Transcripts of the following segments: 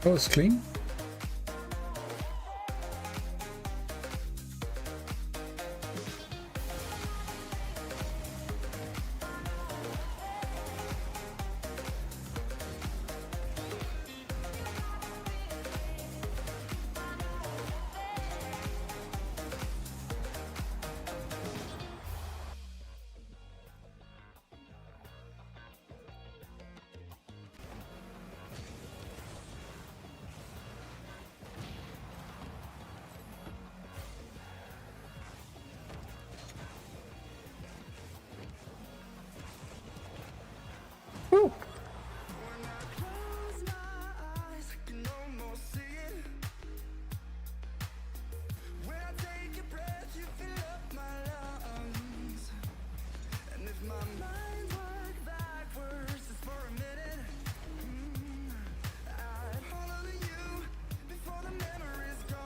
Oh, it's clean. Woo.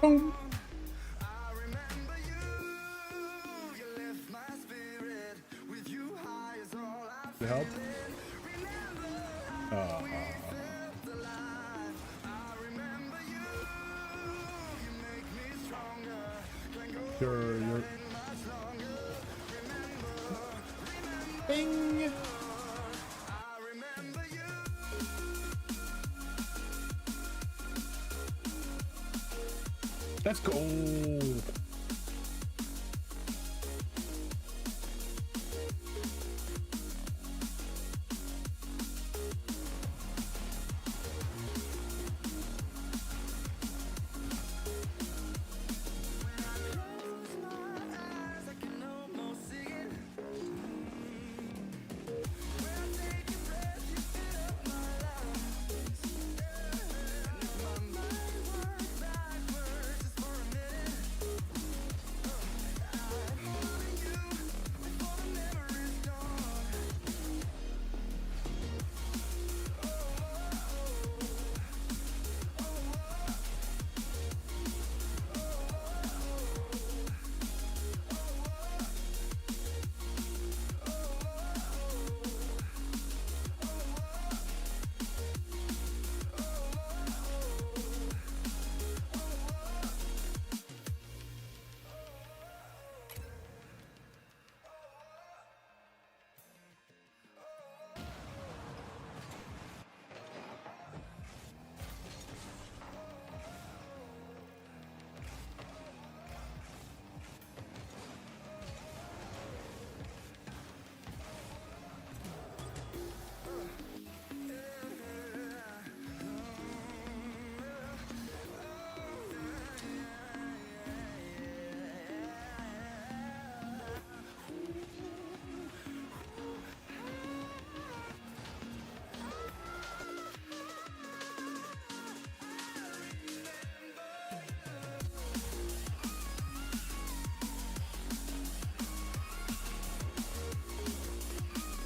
Boom. To help. You're Bing. Let's go.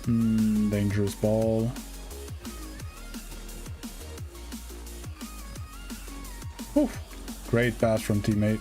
Dangerous ball. Oof. Great pass from teammate.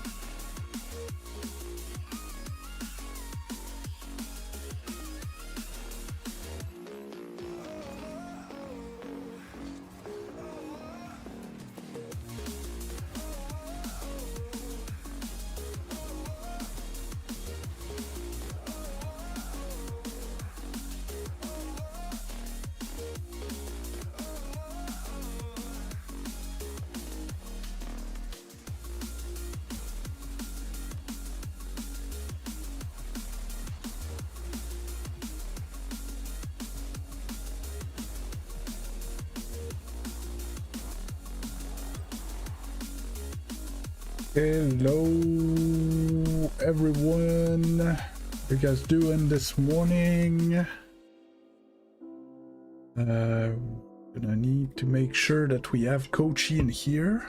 Hello everyone, how you guys doing this morning? Gonna need to make sure that we have Kochi in here.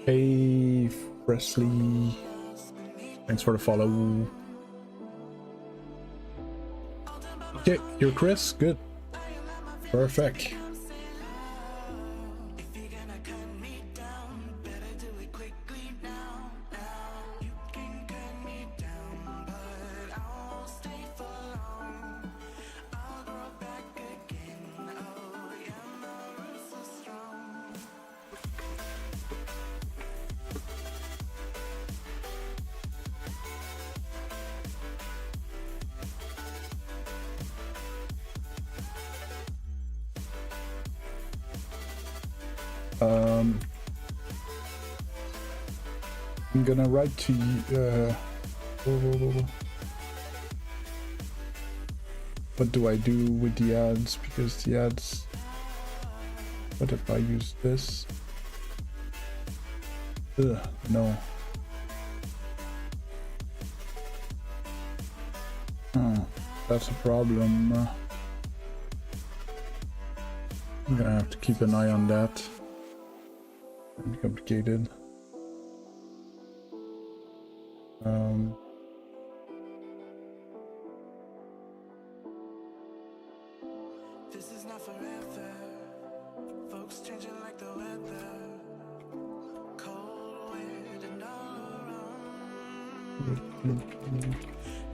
Hey, Presley. Thanks for the follow. Okay, you're Chris. Good. Perfect. I'm gonna write to you. What do I do with the ads? Because the ads. What if I use this? Ugh, no. That's a problem. I'm gonna have to keep an eye on that. It's complicated. This is not forever. Folks changing like the weather. Cold wind and all around.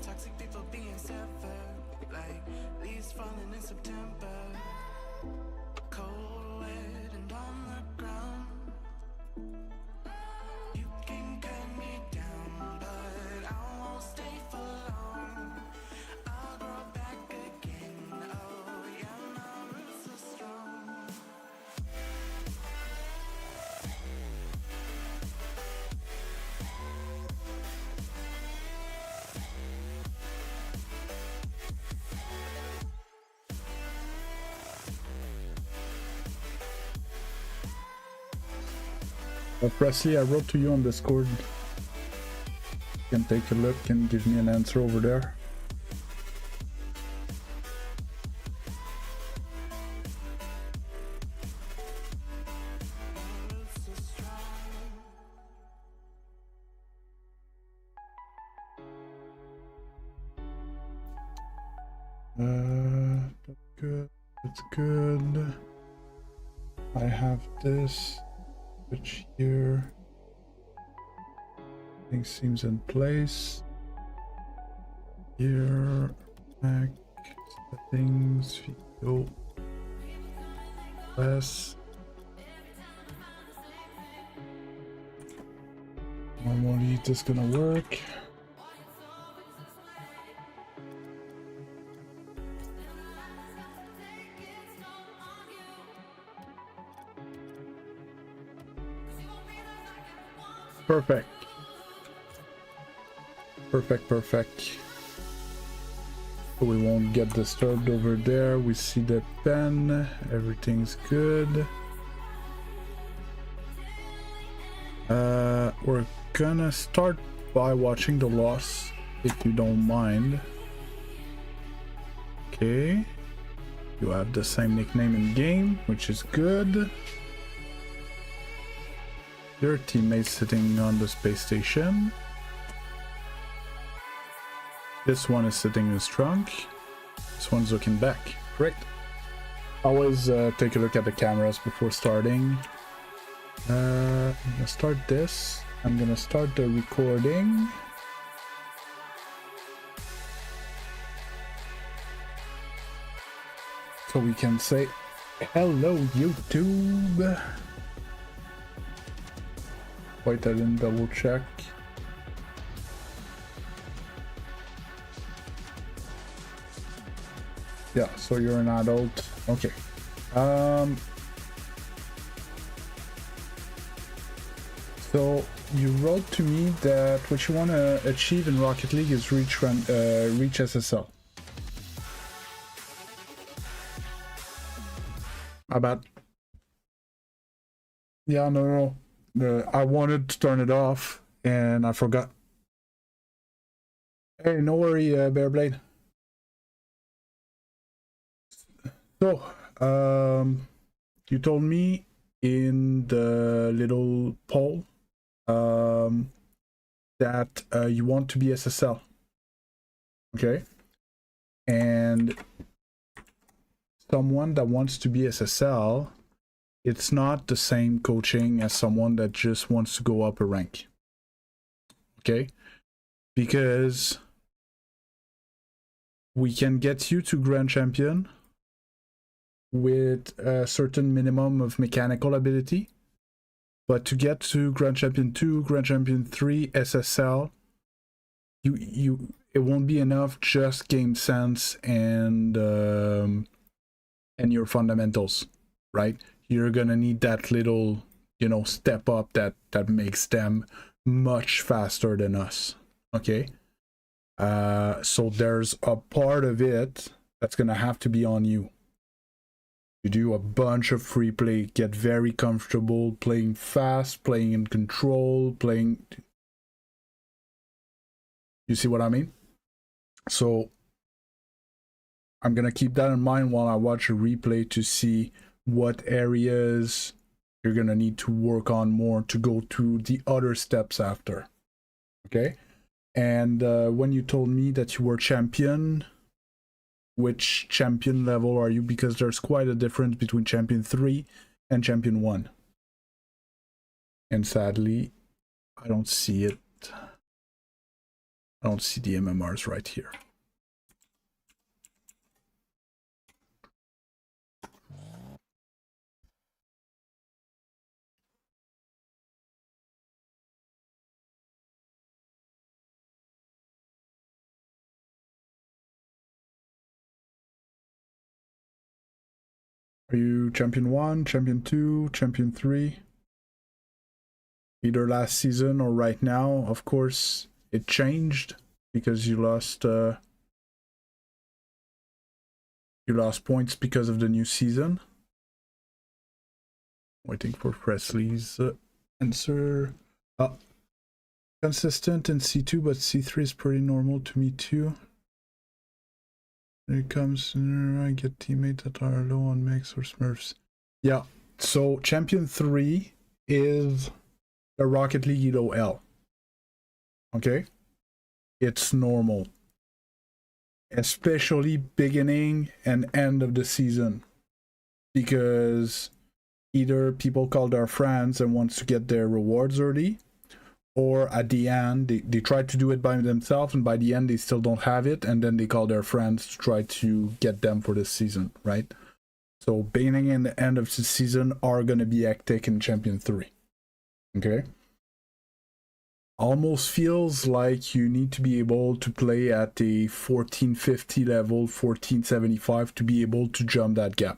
Toxic people being severed. Like leaves falling in September. Cold wind and on the ground. You can cut me down, but I won't stay for long. I'll grow back again. Oh yeah, my roots are strong. Presley, I wrote to you on Discord. You can take a look and give me an answer over there. That's good. That's good. I have this. Which here things seems in place. Here, back, settings, video, less. Normally this is gonna work. Perfect. Perfect. So we won't get disturbed over there. We see the pen. Everything's good. We're gonna start by watching the loss, if you don't mind. Okay. You have the same nickname in game, which is good. Your teammates sitting on the space station. This one is sitting in his trunk. This one's looking back. Great. Always take a look at the cameras before starting. I'm gonna start this. I'm gonna start the recording. So we can say, hello YouTube. Wait, I didn't double check. Yeah, so you're an adult. Okay. So you wrote to me that what you want to achieve in Rocket League is reach SSL. How about? Yeah, no. I wanted to turn it off and I forgot. Hey, no worry, Bearblade. So, you told me in the little poll that you want to be SSL. Okay. And someone that wants to be SSL, it's not the same coaching as someone that just wants to go up a rank. Okay? Because we can get you to Grand Champion with a certain minimum of mechanical ability, but to get to Grand Champion 2, Grand Champion 3, SSL, it won't be enough just game sense and your fundamentals, right? You're gonna need that little, you know, step up that makes them much faster than us. Okay, so there's a part of it that's gonna have to be on you. You do a bunch of free play, get very comfortable playing fast, playing in control, playing. You see what I mean? So I'm gonna keep that in mind while I watch a replay to see what areas you're gonna need to work on more to go to the other steps after. Okay? And when you told me that you were champion, which champion level are you? Because there's quite a difference between champion 3 and champion 1. And sadly, I don't see it. I don't see the MMRs right here. Are you champion 1, champion 2, champion 3? Either last season or right now. Of course, it changed because you lost points because of the new season. Waiting for Presley's answer. Consistent in C2, but C3 is pretty normal to me too. When it comes, I get teammates that are low on mechs or smurfs. Yeah, so champion 3 is the Rocket League Elo L. Okay? It's normal. Especially beginning and end of the season. Because either people call their friends and wants to get their rewards early, or at the end they try to do it by themselves, and by the end they still don't have it, and then they call their friends to try to get them for this season, right? So beginning and the end of the season are going to be hectic in champion 3. Okay, almost feels like you need to be able to play at a 1450 level, 1475 to be able to jump that gap.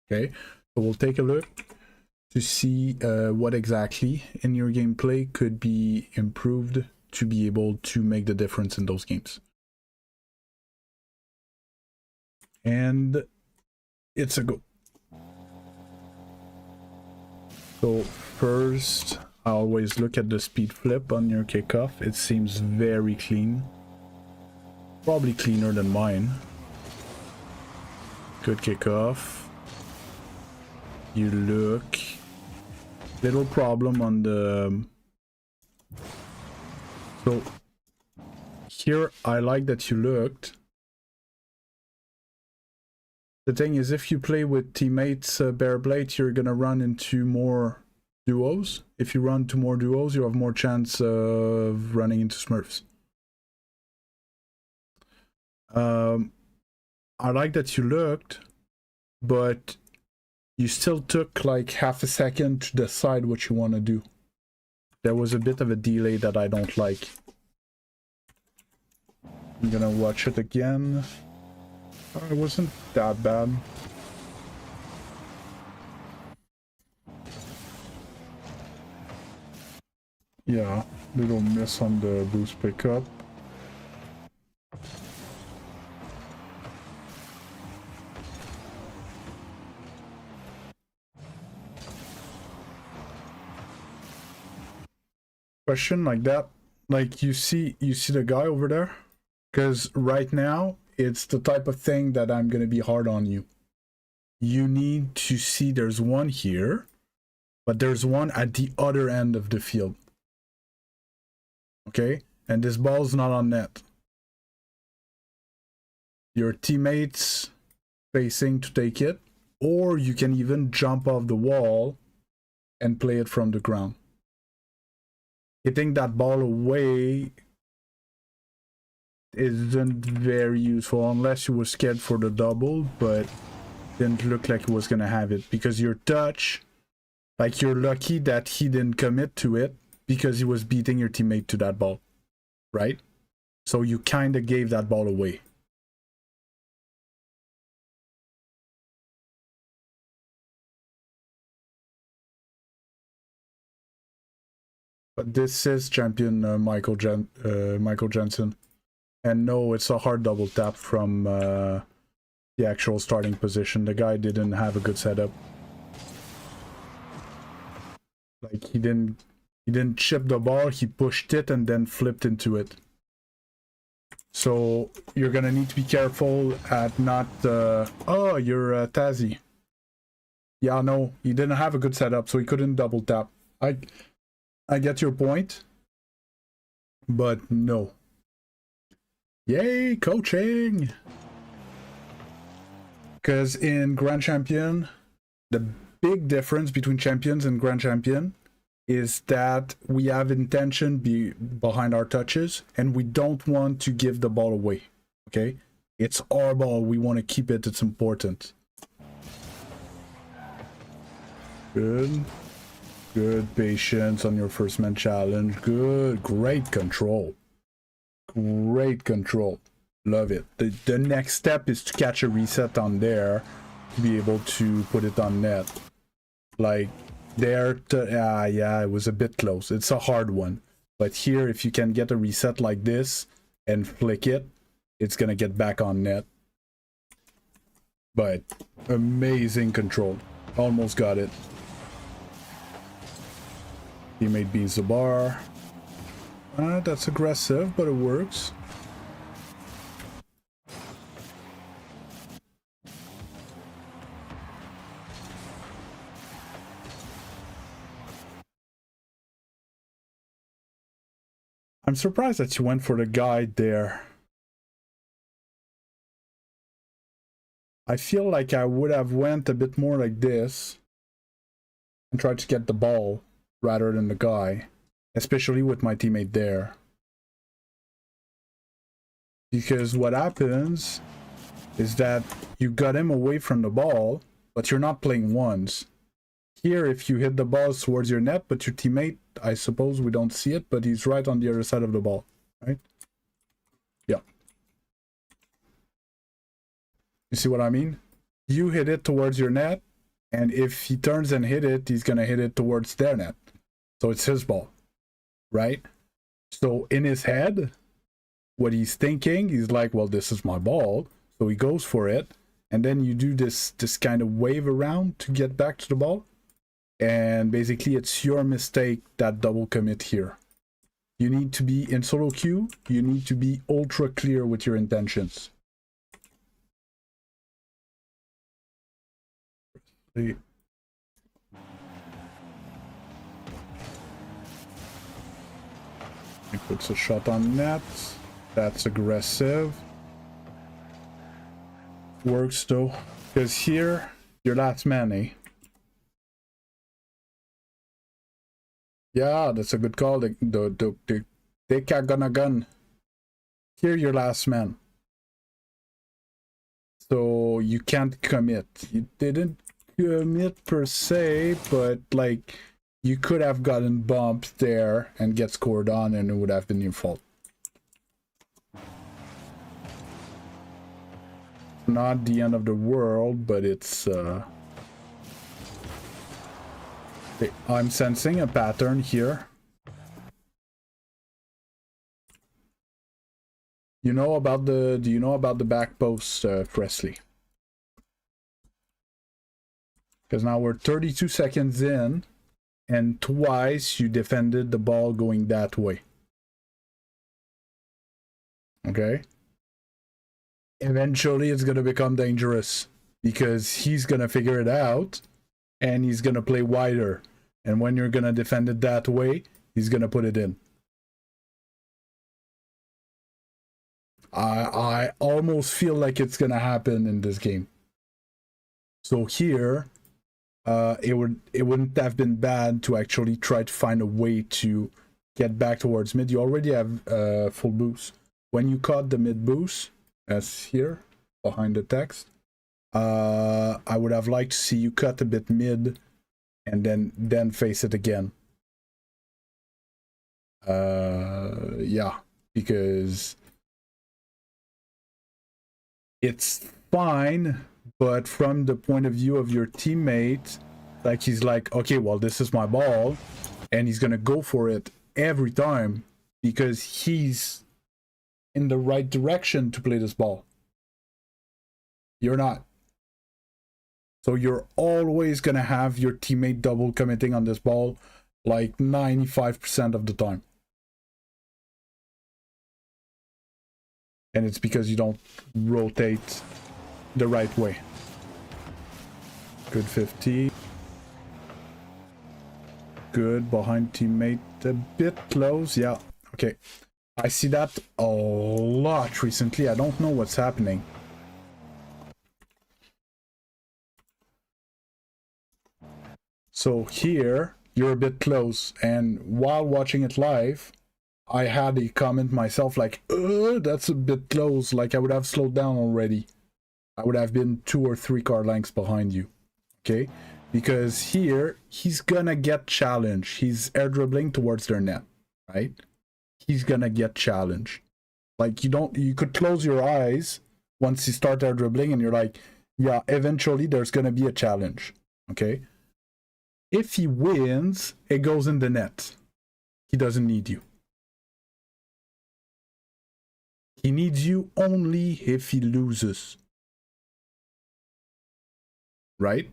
Okay, so we'll take a look to see what exactly in your gameplay could be improved to be able to make the difference in those games. And it's a go. So first, I always look at the speed flip on your kickoff. It seems very clean. Probably cleaner than mine. Good kickoff. You look. Little problem on the... So here I like that you looked. The thing is, if you play with teammates bare blade, you're gonna run into more duos. If you run to more duos, you have more chance of running into smurfs. I like that you looked, but you still took like half a second to decide what you want to do. There was a bit of a delay that I don't like. I'm gonna watch it again. Oh, it wasn't that bad. Yeah, little miss on the boost pickup. Question like that, like you see the guy over there, because right now it's the type of thing that I'm gonna be hard on you. You need to see there's one here, but there's one at the other end of the field. Okay, and this ball's not on net. Your teammates spacing to take it, or you can even jump off the wall and play it from the ground. Hitting that ball away isn't very useful unless you were scared for the double, but didn't look like he was gonna have it because your touch, like you're lucky that he didn't commit to it because he was beating your teammate to that ball, right? So you kind of gave that ball away. But this is champion Michael Jensen. And no, it's a hard double tap from the actual starting position. The guy didn't have a good setup. Like he didn't chip the ball, he pushed it and then flipped into it. So you're gonna need to be careful at not oh, you're Tazzy. Yeah, no, he didn't have a good setup, so he couldn't double tap. I get your point, but no. Yay, coaching! Because in Grand Champion, the big difference between champions and Grand Champion is that we have intention behind our touches, and we don't want to give the ball away, okay? It's our ball, we want to keep it, it's important. Good. Good patience on your first man challenge. Good. Great control. Great control. Love it. The next step is to catch a reset on there to be able to put it on net. Like there, yeah, it was a bit close. It's a hard one. But here, if you can get a reset like this and flick it, it's going to get back on net. But amazing control. Almost got it. Teammate beats the bar. That's aggressive, but it works. I'm surprised that you went for the guide there. I feel like I would have went a bit more like this and tried to get the ball rather than the guy, especially with my teammate there. Because what happens is that you got him away from the ball, but you're not playing ones. Here, if you hit the ball towards your net, but your teammate, I suppose we don't see it, but he's right on the other side of the ball, right? Yeah. You see what I mean? You hit it towards your net, and if he turns and hit it, he's gonna hit it towards their net. So it's his ball, right? So in his head, what he's thinking, he's like, well, this is my ball. So he goes for it. And then you do this kind of wave around to get back to the ball. And basically it's your mistake, that double commit here. You need to be in solo queue. You need to be ultra clear with your intentions. He puts a shot on net. That's aggressive. Works though, because here your last man, eh? Yeah, that's a good call. They gonna gun. Here your last man. So you can't commit. You didn't commit per se, but like you could have gotten bumped there and get scored on, and it would have been your fault. Not the end of the world, but it's I'm sensing a pattern here. You know about the do you know about the back post, Presley? Because now we're 32 seconds in, and twice you defended the ball going that way. Okay? Eventually it's going to become dangerous because he's going to figure it out and he's going to play wider. And when you're going to defend it that way, he's going to put it in. I almost feel like it's going to happen in this game. So here, it wouldn't have been bad to actually try to find a way to get back towards mid. You already have full boost. When you caught the mid boost, as here behind the text, I would have liked to see you cut a bit mid and then face it again. Yeah, because it's fine, but from the point of view of your teammate, like he's like, okay, well, this is my ball, and he's gonna go for it every time because he's in the right direction to play this ball. You're not. So you're always gonna have your teammate double committing on this ball like 95% of the time. And it's because you don't rotate the right way. Good 50. Good behind teammate, a bit close. Yeah, okay. I see that a lot recently. I don't know what's happening. So here, you're a bit close. And while watching it live, I had a comment myself like, that's a bit close. Like I would have slowed down already. I would have been 2 or 3 car lengths behind you. Okay? Because here, he's gonna get challenged. He's air dribbling towards their net, right? He's gonna get challenged. Like you could close your eyes once you start air dribbling and you're like, yeah, eventually there's gonna be a challenge. Okay? If he wins, it goes in the net. He doesn't need you. He needs you only if he loses. Right?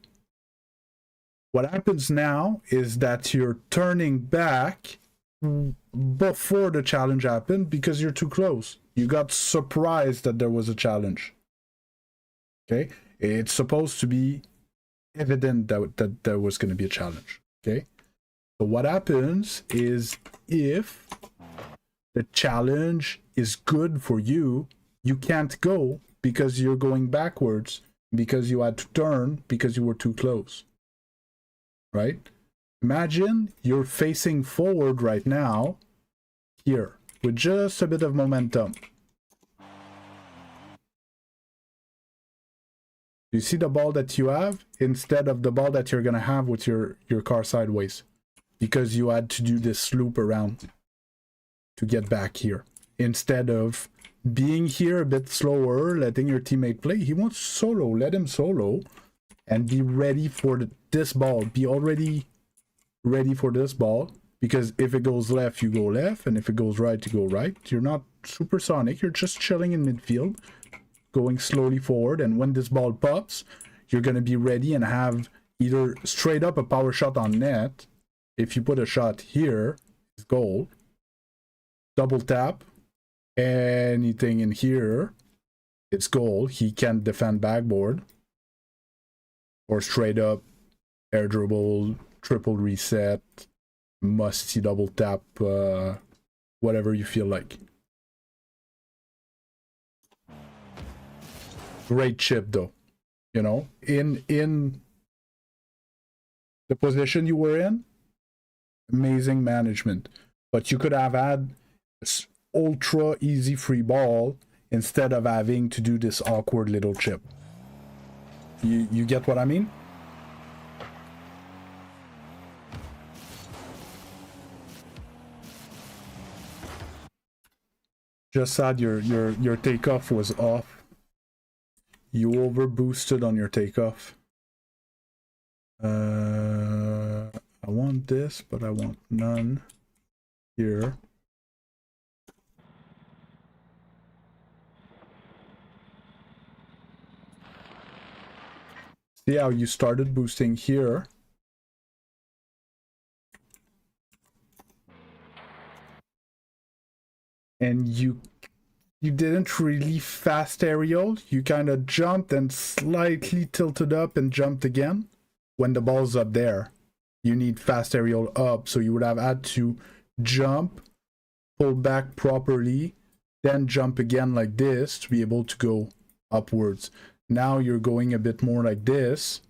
What happens now is that you're turning back before the challenge happened because you're too close. You got surprised that there was a challenge. Okay? It's supposed to be evident that there was going to be a challenge. Okay? So what happens is if the challenge is good for you, you can't go because you're going backwards, because you had to turn because you were too close. Right? Imagine you're facing forward right now, here, with just a bit of momentum. You see the ball that you have instead of the ball that you're going to have with your car sideways, because you had to do this loop around to get back here. Instead of being here a bit slower, letting your teammate play, he wants solo, let him solo, and be ready for this ball. Be already ready for this ball, because if it goes left, you go left, and if it goes right, you go right. You're not supersonic, you're just chilling in midfield, going slowly forward, and when this ball pops, you're going to be ready and have either straight up a power shot on net. If you put a shot here, it's goal. Double tap, anything in here, it's goal. He can't defend backboard. Or straight up air dribble, triple reset, musty double tap, whatever you feel like. Great chip though, you know, in the position you were in, amazing management. But you could have had this ultra easy free ball instead of having to do this awkward little chip. You get what I mean? Just sad your takeoff was off. You over boosted on your takeoff. I want this, but I want none here. See how you started boosting here. And you didn't really fast aerial. You kind of jumped and slightly tilted up and jumped again. When the ball's up there, you need fast aerial up. So you would have had to jump, pull back properly, then jump again like this to be able to go upwards. Now you're going a bit more like this,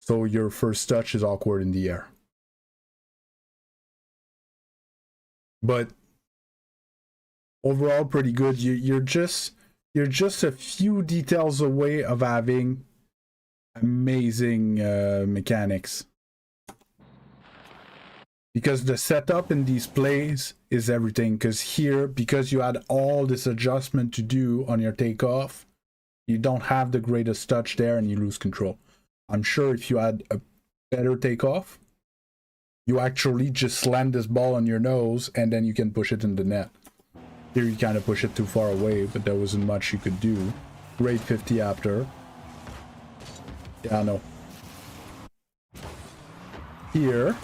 So your first touch is awkward in the air. But overall pretty good. You're just a few details away of having amazing mechanics. Because the setup in these plays is everything. Because here, because you had all this adjustment to do on your takeoff, you don't have the greatest touch there and you lose control. I'm sure if you had a better takeoff, you actually just slam this ball on your nose and then you can push it in the net. Here you kind of push it too far away, but there wasn't much you could do. Grade 50 after. Yeah, no. Here,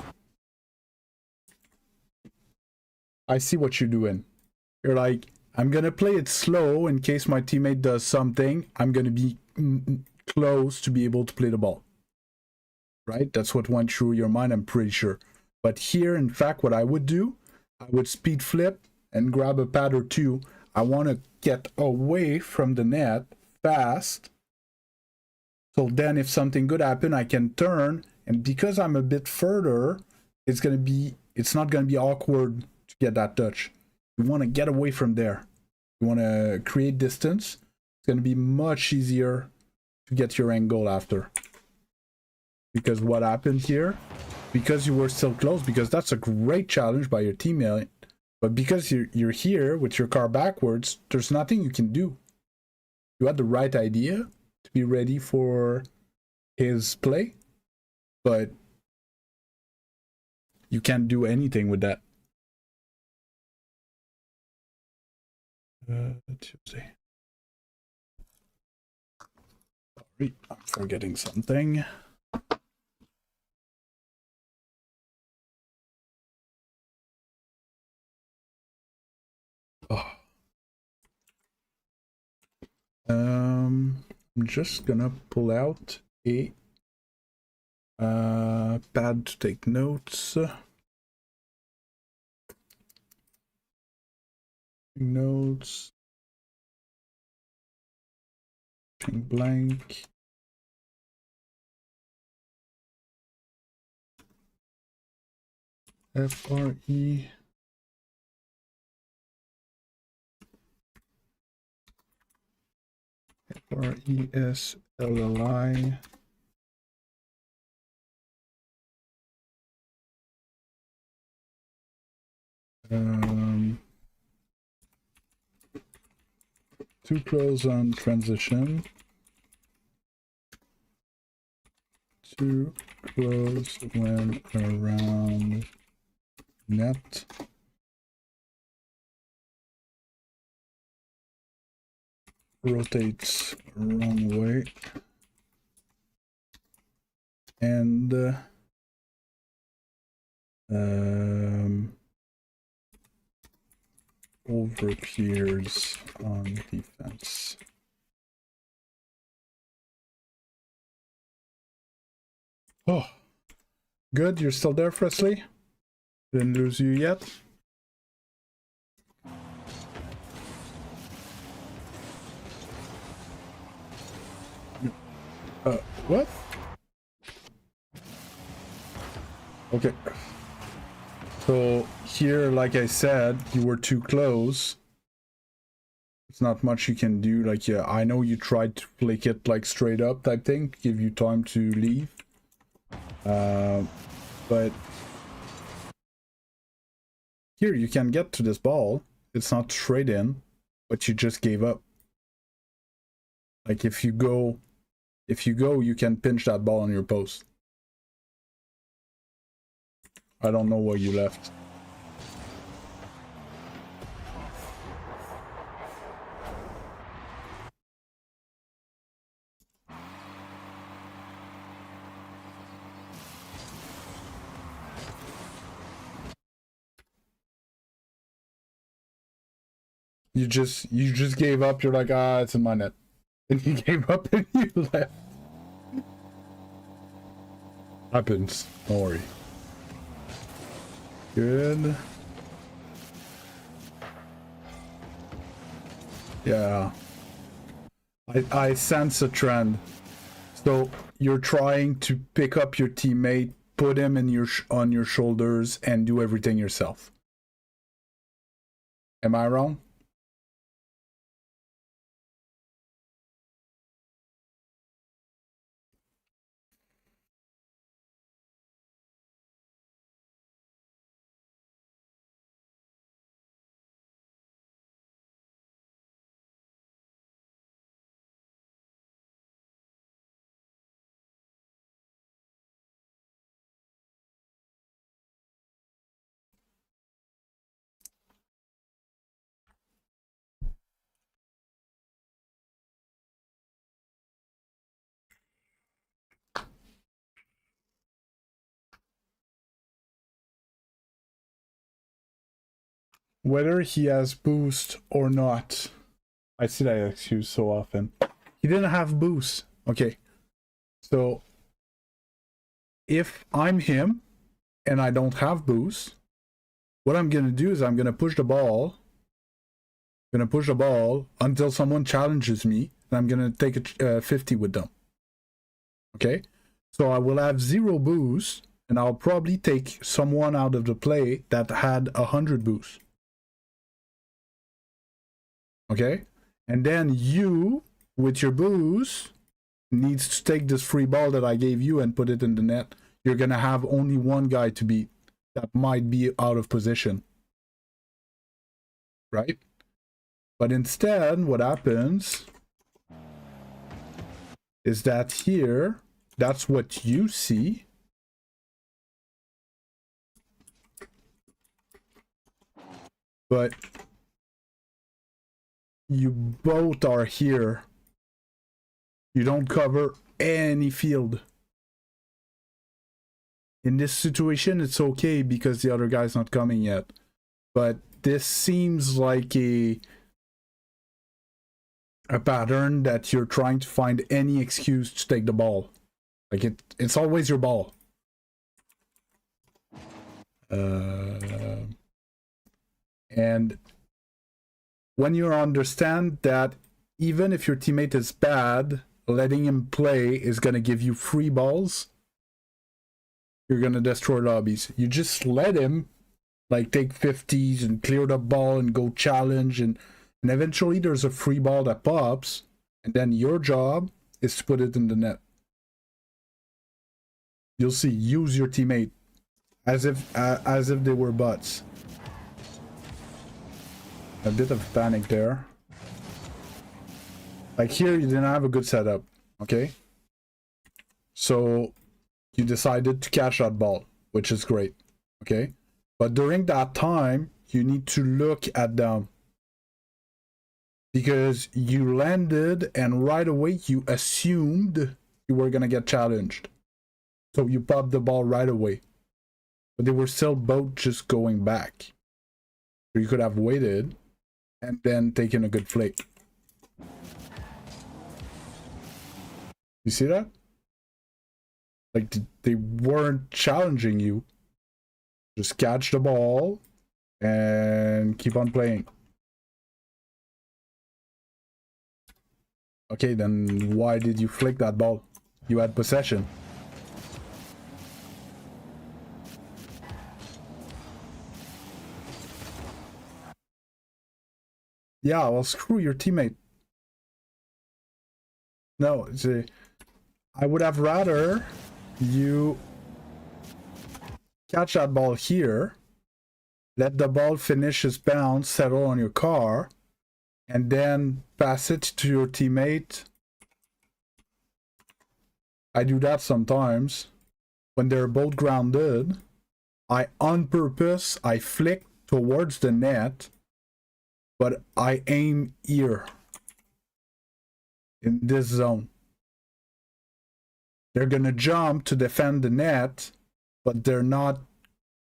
I see what you're doing. You're like, I'm gonna play it slow in case my teammate does something. I'm gonna be close to be able to play the ball. Right? That's what went through your mind, I'm pretty sure. But here, in fact, what I would do, I would speed flip and grab a pad or two. I want to get away from the net fast. So then if something good happens, I can turn. And because I'm a bit further, it's not gonna be awkward to get that touch. You want to get away from there. You want to create distance. It's gonna be much easier to get your end goal after. Because what happened here, because you were still close, because that's a great challenge by your teammate, but because you're here with your car backwards, there's nothing you can do. You had the right idea to be ready for his play, but you can't do anything with that. Tuesday. Sorry, I'm forgetting something. Oh. I'm just gonna pull out a pad to take notes. Notes. Blank. FRE. RESLLI. Too close on transition. Too close when around net. Rotates wrong way. And over peers on defense. Oh, good. You're still there, Presley? Didn't lose you yet? What? Okay. So here, like I said, you were too close. There's not much you can do. Like, yeah, I know you tried to flick it like straight up type thing, give you time to leave. But here you can get to this ball. It's not straight in, but you just gave up. Like if you go, you can pinch that ball on your post. I don't know why you left. You just gave up. You're like, ah, it's in my net. And you gave up and you left. Happens. Don't worry. Good. Yeah. I sense a trend. So you're trying to pick up your teammate, put him in your on your shoulders, and do everything yourself. Am I wrong? Whether he has boost or not. I see that excuse so often. He didn't have boost. Okay. So if I'm him and I don't have boost, what I'm gonna do is I'm gonna push the ball. Gonna push the ball until someone challenges me, and I'm gonna take a 50 with them. Okay? So I will have 0 boost, and I'll probably take someone out of the play that had 100 boost. Okay? And then you, with your boost, needs to take this free ball that I gave you and put it in the net. You're gonna have only one guy to beat that might be out of position. Right? But instead, what happens is that here, that's what you see. But you both are here. You don't cover any field. In this situation, it's okay because the other guy's not coming yet. But this seems like a pattern that you're trying to find any excuse to take the ball. Like it's always your ball. And when you understand that even if your teammate is bad, letting him play is going to give you free balls, you're going to destroy lobbies. You just let him like take 50s and clear the ball and go challenge, and eventually there's a free ball that pops, and then your job is to put it in the net. You'll see, use your teammate as if they were butts. A bit of panic there. Like here, you didn't have a good setup, okay? So you decided to catch that ball, which is great, okay? But during that time, you need to look at them. Because you landed and right away you assumed you were gonna get challenged. So you popped the ball right away. But they were still both just going back. So you could have waited and then taken a good flick. You see that? Like they weren't challenging you. Just catch the ball and keep on playing. Okay, then why did you flick that ball? You had possession. Yeah, well, screw your teammate. No, see, I would have rather you catch that ball here, let the ball finish its bounce, settle on your car, and then pass it to your teammate. I do that sometimes. When they're both grounded, I on purpose, I flick towards the net, but I aim here. In this zone. They're gonna jump to defend the net, but they're not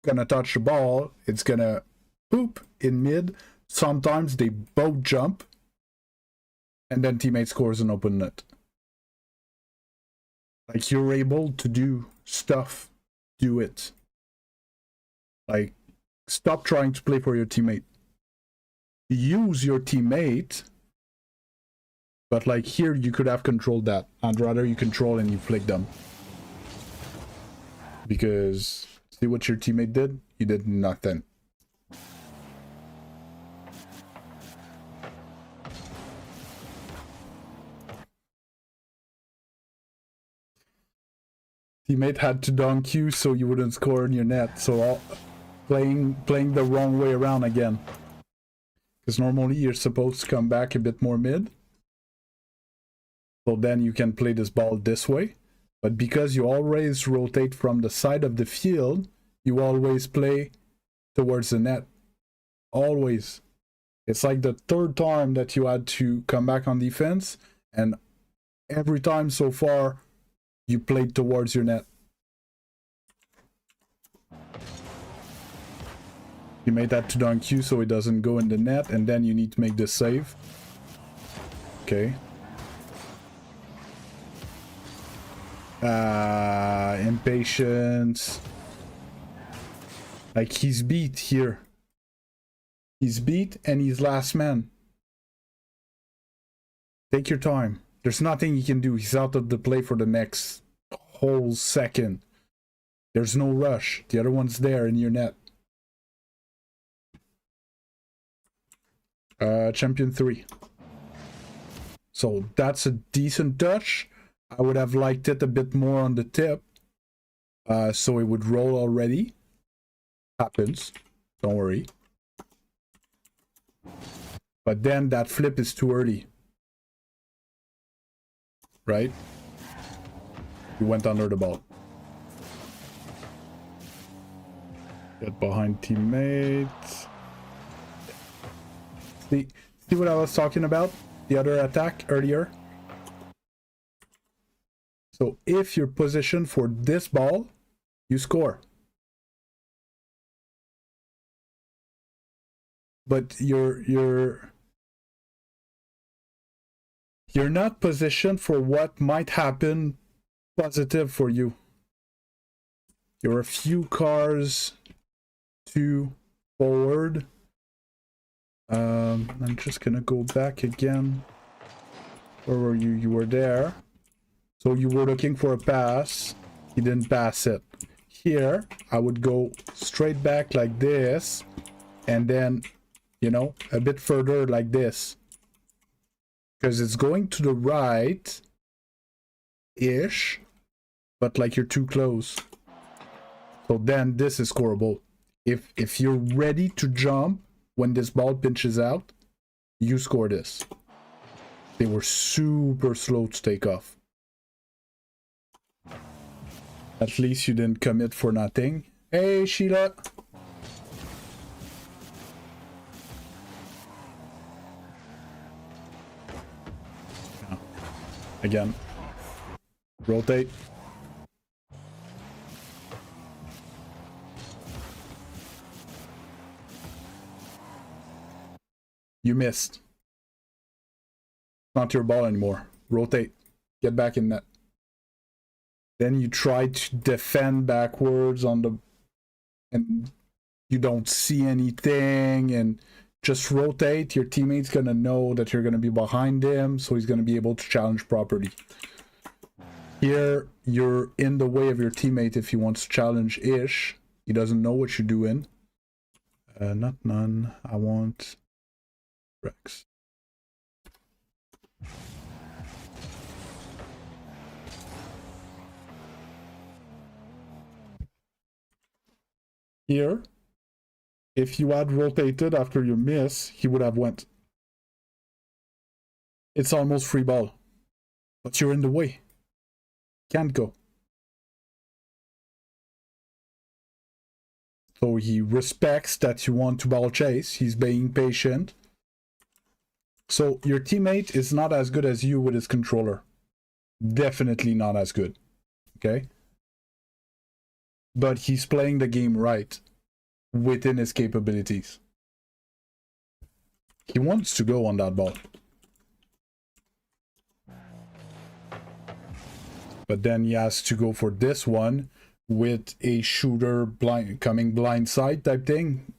gonna touch the ball. It's gonna poop in mid. Sometimes they both jump, and then teammate scores an open net. Like, you're able to do stuff, do it. Like, stop trying to play for your teammate. Use your teammate, But like here, you could have controlled that. I'd rather you control and you flick them. Because see what your teammate did? He did nothing. Teammate had to dunk you so you wouldn't score in your net. So playing the wrong way around again. Because normally you're supposed to come back a bit more mid. So then you can play this ball this way. But because you always rotate from the side of the field, you always play towards the net. Always. It's like the third time that you had to come back on defense. And every time so far, you played towards your net. You made that to dunk you so it doesn't go in the net, and then you need to make this save. Okay. Impatience. Like, he's beat here. He's beat and he's last man. Take your time. There's nothing he can do. He's out of the play for the next whole second. There's no rush. The other one's there in your net. Champion 3. So that's a decent touch. I would have liked it a bit more on the tip. So it would roll already. Happens. Don't worry. But then that flip is too early. Right? You went under the ball. Get behind teammates. See what I was talking about? The other attack earlier? So if you're positioned for this ball, you score. But you're not positioned for what might happen positive for you. You're a few cars too forward. I'm just gonna go back again. Where were you? You were there. So you were looking for a pass. You didn't pass it. Here, I would go straight back like this. And then, you know, a bit further like this. Because it's going to the right-ish. But like you're too close. So then this is scoreable. If you're ready to jump when this ball pinches out, you score this. They were super slow to take off. At least you didn't commit for nothing. Hey, Sheila. Again. Rotate. You missed. Not your ball anymore. Rotate. Get back in net. Then you try to defend backwards on the... and you don't see anything, and just rotate. Your teammate's gonna know that you're gonna be behind him, so he's gonna be able to challenge properly. Here, you're in the way of your teammate if he wants to challenge-ish. He doesn't know what you're doing. Not none. I want... Rex. Here, if you had rotated after your miss, he would have went. It's almost free ball. But you're in the way. Can't go. So he respects that you want to ball chase. He's being patient. So your teammate is not as good as you with his controller. Definitely not as good. Okay? But he's playing the game right within his capabilities. He wants to go on that ball. But then he has to go for this one with a shooter coming blindside type thing.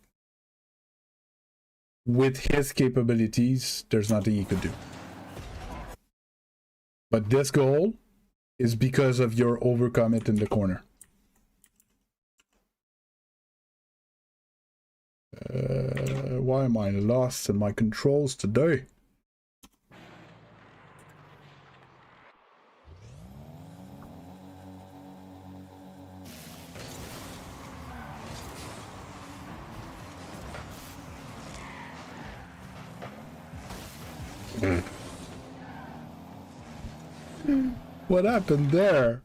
With his capabilities, there's nothing he could do. But this goal is because of your overcome it in the corner. Why am I lost in my controls today? What happened there?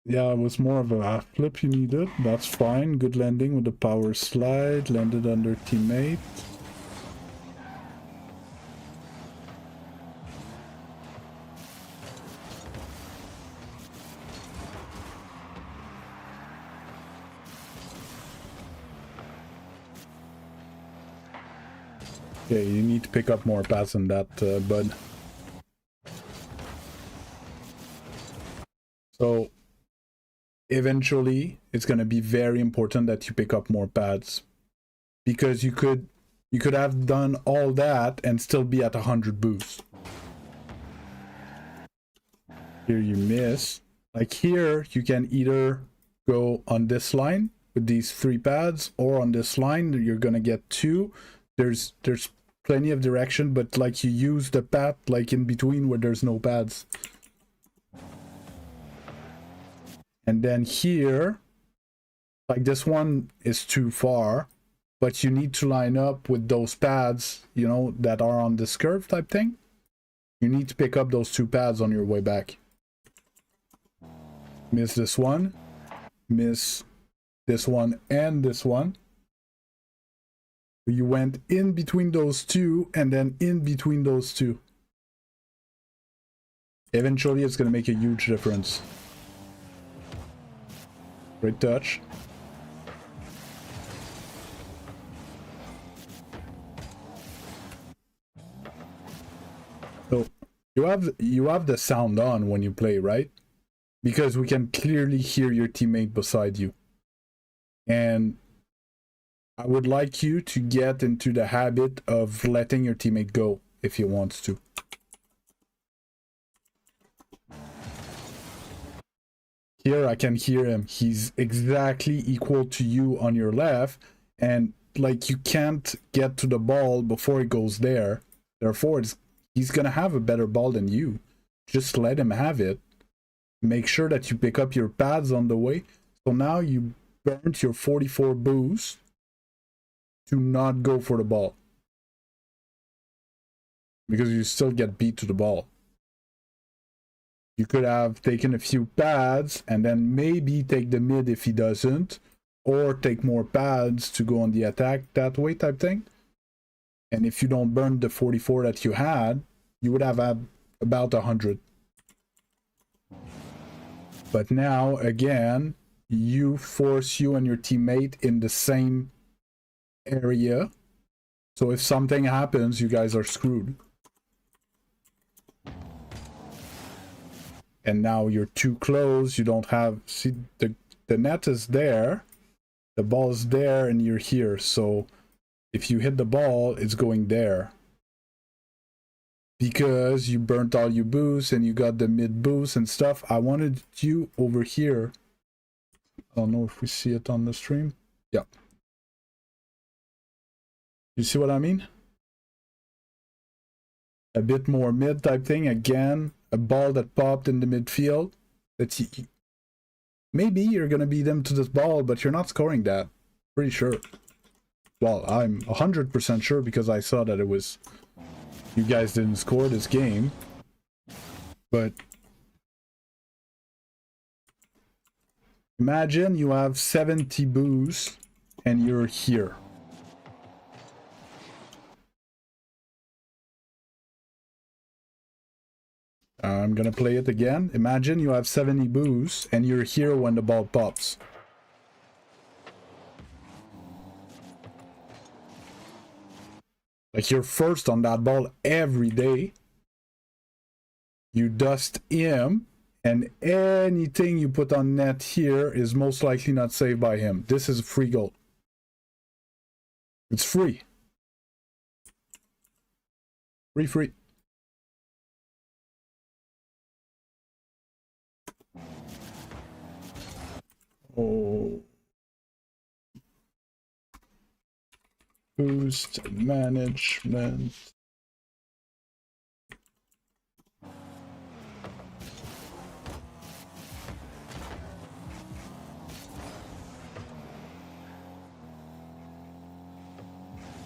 Yeah, it was more of a half flip you needed. That's fine. Good landing with the power slide. Landed under teammate. Okay, you need to pick up more pads than that, bud. So eventually it's going to be very important that you pick up more pads, because you could have done all that and still be at 100 boost. Here you miss. Like here you can either go on this line with these 3 pads, or on this line you're going to get 2. There's plenty of direction, but like you use the pad like in between where there's no pads. And then here, like this one is too far, but you need to line up with those pads, you know, that are on this curve type thing. You need to pick up those 2 pads on your way back. Miss this one, miss this one and this one. You went in between those 2 and then in between those 2. Eventually it's going to make a huge difference. Great touch. So you have the sound on when you play, right? Because we can clearly hear your teammate beside you. And I would like you to get into the habit of letting your teammate go if he wants to. Here I can hear him. He's exactly equal to you on your left, and like you can't get to the ball before it goes there. Therefore, he's gonna have a better ball than you. Just let him have it. Make sure that you pick up your pads on the way. So now you burnt your 44 boost to not go for the ball, because you still get beat to the ball. You could have taken a few pads and then maybe take the mid if he doesn't, or take more pads to go on the attack that way type thing. And if you don't burn the 44 that you had, you would have had about 100. But now again, you force you and your teammate in the same area, so if something happens, you guys are screwed. And now you're too close. You don't have, see, the net is there, the ball's there, and you're here. So if you hit the ball, it's going there, because you burnt all your boosts and you got the mid boost and stuff. I wanted you over here. I don't know if we see it on the stream. Yeah. You see what I mean? A bit more mid type thing. Again, a ball that popped in the midfield. Maybe you're gonna beat them to this ball, but you're not scoring that. Pretty sure. Well, I'm 100% sure, because I saw that it was, you guys didn't score this game. But imagine you have 70 boosts and you're here. I'm gonna play it again. Imagine you have 70 boosts and you're here when the ball pops. Like, you're first on that ball every day. You dust him, and anything you put on net here is most likely not saved by him. This is a free goal. It's free. Free. Oh. Boost management.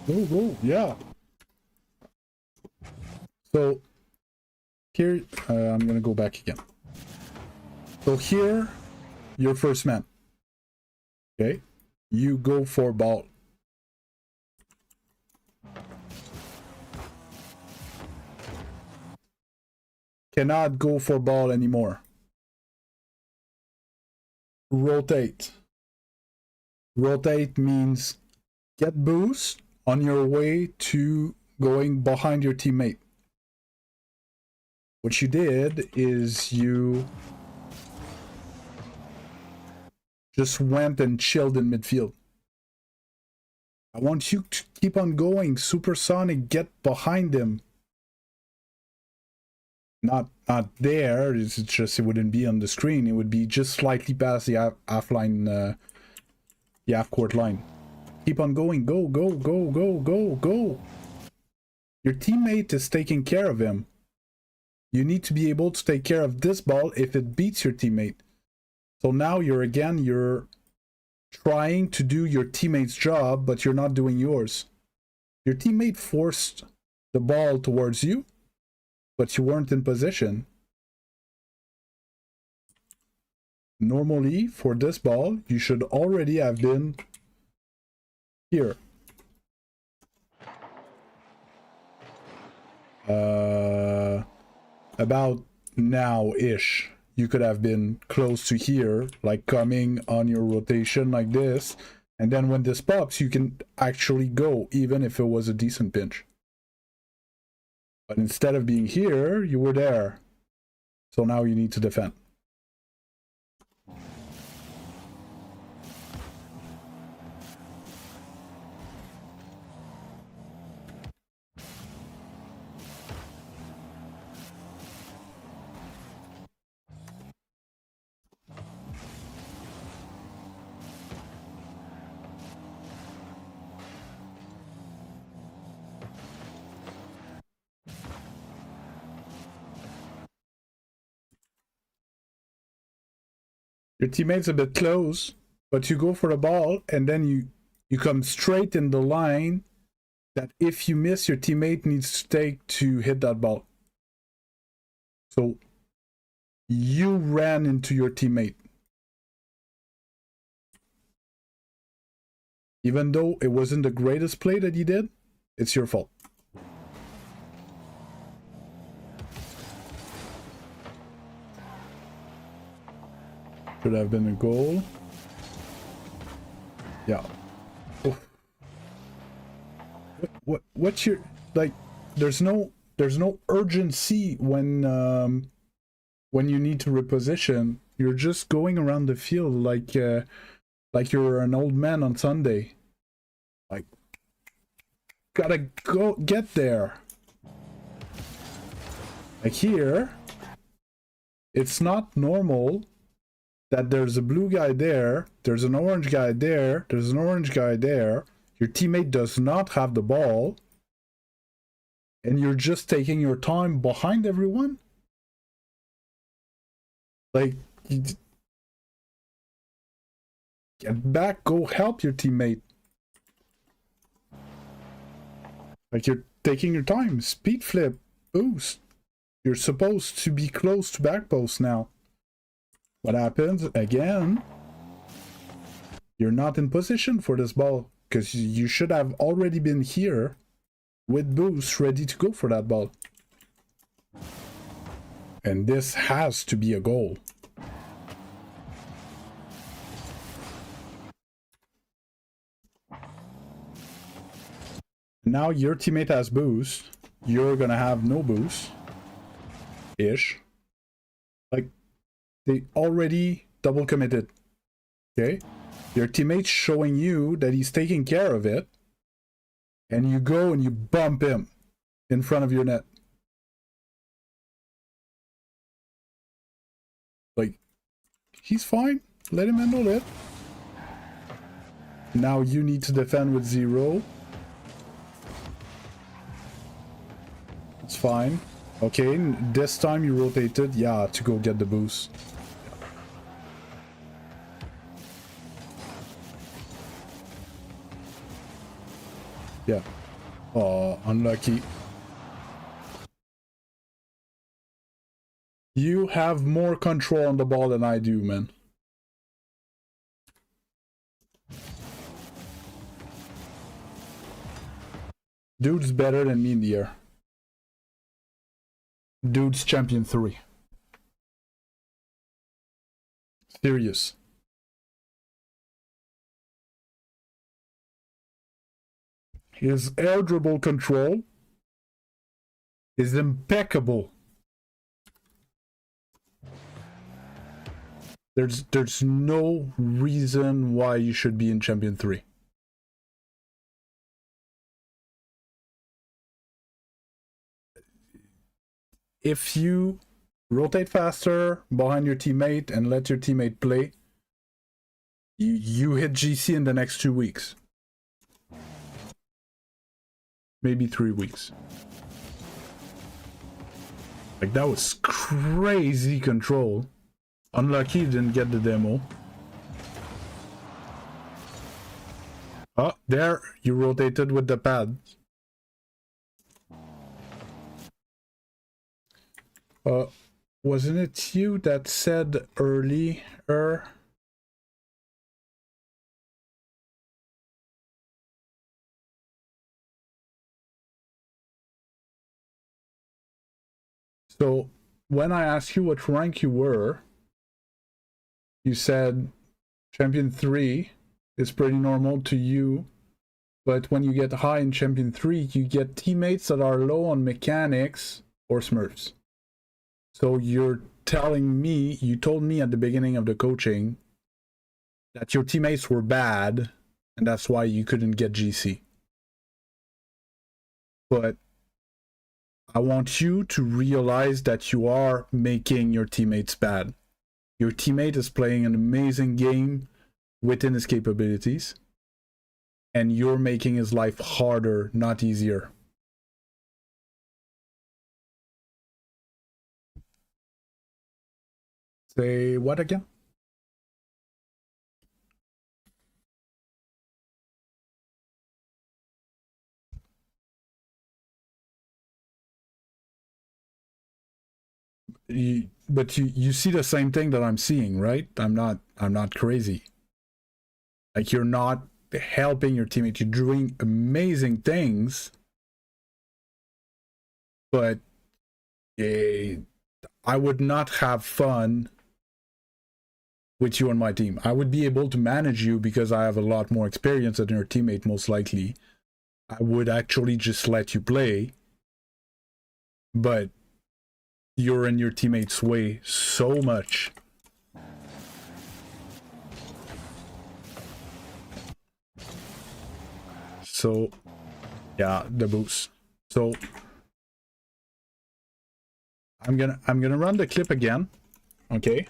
Go, yeah. So here, I'm gonna go back again. So here, you're first man. Okay, you go for ball. Cannot go for ball anymore. Rotate. Rotate means get boost on your way to going behind your teammate. What you did is you just went and chilled in midfield. I want you to keep on going. Supersonic, get behind him. Not there. It's just, it wouldn't be on the screen. It would be just slightly past the half line, the half court line. Keep on going. Go. Your teammate is taking care of him. You need to be able to take care of this ball if it beats your teammate. So now you're trying to do your teammate's job, but you're not doing yours. Your teammate forced the ball towards you, but you weren't in position. Normally, for this ball, you should already have been here. About now-ish. You could have been close to here, like coming on your rotation like this. And then when this pops, you can actually go, even if it was a decent pinch. But instead of being here, you were there. So now you need to defend. Your teammate's a bit close, but you go for the ball, and then you come straight in the line that if you miss, your teammate needs to take to hit that ball. So you ran into your teammate. Even though it wasn't the greatest play that you did, it's your fault. Should have been a goal. Yeah. Oh. What's your, like, there's no urgency when you need to reposition. You're just going around the field like you're an old man on Sunday. Like, gotta go get there. Like here, it's not normal that there's a blue guy there, there's an orange guy there, there's an orange guy there, your teammate does not have the ball, and you're just taking your time behind everyone? Like, get back, go help your teammate. Like, you're taking your time, speed flip, boost. You're supposed to be close to back post now. What happens again? You're not in position for this ball because you should have already been here with boost ready to go for that ball. And this has to be a goal. Now your teammate has boost. You're gonna have no boost. Ish. Like, they already double committed. Okay? Your teammate's showing you that he's taking care of it. and you go and you bump him in front of your net. Like, he's fine. Let him handle it. Now you need to defend with 0. It's fine. Okay, this time you rotated, yeah, to go get the boost. Yeah. Oh, unlucky. You have more control on the ball than I do, man. Dude's better than me in the air. Dude's champion 3. Serious. His air dribble control is impeccable. There's no reason why you should be in champion 3. If you rotate faster behind your teammate and let your teammate play, you hit GC in the next 2 weeks. Maybe 3 weeks. Like, that was crazy control. Unlucky you didn't get the demo. Oh, there, you rotated with the pad. Wasn't it you that said earlier? So, when I asked you what rank you were, you said champion 3 is pretty normal to you, but when you get high in champion 3, you get teammates that are low on mechanics or smurfs. So you're telling me, you told me at the beginning of the coaching that your teammates were bad and that's why you couldn't get GC. But I want you to realize that you are making your teammates bad. Your teammate is playing an amazing game within his capabilities, and you're making his life harder, not easier. Say what again? But you see the same thing that I'm seeing, right? I'm not crazy. Like, you're not helping your teammate. You're doing amazing things, but I would not have fun with you on my team. I would be able to manage you because I have a lot more experience than your teammate, most likely. I would actually just let you play, but you're in your teammate's way so much. So, yeah, the boost. So I'm gonna run the clip again, okay?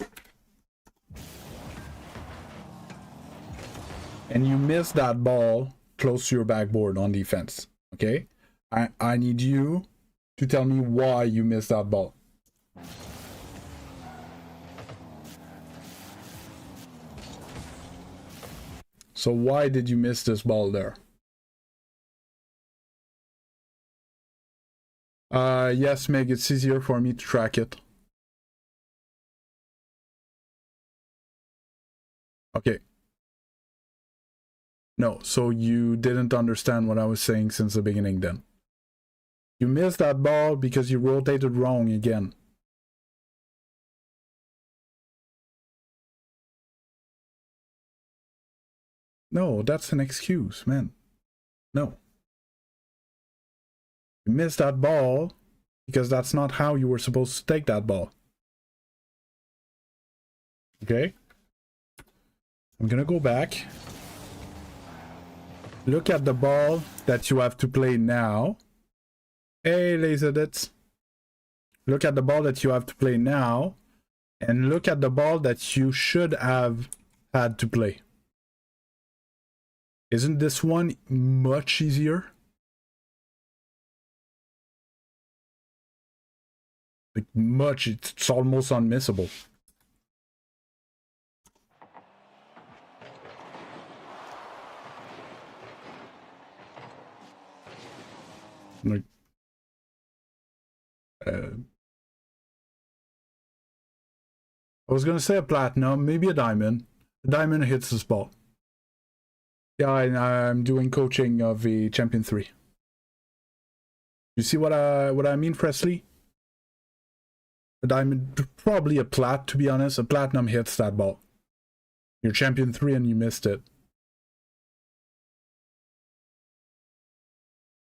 And you missed that ball close to your backboard on defense, okay? I need you to tell me why you missed that ball. So why did you miss this ball there? Yes, Meg, it's easier for me to track it. Okay. No, so you didn't understand what I was saying since the beginning then. You missed that ball because you rotated wrong again. No, that's an excuse, man. No. You missed that ball because that's not how you were supposed to take that ball. Okay? I'm gonna go back. Look at the ball that you have to play now. Hey, Laserdits. Look at the ball that you have to play now. And look at the ball that you should have had to play. Isn't this one much easier? Like much, it's almost unmissable. Like, I was gonna say a platinum, maybe a diamond. A diamond hits this ball. Yeah, I'm doing coaching of a Champion 3. You see what I mean, Presley? A diamond, probably a plat, to be honest. A platinum hits that ball. You're Champion 3 and you missed it.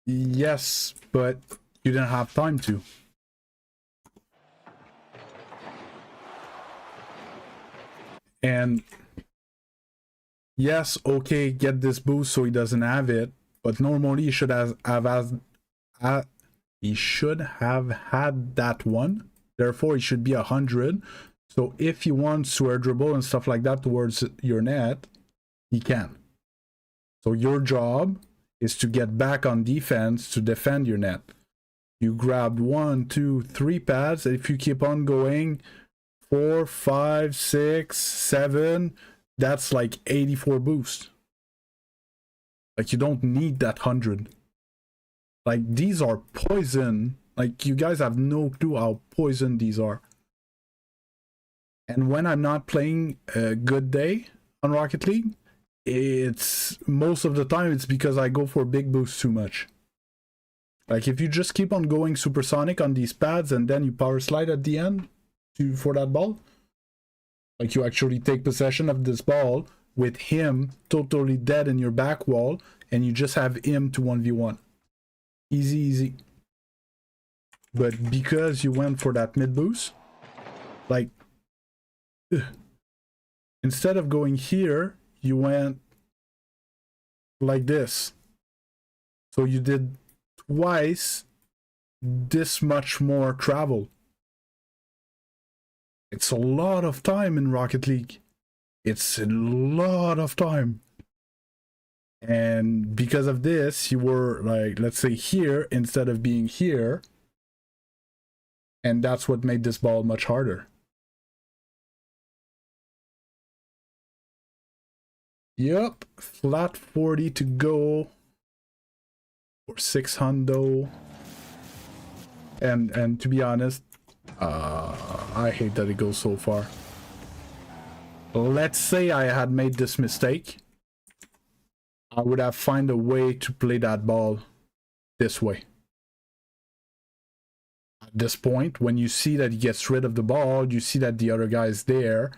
Yes, but you didn't have time to. And yes, okay, get this boost so he doesn't have it, but normally he should have had that one. Therefore, he should be 100. So if he wants to air dribble and stuff like that towards your net, he can. So your job is to get back on defense to defend your net. You grabbed 1, 2, 3 pads. If you keep on going, 4, 5, 6, 7, that's like 84 boost. Like, you don't need that 100. Like, these are poison. Like, you guys have no clue how poison these are. And when I'm not playing a good day on Rocket League, it's most of the time it's because I go for big boosts too much. Like, if you just keep on going supersonic on these pads and then you power slide at the end for that ball, like, you actually take possession of this ball with him totally dead in your back wall and you just have him to 1v1. Easy, easy. But because you went for that mid boost, like, instead of going here, you went like this. So you did twice this much more travel. It's a lot of time in Rocket League. It's a lot of time. And because of this, you were like, let's say here instead of being here. And that's what made this ball much harder. Yup, flat 40 to go for 600. And to be honest, I hate that it goes so far. Let's say I had made this mistake. I would have found a way to play that ball this way. At this point, when you see that he gets rid of the ball, you see that the other guy is there,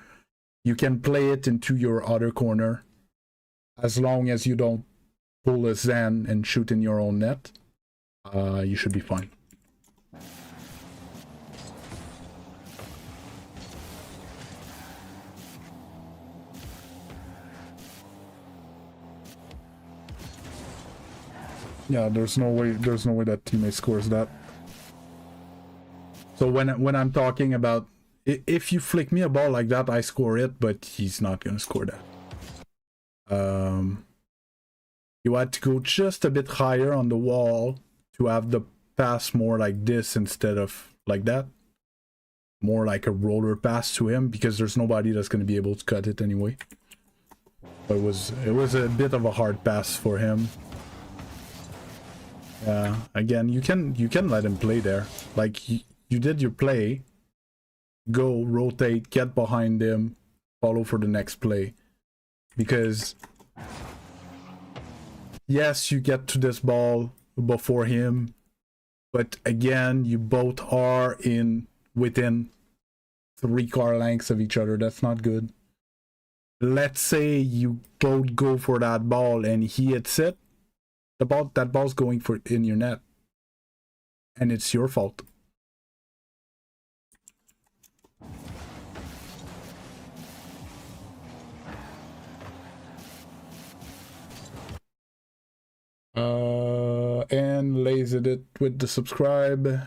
you can play it into your other corner. As long as you don't pull a Zen and shoot in your own net, you should be fine. Yeah, there's no way that teammate scores that. So when I'm talking about, if you flick me a ball like that, I score it, but he's not gonna score that. You had to go just a bit higher on the wall to have the pass more like this instead of like that. More like a roller pass to him, because there's nobody that's going to be able to cut it anyway. But it was a bit of a hard pass for him. Yeah, again, you can let him play there. Like, you did your play. Go, rotate, get behind him, follow for the next play. Because yes, you get to this ball before him, but again, you both are within 3 car lengths of each other. That's not good. Let's say you both go for that ball and he hits it. That ball's going in your net, and it's your fault. Lazy it with the subscribe.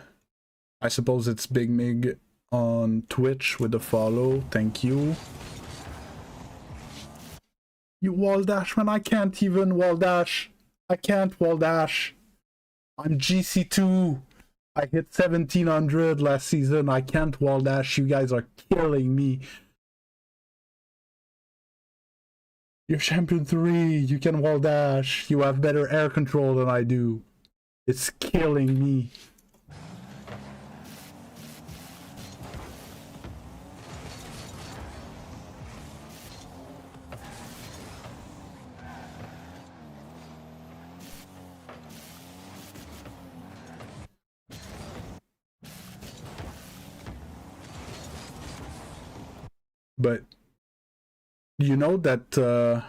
I suppose it's Big Mig on Twitch with the follow. Thank you. You wall dash, man. I can't even wall dash. I can't wall dash. I'm Gc2. I hit 1700 last season. I can't wall dash. You guys are killing me. You're champion 3. You can wall dash. You have better air control than I do. It's killing me. But you know that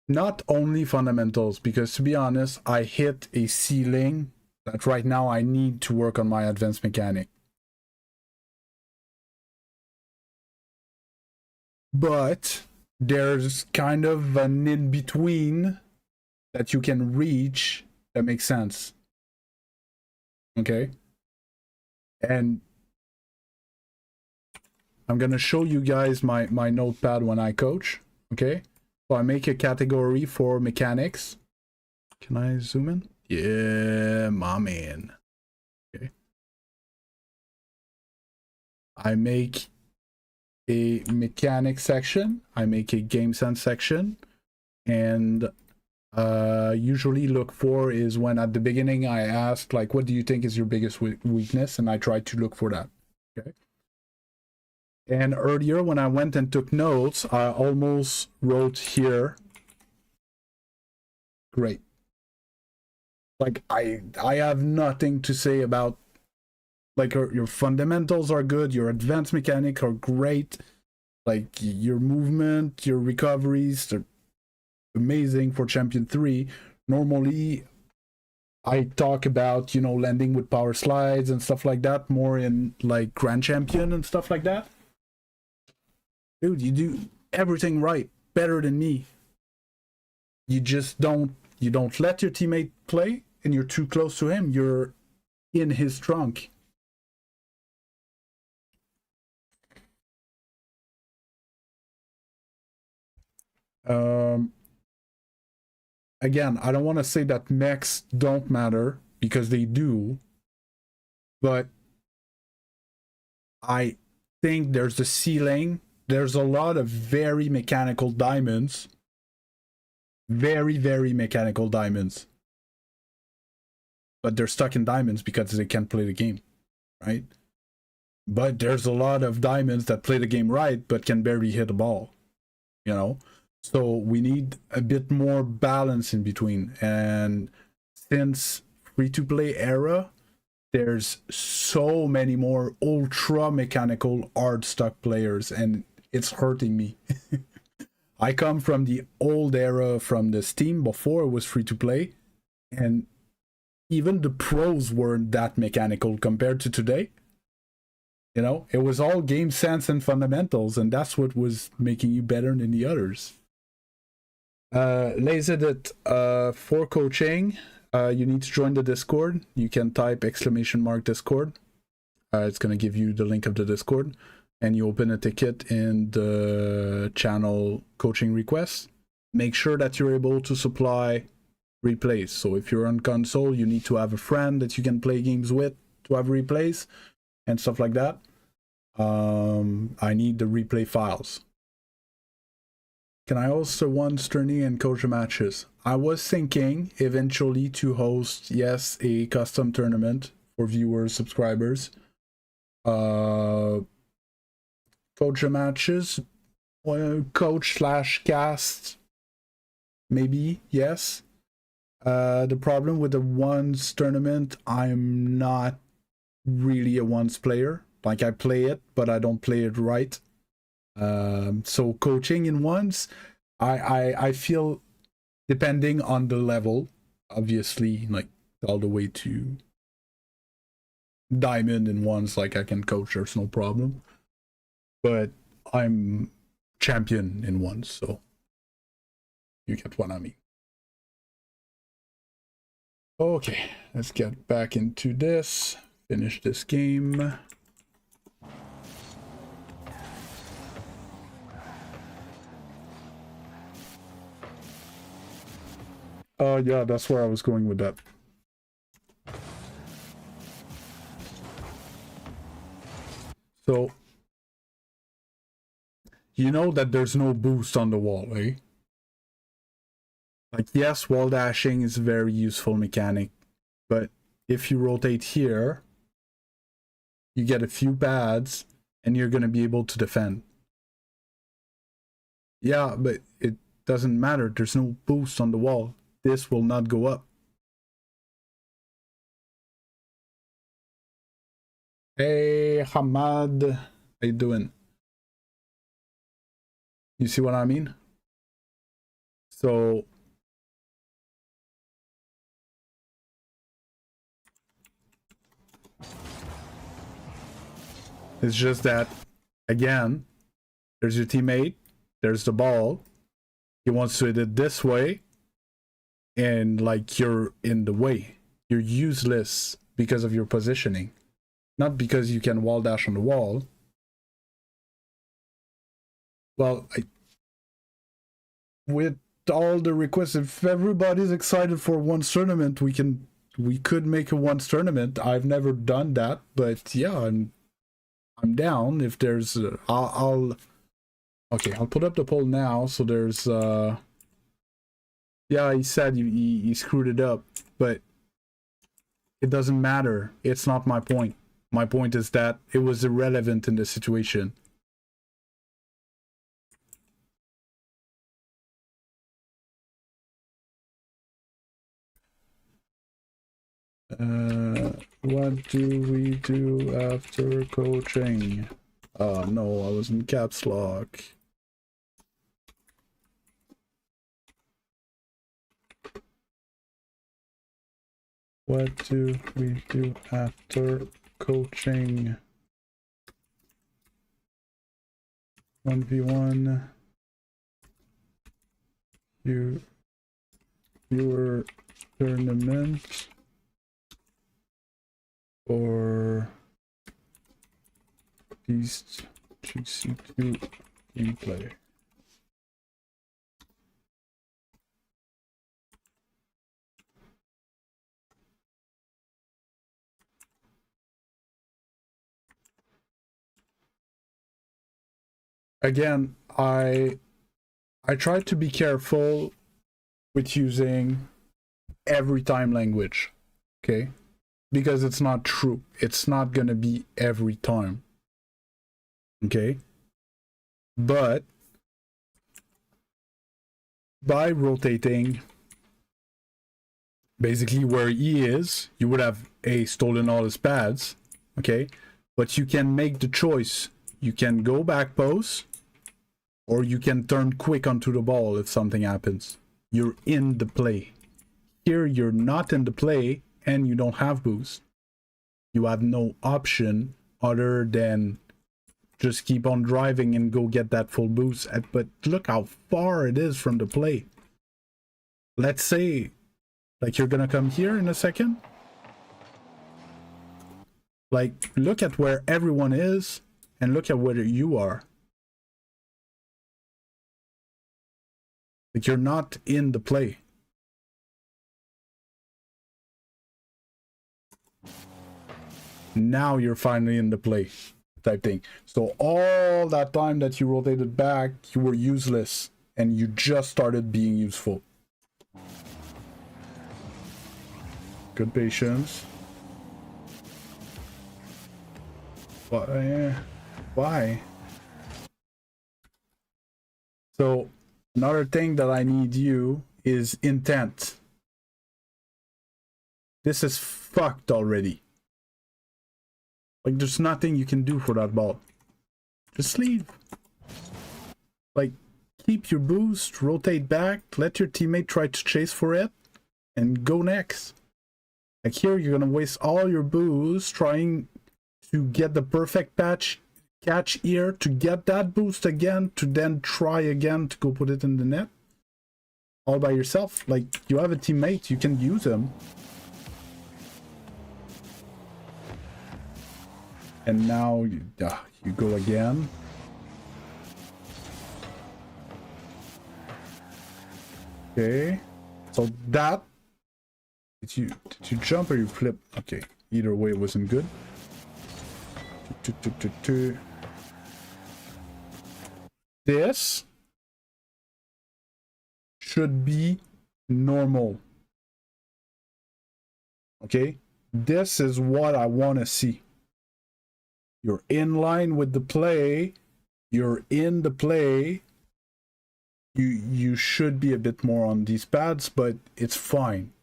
not only fundamentals, because to be honest, I hit a ceiling that right now I need to work on my advanced mechanic. But there's kind of an in-between that you can reach that makes sense. Okay? And I'm gonna show you guys my notepad when I coach. Okay? So I make a category for mechanics. Can I zoom in? Yeah, my man. Okay. I make a mechanic section. I make a game sense section. And usually look for is when at the beginning I ask, like, what do you think is your biggest weakness? And I try to look for that. Okay. And earlier when I went and took notes, I almost wrote here, great. Like I have nothing to say about, like, your fundamentals are good, your advanced mechanics are great, like your movement, your recoveries, they're amazing for champion 3. Normally I talk about, you know, landing with power slides and stuff like that more in like grand champion and stuff like that. Dude, you do everything right, better than me. You just don't let your teammate play, and you're too close to him. You're in his trunk. Again, I don't want to say that mechs don't matter, because they do, but I think there's a ceiling. There's a lot of very mechanical diamonds. Very, very mechanical diamonds. But they're stuck in diamonds because they can't play the game, right? But there's a lot of diamonds that play the game right, but can barely hit a ball, you know? So we need a bit more balance in between. And since free-to-play era, there's so many more ultra mechanical hard stuck players, and it's hurting me. I come from the old era, from the Steam before it was free to play, and even the pros weren't that mechanical compared to today. You know, it was all game sense and fundamentals, and that's what was making you better than the others. Lazydit, for coaching, you need to join the Discord. You can type !Discord. It's going to give you the link of the Discord, and you open a ticket in the channel coaching requests. Make sure that you're able to supply replays. So if you're on console, you need to have a friend that you can play games with to have replays and stuff like that. I need the replay files. Can I host a once tourney and coach matches? I was thinking eventually to host, yes, a custom tournament for viewers, subscribers. Coach matches, coach/cast, maybe, yes. The problem with the once tournament, I'm not really a once player. Like, I play it, but I don't play it right. So coaching in once, I feel, depending on the level, obviously, like all the way to diamond in once, like I can coach, there's no problem. But I'm champion in once, so you get what I mean. Okay, let's get back into this. Finish this game. Oh yeah, that's where I was going with that. So, you know that there's no boost on the wall, eh? Like, yes, wall dashing is a very useful mechanic, but if you rotate here, you get a few pads, and you're gonna be able to defend. Yeah, but it doesn't matter. There's no boost on the wall. This will not go up. Hey, Hamad. How you doing? You see what I mean? So... it's just that, again, there's your teammate, there's the ball. He wants to hit it this way, and like you're in the way. You're useless because of your positioning, not because you can wall dash on the wall. Well, with all the requests, if everybody's excited for once tournament, we could make a once tournament. I've never done that, but yeah, I'm down. If there's I'll put up the poll now. So there's yeah, he said he screwed it up, but it doesn't matter. It's not my point. My point is that it was irrelevant in the situation. What do we do after coaching? No, I was in caps lock. What do we do after coaching? 1v1. Viewer tournament. Or Beast Gc2 gameplay. Again, I tried to be careful with using every time language, okay? Because it's not true. It's not gonna be every time. Okay? But by rotating basically where he is, you would have stolen all his pads. Okay? But you can make the choice. You can go back post, or you can turn quick onto the ball if something happens. You're in the play. Here you're not in the play, and you don't have boost. You have no option other than just keep on driving and go get that full boost. But look how far it is from the play. Let's say, like, you're gonna come here in a second. Like, look at where everyone is and look at where you are. Like, you're not in the play. Now you're finally in the play, type thing. So all that time that you rotated back, you were useless, and you just started being useful. Good patience. Why? So another thing that I need you is intent. This is fucked already. Like, there's nothing you can do for that ball. Just leave. Like, keep your boost, rotate back, let your teammate try to chase for it, and go next. Like, here, you're gonna waste all your boost trying to get the perfect catch here, to get that boost again, to then try again to go put it in the net. All by yourself. Like, you have a teammate, you can use him. And now you go again. Okay. So that did you jump or you flip? Okay. Either way it wasn't good. This should be normal. Okay? This is what I want to see. You're in line with the play. You're in the play. You should be a bit more on these pads, but it's fine.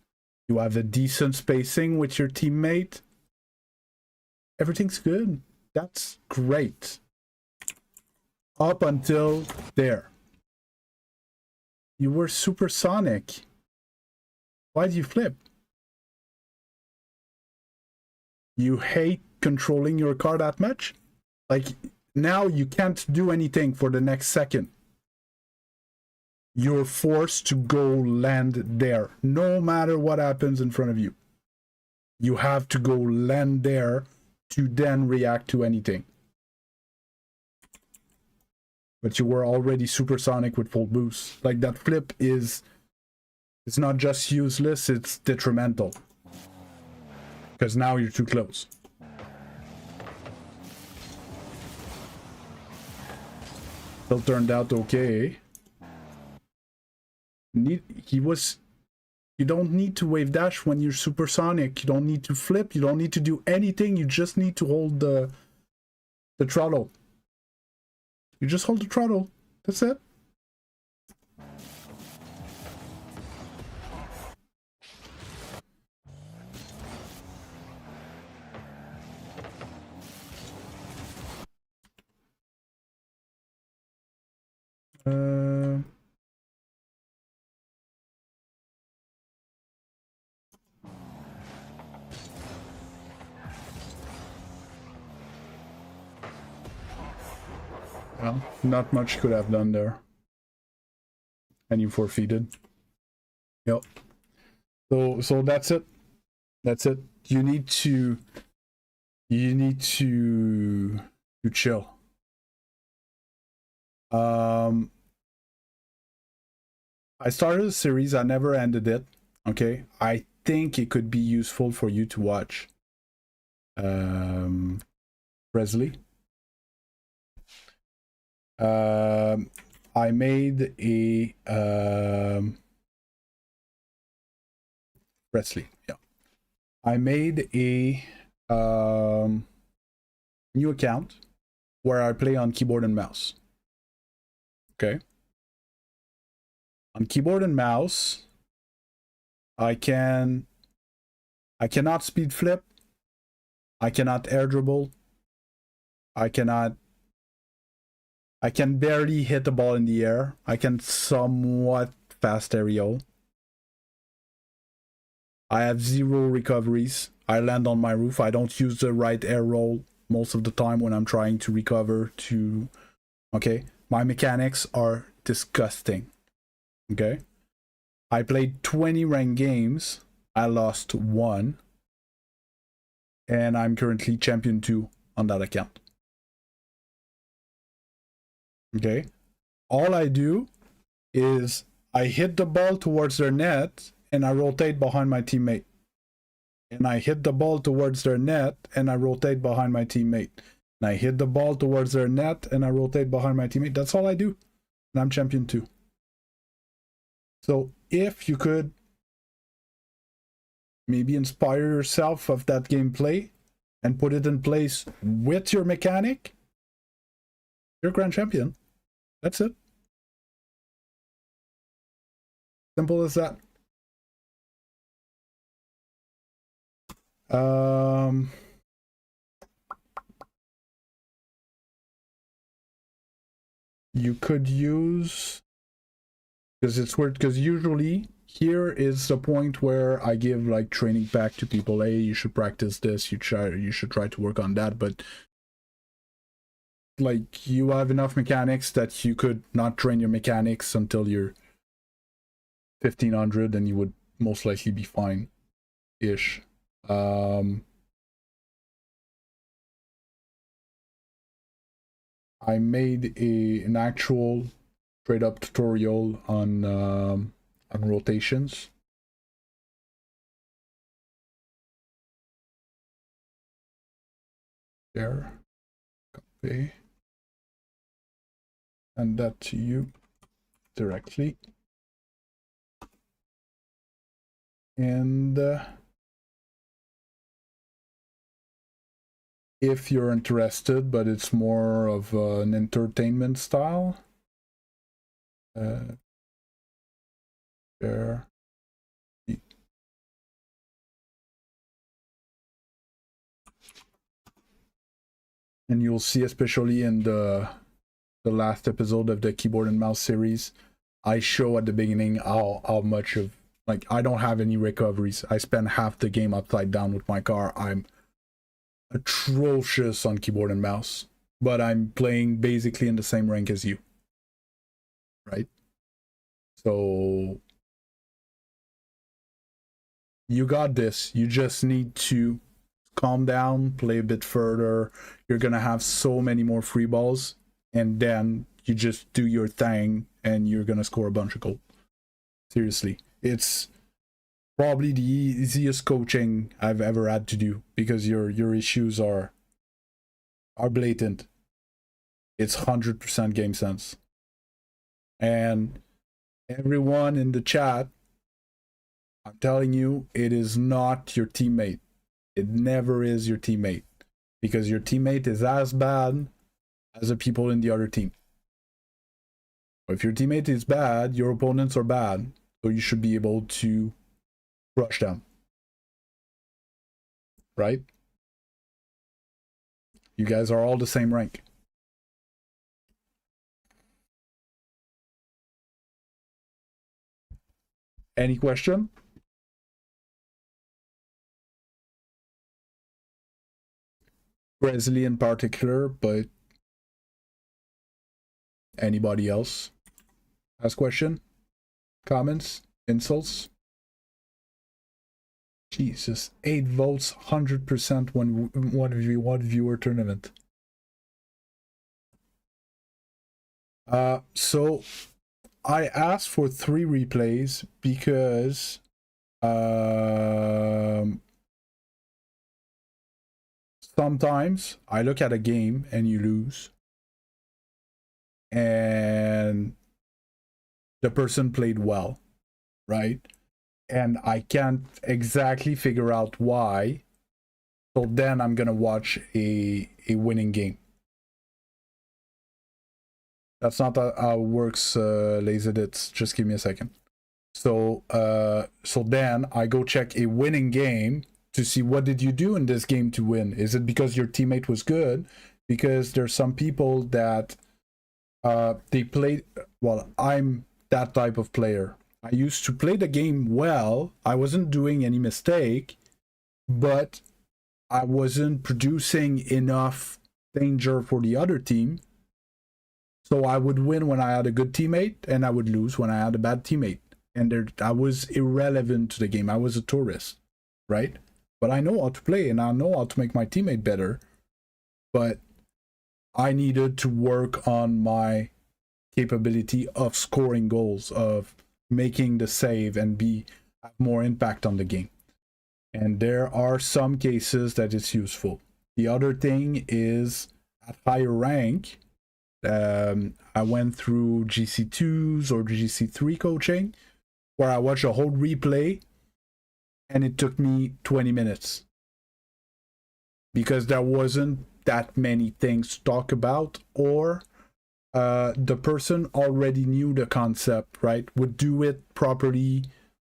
You have a decent spacing with your teammate. Everything's good. That's great. Up until there. You were supersonic. Why did you flip? You hate controlling your car that much? Like, now you can't do anything for the next second. You're forced to go land there, no matter what happens in front of you. You have to go land there to then react to anything. But you were already supersonic with full boost. Like, that flip is... It's not just useless, it's detrimental. Because now you're too close. Still turned out okay. You don't need to wave dash when you're supersonic. You don't need to flip. You don't need to do anything. You just need to hold the throttle. You just hold the throttle. That's it. Well, not much could have done there. And you forfeited. Yep. So that's it. That's it. You need to chill. I started a series, I never ended it. Okay. I think it could be useful for you to watch. Presley. I made a Presley, yeah. I made a new account where I play on keyboard and mouse. Okay. On keyboard and mouse, I cannot speed flip. I cannot air dribble. I can barely hit the ball in the air. I can somewhat fast aerial. I have 0 recoveries. I land on my roof. I don't use the right air roll most of the time when I'm trying to recover to... Okay? My mechanics are disgusting. Okay? I played 20 ranked games. I lost 1. And I'm currently champion 2 on that account. Okay? All I do is I hit the ball towards their net and I rotate behind my teammate. And I hit the ball towards their net and I rotate behind my teammate. And I hit the ball towards their net and I rotate behind my teammate. That's all I do. And I'm champion 2. So if you could maybe inspire yourself of that gameplay and put it in place with your mechanic, you're grand champion. That's it. Simple as that. You could use, because it's weird, because usually here is the point where I give like training back to people. Hey, you should practice this, you should try to work on that, but like you have enough mechanics that you could not train your mechanics until you're 1500 and you would most likely be fine ish. I made an actual straight up tutorial on rotations. There, copy, and that to you directly. And if you're interested, but it's more of an entertainment style, there. And you'll see, especially in the last episode of the keyboard and mouse series, I show at the beginning how much of, like, I don't have any recoveries. I spend half the game upside down with my car. I'm atrocious on keyboard and mouse, but I'm playing basically in the same rank as you, right? So you got this. You just need to calm down, play a bit further. You're gonna have so many more free balls, and then you just do your thing and you're gonna score a bunch of goals. Seriously, it's probably the easiest coaching I've ever had to do, because your issues are blatant. It's 100% game sense. And everyone in the chat, I'm telling you, it is not your teammate. It never is your teammate, because your teammate is as bad as the people in the other team. If your teammate is bad, your opponents are bad, so you should be able to crush them, right? You guys are all the same rank. Any question? Presley in particular, but anybody else has question, comments, insults? Jesus, 8 votes, 100% one viewer tournament. So I asked for 3 replays because sometimes I look at a game and you lose, and the person played well, right? And I can't exactly figure out why. So then I'm gonna watch a winning game. That's not how it works, LazyDits. Just give me a second. So then I go check a winning game to see what did you do in this game to win. Is it because your teammate was good? Because there's some people that they played, well, I'm that type of player. I used to play the game well. I wasn't doing any mistake, but I wasn't producing enough danger for the other team. So I would win when I had a good teammate, and I would lose when I had a bad teammate. And I was irrelevant to the game. I was a tourist, right? But I know how to play, and I know how to make my teammate better. But I needed to work on my capability of scoring goals, of making the save, and have more impact on the game. And there are some cases that it's useful. The other thing is, at higher rank, I went through Gc2s or Gc3 coaching, where I watched a whole replay and it took me 20 minutes because there wasn't that many things to talk about, or the person already knew the concept, right? Would do it properly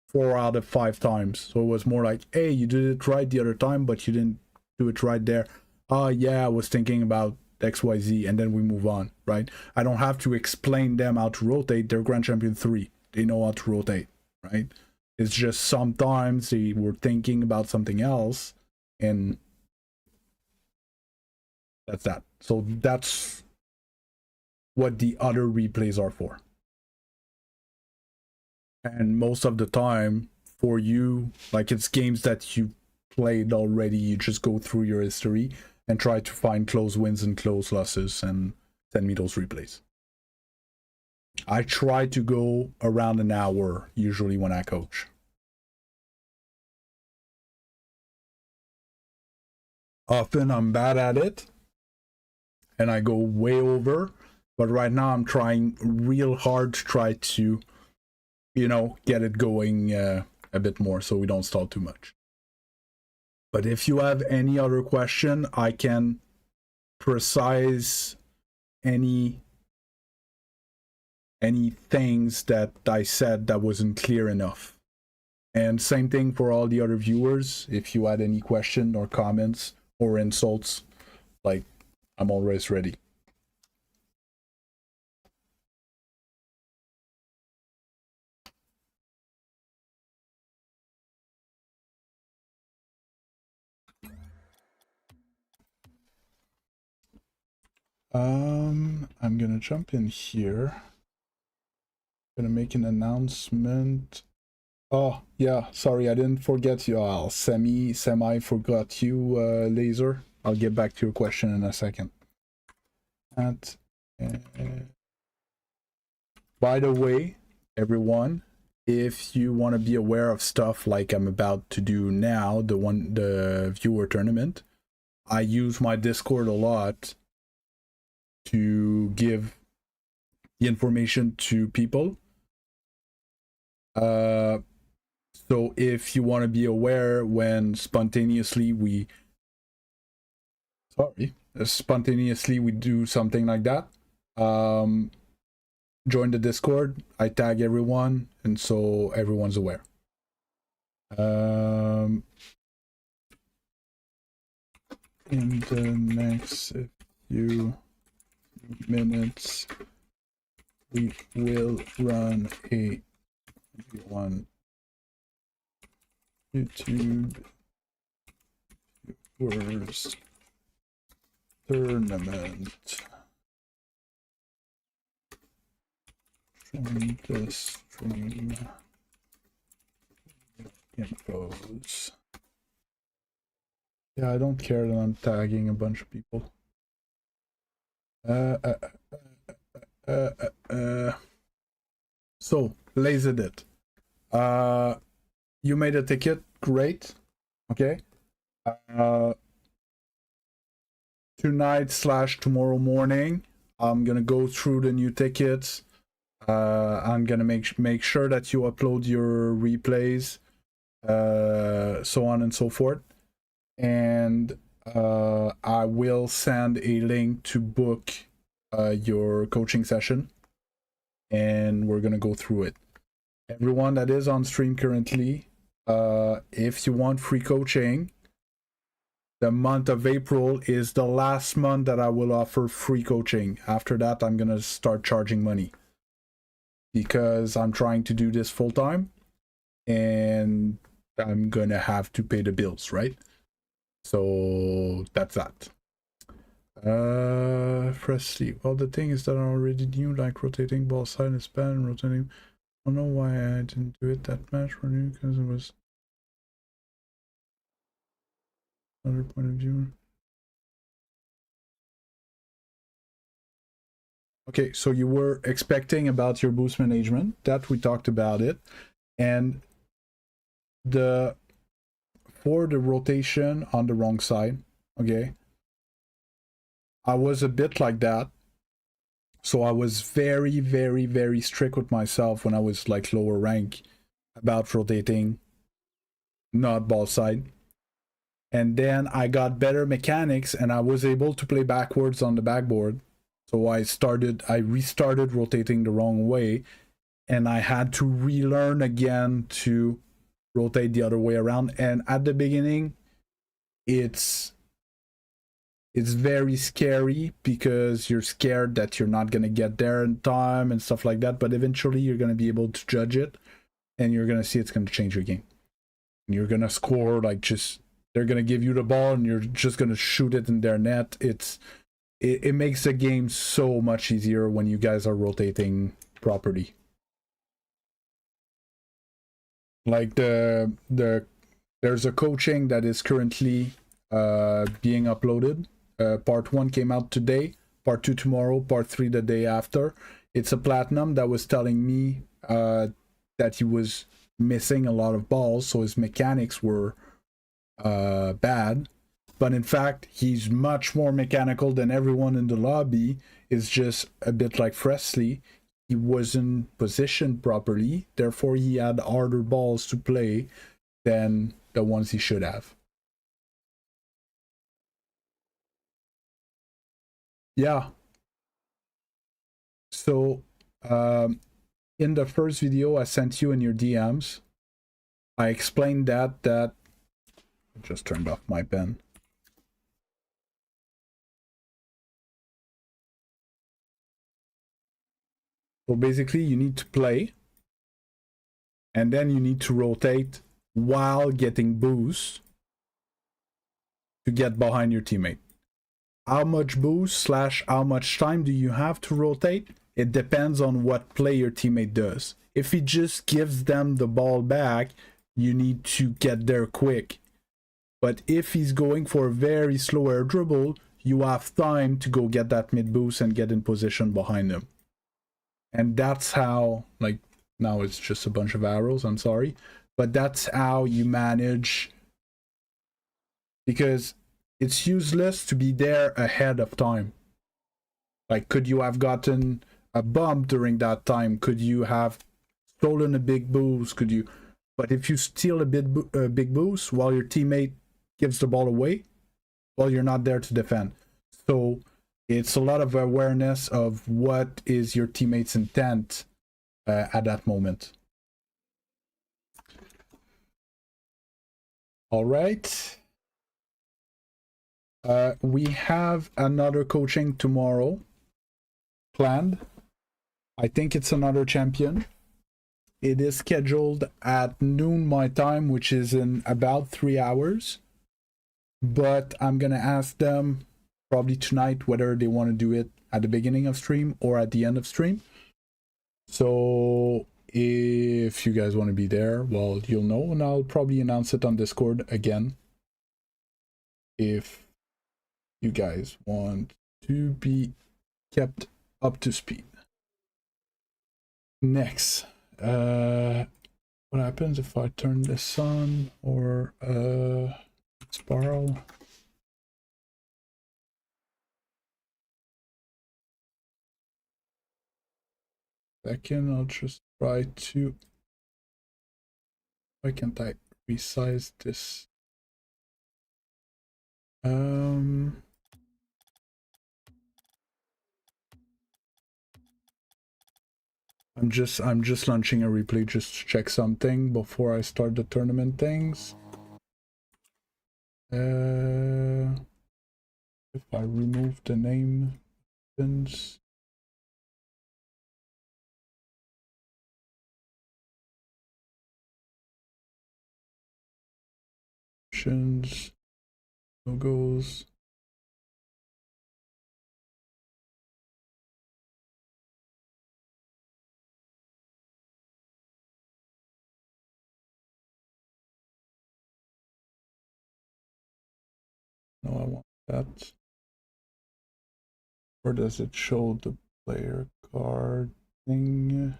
4 out of 5 times. So it was more like, hey, you did it right the other time, but you didn't do it right there. Oh yeah, I was thinking about XYZ, and then we move on, right? I don't have to explain them how to rotate. They're Grand Champion 3. They know how to rotate, right? It's just sometimes they were thinking about something else, and that's that. So that's what the other replays are for. And most of the time, for you, like, it's games that you played already. You just go through your history and try to find close wins and close losses, and send me those replays. I try to go around an hour usually when I coach. Often I'm bad at it and I go way over, but right now I'm trying real hard to try to, you know, get it going a bit more so we don't stall too much. But if you have any other question, I can precise any things that I said that wasn't clear enough. And same thing for all the other viewers. If you had any question or comments or insults, like, I'm always ready. I'm gonna jump in here. Gonna make an announcement. Oh yeah, sorry, I didn't forget you all. Semi forgot you, Laser. I'll get back to your question in a second. By the way, everyone, if you want to be aware of stuff like I'm about to do now, the viewer tournament, I use my Discord a lot to give the information to people. So if you want to be aware when spontaneously we do something like that, join the Discord. I tag everyone, and so everyone's aware. In the next few minutes, we will run a YouTube viewers tournament from the stream infos. Yeah, I don't care that I'm tagging a bunch of people. So, Lazerdit. You made a ticket, great. Okay. Tonight/tomorrow morning, I'm gonna go through the new tickets. I'm gonna make sure that you upload your replays, so on and so forth, and I will send a link to book your coaching session, and we're gonna go through it. Everyone that is on stream currently, if you want free coaching, the month of April is the last month that I will offer free coaching. After that, I'm gonna start charging money because I'm trying to do this full time and I'm gonna have to pay the bills, right? So that's that. Freshly. Well, the thing is that I already knew, like rotating ball side and span and rotating. I don't know why I didn't do it that much for you, because it was another point of view. Okay, so you were expecting about your boost management, that we talked about it, and for the rotation on the wrong side, okay, I was a bit like that. So I was very, very, very strict with myself when I was like lower rank about rotating, not ball side. And then I got better mechanics and I was able to play backwards on the backboard. So I restarted rotating the wrong way, and I had to relearn again to rotate the other way around. And at the beginning, it's very scary because you're scared that you're not going to get there in time and stuff like that, but eventually you're going to be able to judge it and you're going to see it's going to change your game. And you're going to score, like, just they're going to give you the ball and you're just going to shoot it in their net. It makes the game so much easier when you guys are rotating properly. Like there's a coaching that is currently being uploaded. Part 1 came out today. part 2 tomorrow, part 3 the day after. It's a platinum that was telling me that he was missing a lot of balls, so his mechanics were bad. But in fact, he's much more mechanical than everyone in the lobby. It's just a bit like Fresley. He wasn't positioned properly, therefore he had harder balls to play than the ones he should have. Yeah. So, in the first video I sent you in your DMs, I explained that I just turned off my pen. So basically you need to play, and then you need to rotate while getting boost to get behind your teammate. How much boost / how much time do you have to rotate? It depends on what play your teammate does. If he just gives them the ball back, you need to get there quick. But if he's going for a very slow air dribble, you have time to go get that mid boost and get in position behind him. And that's how, like, now it's just a bunch of arrows, I'm sorry. But that's how you manage, because it's useless to be there ahead of time. Like, could you have gotten a bump during that time? Could you have stolen a big boost? Could you? But if you steal a big boost while your teammate gives the ball away, well, you're not there to defend. So it's a lot of awareness of what is your teammate's intent at that moment. All right. We have another coaching tomorrow planned. I think it's another champion. It is scheduled at noon my time, which is in about 3 hours. But I'm gonna ask them probably tonight whether they want to do it at the beginning of stream or at the end of stream. So if you guys want to be there, well, you'll know, and I'll probably announce it on Discord again if you guys want to be kept up to speed. Next, what happens if I turn this on, or spiral? Second, I'll just try to, why can't I resize this? I'm just launching a replay just to check something before I start the tournament things. If I remove the name, options. Options, logos. No, I want that. Or does it show the player card thing?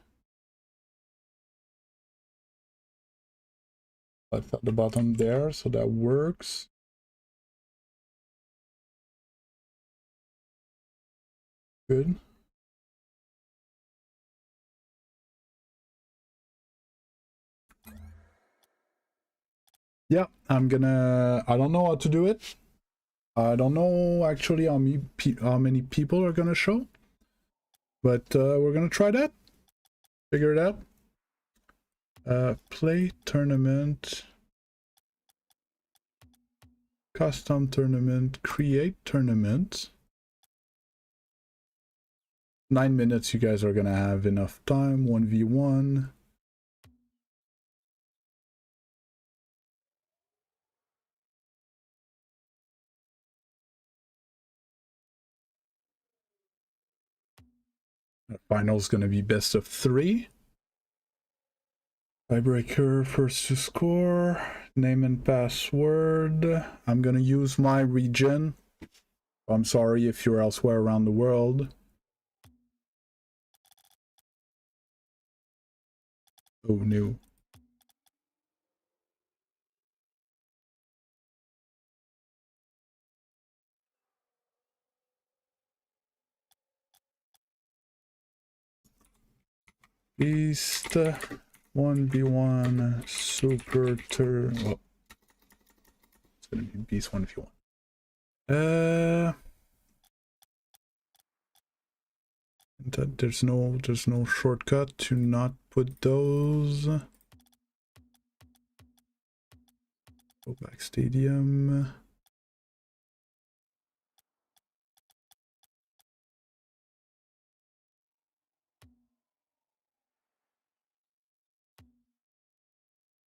That's at the bottom there, so that works. Good. Yeah, I don't know how to do it. I don't know actually how many people are gonna show, but we're gonna try that. Figure it out. Play tournament, custom tournament, create tournament. 9 minutes, you guys are gonna have enough time. 1v1. The final's gonna be best of 3. Tiebreaker, first to score, name and password. I'm gonna use my region. I'm sorry if you're elsewhere around the world. Oh no. Beast 1v1 super turn. Oh, it's gonna be Beast 1v1. There's no shortcut to not put those. Go back stadium.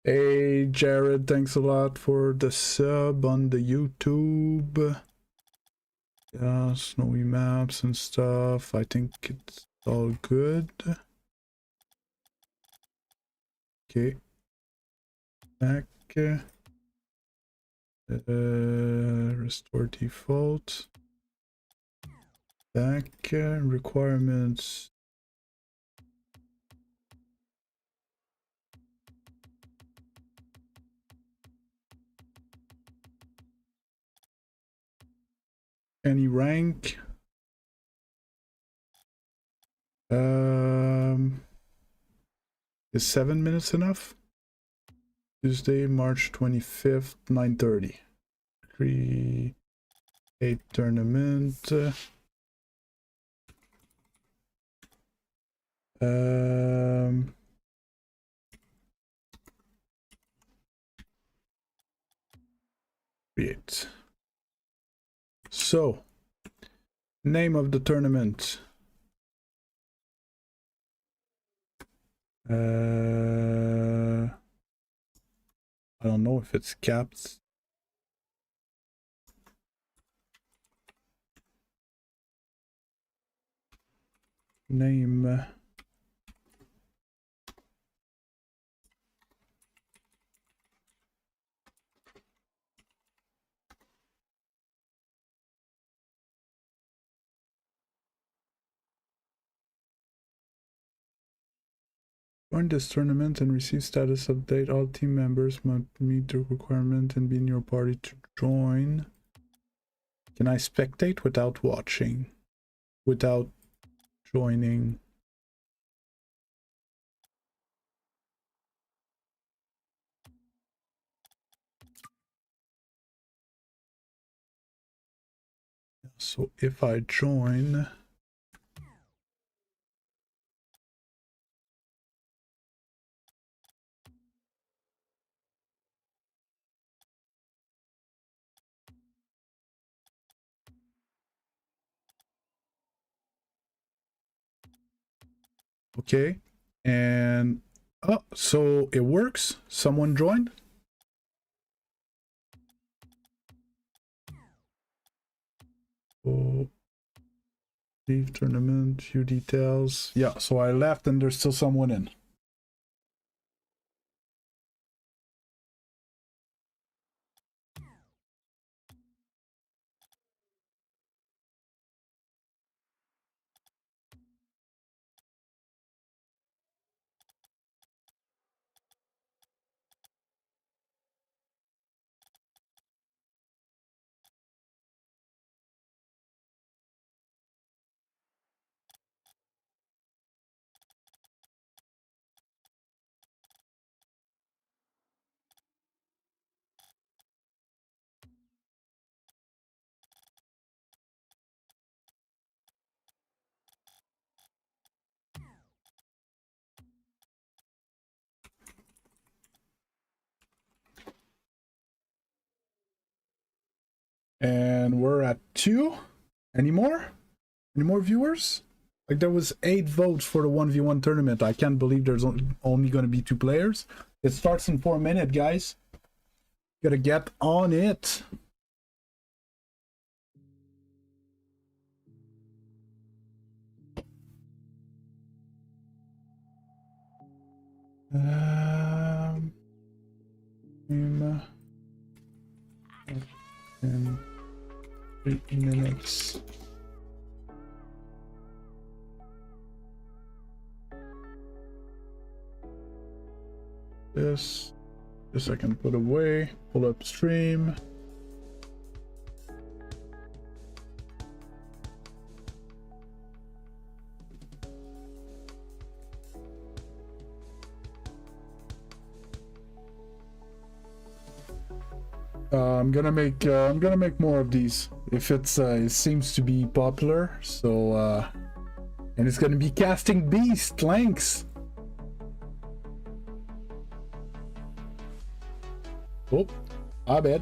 Hey Jared, thanks a lot for the sub on the YouTube. Yeah, snowy maps and stuff. I think it's all good. Okay. Back. Restore default. Back. Requirements. Any rank? Is 7 minutes enough? Tuesday, March 25th, 9:30. Create tournament. Create. So, name of the tournament. I don't know if it's capped. Name. Join this tournament and receive status update. All team members must meet the requirement and be in your party to join. Can I spectate without watching? Without joining? So if I join... Okay, and oh, so it works. Someone joined. Oh, leave tournament, view details. Yeah, so I left and there's still someone in. And we're at 2. Any more? Any more viewers? Like there was 8 votes for the 1v1 tournament. I can't believe there's only going to be 2 players. It starts in 4 minutes, guys. Gotta get on it. 3 minutes. This I can put away, pull up stream. I'm gonna make more of these if it seems to be popular. So and it's gonna be casting beast lengths. Oh, I bet.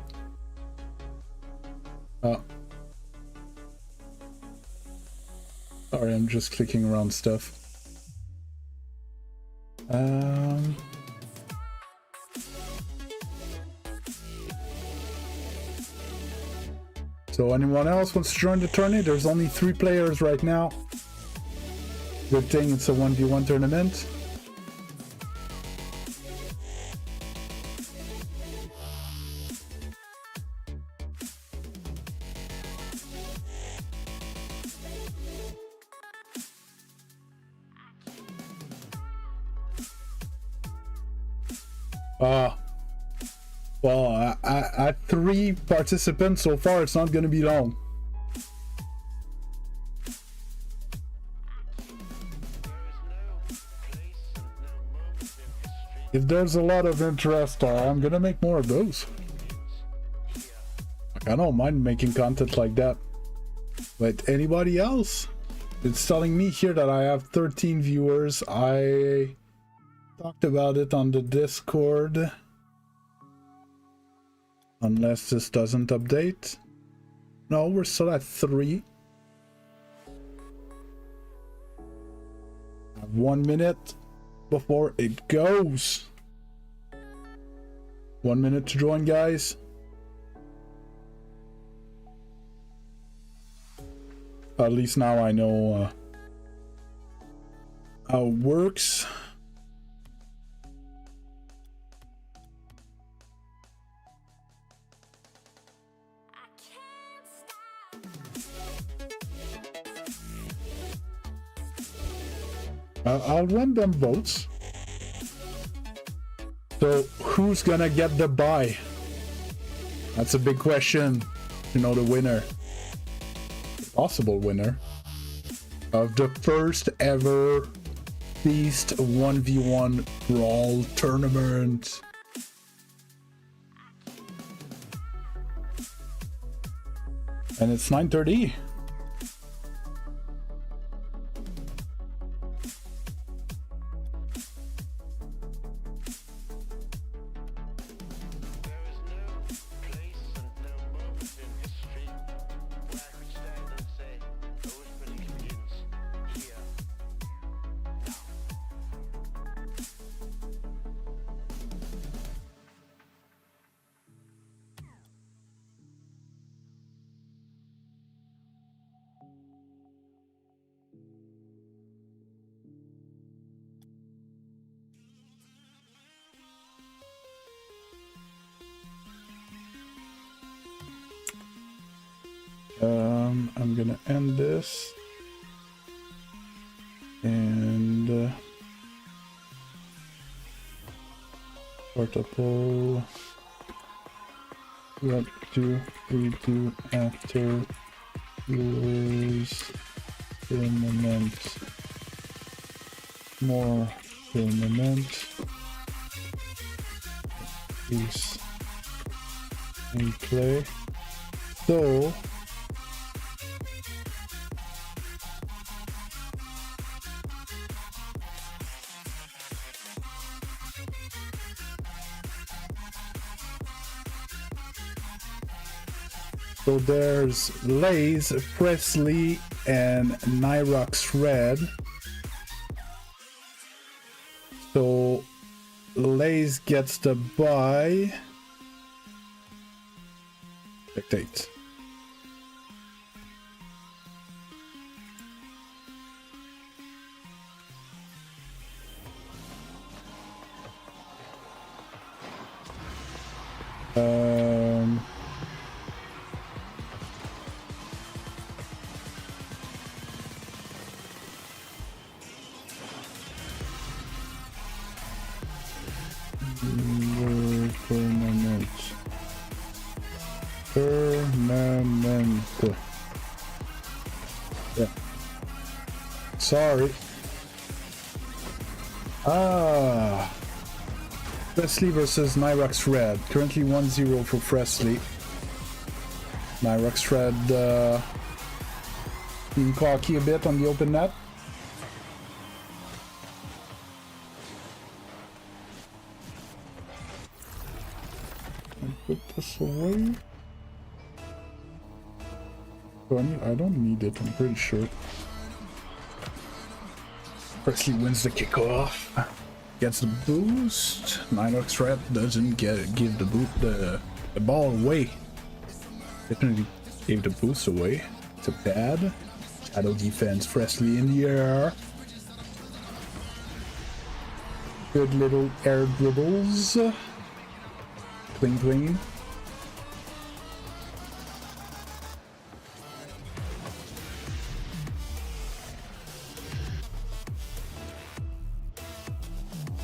Sorry, I'm just clicking around stuff. So anyone else wants to join the tourney? There's only 3 players right now. Good thing it's a 1v1 tournament. Well, at 3 participants so far, it's not going to be long. If there's a lot of interest, I'm going to make more of those. I don't mind making content like that. But anybody else? It's telling me here that I have 13 viewers. I talked about it on the Discord. Unless this doesn't update. No, we're still at 3. I have 1 minute before it goes. 1 minute to join, guys. At least now I know how it works. I'll run them votes. So who's gonna get the buy? That's a big question. You know, the winner, possible winner of the first ever Beast 1v1 Brawl tournament. And it's 9:30. I'm gonna end this and start a poll. What do we do after viewers tournament? More tournament. Peace and play. So there's Lays, Presley, and Nyrox Red. So Lays gets the buy. Spectate. Permanent. Permanent. Yeah. Sorry. Ah. Presley versus Nyrox Red. Currently 1-0 for Presley. Nyrox Red being cocky a bit on the open net. Put this away. I don't need it, I'm pretty sure. Presley wins the kickoff. Gets the boost. Nyrox Red doesn't give the ball away. Definitely gave the boost away. It's a bad. Shadow defense. Presley in the air. Good little air dribbles. Clean, clean.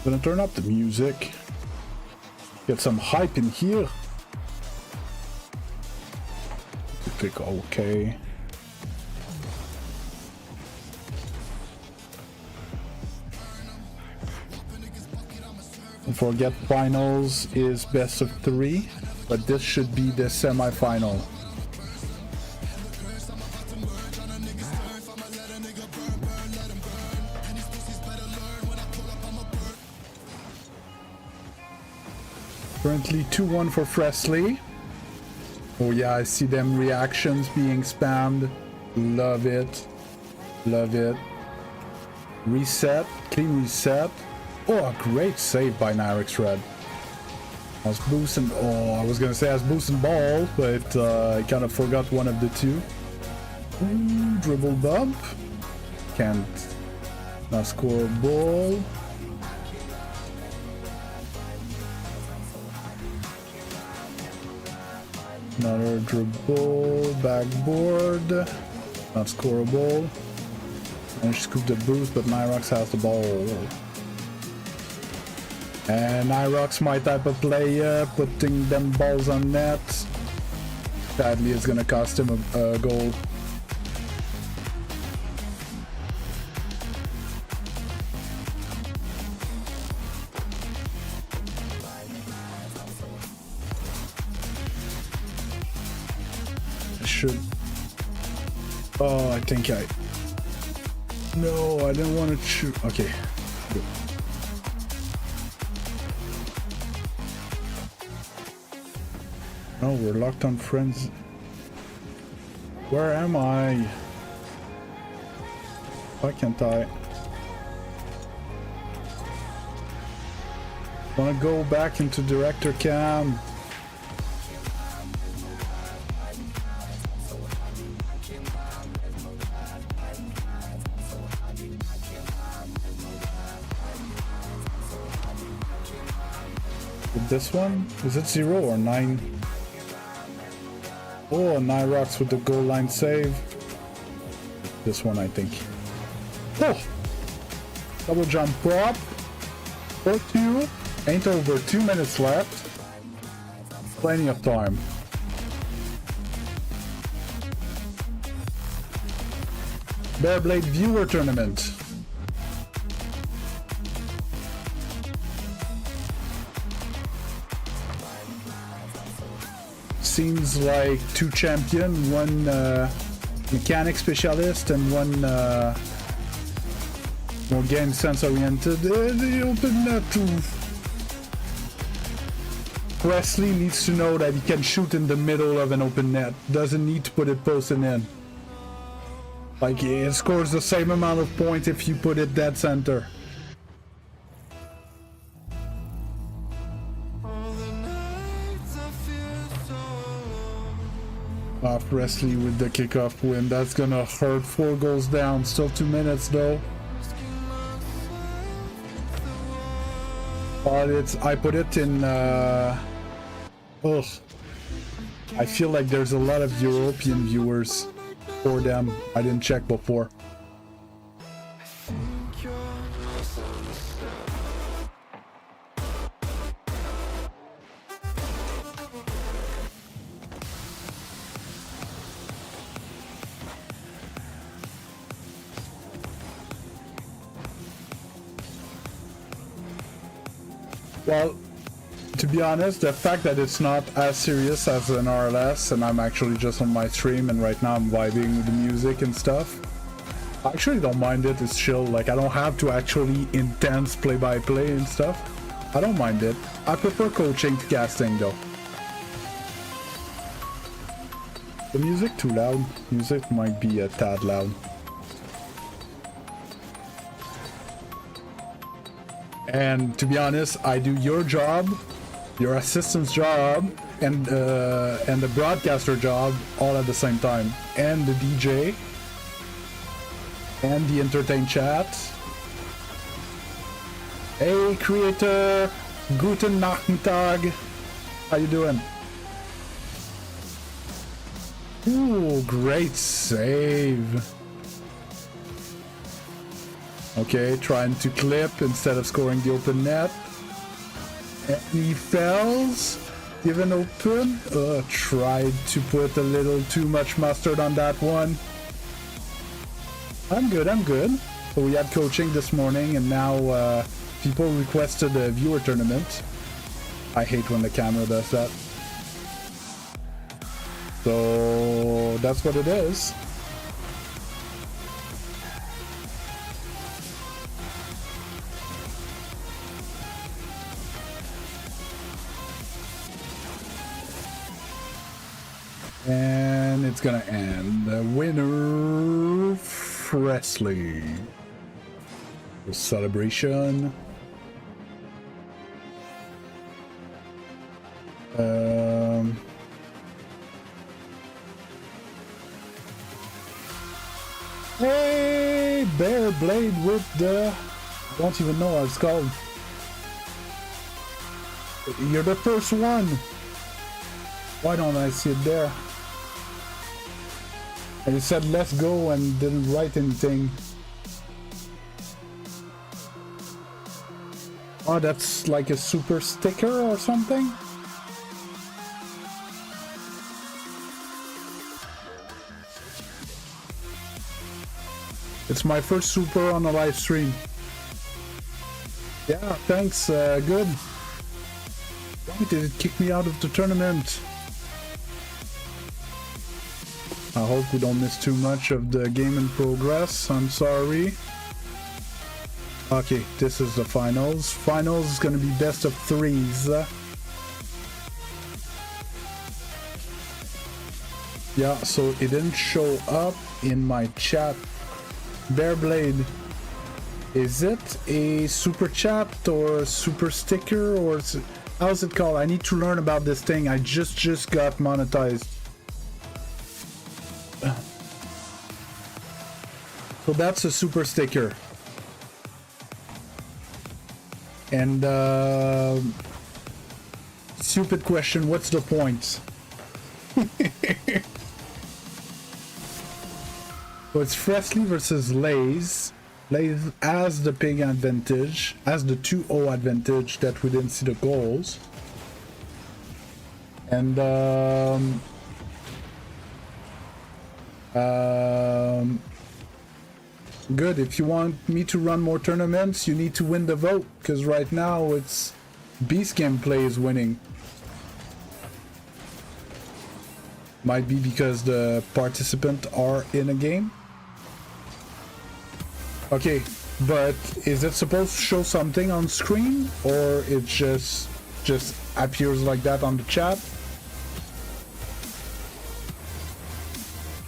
Gonna turn up the music. Get some hype in here. Click OK. Don't forget finals is best of 3, but this should be the semi-final. Currently 2-1 for Presley. Oh yeah, I see them reactions being spammed. Love it. Love it. Reset. Clean reset. Oh, a great save by Nyrox Red. I was boosting... Oh, I was gonna say I was boosting ball, but I kind of forgot one of the two. Ooh, dribble bump. Can't not score a ball. Another dribble, backboard, not scoreable. Managed to scoop the boost, but Nyrox has the ball. And Nyrox, my type of player, putting them balls on net. Sadly, it's gonna cost him a goal. Oh, I think I... No, I didn't want to shoot. Okay. Good. No, we're locked on friends. Where am I? Why can't I? Want to go back into director cam. This one? Is it 0 or 9? Oh, Nyrox with the goal line save. This one, I think. Oh! Double jump prop. 4-2. Ain't over 2 minutes left. Plenty of time. Bearblade viewer tournament. Seems like 2 champion, 1 mechanic specialist and 1 more game sense oriented. They open that too. Presley needs to know that he can shoot in the middle of an open net. Doesn't need to put it posting in. Like, it scores the same amount of points if you put it dead center. Presley with the kickoff win. That's gonna hurt. 4 goals down. Still 2 minutes though. But I put it in ugh. I feel like there's a lot of European viewers for them. I didn't check before. Well, to be honest, the fact that it's not as serious as an RLS and I'm actually just on my stream and right now I'm vibing with the music and stuff, I actually don't mind it. It's chill. Like, I don't have to actually intense play-by-play and stuff. I don't mind it. I prefer coaching to casting though. The music too loud? Music might be a tad loud. And to be honest, I do your job, your assistant's job, and the broadcaster job all at the same time. And the DJ. And the entertain chat. Hey creator, guten Nachmittag. How you doing? Ooh, great save. Okay, trying to clip instead of scoring the open net. And he fails. Given open. Tried to put a little too much mustard on that one. I'm good, I'm good. So we had coaching this morning and now people requested a viewer tournament. I hate when the camera does that. So that's what it is. And it's gonna end. The winner, Presley. The celebration. Hey, Bear Blade with the... I don't even know what it's called. You're the first one. Why don't I see it there? And it said let's go and didn't write anything. Oh, that's like a super sticker or something? It's my first super on a live stream. Yeah, thanks, good. Why did it kick me out of the tournament? I hope we don't miss too much of the game in progress. I'm sorry. Okay, this is the finals. Finals is gonna be best of threes. Yeah, so it didn't show up in my chat. Bearblade, is it a super chat or super sticker or how's it called? I need to learn about this thing. I just got monetized. So that's a super sticker. And stupid question, what's the point? So it's Fresley versus Lays. Lays has the big advantage, has the 2-0 advantage that we didn't see the goals. And good, if you want me to run more tournaments, you need to win the vote, because right now it's Beast Gameplay is winning. Might be because the participants are in a game. Okay, but is it supposed to show something on screen, or it just appears like that on the chat?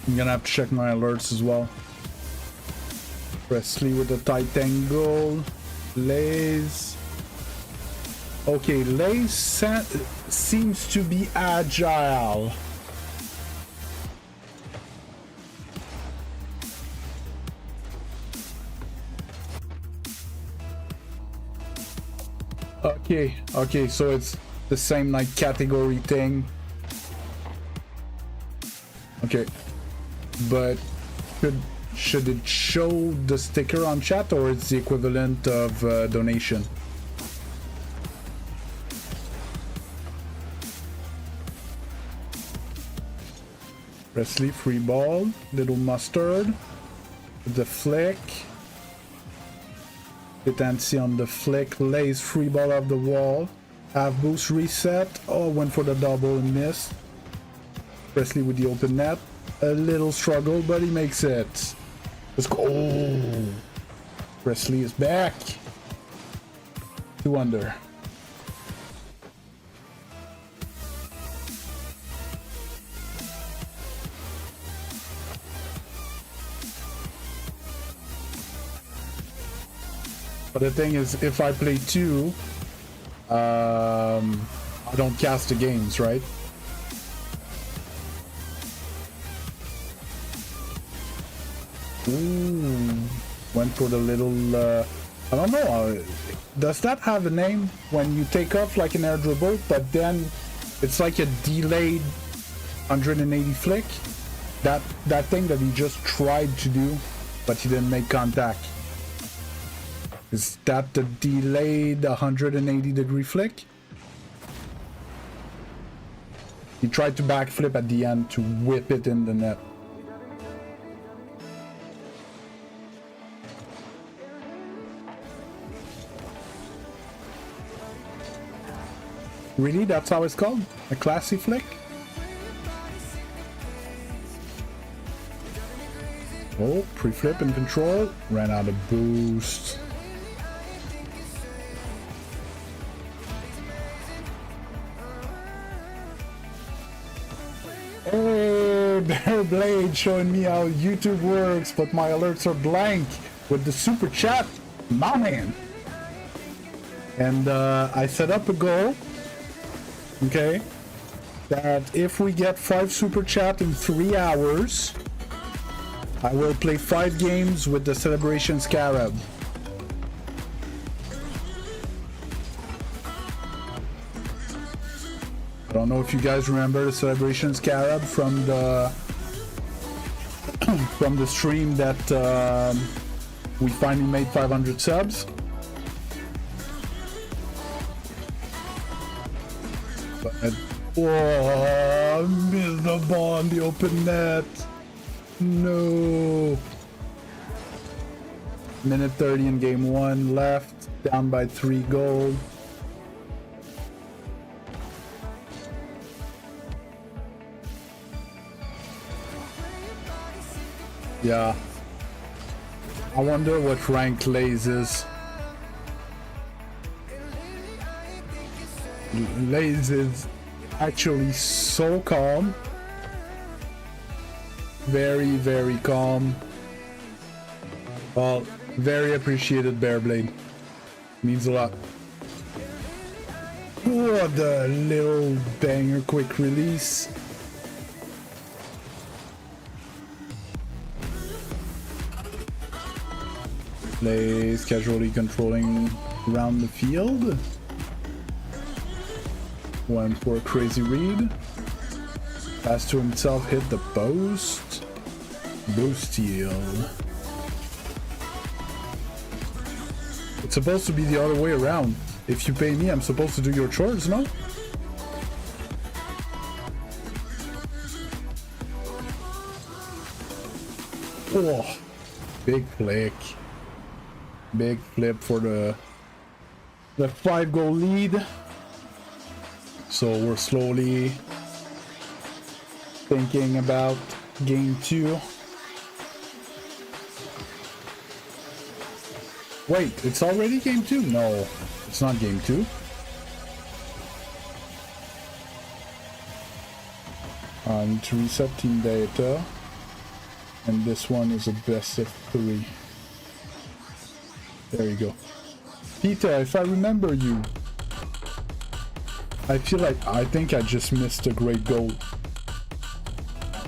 I'm gonna have to check my alerts as well. Presley with a tight angle. Lays. Okay, Lays seems to be agile. Okay, so it's the same like category thing. Okay, but should it show the sticker on chat, or it's the equivalent of donation? Presley free ball, little mustard, the flick. Latency on the flick. Lays free ball off the wall. Half boost reset. Oh, went for the double and missed. Presley with the open net. A little struggle, but he makes it. Let's go. Oh. Presley is back. 2 under. But the thing is, if I play 2, I don't cast the games, right? Ooh, went for the little, I don't know, does that have a name when you take off like an air dribble, but then it's like a delayed 180 flick? That thing that he just tried to do, but he didn't make contact. Is that the delayed 180-degree flick? He tried to backflip at the end to whip it in the net. Really? That's how it's called? A classy flick? Oh, pre-flip and control. Ran out of boost. Oh, Bear Blade showing me how YouTube works, but my alerts are blank with the super chat. My man. And I set up a goal. Okay, that if we get 5 super chat in 3 hours, I will play 5 games with the Celebration Scarab. I don't know if you guys remember the Celebration Scarab from the from the stream that we finally made 500 subs. Oh, I missed the ball on the open net. No. Minute 30 in game 1 left. Down by 3 gold. Yeah. I wonder what rank Lays is. Lays is actually so calm. Very, very calm. Well, very appreciated, Bearblade. Means a lot. Oh, the little banger quick release. Lays casually controlling around the field. Went for a crazy read. Pass to himself, hit the post. Boost steal. It's supposed to be the other way around. If you pay me, I'm supposed to do your chores, no? Oh, big flick. Big flip for the 5-goal lead. So we're slowly thinking about game 2. Wait, it's already game 2? No, it's not game 2. I need to reset team data. And this one is a best of 3. There you go. Peter, if I remember you, I think I just missed a great goal.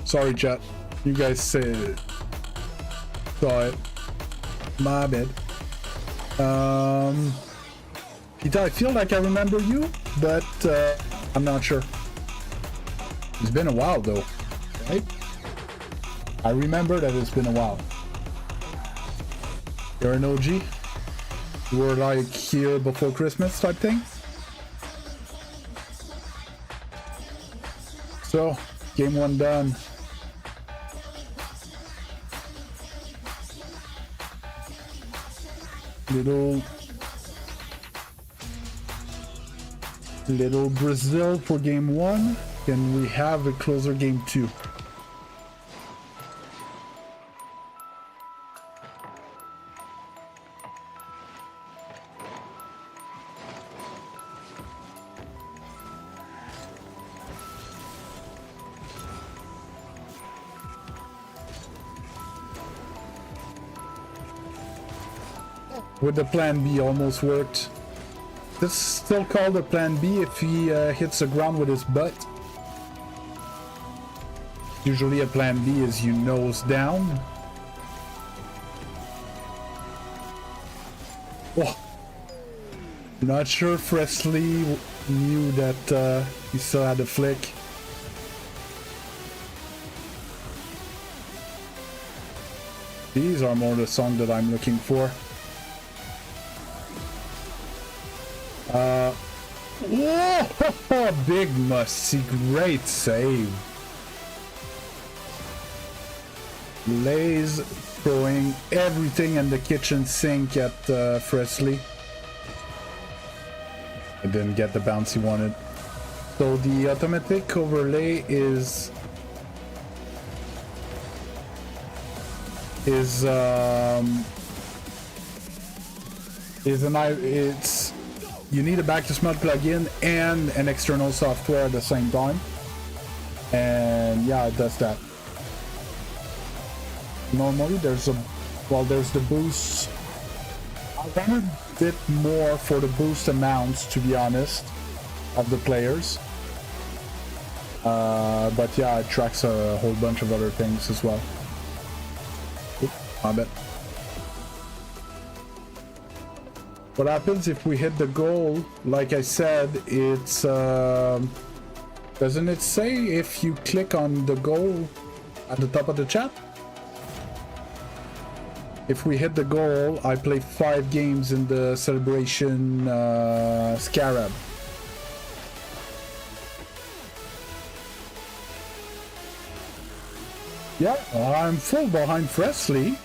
Sorry, chat. You guys saw it. My bad. Peter, I feel like I remember you, but I'm not sure. It's been a while though, right? I remember that it's been a while. You're an OG? You were like here before Christmas type thing? So, game 1 done. Little Brazil for game 1. Can we have a closer game 2? With the plan B almost worked. This is still called a plan B if he hits the ground with his butt. Usually a plan B is you nose down. Oh. Not sure Presley knew that he still had a flick. These are more the song that I'm looking for. Whoa! Big must-see, great save. Lays throwing everything in the kitchen sink at Presley. I didn't get the bounce he wanted. So the automatic overlay is it's you need a back to smelt plugin and an external software at the same time, and yeah, it does that. Normally there's the boost. I want a bit more for the boost amounts, to be honest, of the players, but yeah, it tracks a whole bunch of other things as well. Oop, my bad. What happens if we hit the goal? Like I said, it's doesn't it say if you click on the goal at the top of the chat? If we hit the goal, I play 5 games in the celebration Scarab. Yeah, I'm full behind Presley.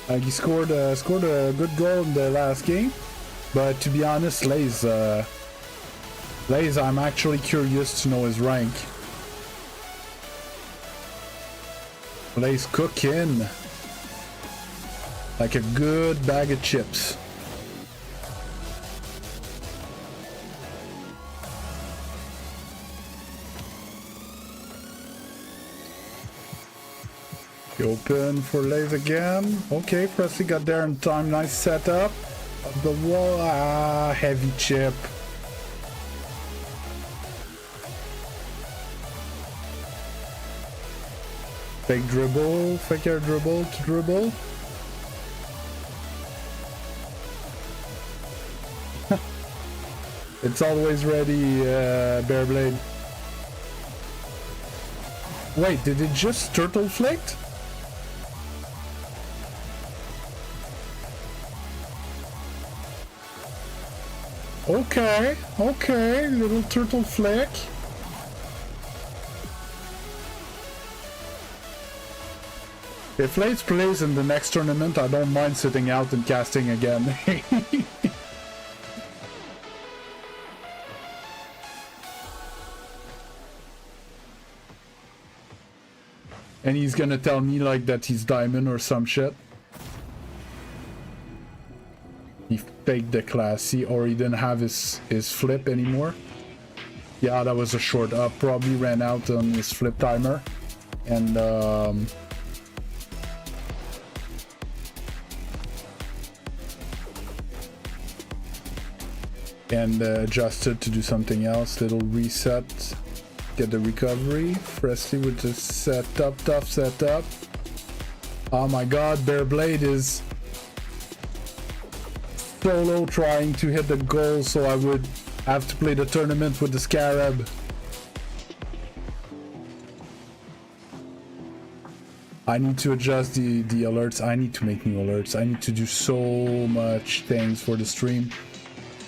He scored a good goal in the last game, but to be honest, Lays, I'm actually curious to know his rank. Lays cooking like a good bag of chips. Open for Lays again. Okay, Presley got there in time. Nice setup of the wall. Ah, heavy chip. Fake dribble, fake air dribble to dribble. It's always ready, Bear Blade. Wait, did it just turtle flicked? Okay, little turtle flick. If Lates plays in the next tournament, I don't mind sitting out and casting again. And he's gonna tell me like that he's diamond or some shit. He faked the classy, or he didn't have his flip anymore. Yeah, that was a short up. Probably ran out on his flip timer, and adjusted to do something else. Little reset, get the recovery. Presley with the setup, tough setup. Oh my god, Bear Blade is solo trying to hit the goal, so I would have to play the tournament with the Scarab. I need to adjust the alerts. I need to make new alerts. I need to do so much things for the stream.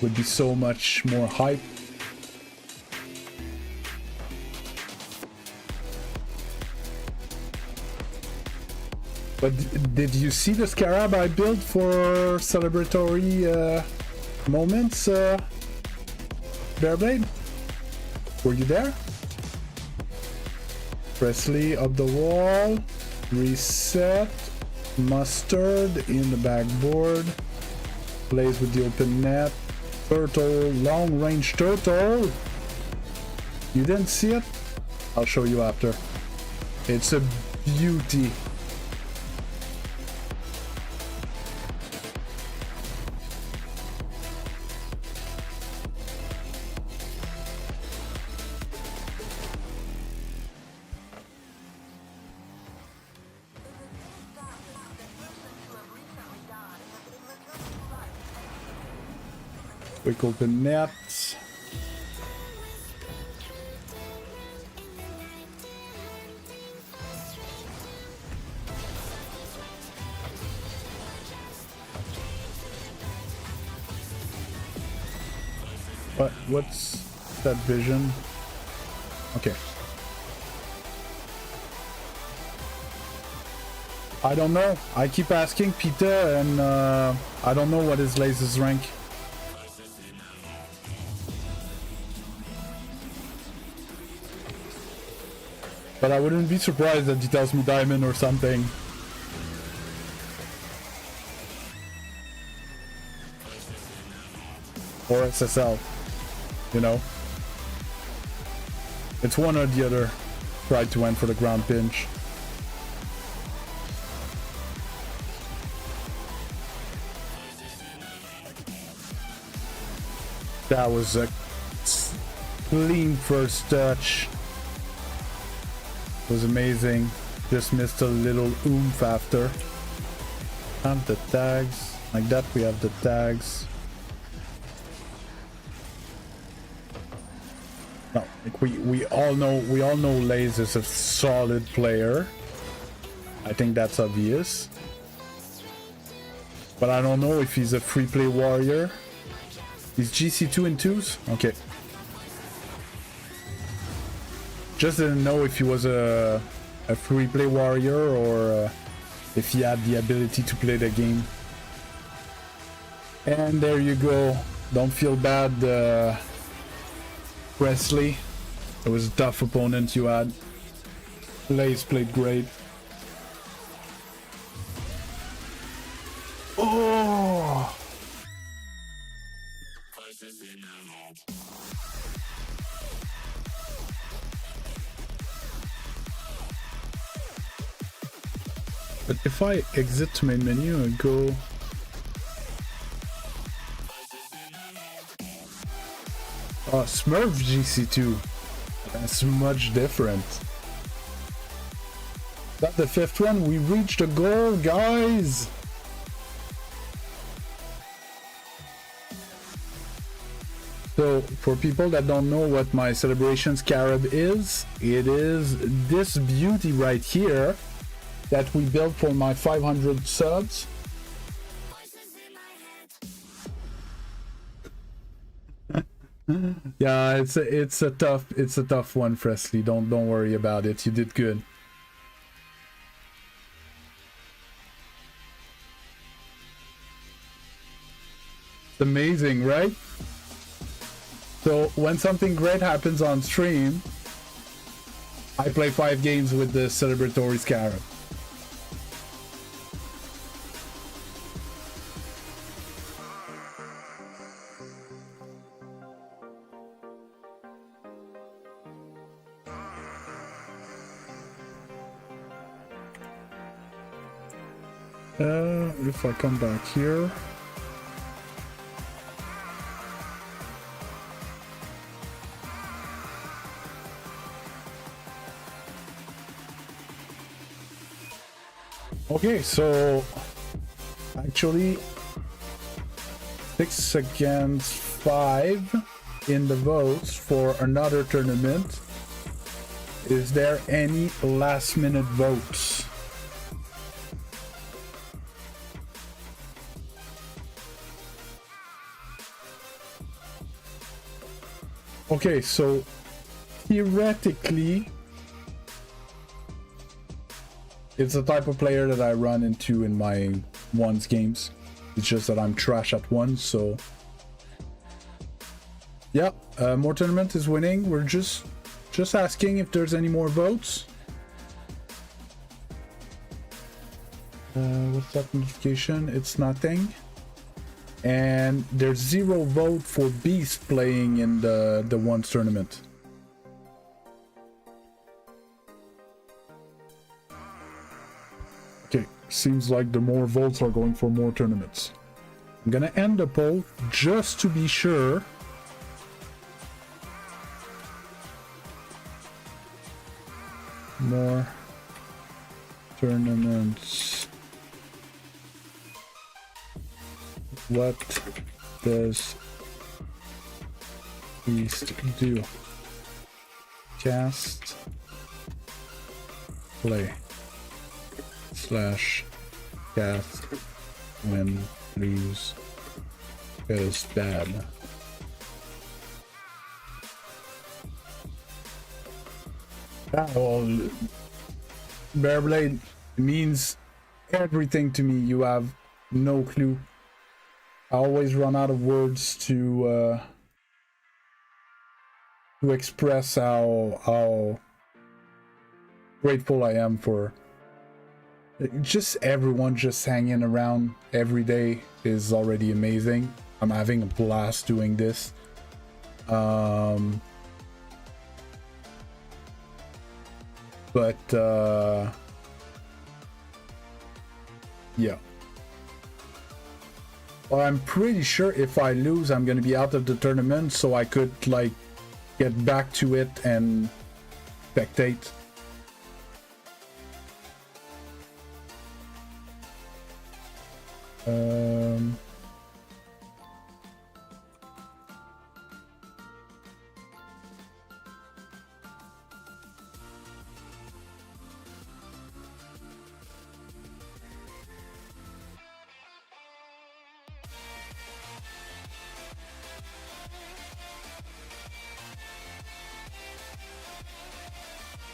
Would be so much more hype. But did you see the scarab I built for celebratory moments, Bearblade? Were you there? Presley up the wall, reset, mustard in the backboard, plays with the open net, turtle, long range turtle. You didn't see it? I'll show you after. It's a beauty. Quick open net. What's that vision? Okay. I don't know. I keep asking Peter and I don't know what his laser's rank. But I wouldn't be surprised that he tells me diamond or something. Or SSL. You know? It's one or the other. Try to win for the ground pinch. That was a clean first touch. It was amazing. Just missed a little oomph after. And the tags. Like that we have the tags. No, like we all know Laze is a solid player. I think that's obvious. But I don't know if he's a free play warrior. He's Gc2 and 2s? Okay. Just didn't know if he was a free play warrior or if he had the ability to play the game. And there you go. Don't feel bad, Presley. It was a tough opponent you had. Lace played great. Oh! But if I exit to main menu and go... Oh, Smurf Gc2. That's much different. That's the fifth one. We reached a goal, guys! So, for people that don't know what my celebration scarab is, it is this beauty right here that we built for my 500 subs. Yeah, it's a tough one, Presley. Don't worry about it. You did good. It's amazing, right? So when something great happens on stream, I play 5 games with the celebratory scarab. If I come back here. Okay, so actually 6 against 5 in the votes for another tournament. Is there any last minute votes? Okay, so theoretically It's the type of player that I run into in my ones games. It's just that I'm trash at ones, so yeah. More Tournament is winning. We're just asking if there's any more votes. What's that notification? It's nothing. And there's 0 vote for Beast playing in the ones tournament. Okay, seems like the more votes are going for more tournaments. I'm gonna end the poll just to be sure. More tournaments. What does Beast do? Cast, play, /cast, win, lose, is bad. Well, Bearblade means everything to me. You have no clue. I always run out of words to express how grateful I am for just everyone just hanging around every day is already amazing. I'm having a blast doing this. Yeah. Well, I'm pretty sure if I lose, I'm gonna be out of the tournament, so I could like get back to it and spectate.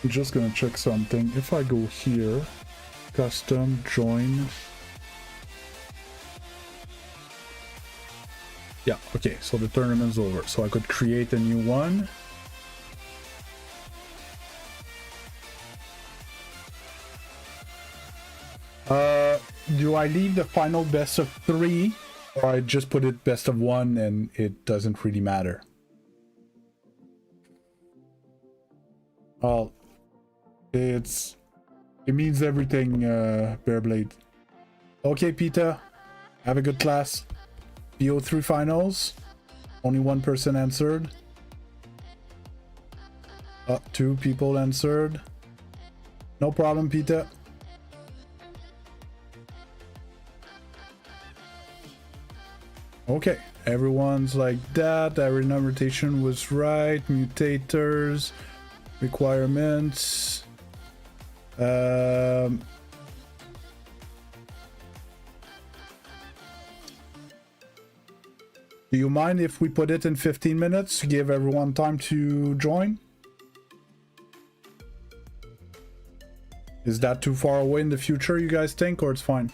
I'm just gonna check something. If I go here, custom, join. Yeah, okay, so the tournament's over. So I could create a new one. Do I leave the final best of 3? Or I just put it best of 1 and it doesn't really matter? Well, it means everything, Bearblade. Okay, Peter, have a good class. BO3 finals. Only one person answered. 2 people answered. No problem, Peter. Okay, everyone's like that. Every notation was right. Mutators, requirements. Do you mind if we put it in 15 minutes to give everyone time to join? Is that too far away in the future, you guys think, or it's fine?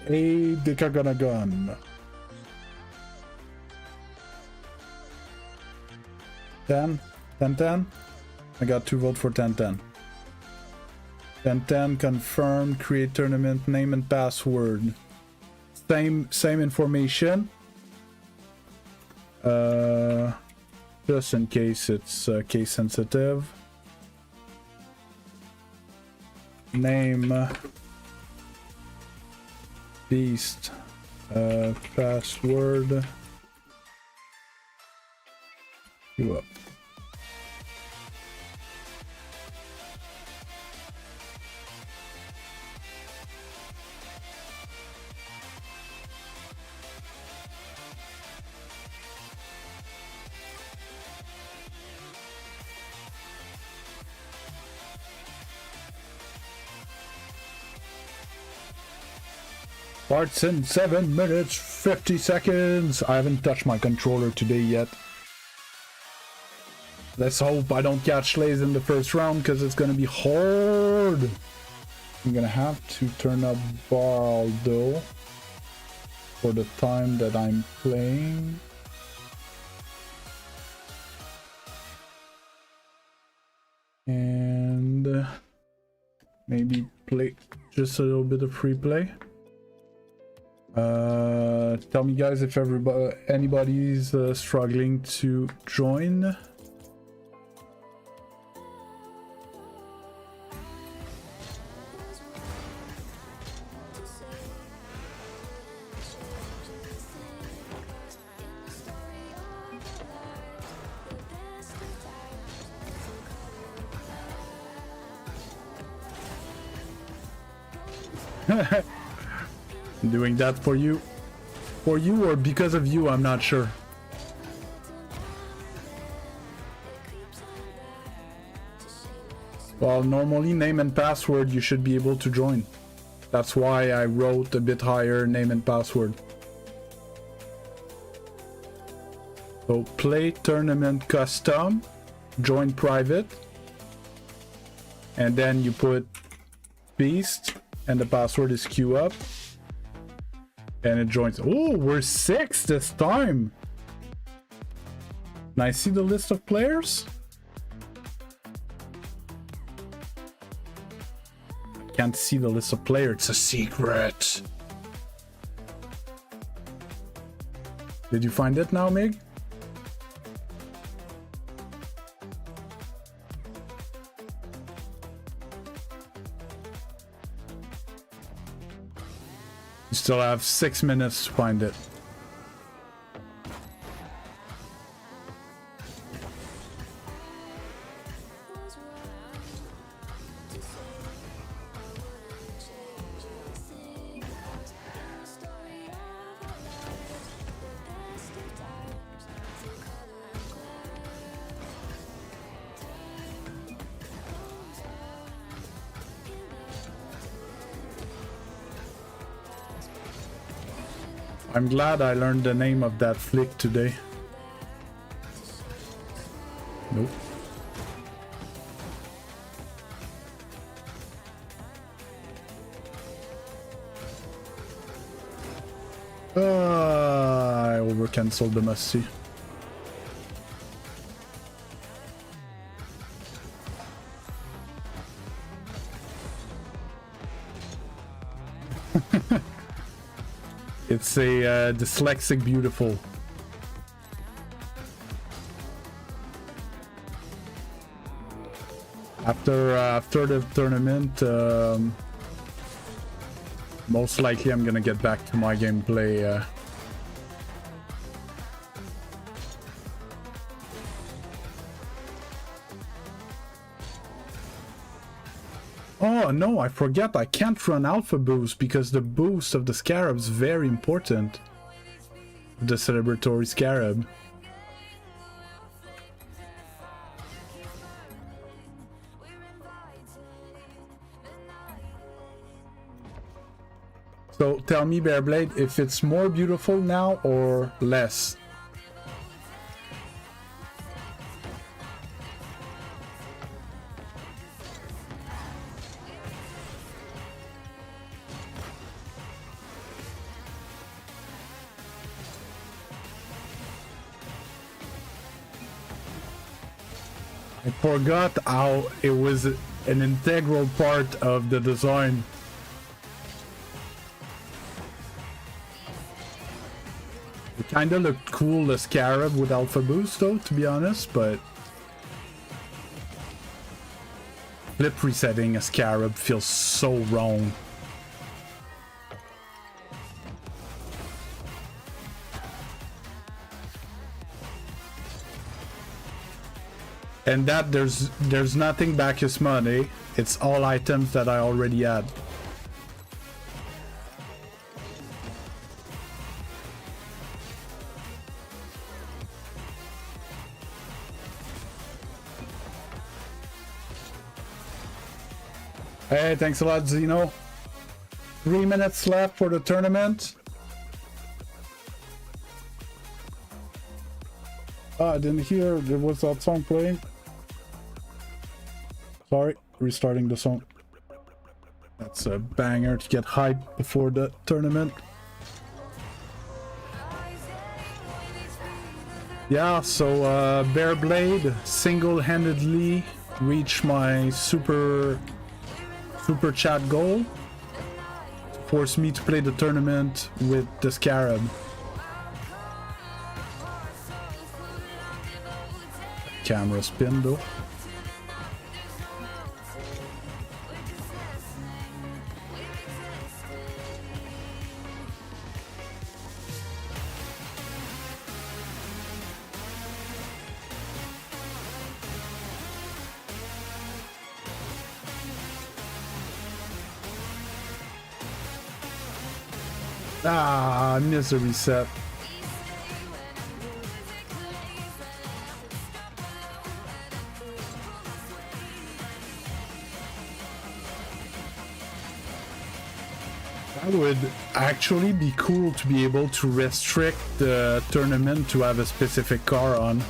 Hey, Dika gonna gun. 10? 10-10? I got 2 votes for 10-10. 10-10 confirmed, create tournament, name and password. Same information. Just in case it's case sensitive. Name. Beast. Password. You up. Starts in 7 minutes 50 seconds. I haven't touched my controller today yet. Let's hope I don't catch Lays in the first round, because it's gonna be hard. I'm gonna have to turn up bar though for the time that I'm playing. And maybe play just a little bit of free play. Tell me guys if anybody's struggling to join. Doing that for you or because of you, I'm not sure. Well, normally name and password you should be able to join. That's why I wrote a bit higher name and password. So play tournament custom, join private, and then you put beast and the password is queue up. And it joins. Oh, we're 6 this time. Can I see the list of players? I can't see the list of players. It's a secret. Did you find it now, Mig? You still have 6 minutes to find it. I'm glad I learned the name of that flick today. Nope. I over-cancelled the must-see. It's a dyslexic beautiful. After the tournament, most likely I'm gonna get back to my gameplay. Oh no, I forget, I can't run alpha boost because the boost of the scarab is very important. The celebratory scarab. So tell me, Bearblade, if it's more beautiful now or less? I forgot how it was an integral part of the design. It kinda looked cool, the scarab with alpha boost though, to be honest, but flip resetting a scarab feels so wrong. And that there's nothing back his money. It's all items that I already had. Hey, thanks a lot, Zeno. 3 minutes left for the tournament. Ah, I didn't hear there was that song playing. Sorry, restarting the song. That's a banger to get hyped before the tournament. Yeah, so Bear Blade single-handedly reached my super chat goal. Forced me to play the tournament with the Scarab. Camera spin though. Ah, I missed a reset. That would actually be cool to be able to restrict the tournament to have a specific car on.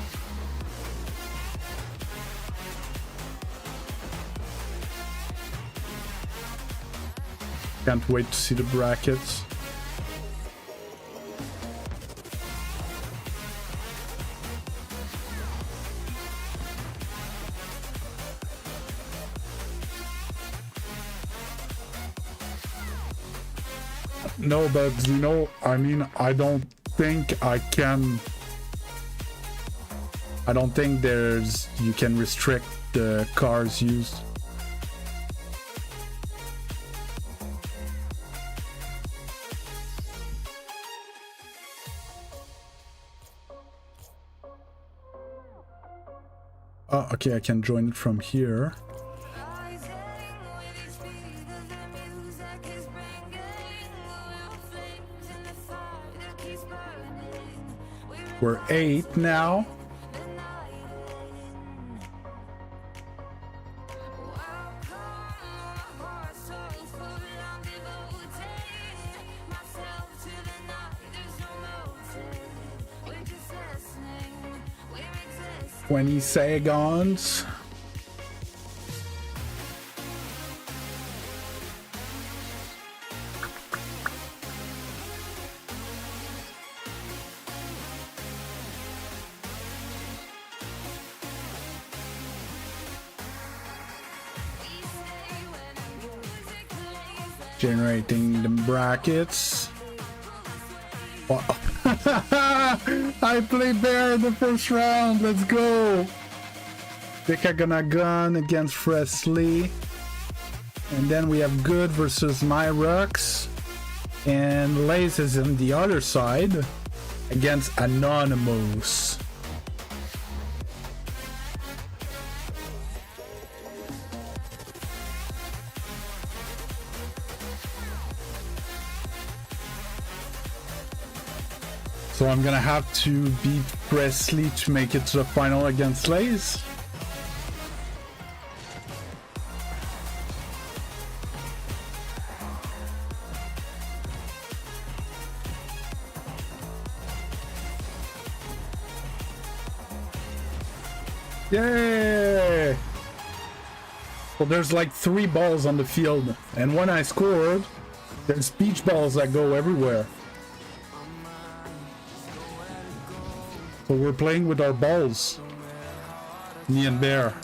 Can't wait to see the brackets. No, but you know, I mean, I don't think you can restrict the cars used. Oh, okay, I can join it from here. We're 8 now. Twenty seconds. Generating the brackets. Wow. I played Bear in the first round. Let's go. Dika gonna gun against Fresley. And then we have Good versus Myrux. And Lace is on the other side against Anonymous. So I'm gonna have to beat Presley to make it to the final against Lace. Yay! Well, there's like 3 balls on the field, and when I scored, there's beach balls that go everywhere. So we're playing with our balls, me and Bear.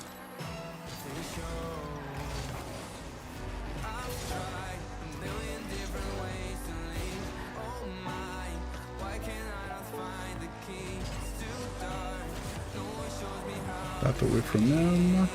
That away from them.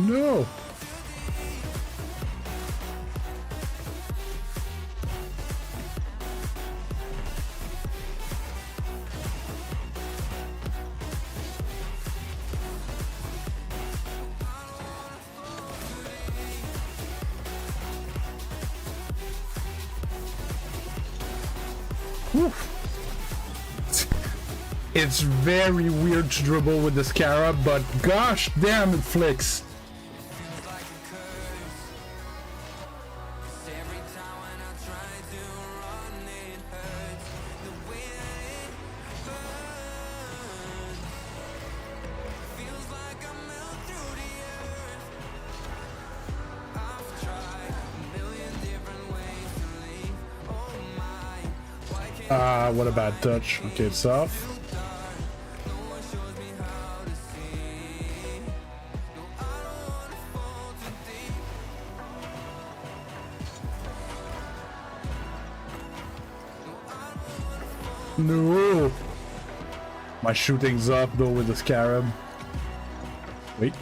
No! Whew. It's very weird to dribble with the Scarab, but gosh damn it flicks. What a bad touch. Okay, it's off. No! My shooting's up though with the Scarab. Wait.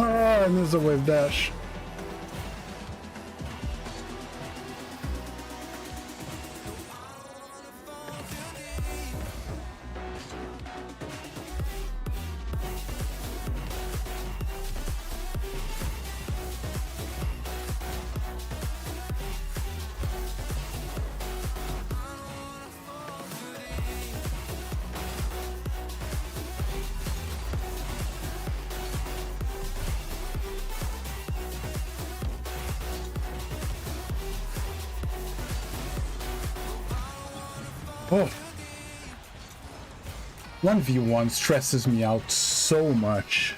Ah, and there's a wave dash. Oh. 1v1 stresses me out so much.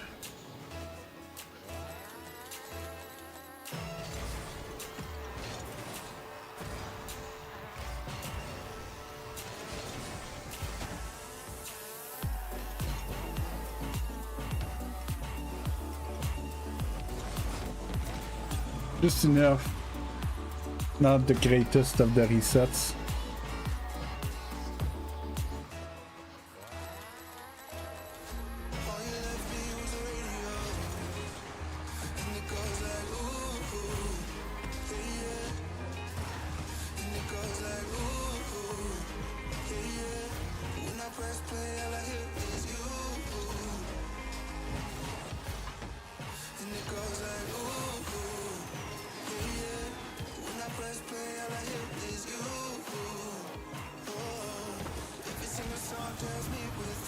Just enough. Not the greatest of the resets.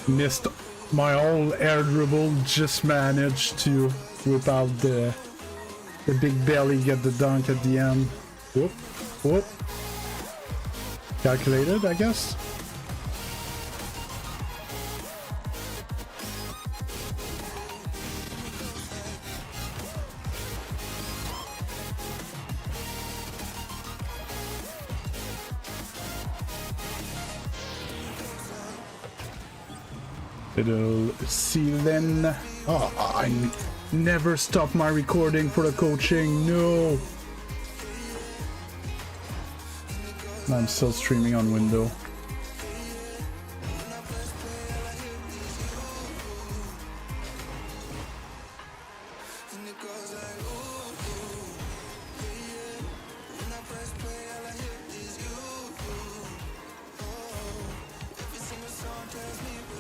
Missed my whole air dribble, just managed to whip out the big belly, get the dunk at the end. Whoop, whoop. Calculated, I guess. Little ceiling. Oh, I never stop my recording for the coaching. No. I'm still streaming on window.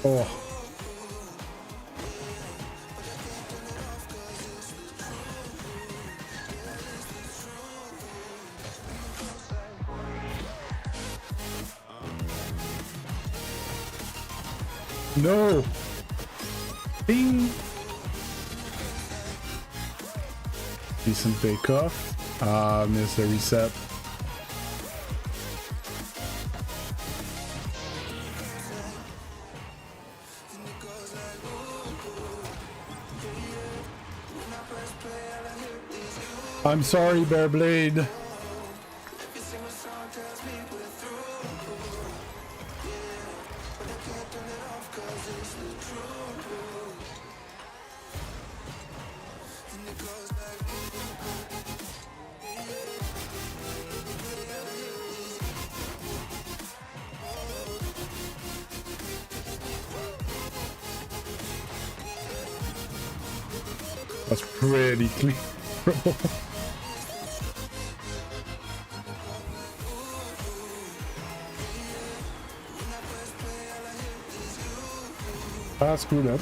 Oh. No! Bing! Decent takeoff. Missed the reset. I'm sorry, Bearblade. That's pretty clean. I screwed up.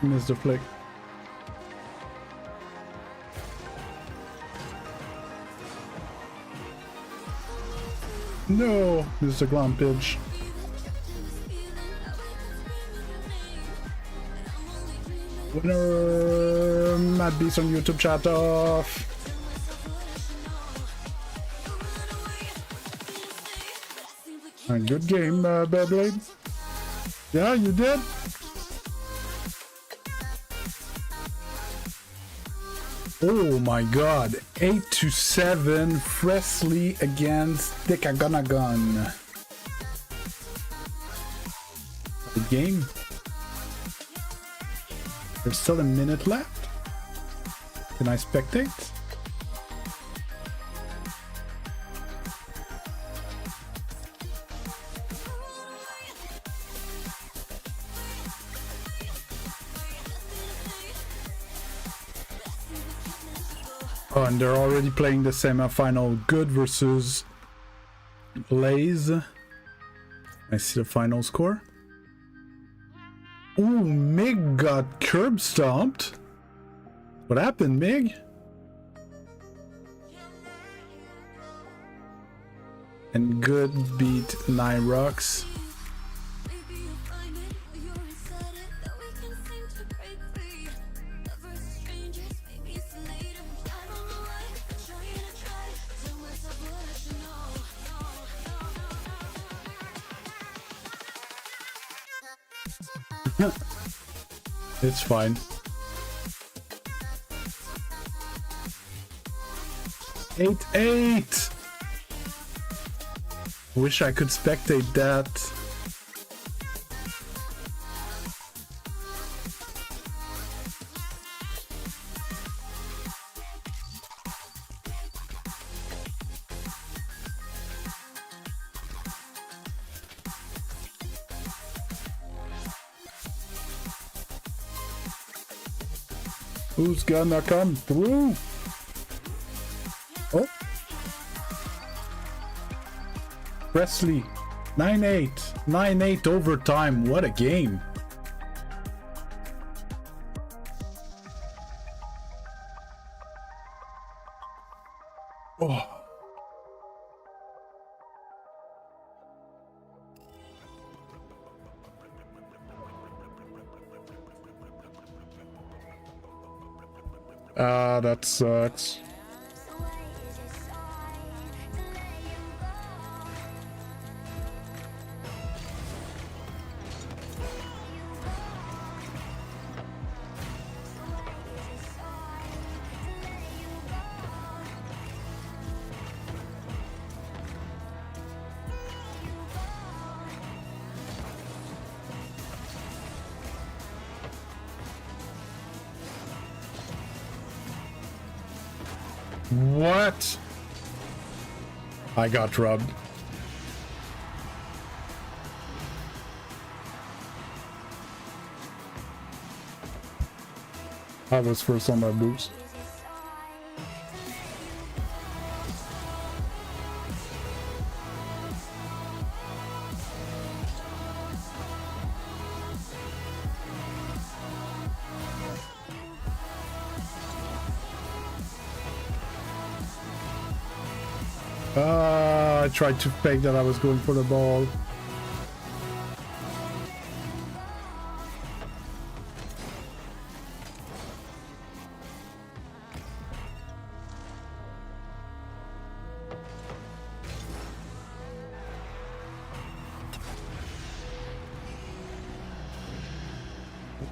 Missed the flick. No, missed the ground pitch. Winner, Matt Beast on YouTube, chat off. A good game, Beyblade. Yeah, you did. Oh my god, 8-7, Fresley against Dickagonagon. Good game. There's still a minute left. Can I spectate? Oh, and they're already playing the semi-final. Good versus Blaze. I see the final score. Ooh, Mig got curb stomped. What happened, Mig? And Good beat Nyrox. It's fine. 8-8. Wish I could spectate that. Who's gonna come through? Oh. Presley. 9-8. 9-8 overtime. What a game. Oh. That sucks. What? I got robbed. I was first on my boost. I tried to fake that I was going for the ball.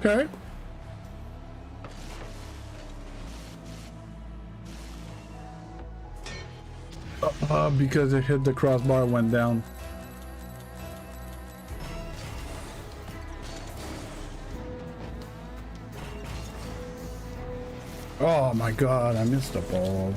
Okay. Because it hit the crossbar, went down. Oh my god, I missed the ball.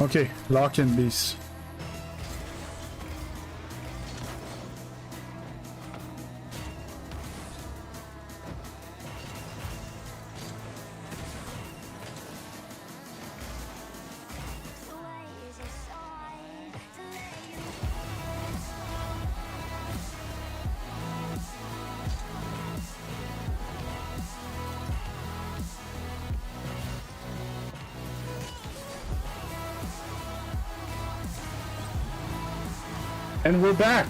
Okay, lock in, beast. And we're back!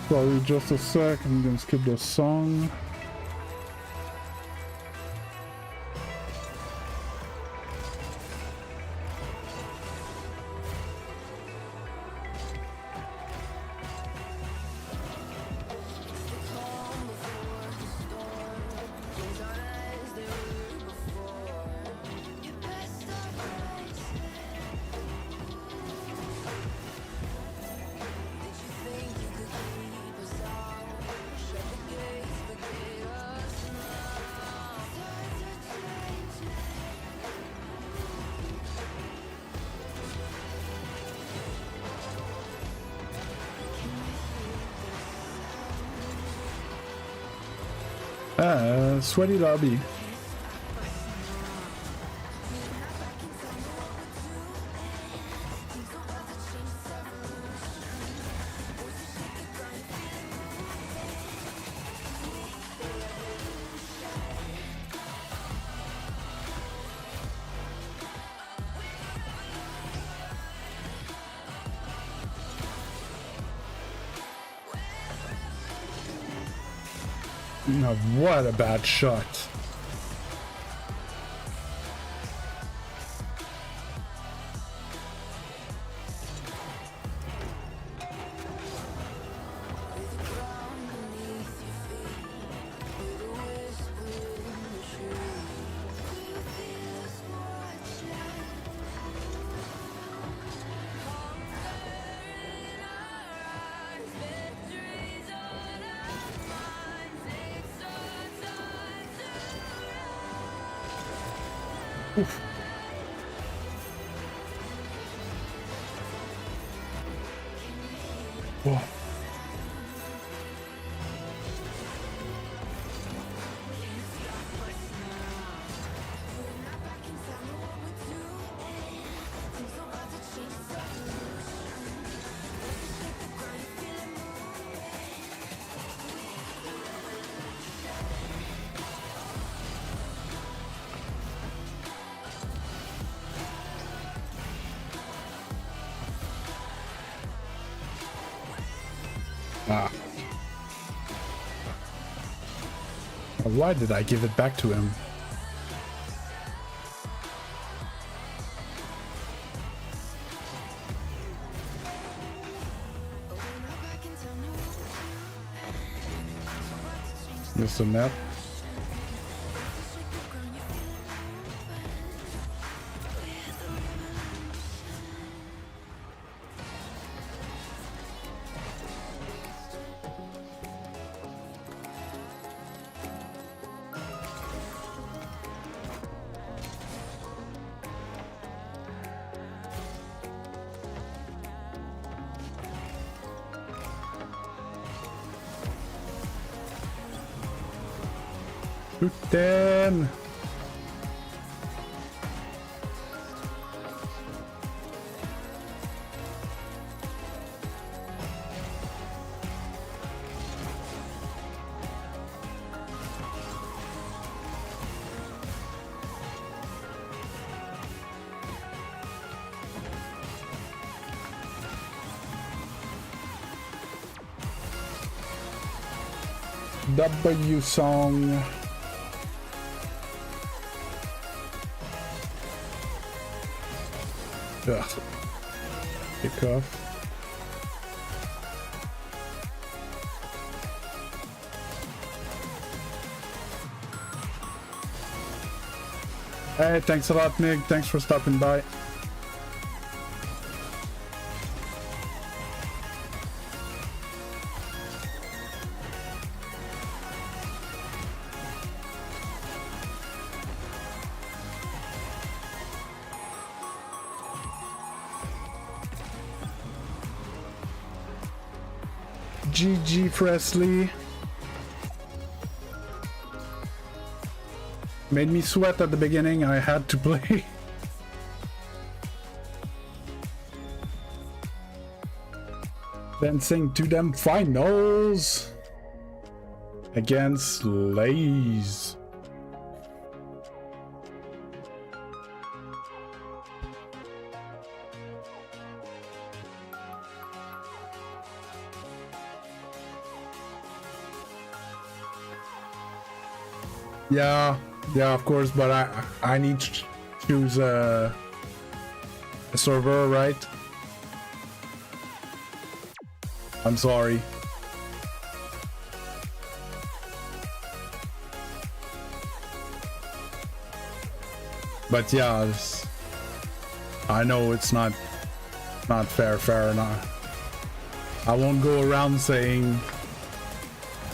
Sorry, just a sec, I'm gonna skip the song. Sweaty lobby. No, what a bad shot. Oof. Whoa. Ah. Why did I give it back to him? Just a map. Shoot them! W song. Ugh. Kick off. Hey, thanks a lot, Mig. Thanks for stopping by. GG Presley. Made me sweat at the beginning, I had to play. Dancing to them finals against Lays. Yeah, yeah, of course, but I need to choose a server, right? I'm sorry. But yeah, I know it's not fair enough. I won't go around saying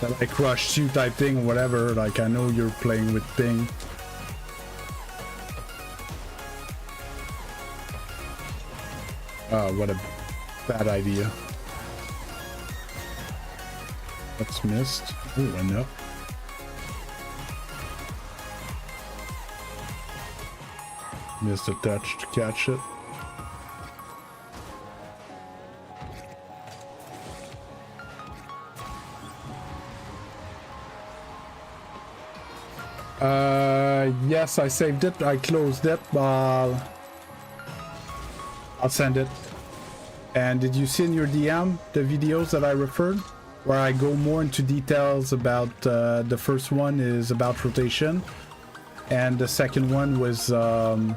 that I crushed you type thing or whatever. Like, I know you're playing with ping. Oh, what a bad idea. That's missed. Ooh, I know. Missed a touch to catch it. Yes, I saved it. I closed it. I'll send it. And did you see in your DM the videos that I referred? Where I go more into details about the first one is about rotation. And the second one was the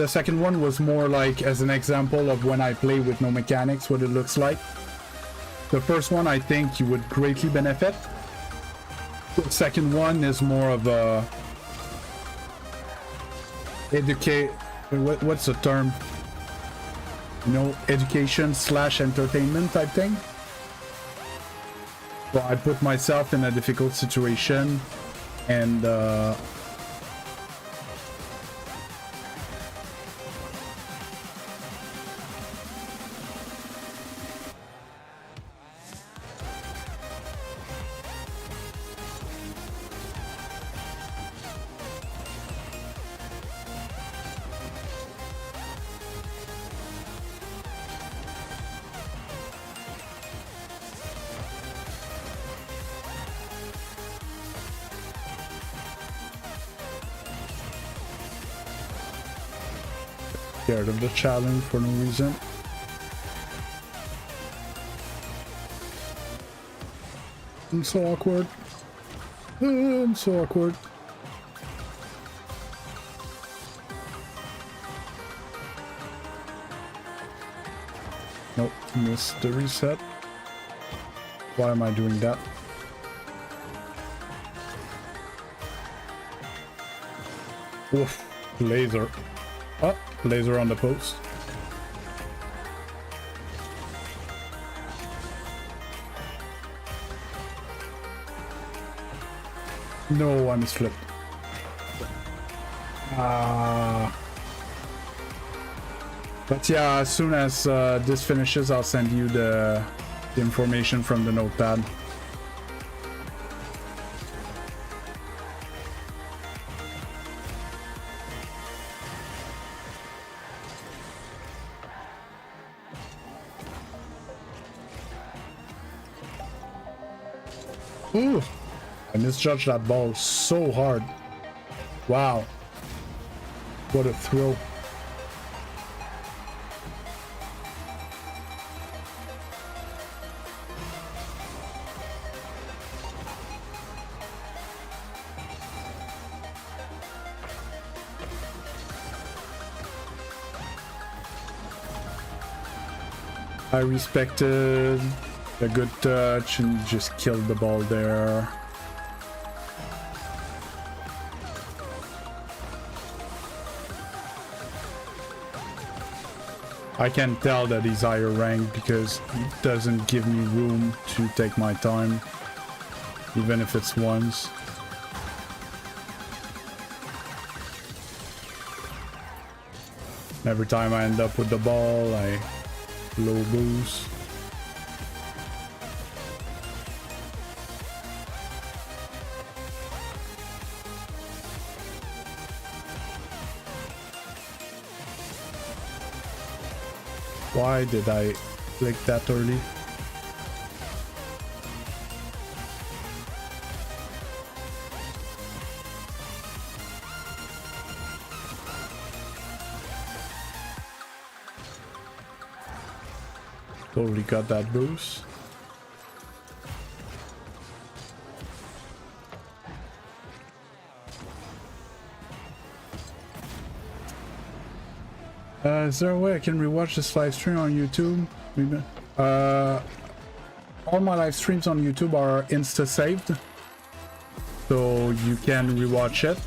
second one was more like as an example of when I play with no mechanics, what it looks like. The first one I think you would greatly benefit. The second one is more of a what's the term? You know, education / entertainment type thing. So I put myself in a difficult situation and scared of the challenge for no reason. I'm so awkward. I'm so awkward. Nope, missed the reset. Why am I doing that? Oof, laser. Oh, laser on the post. No, I misflipped. But yeah, as soon as this finishes, I'll send you the information from the notepad. Ooh, I misjudged that ball so hard. Wow. What a throw. I respected a good touch and just killed the ball there. I can tell that he's higher ranked because he doesn't give me room to take my time, even if it's once. Every time I end up with the ball, I low boost. Why did I click that early? Totally got that boost. Is there a way I can rewatch this live stream on YouTube? Maybe. All my live streams on YouTube are insta-saved, so you can rewatch it.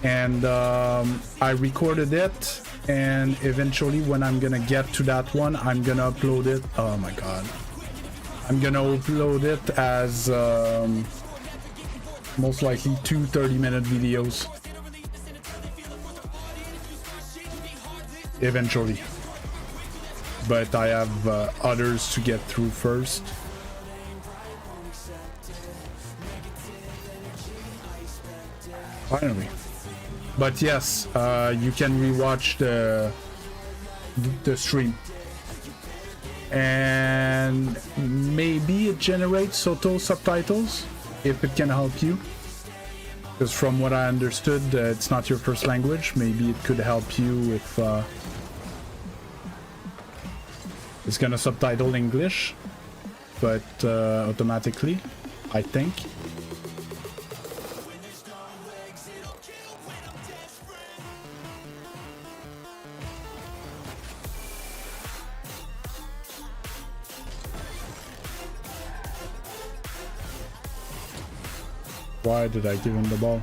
And I recorded it, and eventually when I'm gonna get to that one, I'm gonna upload it. Oh my god. I'm gonna upload it as most likely 2 30-minute videos. Eventually. But I have others to get through first. Finally. But yes, you can rewatch the stream. And maybe it generates auto subtitles if it can help you. Because from what I understood, it's not your first language. Maybe it could help you if it's gonna subtitle English, but automatically, I think. Why did I give him the ball?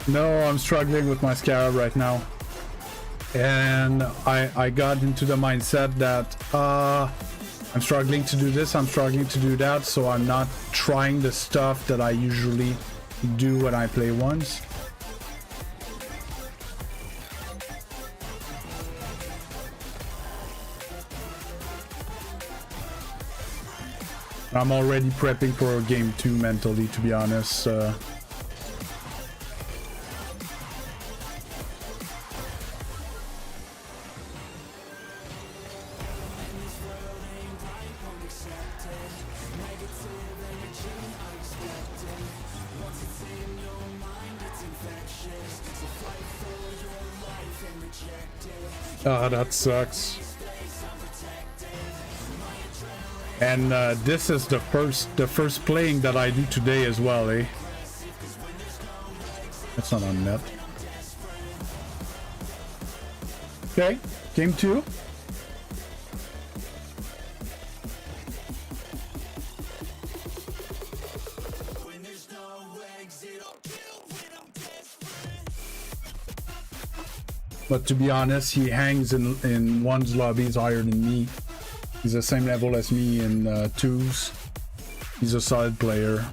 No, I'm struggling with my Scarab right now. And I got into the mindset that I'm struggling to do this, I'm struggling to do that, so I'm not trying the stuff that I usually do when I play ones. I'm already prepping for game 2 mentally, to be honest. Ah, that sucks. And this is the first playing that I do today as well, eh? That's not on net. Okay, game 2. But to be honest, he hangs in one's lobbies higher than me. He's the same level as me in 2s. He's a solid player.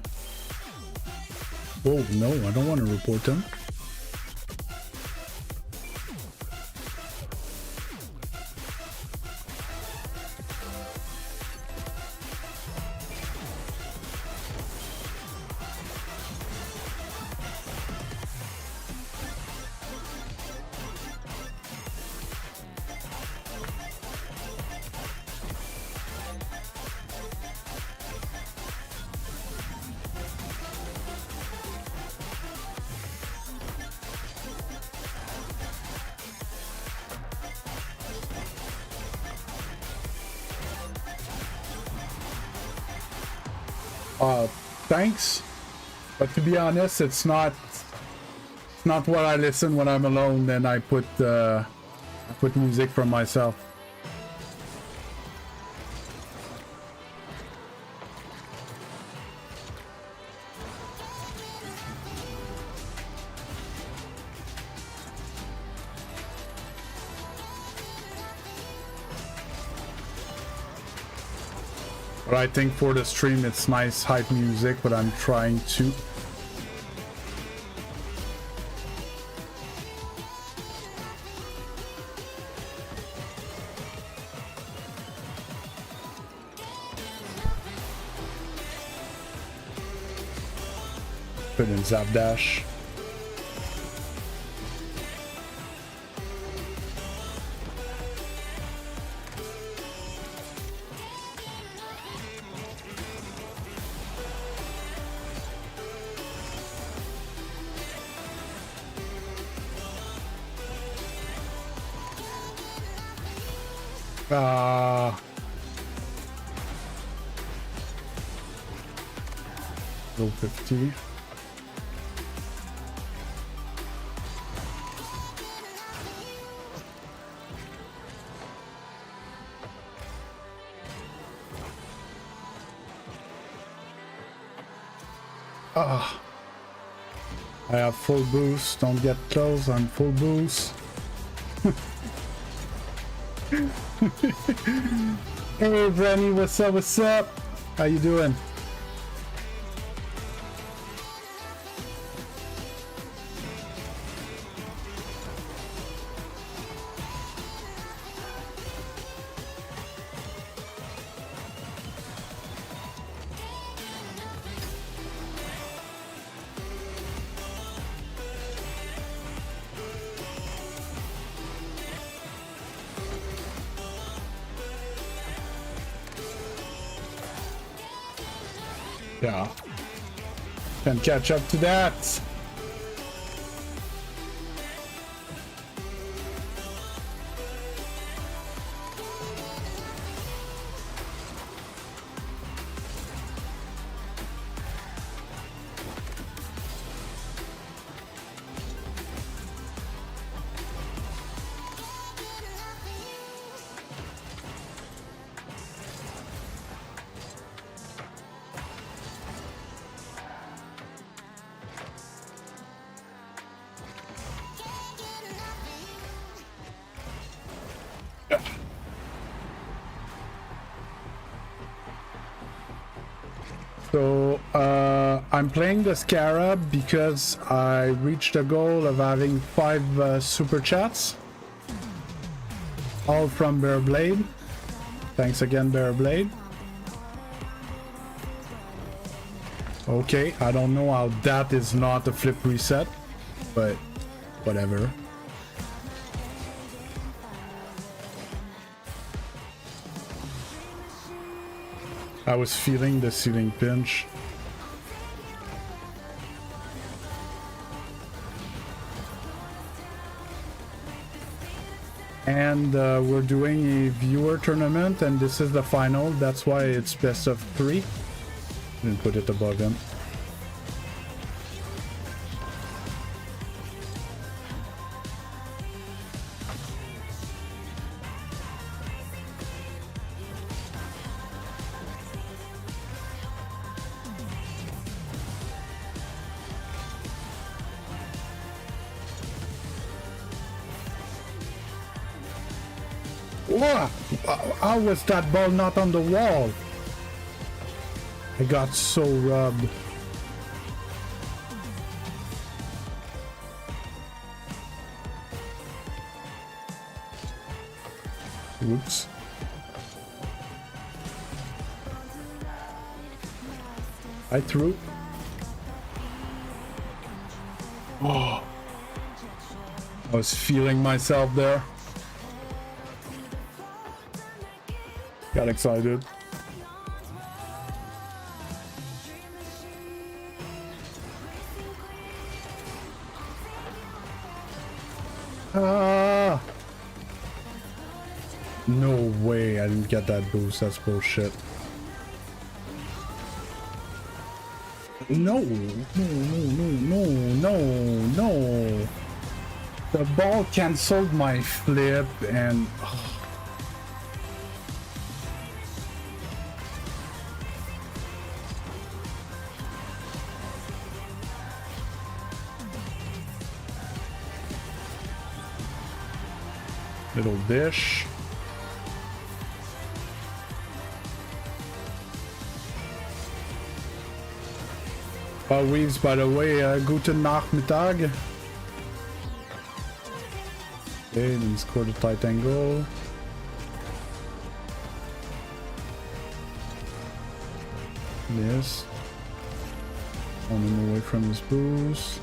Oh no, I don't want to report him. Thanks, but to be honest, it's not what I listen when I'm alone. Then I put music from myself. But I think for the stream it's nice hype music, but I'm trying to put in Zapdash. Low 50. Ah. I have full boost. Don't get close. I'm full boost. Hey, Brenny, what's up? What's up? How you doing? Yeah. Can catch up to that. So, I'm playing the Scarab because I reached the goal of having 5 super chats. All from Bearblade. Thanks again, Bearblade. Okay, I don't know how that is not a flip reset, but whatever. I was feeling the ceiling pinch. And we're doing a viewer tournament, and this is the final. That's why it's best of 3. Didn't put it above him. Whoa! How was that ball not on the wall? I got so rubbed. Oops. I threw. Oh. I was feeling myself there. Got excited. Ah! No way, I didn't get that boost. That's bullshit. No, no. The ball canceled my flip and... Oh. Little dish. Weaves, by the way, guten Nachmittag. Okay, then score the tight angle. Yes. On him away from his boost.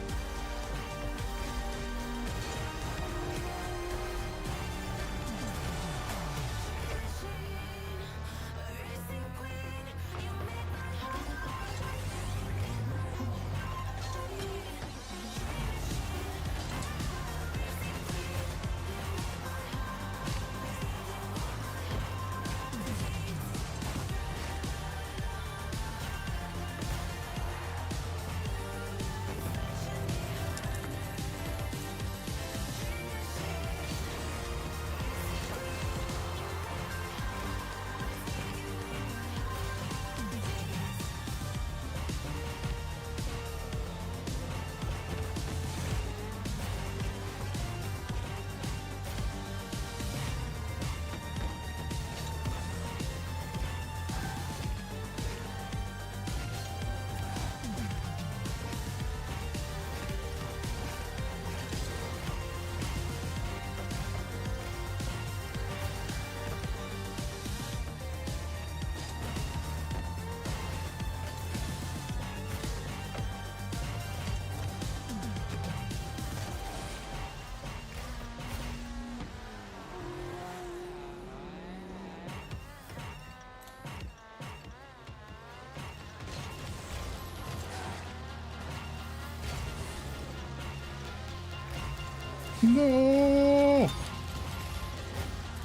No!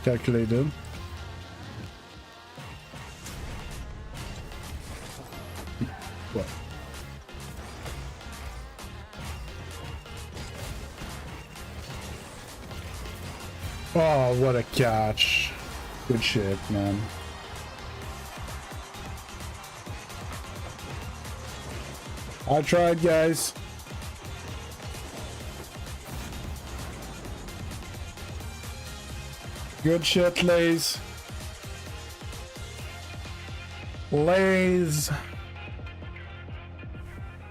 Calculated. What? Oh, what a catch. Good shit, man. I tried, guys. Good shit, Lays. Lays.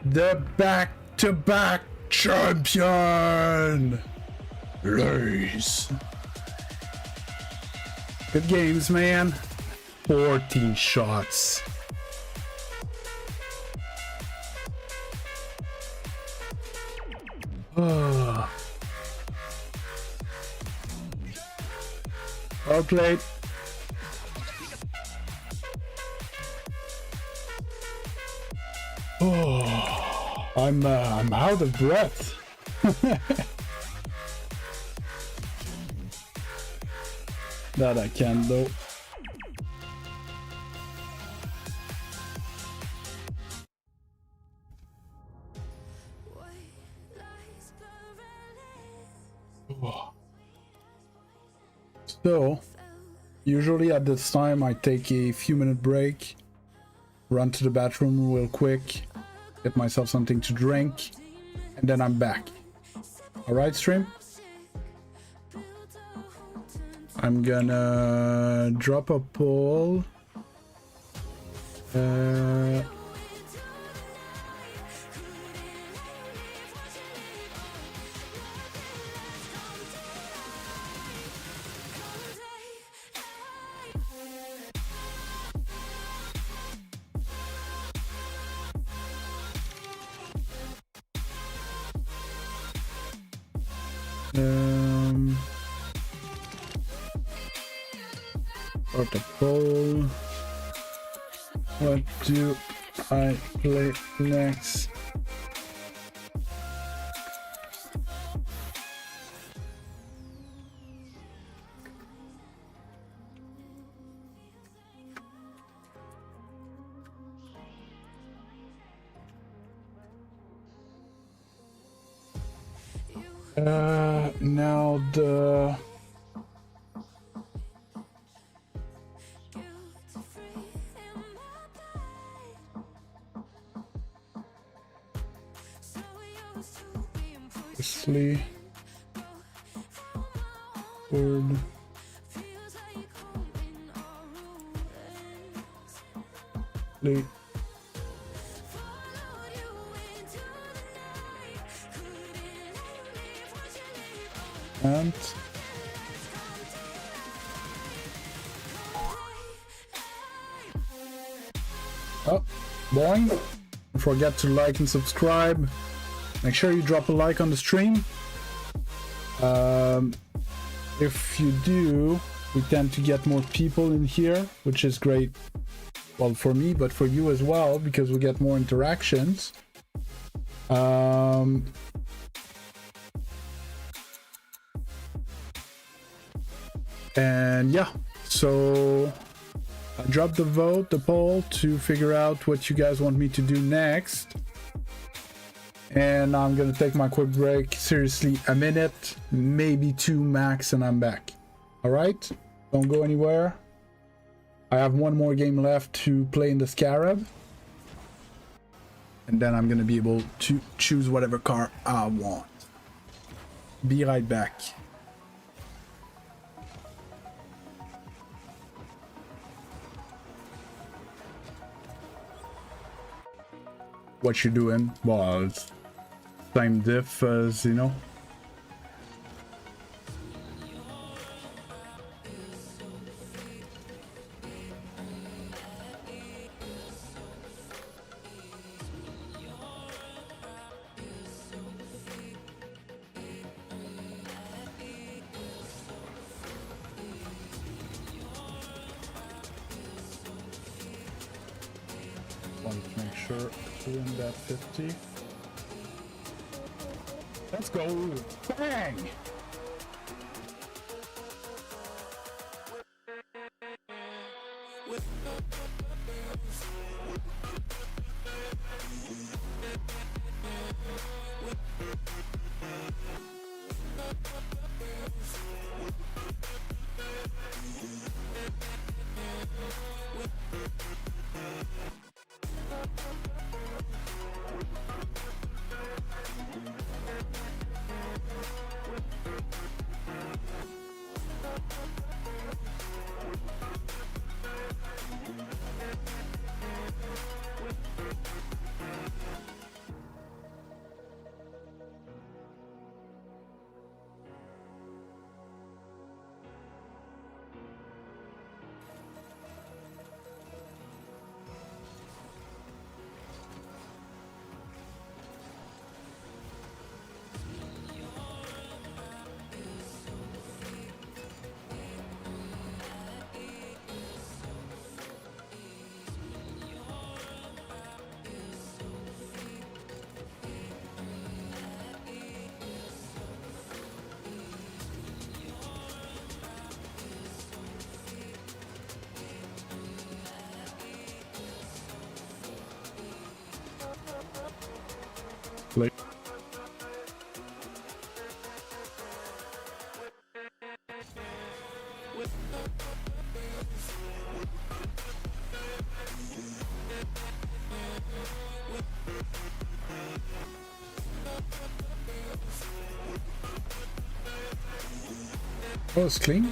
The back-to-back champion. Lays. Good games, man. 14 shots. Oh. Well played. Oh, I'm out of breath. That I can though. Oh. So, usually at this time I take a few minute break, run to the bathroom real quick, get myself something to drink, and then I'm back. Alright, stream? I'm gonna drop a poll. Start the poll. What do I play next? Now the Wesley Ford Lee and oh, boing. Don't forget to like and subscribe. Make sure you drop a like on the stream. If you do, we tend to get more people in here, which is great. Well, for me, but for you as well, because we get more interactions. And yeah, so I dropped the poll to figure out what you guys want me to do next. And I'm gonna take my quick break, seriously, a minute, maybe 2 max, and I'm back. All right, don't go anywhere. I have one more game left to play in the Scarab. And then I'm gonna be able to choose whatever car I want. Be right back. What you doing? Well, it's same diff as, you know. Want to make sure to win that 50. Let's go! Bang! Like, oh, it's clean.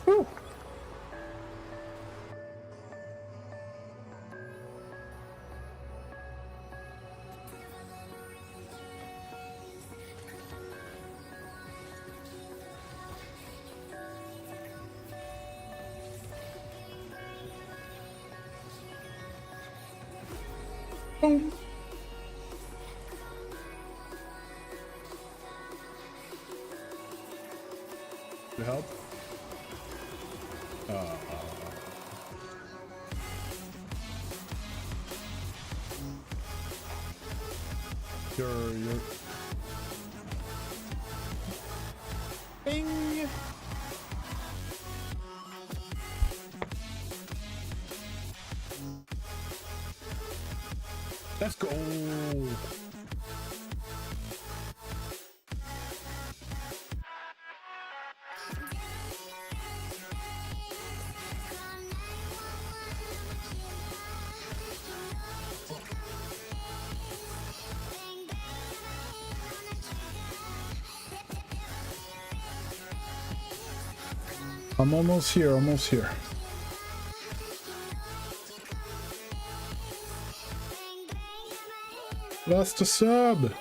Woo. Boom. To help. You're Bing. Let's go. I'm almost here, almost here. Lost a sub.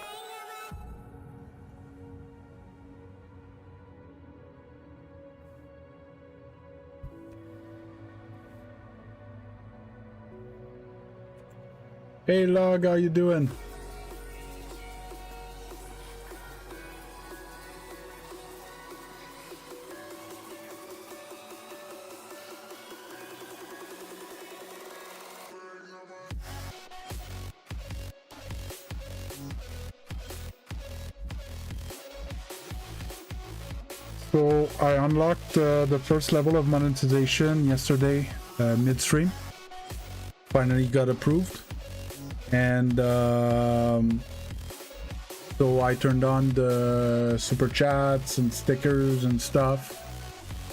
Hey Log, how you doing? So I unlocked the first level of monetization yesterday, midstream. Finally got approved. And so I turned on the super chats and stickers and stuff.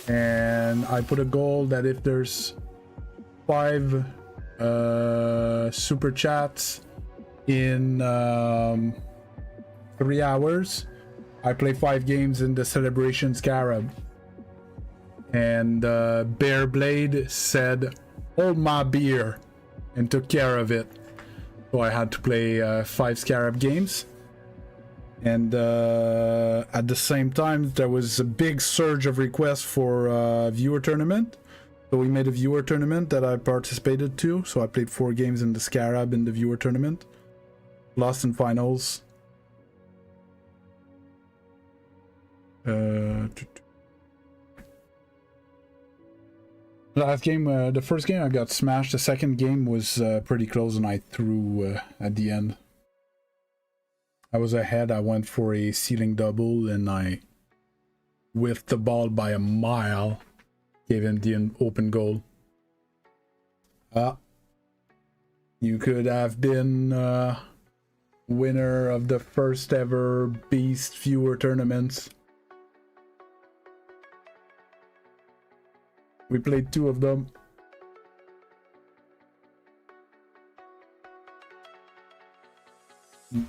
And I put a goal that if there's 5 super chats in 3 hours, I play 5 games in the Celebration Scarab. And Bear Blade said, "Hold my beer," and took care of it. So I had to play 5 Scarab games. And at the same time, there was a big surge of requests for viewer tournament. So we made a viewer tournament that I participated to. So I played 4 games in the Scarab in the viewer tournament. Lost in finals. Last game, the first game I got smashed. The second game was pretty close and I threw at the end. I was ahead, I went for a ceiling double and I whiffed the ball by a mile. Gave him the open goal. You could have been winner of the first ever Beast viewer tournaments. We played 2 of them.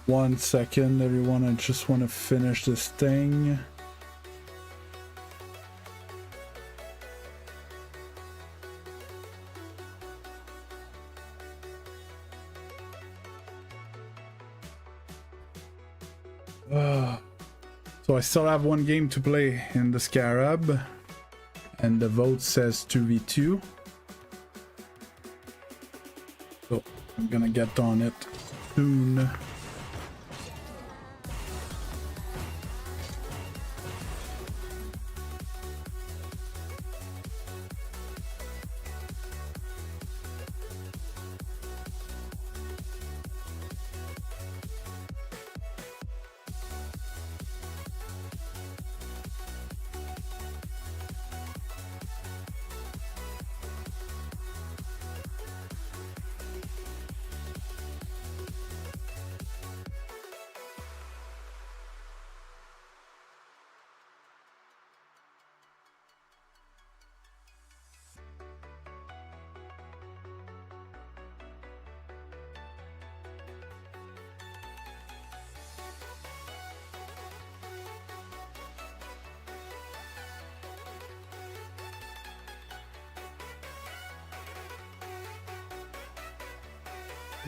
One second, everyone. I just want to finish this thing. So I still have 1 game to play in the Scarab. And the vote says 2v2. So I'm gonna get on it soon.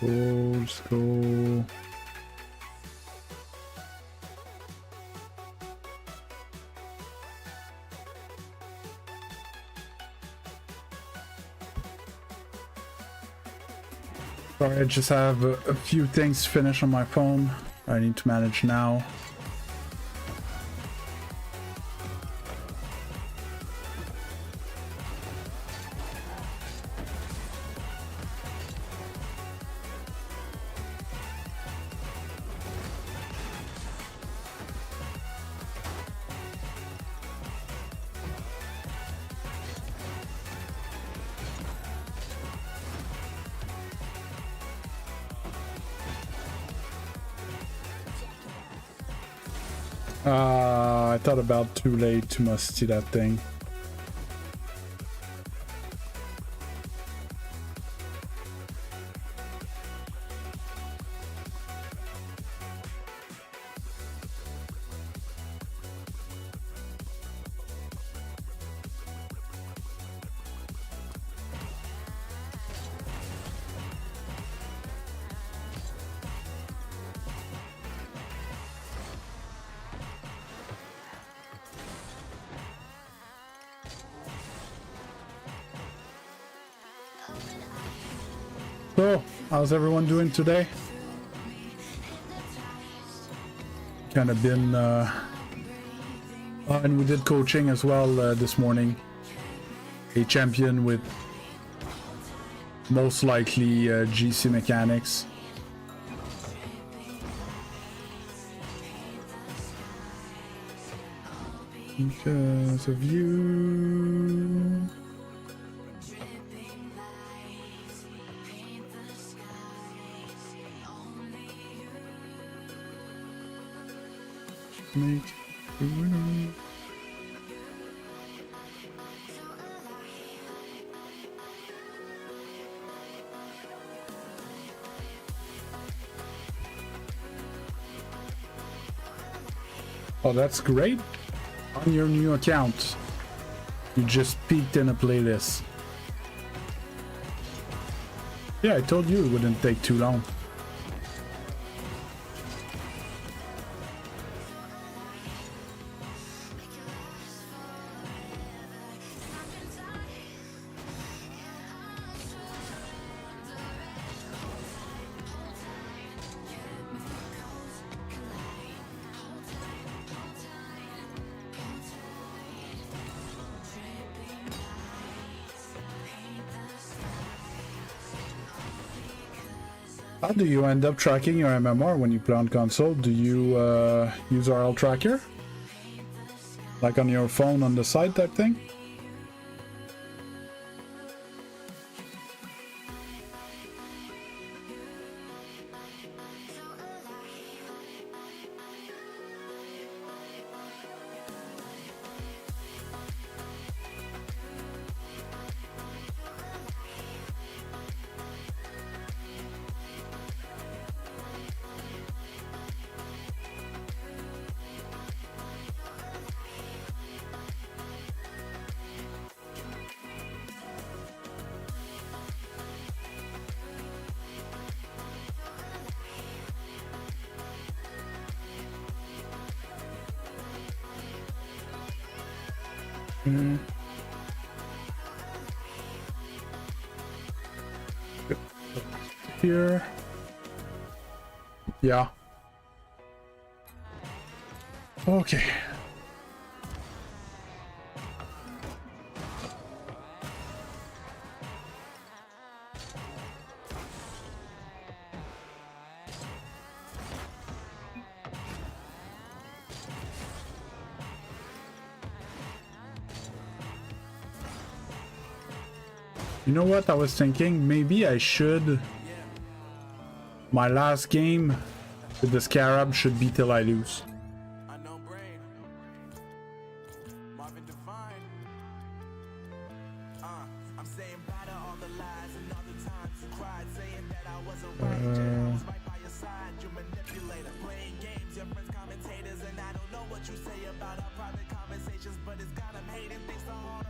Oh, let's go. Sorry, I just have a few things to finish on my phone I need to manage now. I thought about too late to must see that thing. So, how's everyone doing today? Kind of been, and we did coaching as well this morning. A champion with most likely GC mechanics. Because of you. Make the winner. Oh, that's great. On your new account, you just peeked in a playlist. Yeah, I told you it wouldn't take too long. How do you end up tracking your MMR when you play on console? Do you use RL tracker? Like on your phone on the side type thing? Here. Yeah. Okay. You know what I was thinking? Maybe I should... My last game with the Scarab should be Till I Lose.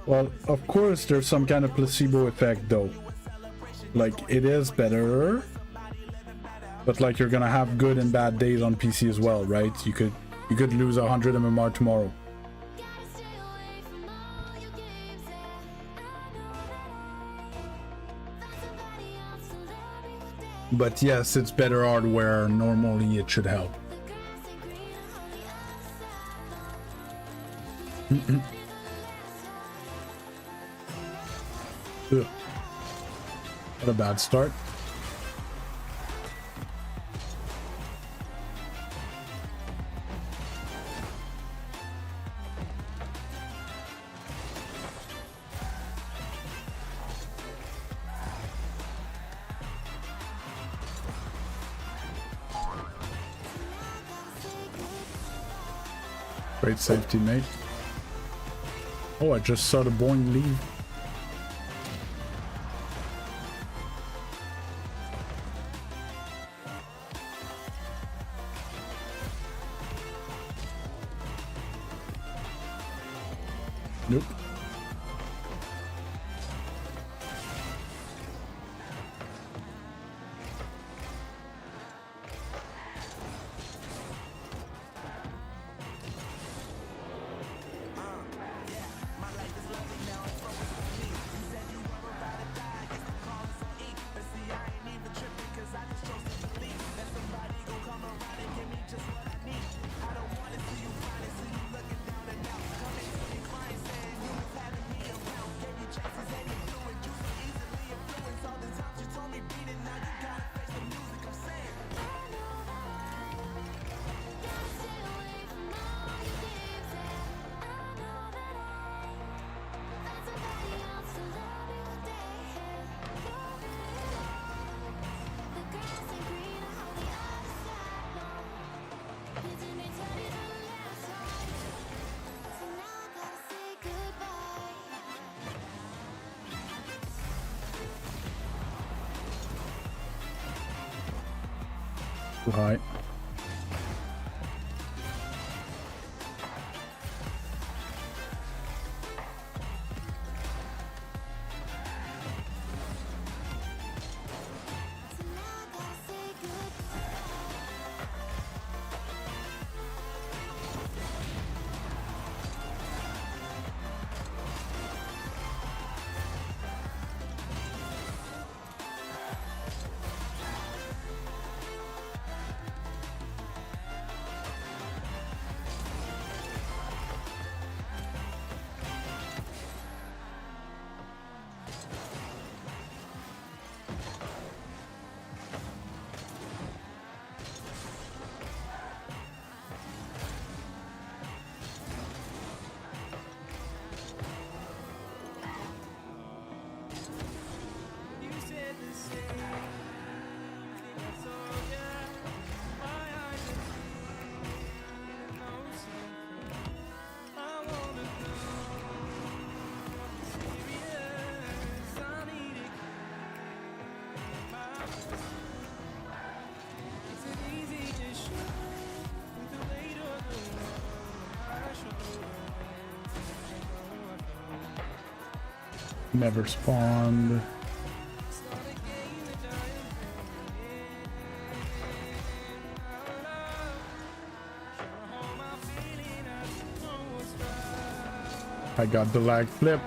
Well, of course, there's some kind of placebo effect, though. Like, it is better, but like you're gonna have good and bad days on PC as well, right? You could lose 100 MMR tomorrow. But yes, it's better hardware. Normally, it should help. Ugh. What a bad start. Great safety, mate. Oh, I just saw the Boeing leave. Nope. Too high. Never spawned. I got the lag flip.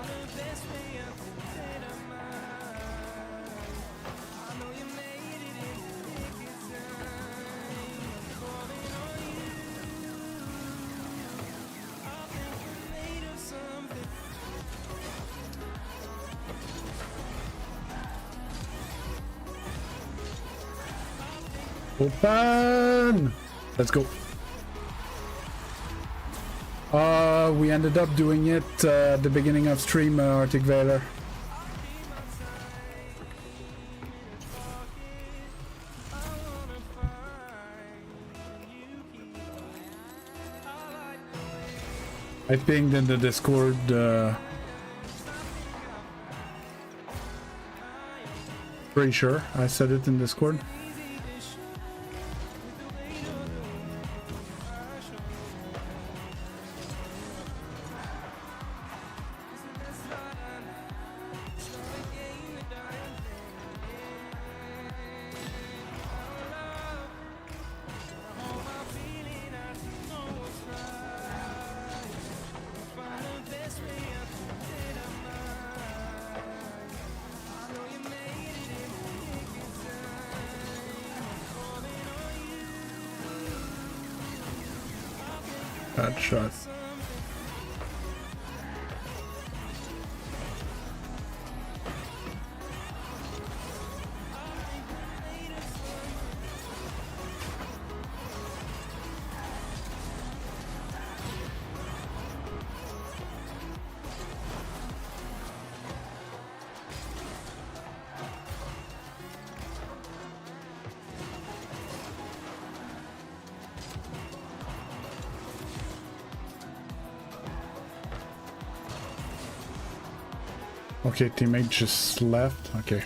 Open! Let's go. We ended up doing it at the beginning of stream, Arctic Valor. I pinged in the Discord. Pretty sure I said it in Discord. Bad shot. Okay, teammate just left. Okay.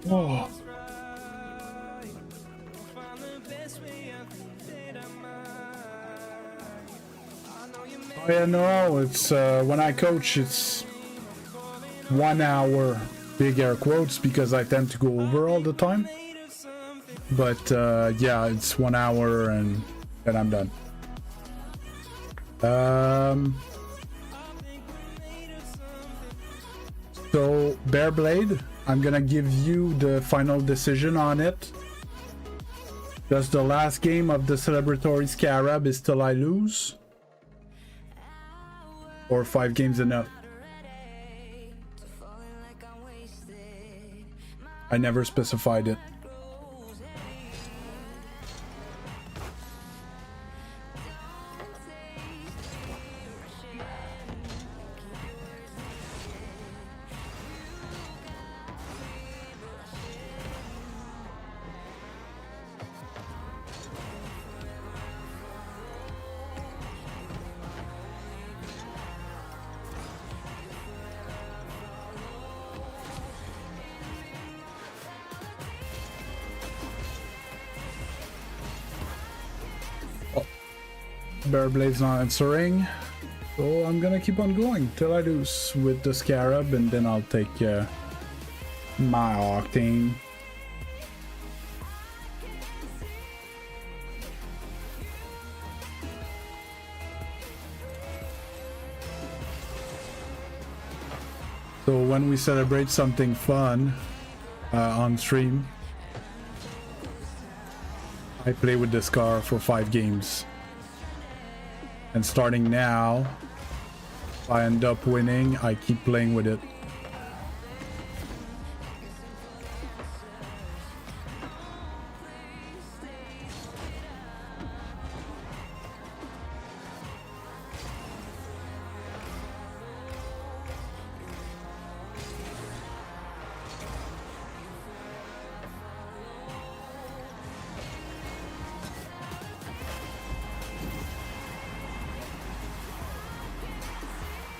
Oh. Oh yeah, no, it's when I coach, it's 1 hour, big air quotes, because I tend to go over all the time. But yeah, it's 1 hour and then I'm done. So, Bearblade, I'm gonna give you the final decision on it. Does the last game of the celebratory Scarab is till I lose? Or 5 games enough? I never specified it. Bearblade's not answering, so I'm gonna keep on going till I lose with the Scarab, and then I'll take my Octane. So when we celebrate something fun on stream, I play with the Scar for 5 games. And starting now, if I end up winning, I keep playing with it.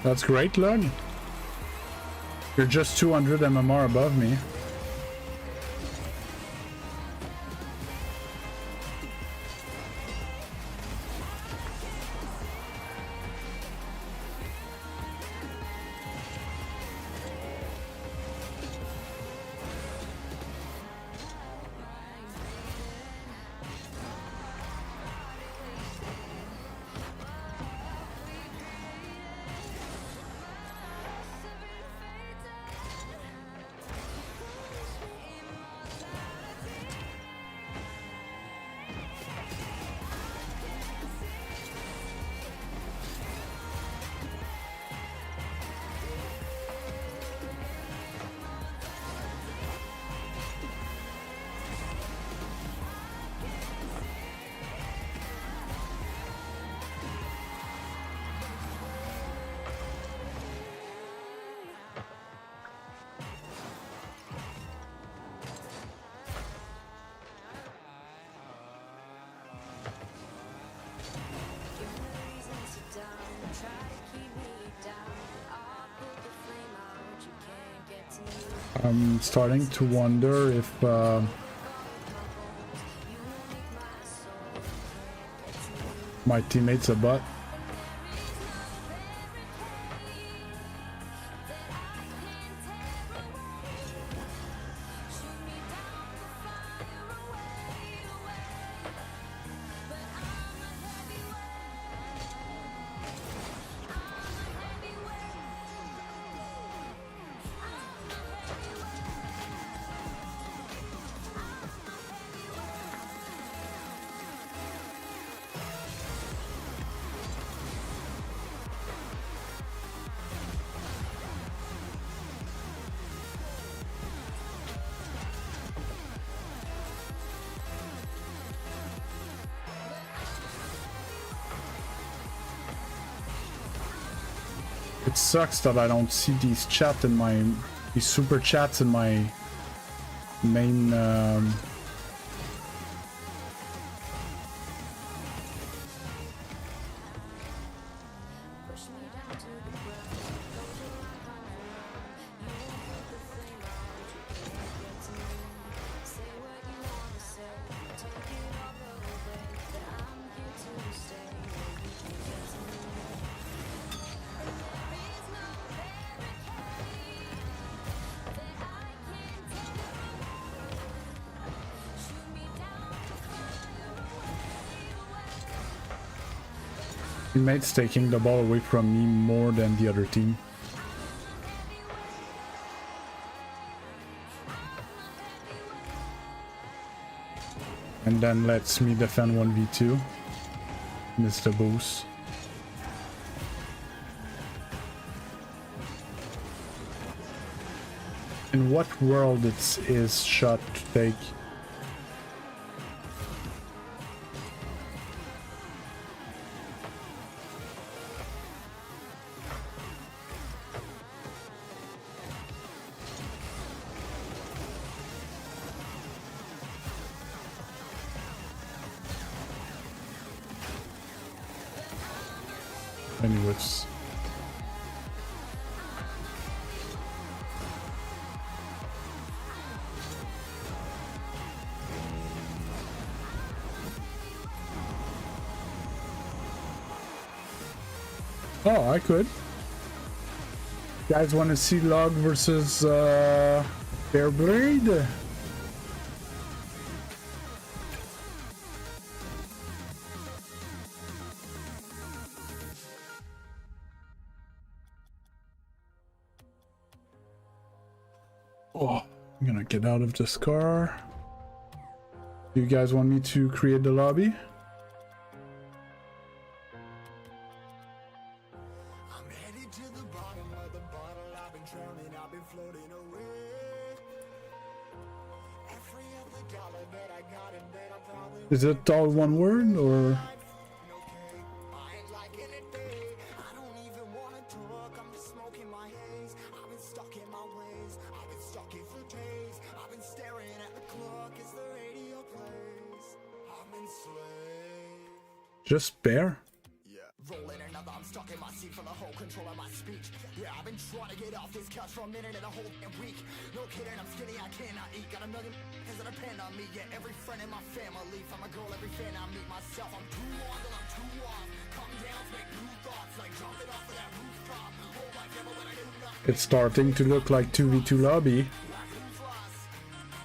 That's great, Lug. You're just 200 MMR above me. I'm starting to wonder if my teammate's a bot. It sucks that I don't see these super chats in my main teammates taking the ball away from me more than the other team. And then lets me defend 1v2. Miss the boost. In what world is shot to take? Anyways. Oh, I could. You guys want to see Log versus Bearblade? Oh, I'm gonna get out of this car. Do you guys want me to create the lobby? I'm headed to the bottom of the bottle. I've been drowning, I've been floating away. Every other dollar that I got in bed, I'm probably Is it all one word or? okay. I ain't liking it, babe. I don't even wanna talk. I'm just smoking my haze. I've been stuck in my ways. I've been stuck in for days. I've been staring at the clock as the radio plays. I'm enslaved. Just Bear? Yeah, rolling another, I'm stuck in my seat for the whole control of my speech. Yeah, I've been trying to get off this couch for a minute and a whole damn week. No kidding, I'm skinny, I cannot eat. Got a million that depend on me. Yeah, every friend in my family. From a girl, every fan I meet myself. I'm too on till I'm too off. Come down, make new thoughts, like jumping off of that rooftop. Whole life ever when I do nothing. It's starting to look like 2v2 lobby. Like who's lost?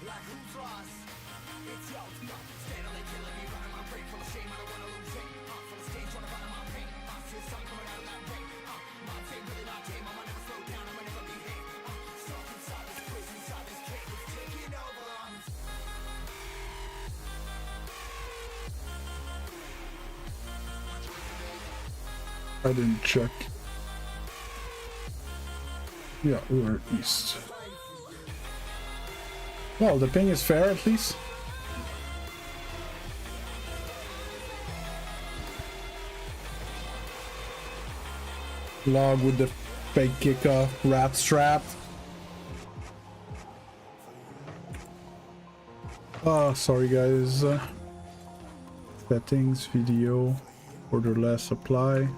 Like who's lost? It's yo, stand on they killing me, running my brain full of shame. I don't wanna lose it. Full of stage, trying to run my pain. See the sun coming out of that rain. My day, really not game. I'ma never slow down, I'ma never behave. Stuck inside this prison, inside this cage, it's taking over. I didn't check. Yeah, we're east. Well, the ping is fair at least. Log with the fake kickoff, rat strap. Oh, sorry guys. Settings, video, order less apply.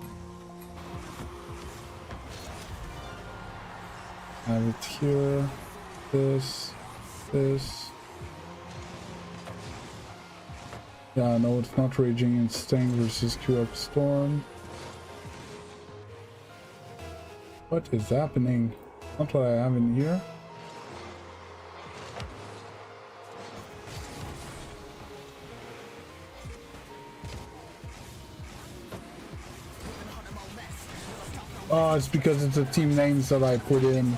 Have it here. This. Yeah, no, it's not Raging Instinct versus Q-Up Storm. What is happening? Not what I have in here. Oh, it's because it's the team names that I put in.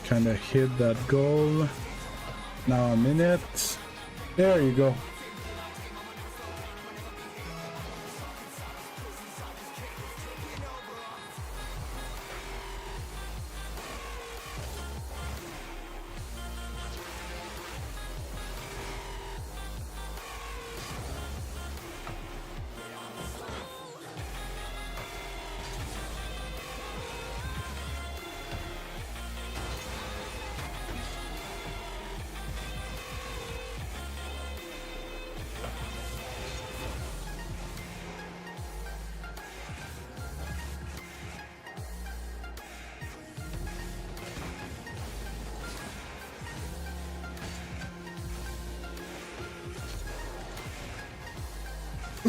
Kind of hit that goal. Now I'm in it. There you go.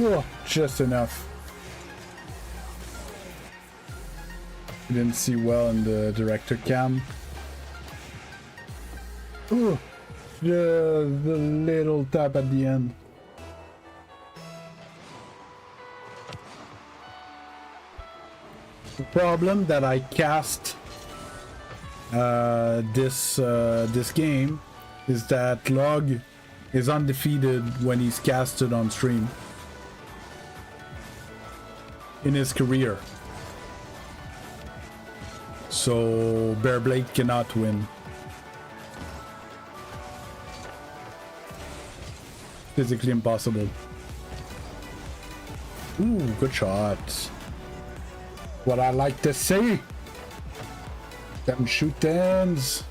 Oh, just enough. Didn't see well in the director cam. Oh, just a little tap at the end. The problem that I cast this game is that Log is undefeated when he's casted on stream in his career. So Bearblade cannot win. Physically impossible. Ooh, good shot. What I like to see. Them shoot-ins.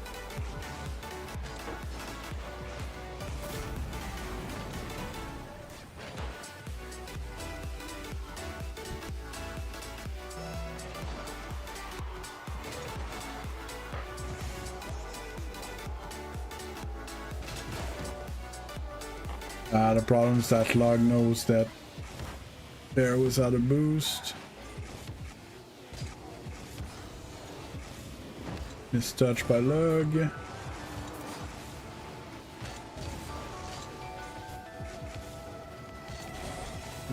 The problem is that Log knows that Bear was out of boost. Missed touch by Log.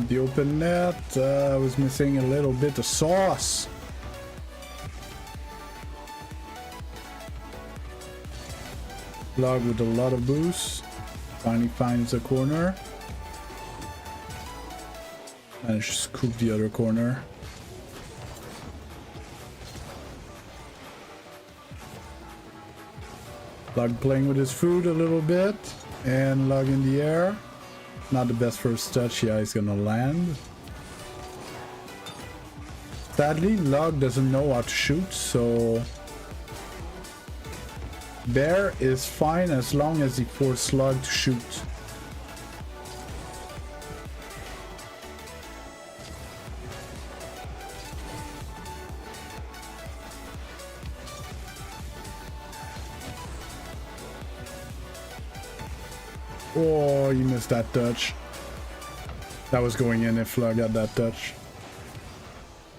The open net, I was missing a little bit of sauce. Log with a lot of boost. Finally finds a corner. Managed to scoop the other corner. Log playing with his food a little bit. And Log in the air. Not the best first touch. Yeah, he's gonna land. Sadly, Log doesn't know how to shoot, so Bear is fine as long as he forces Log to shoot. Oh, you missed that touch. That was going in if Log got that touch.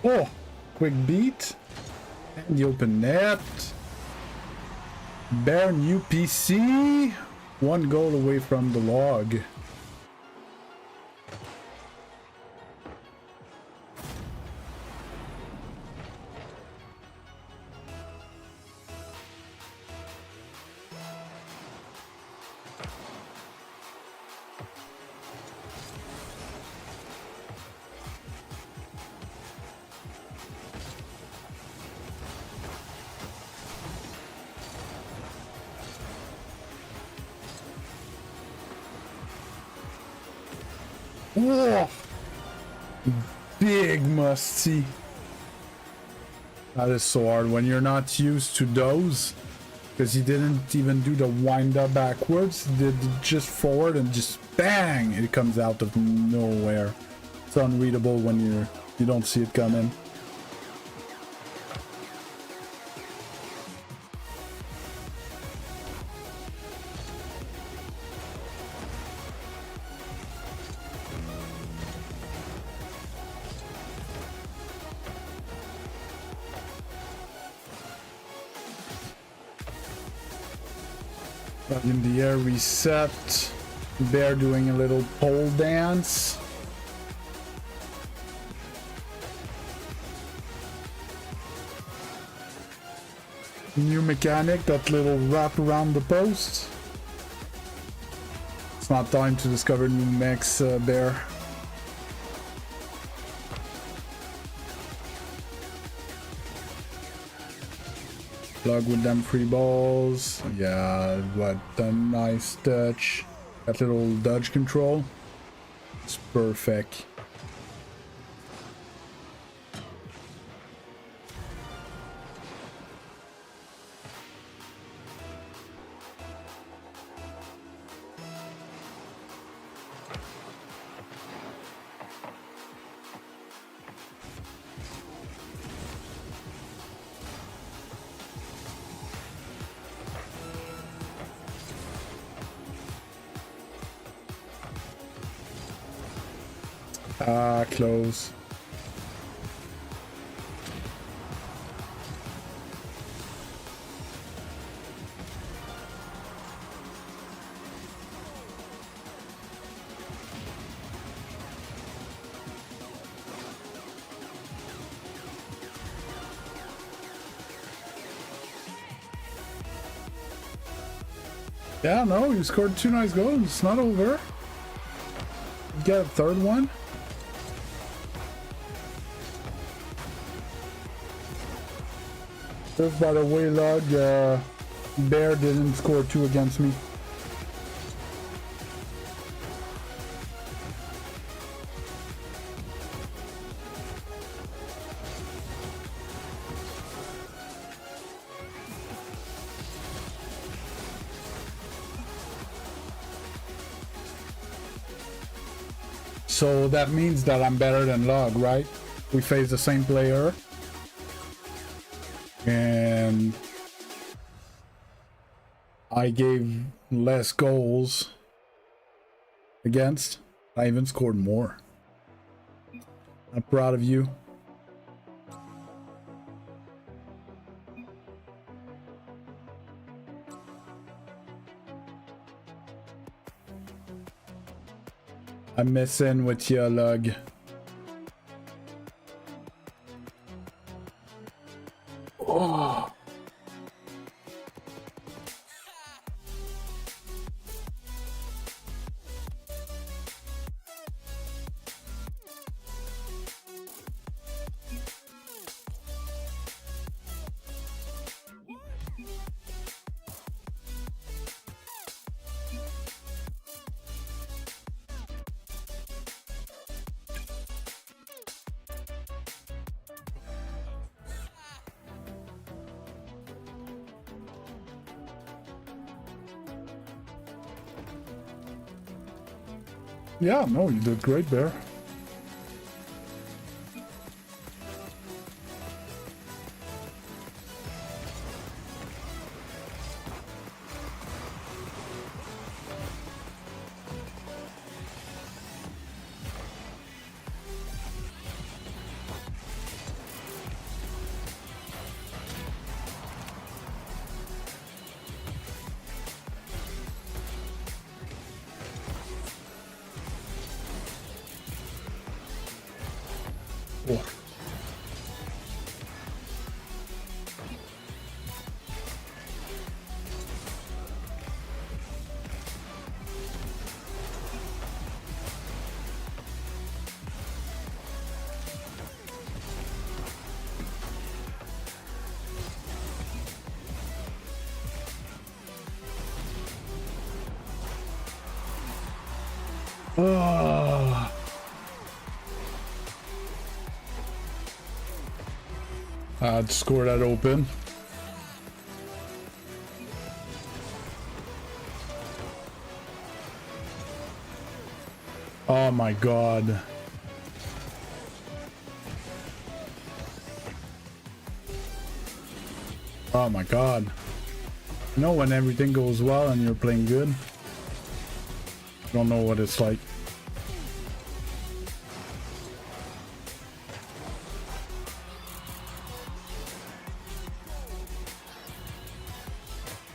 Oh, quick beat. And the open net. Bear new PC. One goal away from the Log. Oh. Big must-see. That is so hard when you're not used to those. Because he didn't even do the wind up backwards. He did just forward and just bang! It comes out of nowhere. It's unreadable when you don't see it coming. In the air reset. Bear doing a little pole dance. New mechanic, that little wrap around the post. It's not time to discover new mechs, Bear. Plug with them free balls. Yeah, what a nice touch. That little dodge control. It's perfect. Ah, close. Yeah, no, you scored 2 nice goals. It's not over. Get a third one. Just by the way, Lug, Bear didn't score 2 against me. So that means that I'm better than Lug, right? We face the same player. And I gave less goals against. I even scored more. I'm proud of you. I'm messing with you, Lug. Oh. Yeah, no, you did great, Bear. Oh. Discord that open. Oh my god. Oh my god. You know when everything goes well and you're playing good? I don't know what it's like.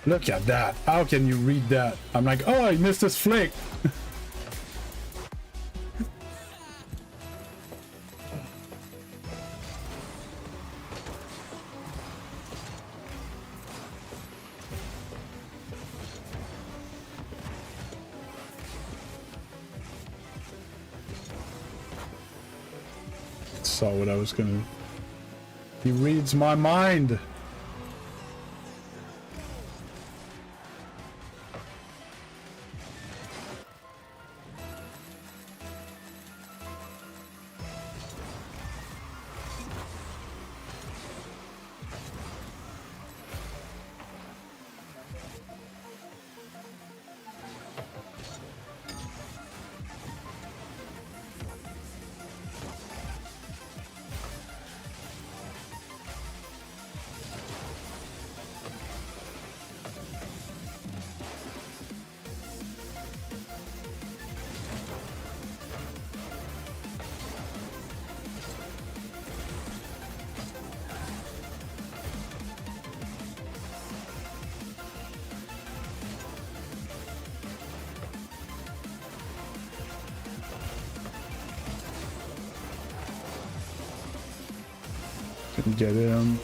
Look at that. How can you read that? I'm like, oh, I missed this flick. Saw what I was gonna. He reads my mind. Couldn't get him.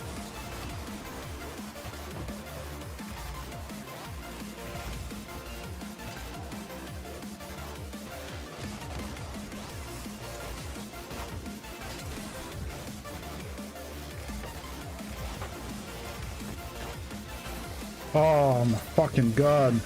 Oh my fucking god.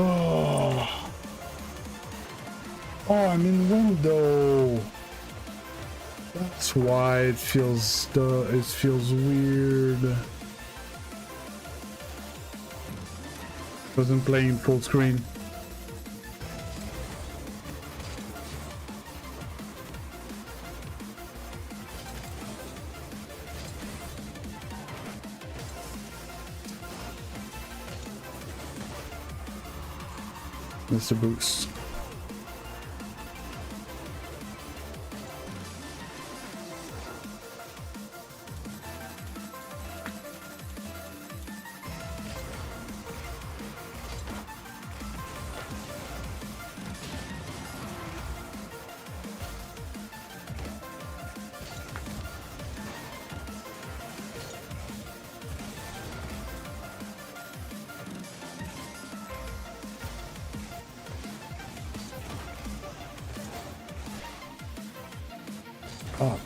Oh, I'm in window. That's why it feels weird. Wasn't playing full screen. Mr. Boost. Oh my god.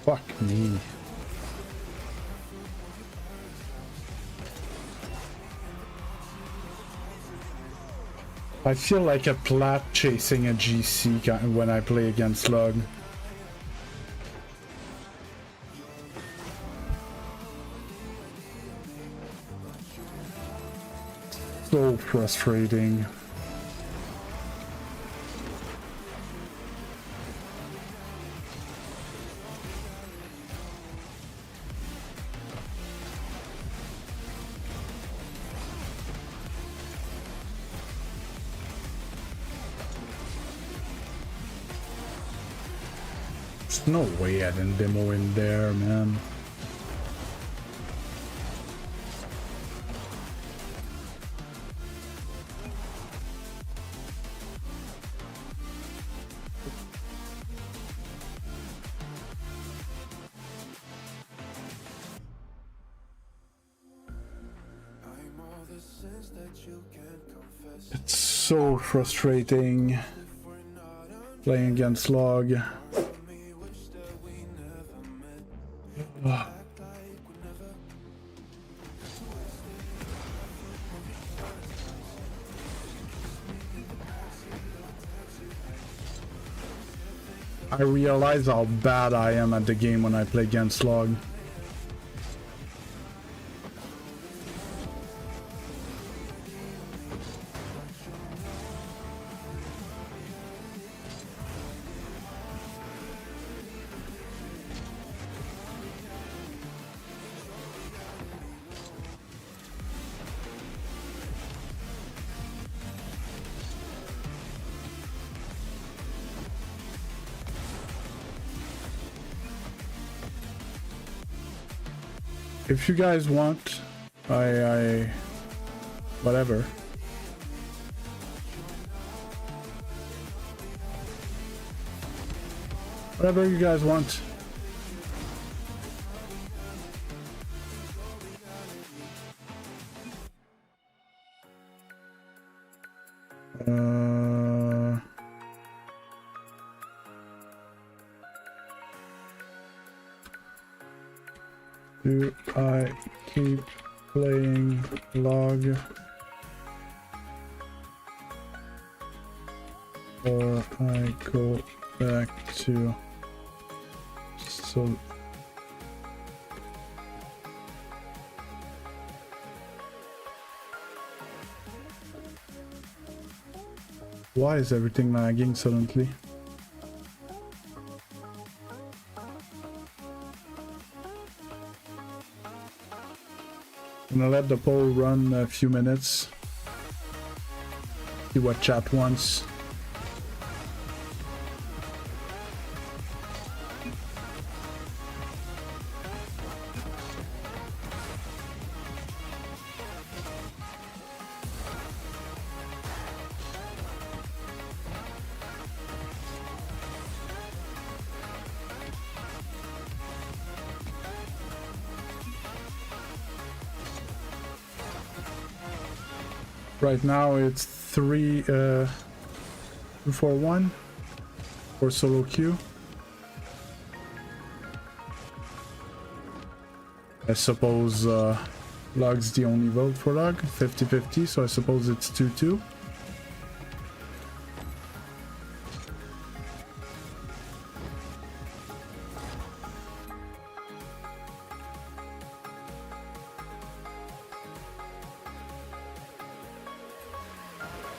Fuck me. I feel like a plat chasing a GC when I play against Lug. So frustrating. There's no way I didn't demo in there, man. It's so frustrating playing against Log. Ugh. I realize how bad I am at the game when I play against Log. If you guys want, whatever. Whatever you guys want. Do I keep playing Log, or I go back to so why is everything lagging suddenly? I'm gonna let the poll run a few minutes. See what chat wants. Right now it's 2-4-1 for solo queue. I suppose Lug's the only vote for Lug, 50-50, so I suppose it's 2-2.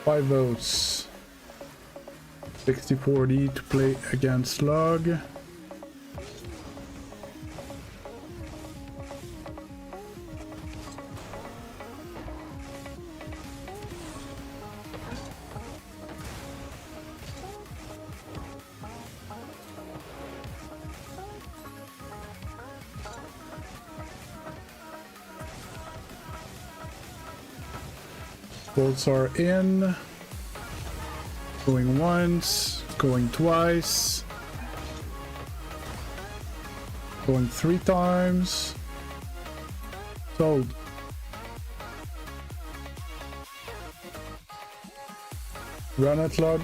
Five votes. 60-40 to play against Lug. Votes are in. Going once, going twice, going 3 times. Sold. Run it, Lug.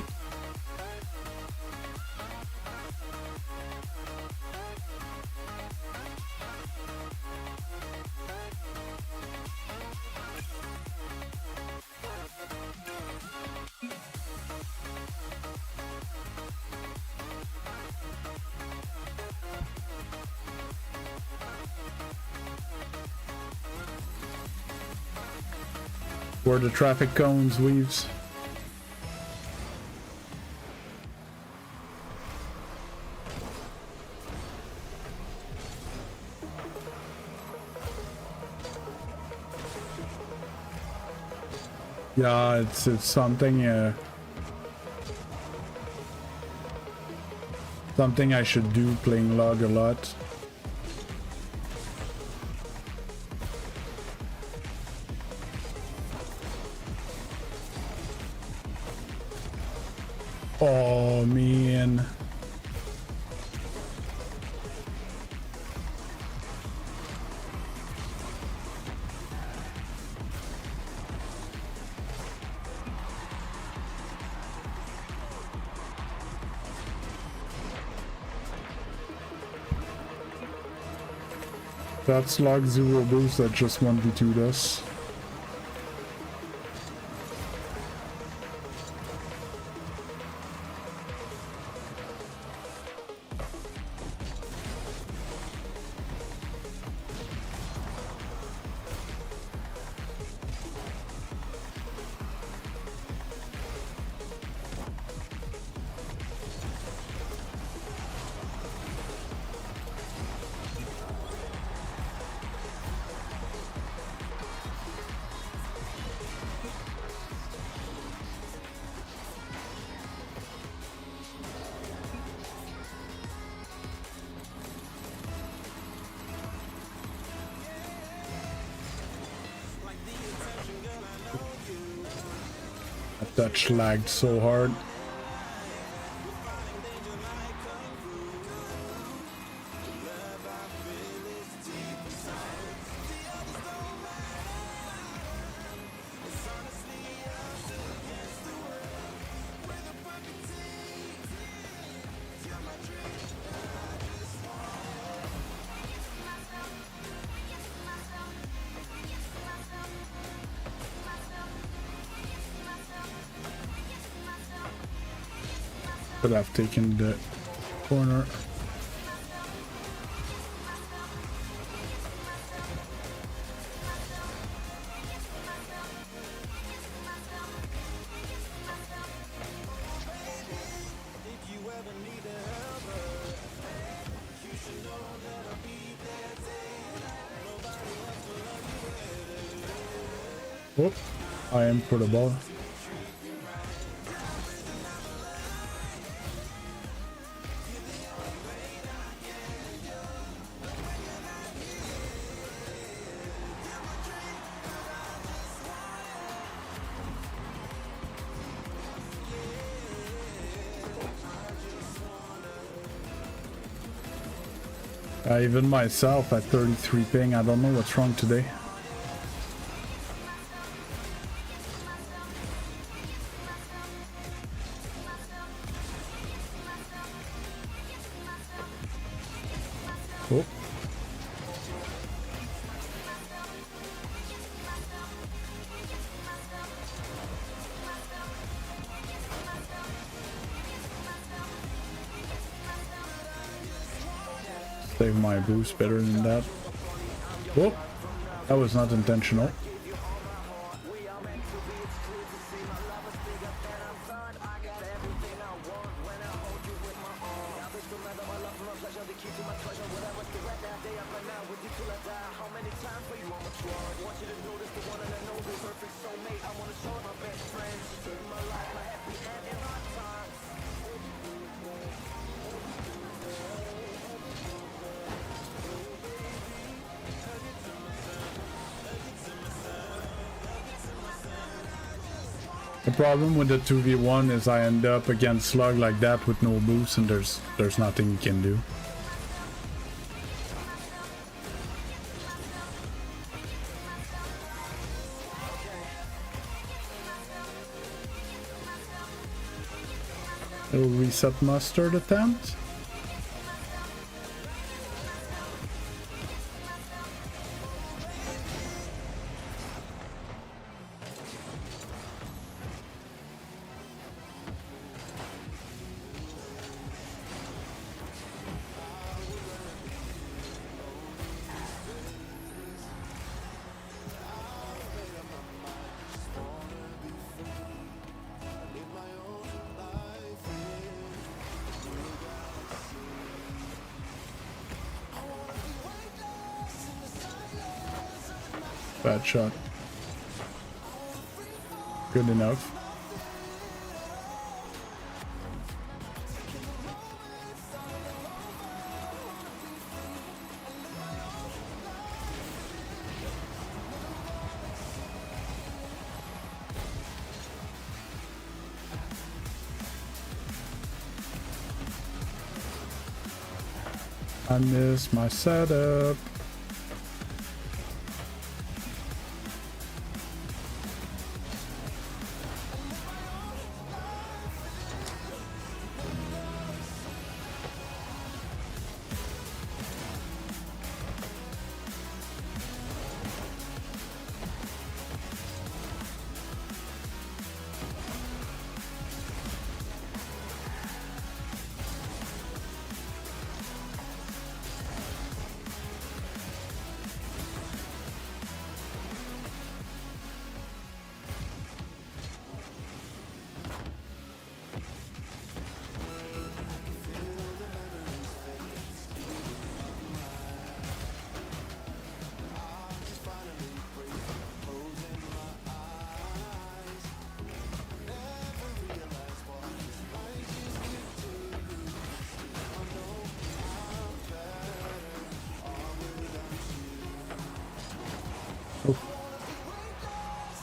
where the traffic cones weaves. Yeah, it's something something I should do, playing log a lot. Oh man. That's log 0 boost that just 1v2'd us. That lagged so hard. Could have taken the corner. Oh, I am for the ball. Even myself at 33 ping, I don't know what's wrong today. Oh. Save my boost better than that. Oh, that was not intentional. The problem with the 2v1 is I end up against slug like that with no boost, and there's nothing you can do. Little reset mustard attempt. Bad shot. Good enough. I miss my setup.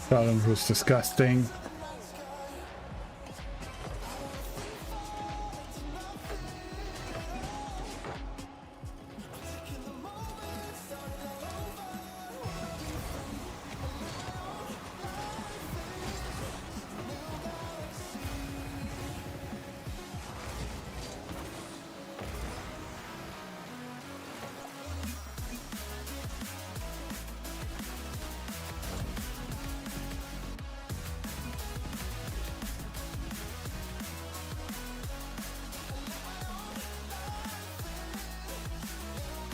That was disgusting.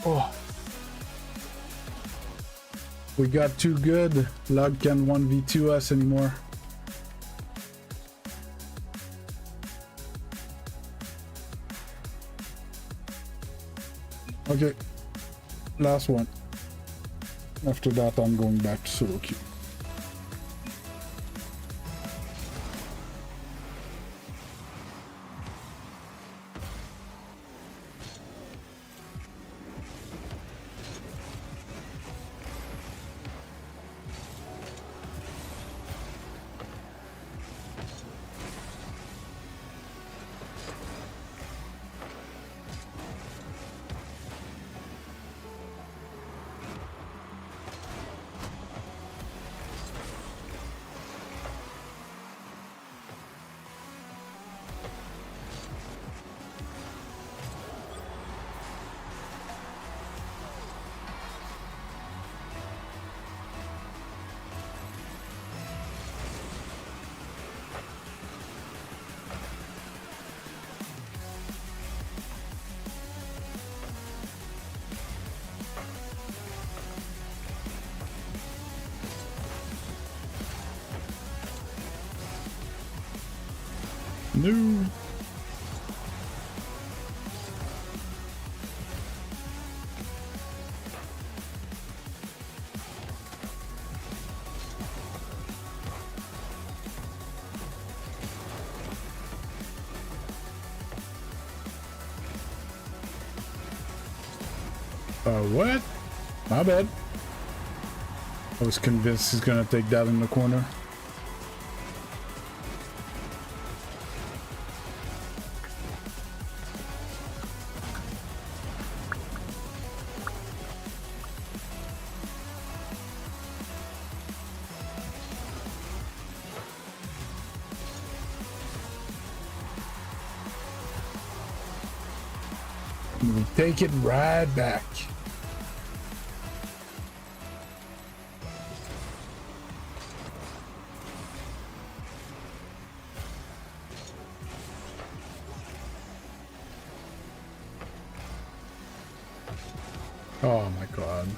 Oh, we got too good. Lug can 1v2 us anymore. Okay, last one. After that, I'm going back to solo queue. No. What? My bad. I was convinced he's gonna take that in the corner. We take it right back. Oh my god.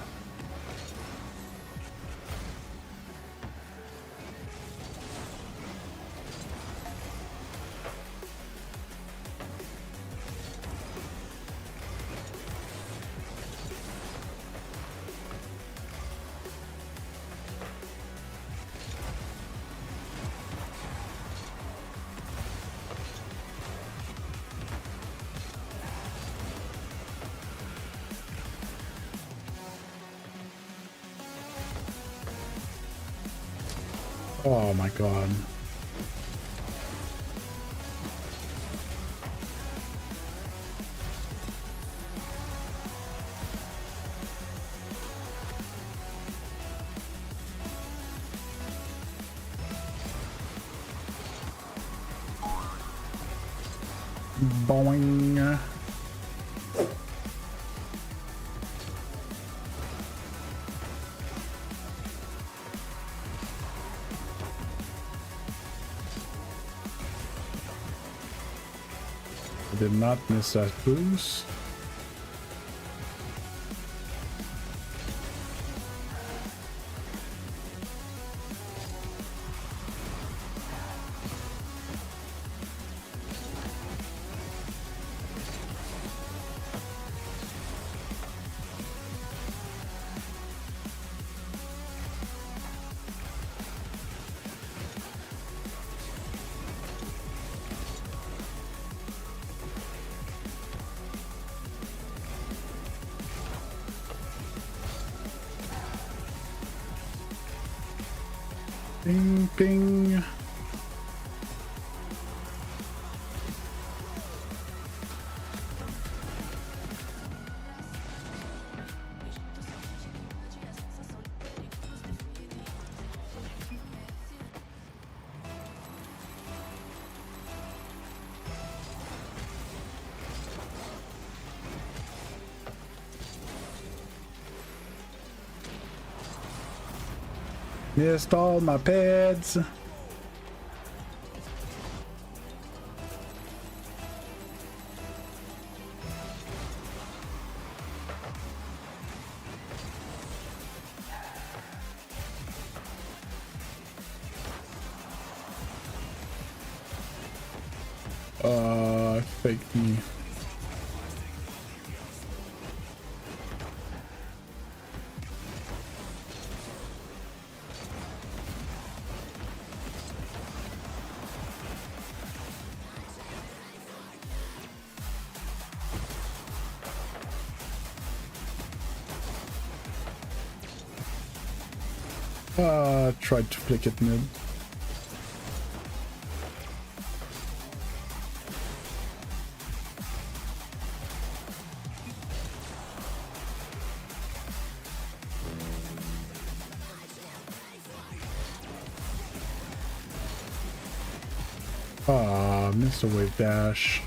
Oh my god. Boing. I did not miss that boost. Ping, ping. Missed all my pads. Fake me. Tried to flick it mid. Missed a wave dash.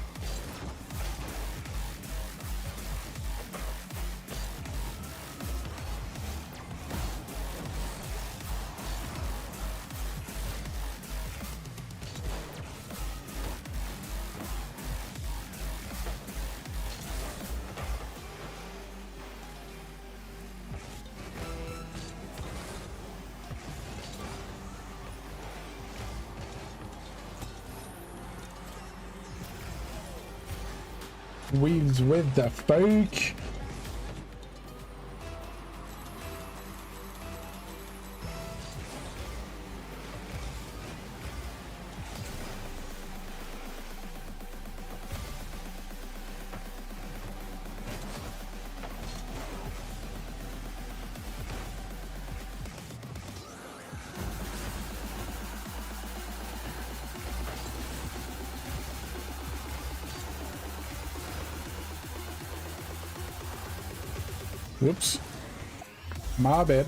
Wheels with the fake. Whoops. My bad.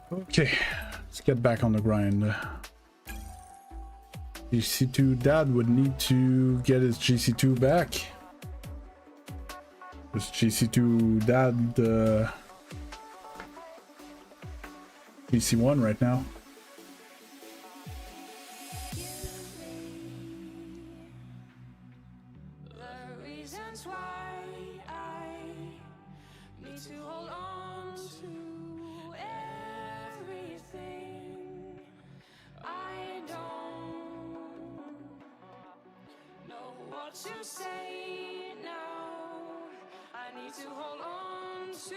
Okay, let's get back on the grind. Gc2 dad would need to get his Gc2 back. This Gc2 dad Gc1 right now. what to say now. I need to hold on to.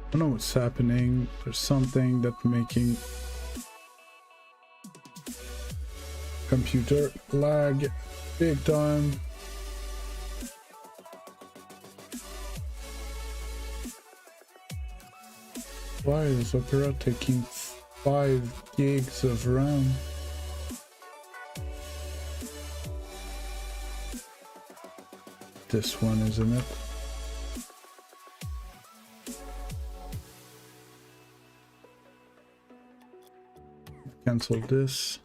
I don't know what's happening. There's something that's making computer lag big time. Why is Opera taking 5 gigs of RAM? This one, isn't it? Cancel this.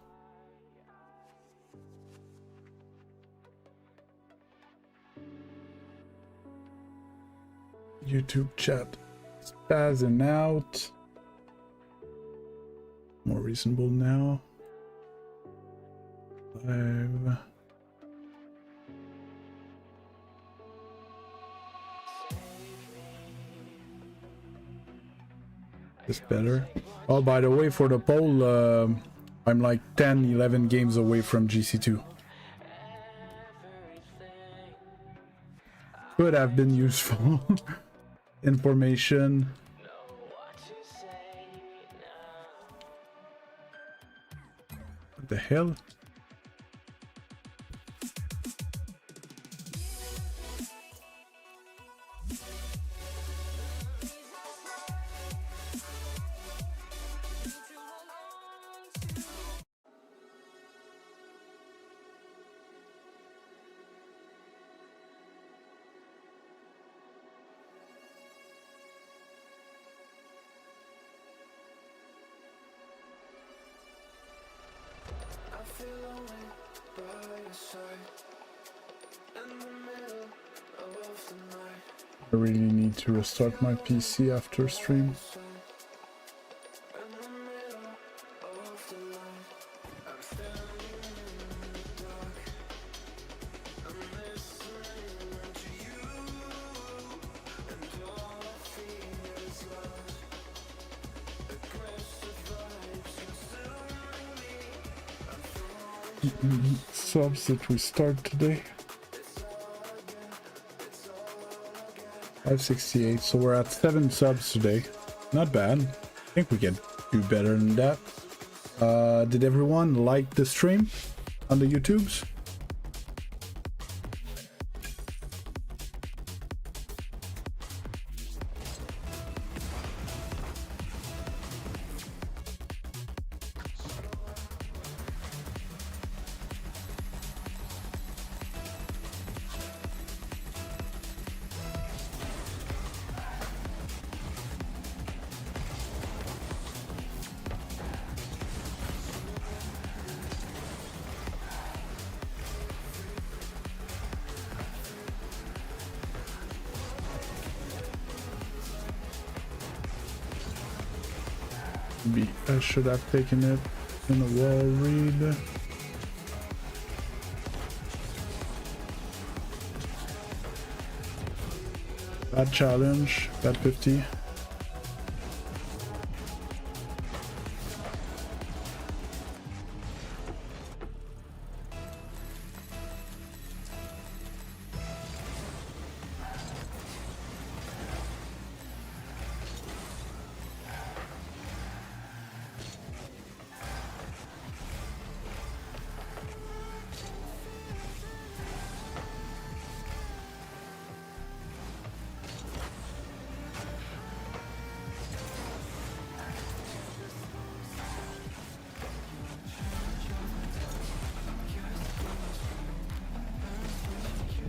YouTube chat spazzing out. More reasonable now. 5. Is better. Oh, by the way, for the poll, I'm like 10-11 games away from Gc2. Could have been useful information. What the hell? I really need to restart my PC after stream. Subs that we start today. 568, so we're at 7 subs today. Not bad. I think we can do better than that. Did everyone like the stream on the YouTubes? I should have taken it in a wall read. Bad challenge, bad 50.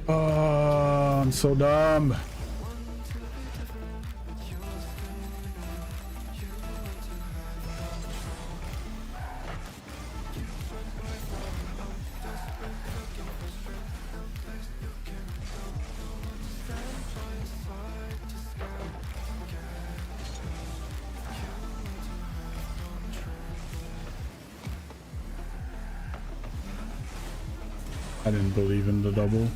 Oh, I'm so dumb. I didn't believe in the double.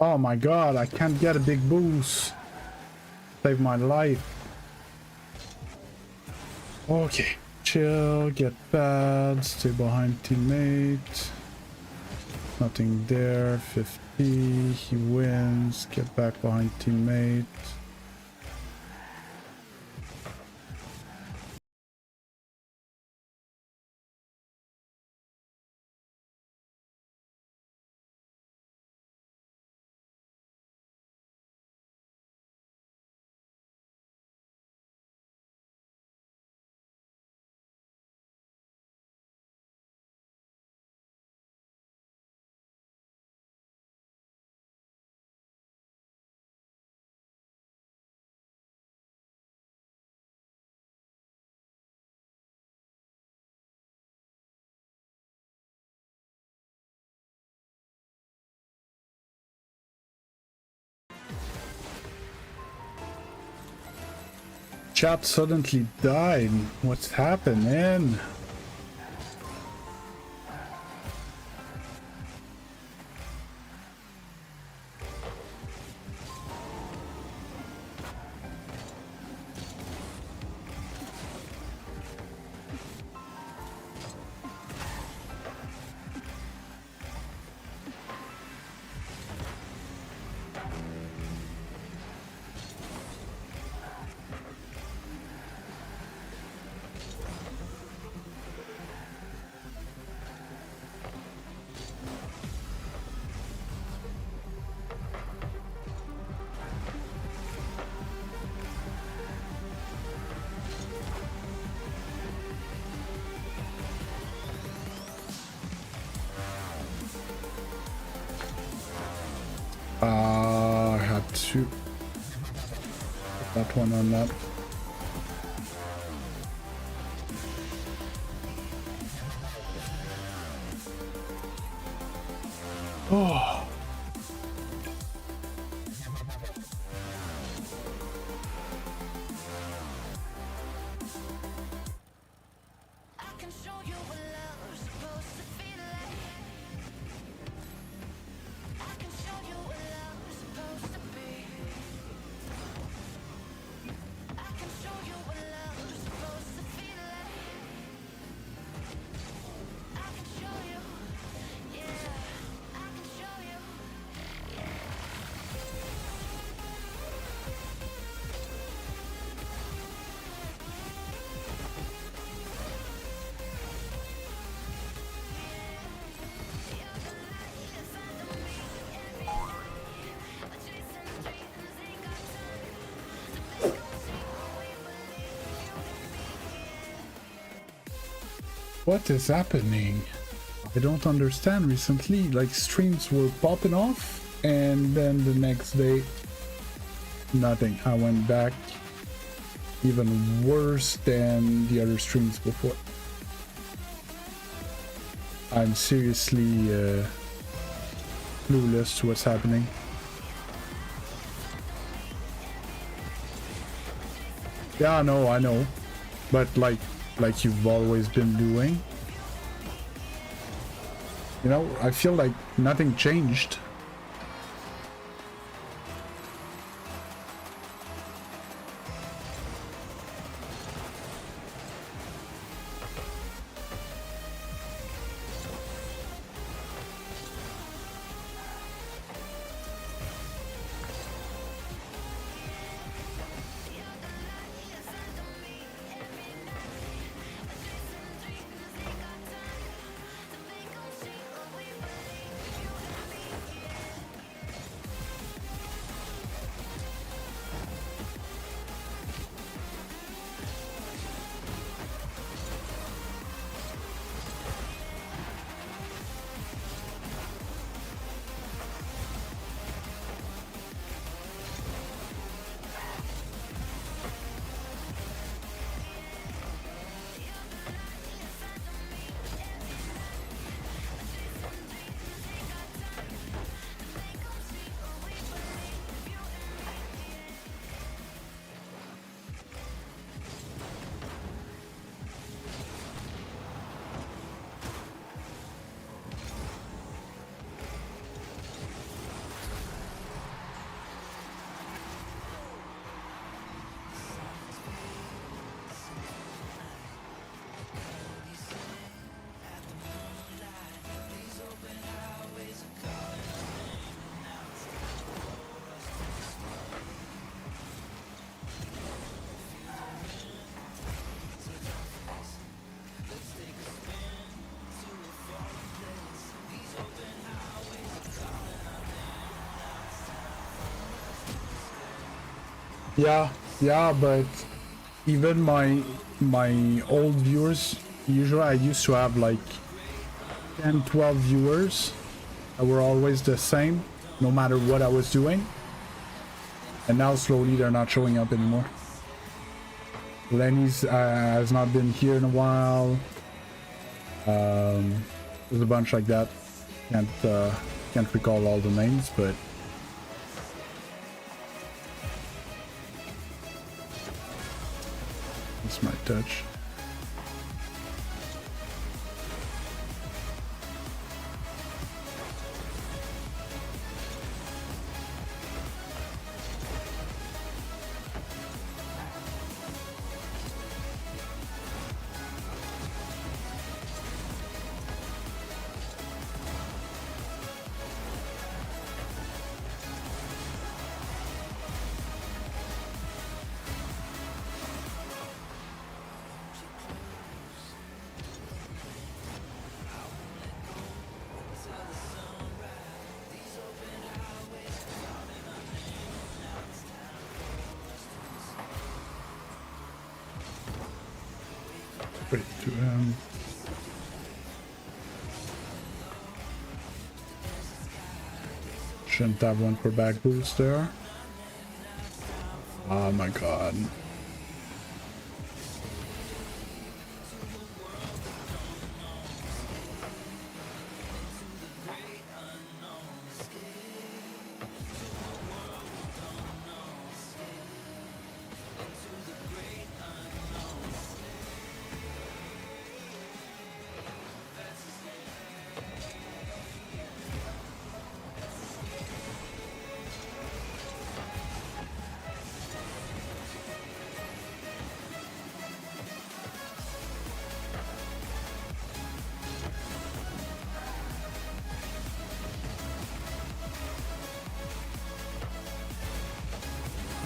Oh my god, I can't get a big boost. Save my life. Okay, chill, get bad, stay behind teammate. Nothing there, 50, he wins, get back behind teammate. Chat suddenly died. What's happening? I had to put that one on that. Oh. What is happening? I don't understand. Recently, like, streams were popping off, and then the next day, nothing. I went back even worse than the other streams before. I'm seriously clueless to what's happening. Yeah, no, I know, but like you've always been doing. You know, I feel like nothing changed. Yeah, but even my old viewers, usually I used to have like 10, 12 viewers that were always the same, no matter what I was doing. And now slowly they're not showing up anymore. Lenny's has not been here in a while. There's a bunch like that. Can't recall all the names, but it's my touch. Wait, shouldn't have one for back boost there. Oh my god.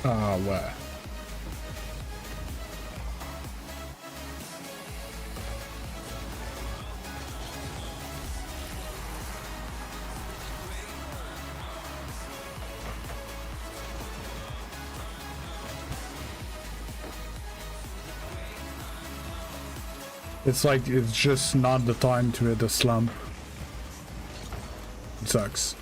Ah, ouais. It's like it's just not the time to hit a slump. It sucks.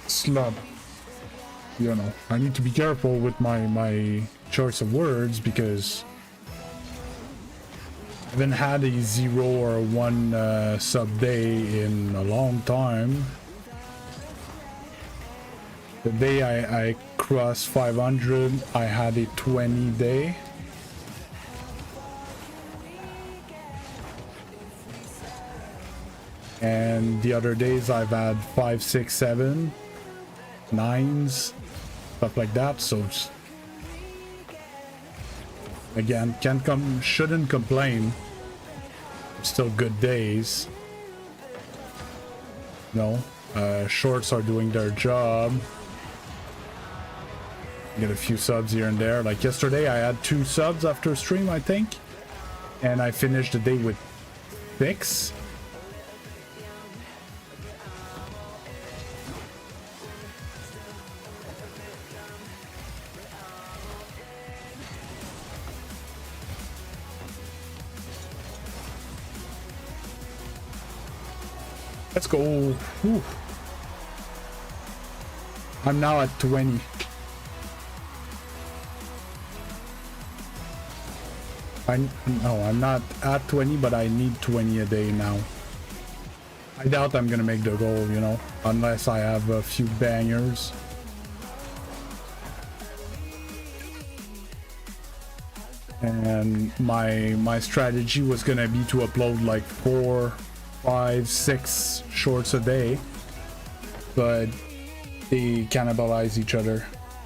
Slump. You know, I need to be careful with my choice of words because I haven't had a 0 or 1 sub day in a long time. The day I crossed 500, I had a 20 day. And the other days I've had 5, 6, 7, 9s, stuff like that. So again, shouldn't complain. Still good days. No, shorts are doing their job. Get a few subs here and there. Like yesterday, I had 2 subs after stream, I think, and I finished the day with 6. Let's go. Whew. I'm now at 20. No, I'm not at 20, but I need 20 a day now. I doubt I'm gonna make the goal, you know, unless I have a few bangers. And my strategy was gonna be to upload like 4, 5, 6 shorts a day, but they cannibalize each other.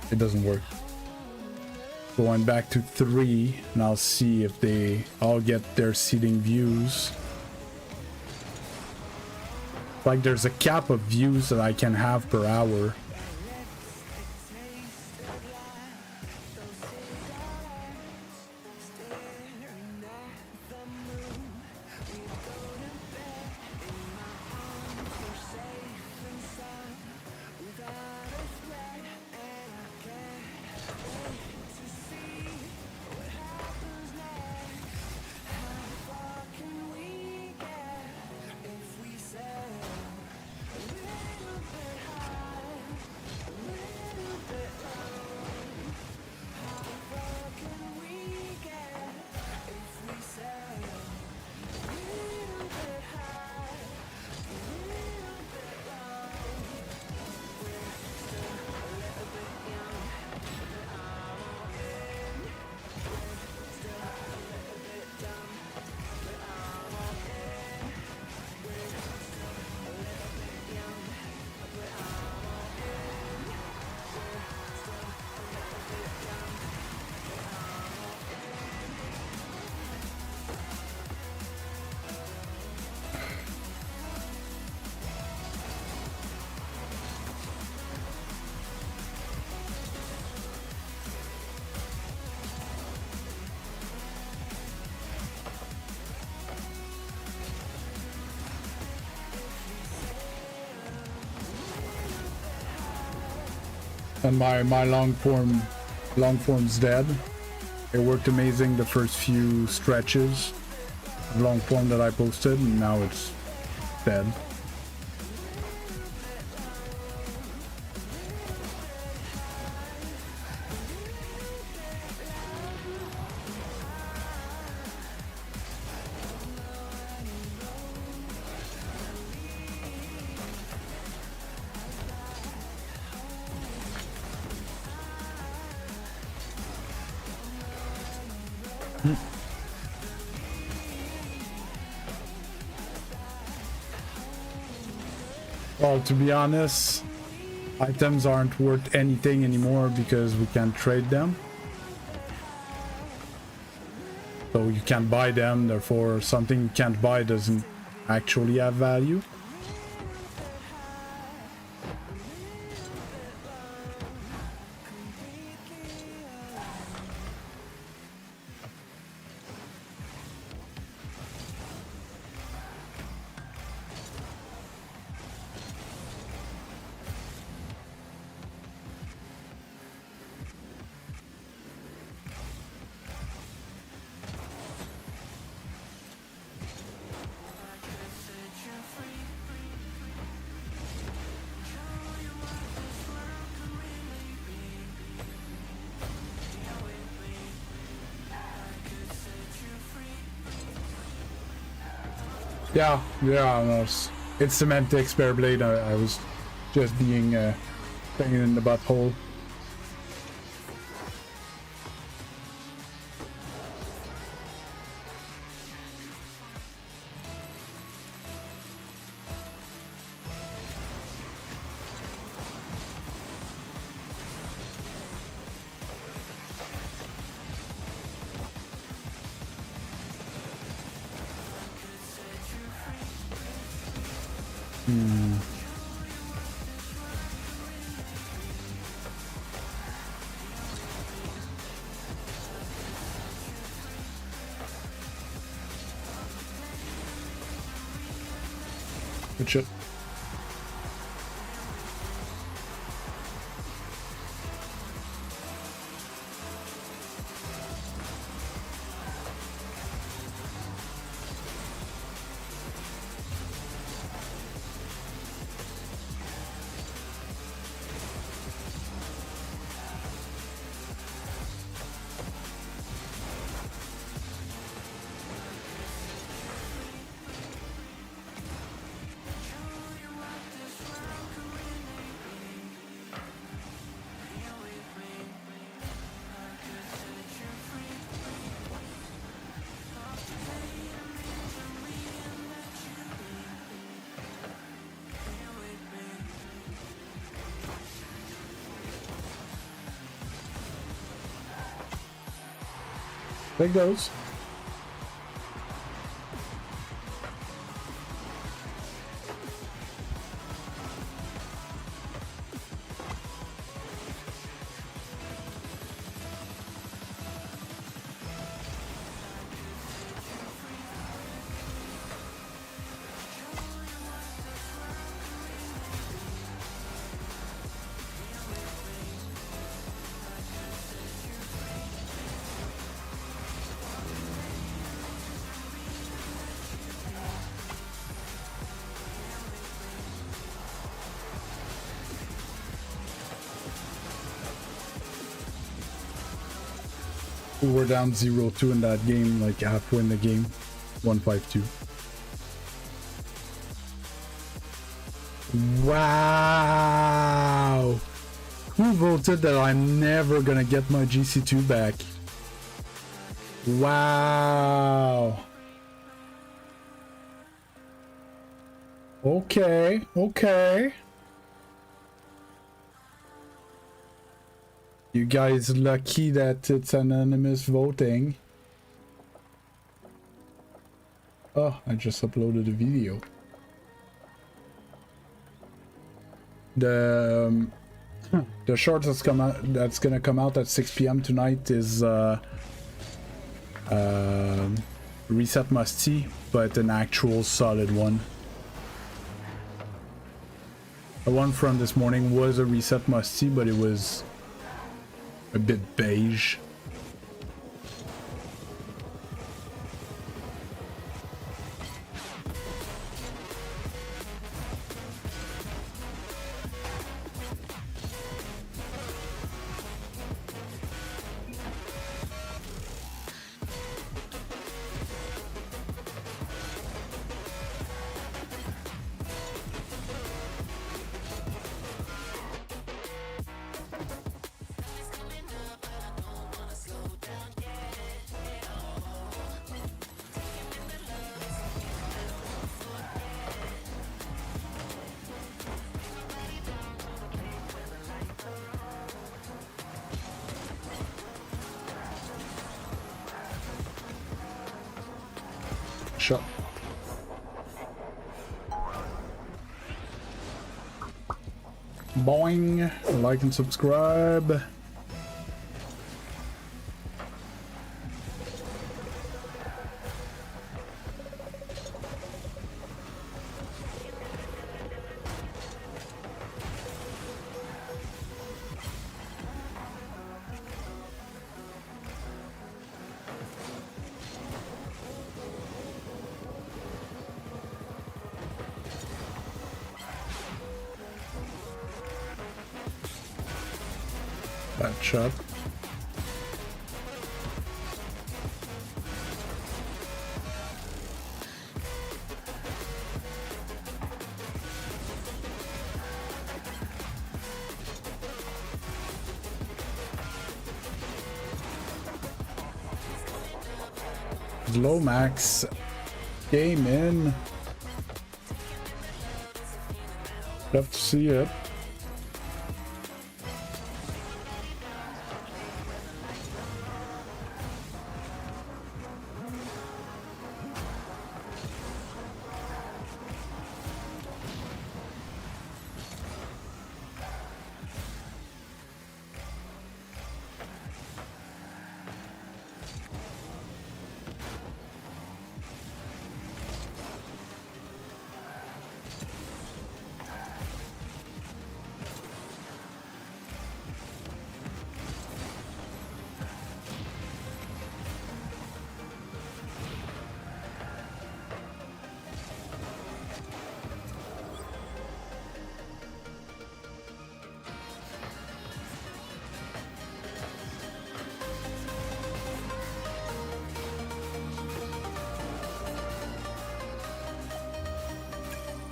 It doesn't work. Going back to 3, and I'll see if they all get their seeding views. Like there's a cap of views that I can have per hour. And my long form's dead. It worked amazing the first few stretches of long form that I posted, and now it's dead. Well, to be honest, items aren't worth anything anymore because we can't trade them. So you can't buy them, therefore something you can't buy doesn't actually have value. Yeah, no, it's semantics, spare blade. I was just being banging in the butthole. Good shit. There goes. We were down 0-2 in that game, like halfway in the game. 1-5-2. Wow! Who voted that I'm never gonna get my Gc2 back? Wow! Okay, okay. You guys lucky that it's anonymous voting. Oh, I just uploaded a video. The short that's gonna come out at 6 p.m. tonight is Reset Musty, but an actual solid one. The one from this morning was a Reset Musty, but it was a bit beige. Shot. Boing. Like and subscribe. Bad shot. Low max. Game in. Love to see it.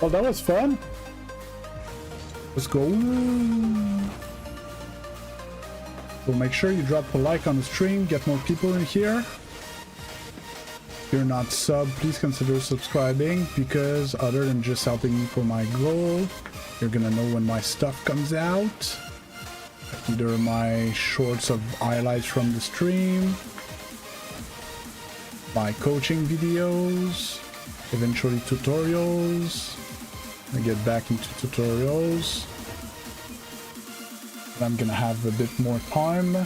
Well, that was fun. Let's go. So make sure you drop a like on the stream, get more people in here. If you're not sub, please consider subscribing, because other than just helping me for my goal, you're gonna know when my stuff comes out. Either my shorts of highlights from the stream, my coaching videos, eventually tutorials. I get back into tutorials. I'm gonna have a bit more time.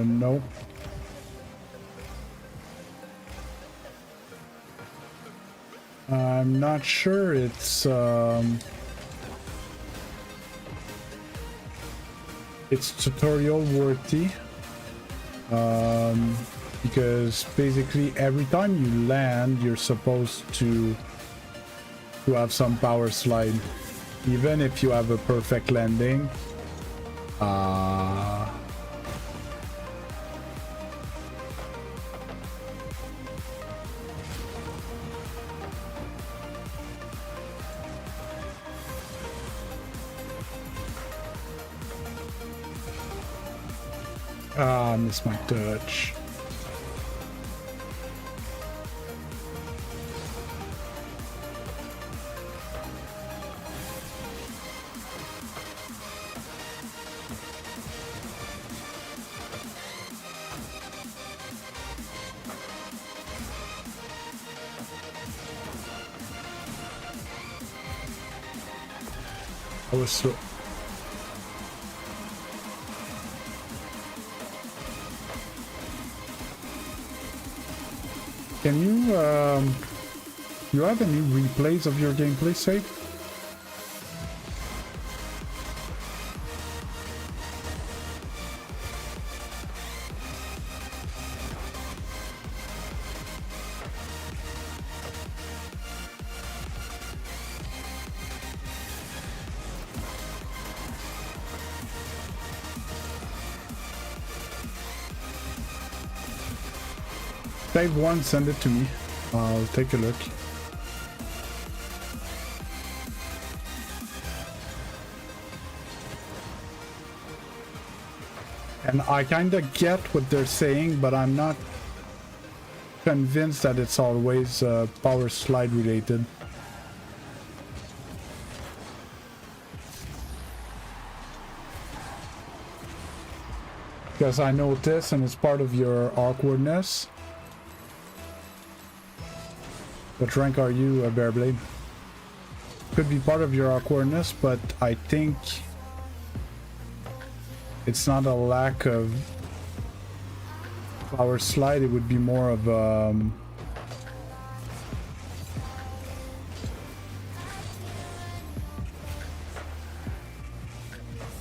No. I'm not sure it's tutorial worthy, because basically every time you land, you're supposed to have some power slide, even if you have a perfect landing. I missed my touch. I was so... Can you have any replays of your gameplay saved? Save one, send it to me. I'll take a look. And I kinda get what they're saying, but I'm not convinced that it's always power slide related. Because I noticed, and it's part of your awkwardness. What rank are you, Bearblade? Could be part of your awkwardness, but I think it's not a lack of power slide, it would be more of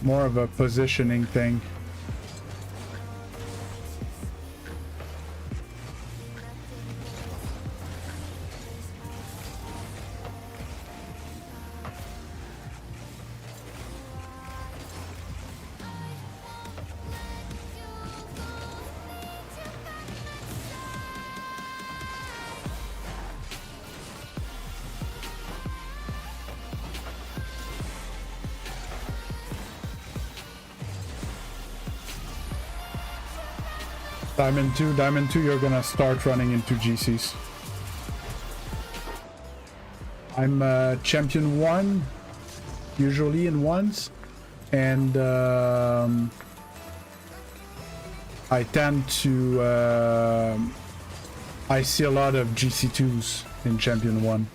more of a positioning thing. Diamond 2, you're gonna start running into GCs. I'm champion 1, usually in ones, and I tend to I see a lot of Gc2s in champion 1.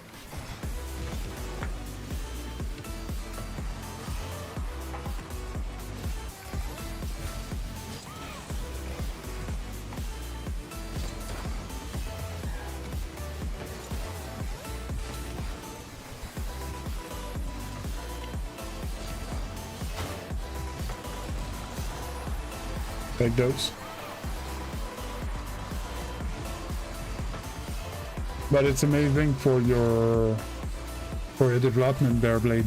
Take those. But it's amazing for your development, Bearblade.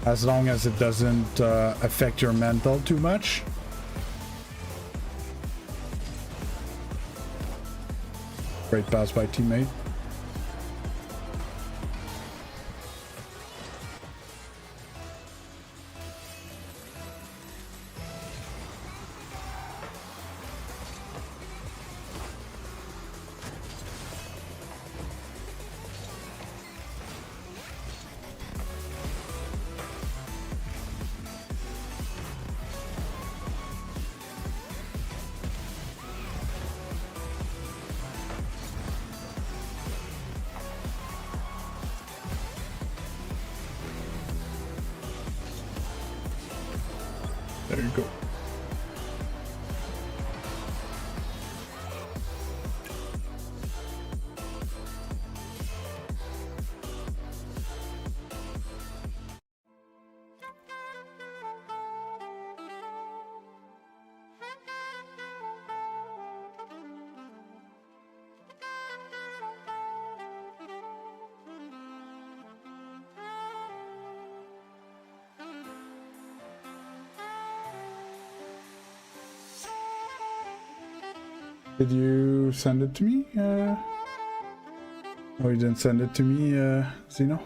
As long as it doesn't affect your mental too much. Great pass by teammate. There you go. Did you send it to me? Oh, you didn't send it to me, Zeno?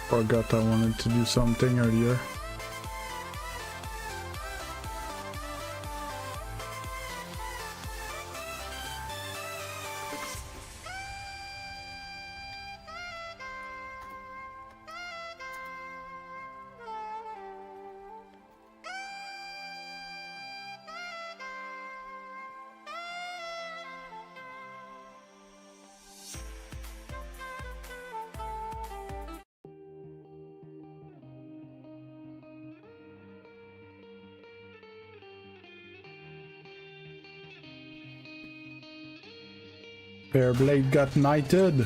Forgot I wanted to do something earlier. Bearblade got knighted.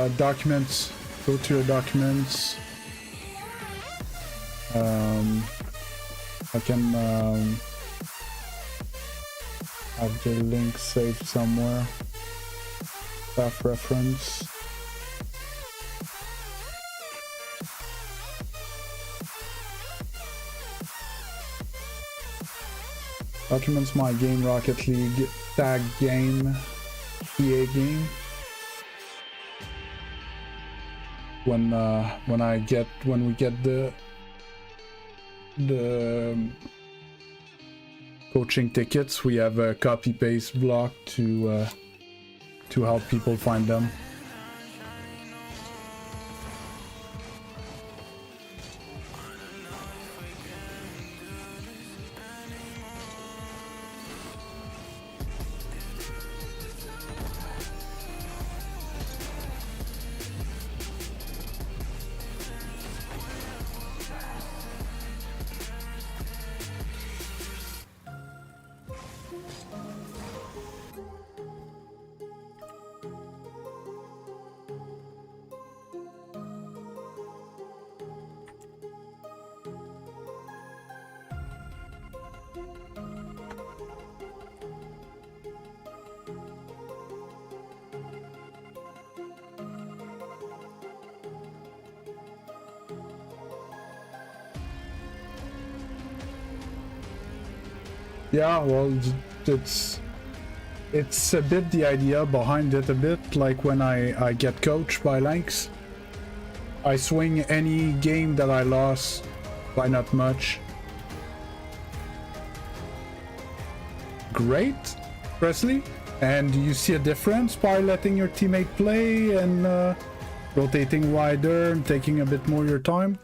documents. Go to your documents. I can have the link saved somewhere. Staff reference. Documents, my game, Rocket League, tag game, EA game. When we get the coaching tickets, we have a copy paste block to help people find them. Yeah, well, it's a bit the idea behind it a bit, like when I get coached by Lanks, I swing any game that I lost by not much. Great, Presley. And do you see a difference by letting your teammate play and rotating wider and taking a bit more your time?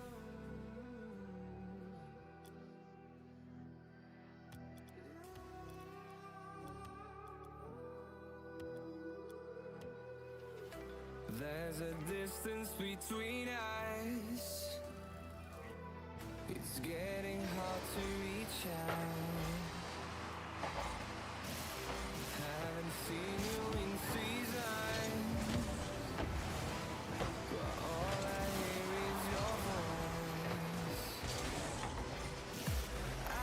There's a distance between us. It's getting hard to reach out. Haven't seen you in seasons, but all I hear is your voice. I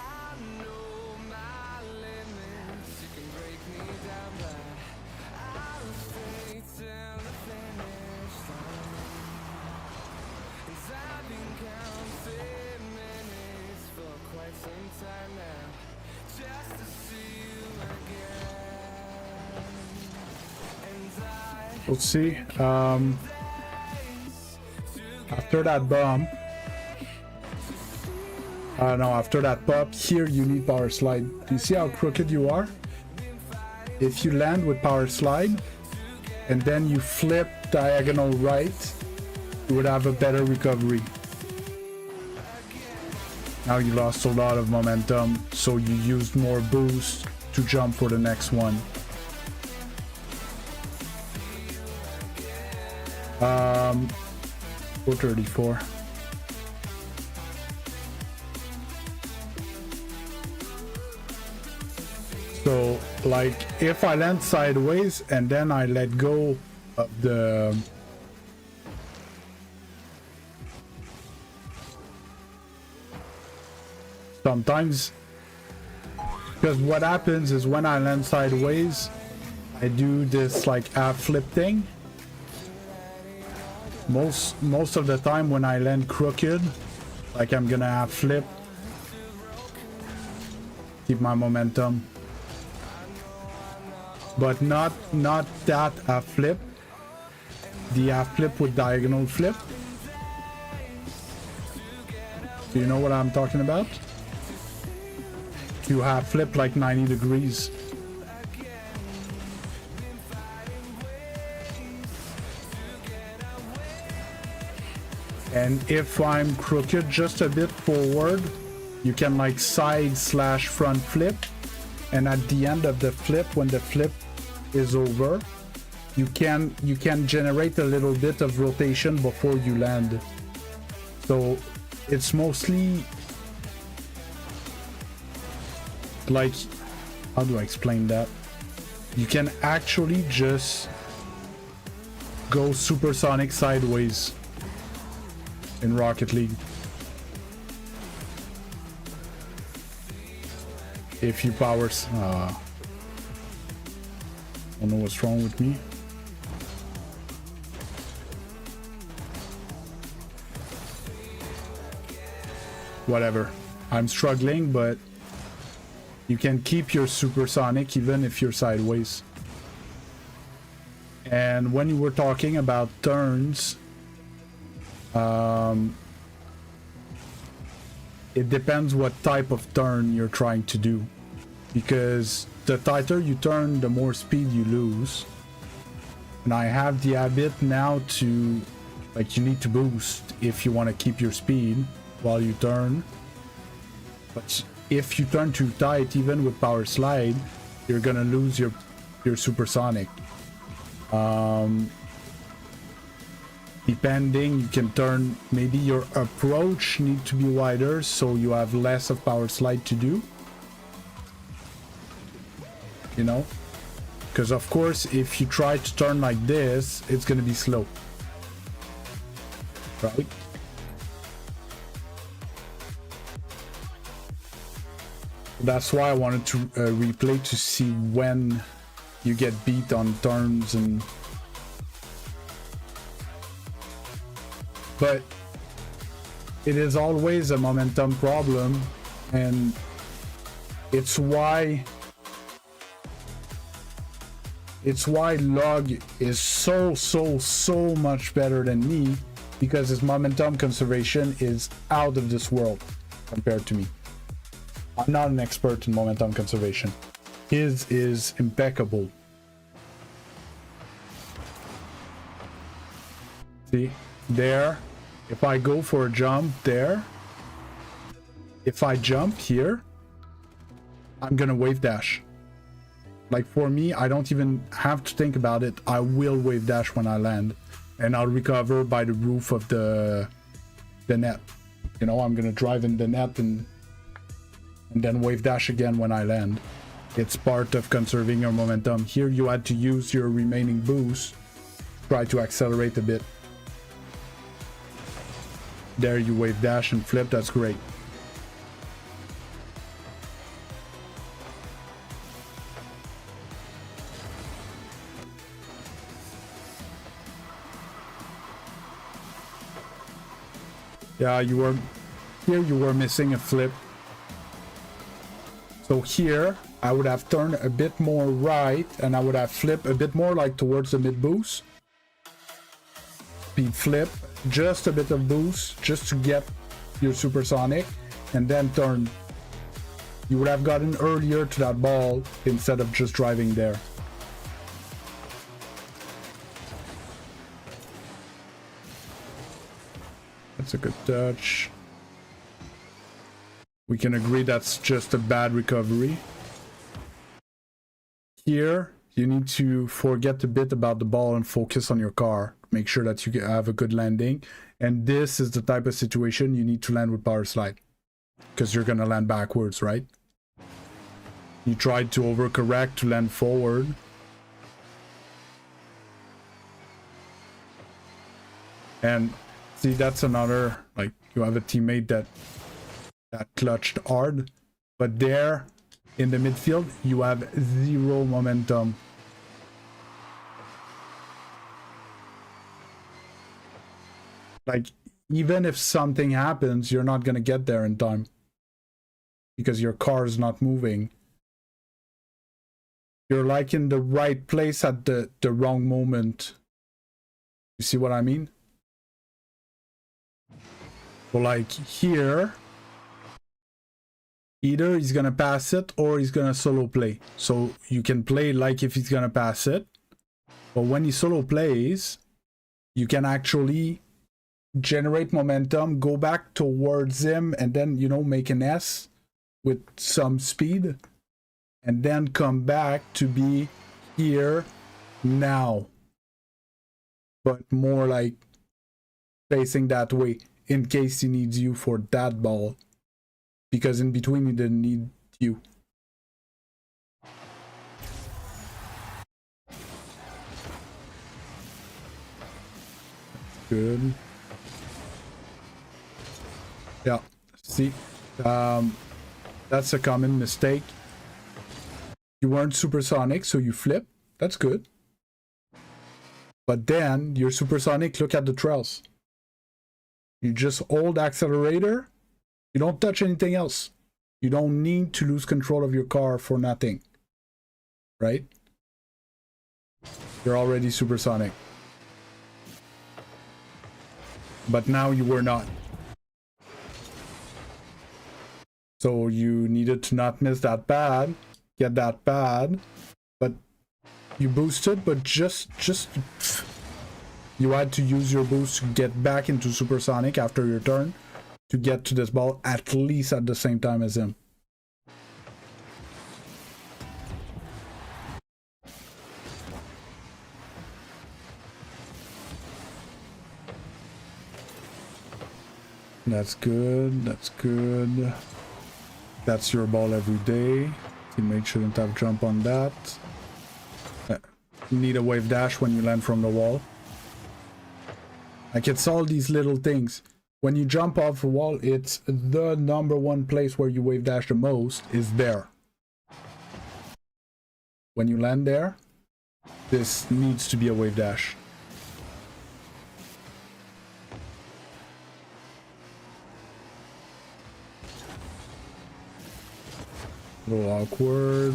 know my limits. You can break me down, but I'll stay till the finish line. 'Cause I've been counting minutes for quite some time now, just to see you again. And We'll see. After that bomb, no, after that pop, here you need power slide. Do you see how crooked you are? If you land with power slide and then you flip diagonal right, you would have a better recovery. Now you lost a lot of momentum, so you used more boost to jump for the next one. 434. So, like, if I land sideways and then I let go of the... Sometimes, because what happens is when I land sideways, I do this like half flip thing. Most of the time when I land crooked, like I'm gonna half flip, keep my momentum, but not that half flip, the half flip with diagonal flip. Do you know what I'm talking about? You half flip like 90 degrees. And if I'm crooked just a bit forward, you can like side slash front flip. And at the end of the flip, when the flip is over, you can generate a little bit of rotation before you land. So it's mostly like, how do I explain that? You can actually just go supersonic sideways in Rocket League. If you powers, I don't know what's wrong with me. Whatever. I'm struggling, but you can keep your supersonic even if you're sideways. And when you were talking about turns, it depends what type of turn you're trying to do, because the tighter you turn, the more speed you lose. And I have the habit now to, like, you need to boost if you want to keep your speed while you turn. But if you turn too tight, even with power slide, you're gonna lose your supersonic. Depending, you can turn, maybe your approach need to be wider so you have less of power slide to do, you know, because of course if you try to turn like this, it's gonna be slow, right? That's why I wanted to replay to see when you get beat on turns. And but it is always a momentum problem, and it's why Log is so much better than me, because his momentum conservation is out of this world compared to me. I'm not an expert in momentum conservation. His is impeccable. See, there, if I go for a jump there, if I jump here, I'm gonna wave dash. Like, for me, I don't even have to think about it. I will wave dash when I land, and I'll recover by the roof of the net. You know, I'm gonna drive in the net and then wave dash again when I land. It's part of conserving your momentum. Here you had to use your remaining boost, try to accelerate a bit. There you wave dash and flip, that's great. Yeah, you were missing a flip. So here, I would have turned a bit more right, and I would have flipped a bit more like towards the mid boost. Speed flip, just a bit of boost, just to get your supersonic, and then turn. You would have gotten earlier to that ball instead of just driving there. That's a good touch. We can agree that's just a bad recovery. Here, you need to forget a bit about the ball and focus on your car. Make sure that you have a good landing. And this is the type of situation you need to land with power slide, because you're gonna land backwards, right? You tried to overcorrect to land forward. And see, that's another, like, you have a teammate that clutched hard, but there in the midfield you have zero momentum. Like, even if something happens, you're not gonna get there in time because your car is not moving. You're like in the right place at the wrong moment. You see what I mean? So like here, either he's gonna pass it or he's gonna solo play. So you can play like if he's gonna pass it, but when he solo plays, you can actually generate momentum, go back towards him, and then, you know, make an S with some speed, and then come back to be here now, but more like facing that way in case he needs you for that ball, because in between he didn't need you. Good. Yeah, see, that's a common mistake. You weren't supersonic, so you flip. That's good. But then you're supersonic, look at the trails. You just hold accelerator. You don't touch anything else. You don't need to lose control of your car for nothing. Right? You're already supersonic. But now you were not. So you needed to not miss that pad, get that pad, but you boosted, but just you had to use your boost to get back into supersonic after your turn to get to this ball at least at the same time as him. That's good, that's good. That's your ball every day. Teammate shouldn't have jump on that. You need a wave dash when you land from the wall. Like, it's all these little things. When you jump off a wall, it's the #1 place where you wave dash the most is there. When you land there, this needs to be a wave dash. A little awkward.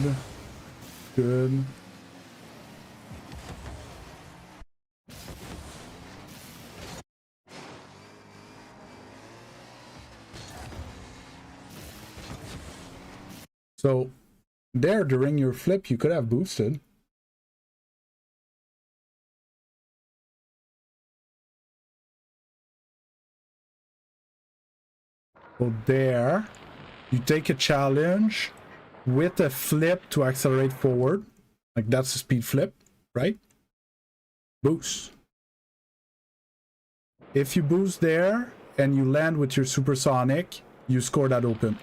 Good. So there, during your flip, you could have boosted. So there, you take a challenge with a flip to accelerate forward. Like, that's a speed flip, right? Boost. If you boost there and you land with your supersonic, you score that open.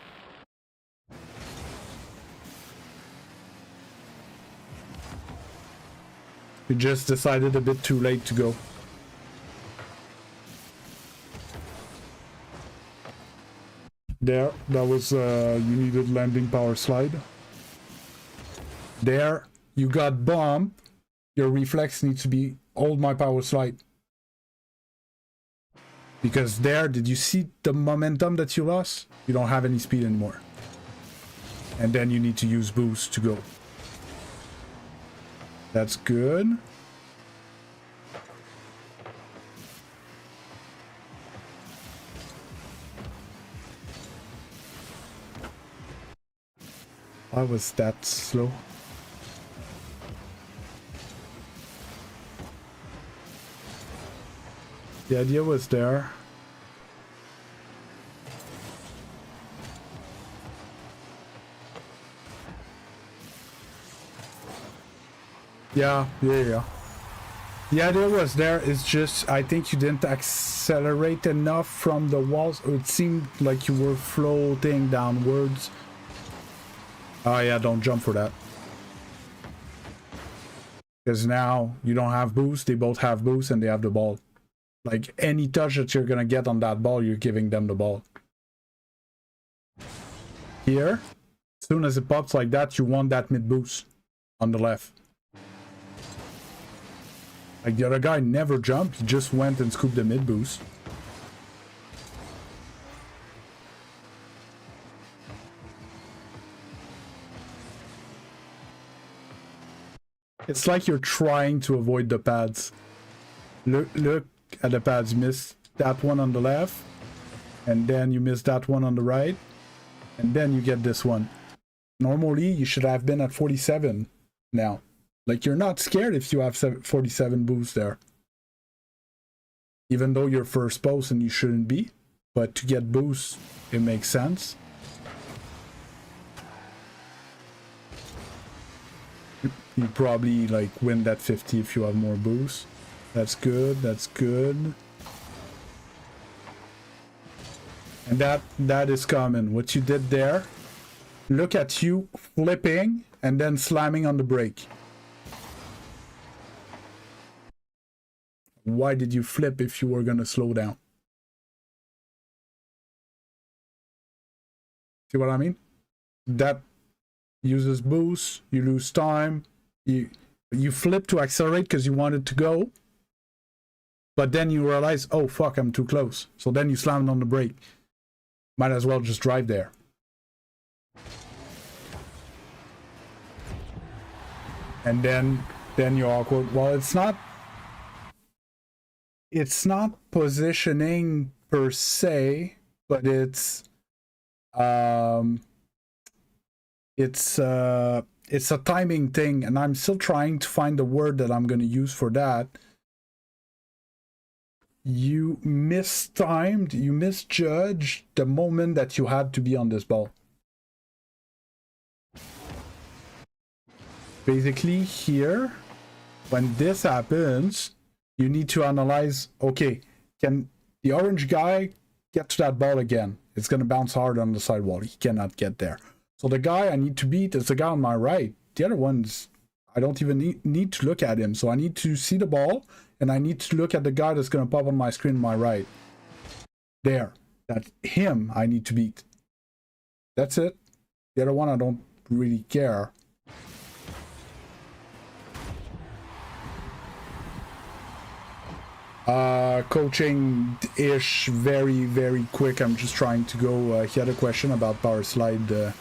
You just decided a bit too late to go. There, that was, you needed landing power slide. There, you got bumped. Your reflex needs to be hold my power slide. Because there, did you see the momentum that you lost? You don't have any speed anymore. And then you need to use boost to go. That's good. Why was that slow? The idea was there. Yeah. The idea was there. It's just, I think you didn't accelerate enough from the walls. It seemed like you were floating downwards. Oh yeah, don't jump for that. Because now you don't have boost, they both have boost and they have the ball. Like, any touch that you're gonna get on that ball, you're giving them the ball. Here, as soon as it pops like that, you want that mid boost on the left. Like, the other guy never jumped, he just went and scooped the mid boost. It's like you're trying to avoid the pads. Look at the pads. You miss that one on the left, and then you miss that one on the right, and then you get this one. Normally, you should have been at 47 now. Like, you're not scared if you have 47 boosts there. Even though you're first post and you shouldn't be. But to get boosts, it makes sense. You probably like win that 50 if you have more boosts. That's good, that's good. And that is common. What you did there, look at you flipping and then slamming on the brake. Why did you flip if you were gonna slow down? See what I mean? That uses boost, you lose time, you flip to accelerate because you wanted to go, but then you realize, oh fuck, I'm too close. So then you slammed on the brake. Might as well just drive there. And then you're awkward. Well, it's not positioning per se, but it's a timing thing, and I'm still trying to find the word that I'm going to use for that. You mistimed, you misjudged the moment that you had to be on this ball. Basically here, when this happens, you need to analyze, okay, can the orange guy get to that ball again? It's going to bounce hard on the sidewall. He cannot get there. So the guy I need to beat is the guy on my right. The other ones, I don't even need to look at him. So I need to see the ball, and I need to look at the guy that's going to pop on my screen on my right. There. That's him I need to beat. That's it. The other one, I don't really care. Coaching-ish, very, very quick. I'm just trying to go. He had a question about power slide.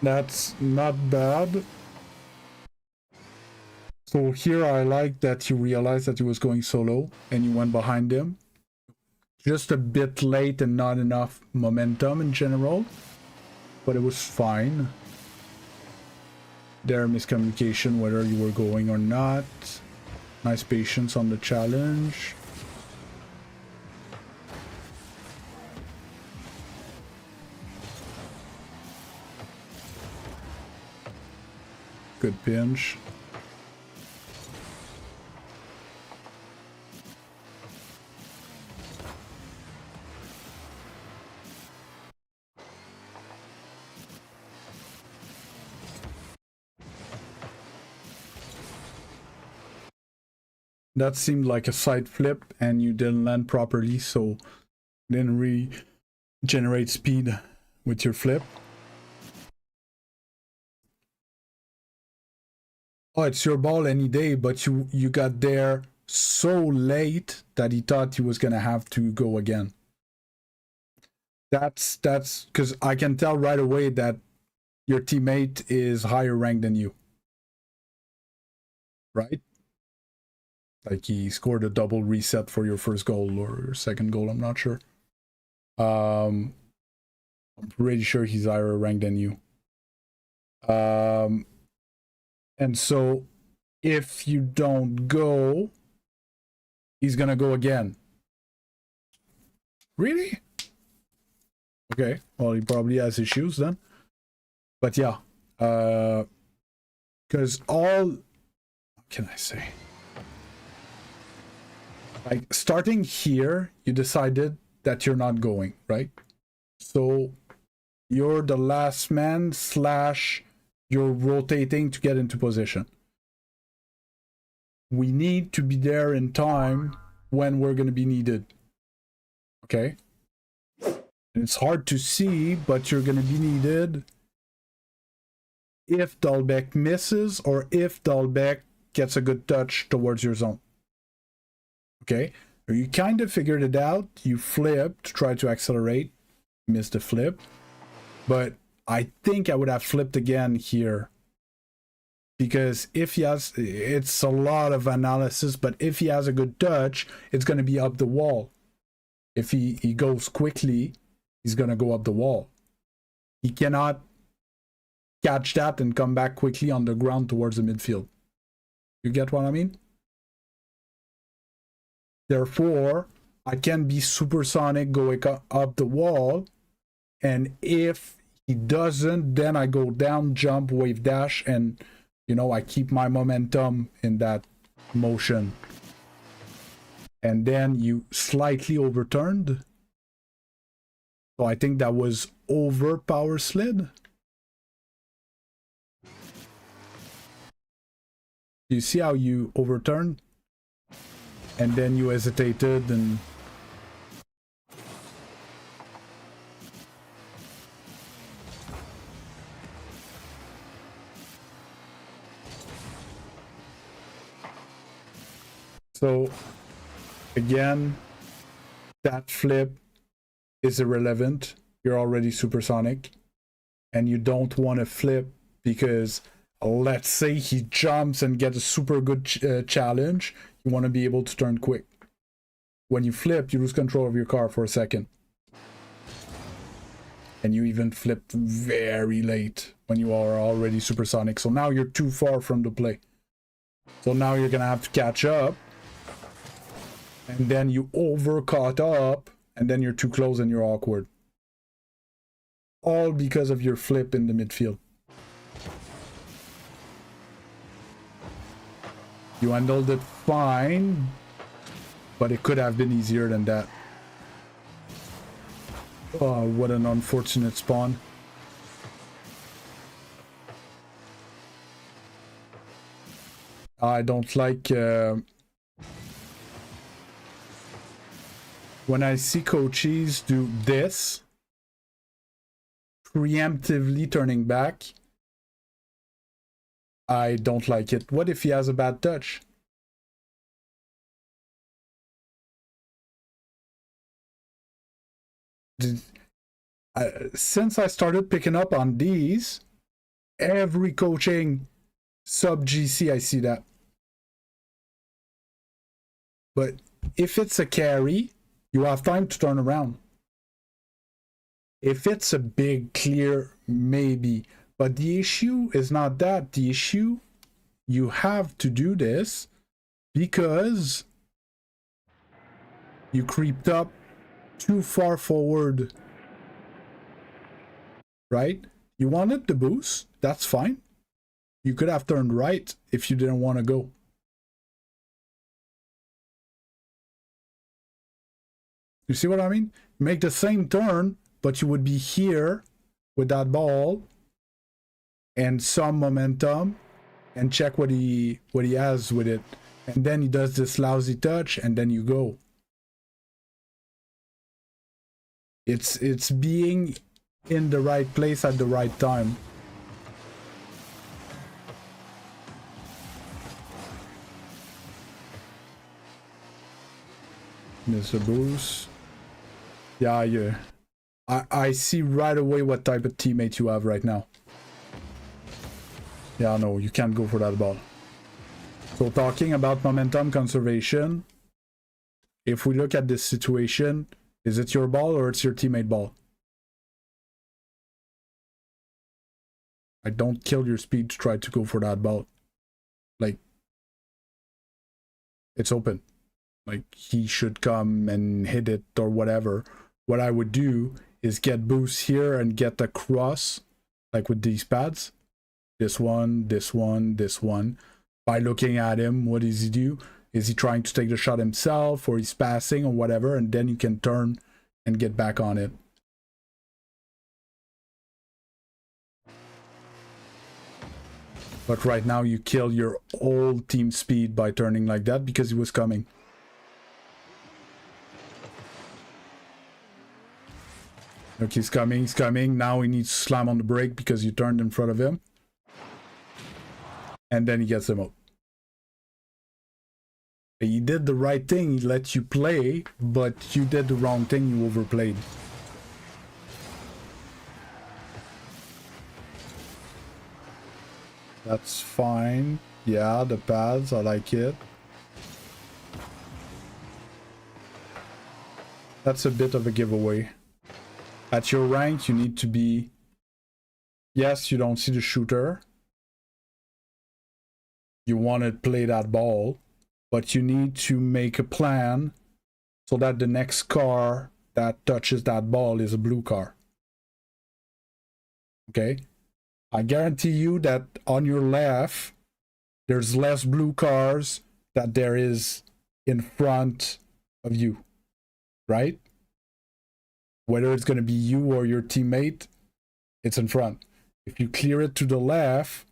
That's not bad. So here I like that you realized that he was going solo and you went behind him. Just a bit late and not enough momentum in general, but it was fine. There, miscommunication whether you were going or not. Nice patience on the challenge. Good pinch. That seemed like a side flip and you didn't land properly, so didn't really generate speed with your flip. Oh, it's your ball any day, but you got there so late that he thought he was gonna have to go again. That's because I can tell right away that your teammate is higher ranked than you. Right? Like he scored a double reset for your first goal or second goal, I'm not sure. I'm pretty sure he's higher ranked than you. And so if you don't go, he's gonna go again. Really? Okay, well, he probably has issues then. But yeah, because what can I say? Like, starting here, you decided that you're not going, right? So you're the last man / you're rotating to get into position. We need to be there in time when we're going to be needed. Okay? It's hard to see, but you're going to be needed if Dalbec misses or if Dalbec gets a good touch towards your zone. Okay, you kind of figured it out. You flipped to try to accelerate, missed the flip, but I think I would have flipped again here because if he has, it's a lot of analysis, but if he has a good touch, it's going to be up the wall. If he goes quickly, he's going to go up the wall. He cannot catch that and come back quickly on the ground towards the midfield. You get what I mean? Therefore, I can be supersonic going up the wall, and if he doesn't, then I go down, jump, wave dash, and you know, I keep my momentum in that motion. And then you slightly overturned. So I think that was over power slid. You see how you overturned? And then you hesitated and... So, again, that flip is irrelevant. You're already supersonic. And you don't want to flip because, let's say he jumps and gets a super good challenge. You want to be able to turn quick. When you flip, you lose control of your car for a second. And you even flip very late when you are already supersonic. So now you're too far from the play. So now you're going to have to catch up. And then you over caught up. And then you're too close and you're awkward. All because of your flip in the midfield. You handled it fine, but it could have been easier than that. Oh, what an unfortunate spawn. I don't like... when I see coaches do this, preemptively turning back, I don't like it. What if he has a bad touch? Since I started picking up on these, every coaching sub GC I see that. But if it's a carry, you have time to turn around. If it's a big clear, maybe. But the issue is not that. The issue, you have to do this because you creeped up too far forward. Right? You wanted the boost. That's fine. You could have turned right if you didn't want to go. You see what I mean? Make the same turn, but you would be here with that ball and some momentum and check what he has with it. And then he does this lousy touch and then you go. It's being in the right place at the right time. There's a boost. Yeah. I see right away what type of teammate you have right now. Yeah, no, you can't go for that ball. So talking about momentum conservation, if we look at this situation, is it your ball or it's your teammate ball? I don't kill your speed to try to go for that ball. Like, it's open. Like, he should come and hit it or whatever. What I would do is get boost here and get a cross, like with these pads. This one, this one, this one. By looking at him, what does he do? Is he trying to take the shot himself, or he's passing or whatever, and then you can turn and get back on it. But right now you kill your whole team speed by turning like that because he was coming. Look, he's coming, he's coming. Now he needs to slam on the brake because you turned in front of him. And then he gets him up. He did the right thing, he let you play, but you did the wrong thing, you overplayed. That's fine. Yeah, the pads, I like it. That's a bit of a giveaway. At your rank, you need to be... Yes, you don't see the shooter. You want to play that ball, but you need to make a plan so that the next car that touches that ball is a blue car. Okay? I guarantee you that on your left, there's less blue cars that there is in front of you. Right? Whether it's going to be you or your teammate, it's in front. If you clear it to the left,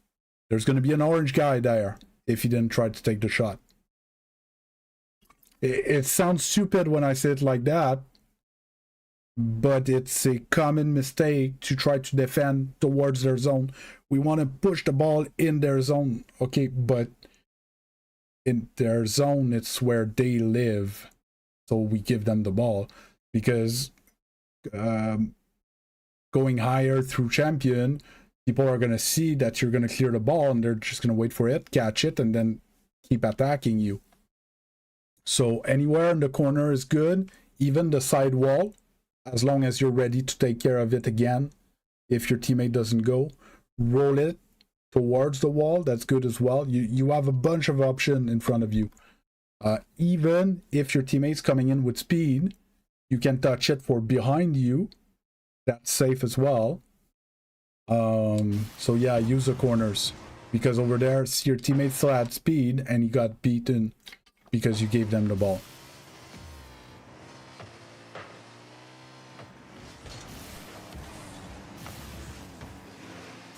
there's going to be an orange guy there if you didn't try to take the shot. It sounds stupid when I say it like that, but it's a common mistake to try to defend towards their zone. We want to push the ball in their zone, okay, but in their zone, it's where they live. So we give them the ball because going higher through champion, people are going to see that you're going to clear the ball and they're just going to wait for it, catch it, and then keep attacking you. So anywhere in the corner is good, even the side wall, as long as you're ready to take care of it again. If your teammate doesn't go, roll it towards the wall, that's good as well. You have a bunch of options in front of you. Even if your teammate's coming in with speed, you can touch it for behind you. That's safe as well. So yeah, use the corners, because over there, see, your teammate still had speed and he got beaten because you gave them the ball.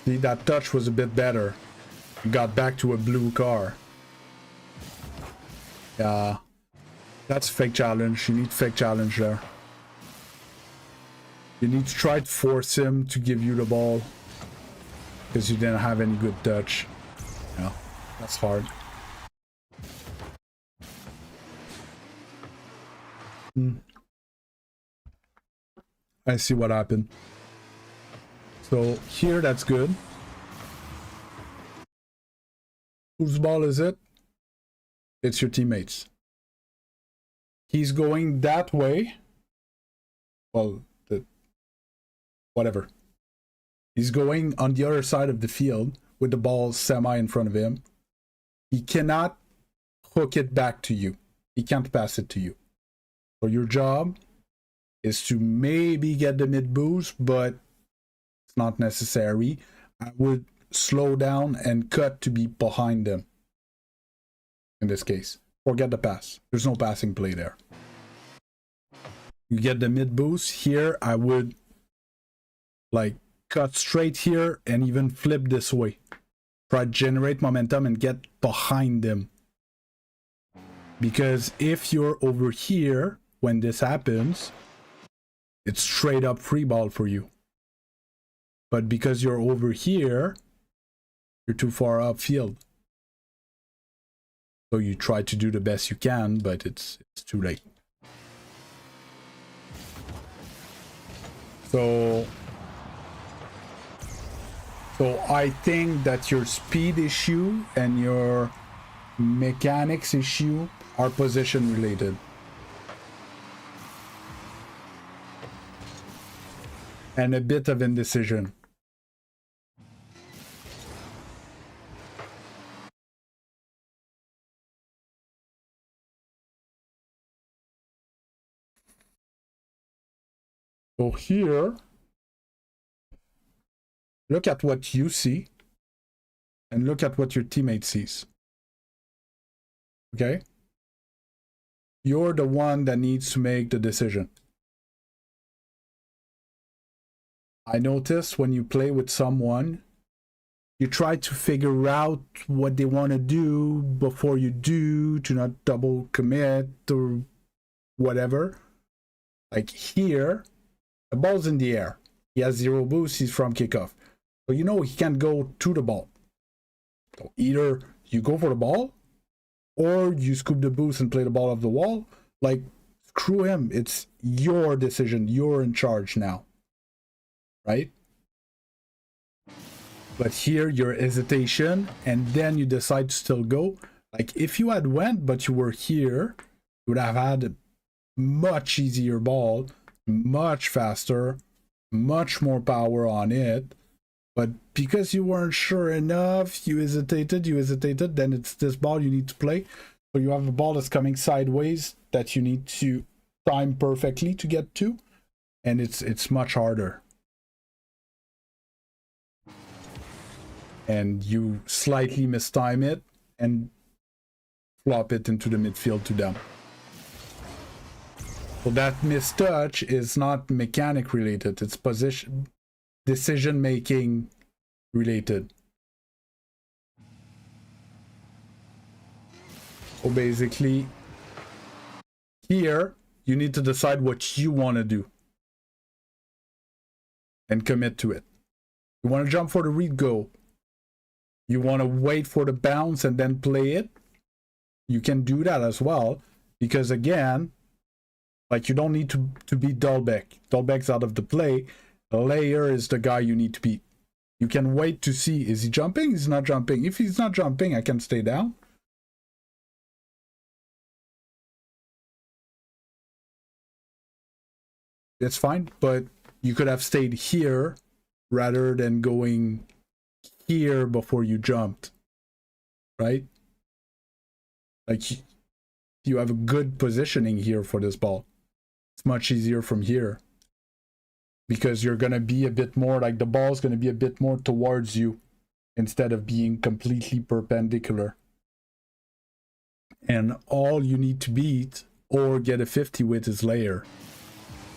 See, that touch was a bit better. You got back to a blue car. Yeah, that's fake challenge. You need fake challenge there. You need to try to force him to give you the ball because you didn't have any good touch. Yeah, that's hard. I see what happened. So here, that's good. Whose ball is it? It's your teammates. He's going that way. Well, whatever. He's going on the other side of the field with the ball semi in front of him. He cannot hook it back to you. He can't pass it to you. So your job is to maybe get the mid boost, but it's not necessary. I would slow down and cut to be behind them. In this case, forget the pass. There's no passing play there. You get the mid boost here. I would like cut straight here and even flip this way. Try to generate momentum and get behind them. Because if you're over here when this happens, it's straight up free ball for you. But because you're over here, you're too far upfield. So you try to do the best you can, but it's too late. So I think that your speed issue and your mechanics issue are position related. And a bit of indecision. So here, look at what you see and look at what your teammate sees. Okay? You're the one that needs to make the decision. I notice when you play with someone, you try to figure out what they want to do before you do, to not double commit or whatever. Like here, the ball's in the air. He has 0 boost, he's from kickoff. So you know he can't go to the ball. So either you go for the ball, or you scoop the boost and play the ball off the wall. Like, screw him. It's your decision. You're in charge now. Right? But here, your hesitation, and then you decide to still go. Like, if you had went, but you were here, you would have had a much easier ball, much faster, much more power on it. But because you weren't sure enough, you hesitated, then it's this ball you need to play. So you have a ball that's coming sideways that you need to time perfectly to get to, and it's much harder. And you slightly mistime it and flop it into the midfield to them. So that mistouch is not mechanic related, it's position decision making related. So basically here you need to decide what you want to do and commit to it. You want to jump for the read, go. You want to wait for the bounce and then play it, you can do that as well, because again, like, you don't need to beat Dalbec. Dalbec's out of the play. Layer is the guy you need to beat. You can wait to see, is he jumping? He's not jumping. If he's not jumping, I can stay down. It's fine, but you could have stayed here rather than going here before you jumped, right? Like, you have a good positioning here for this ball. It's much easier from here because you're going to be a bit more, like, the ball's going to be a bit more towards you instead of being completely perpendicular. And all you need to beat or get a 50 with is layer.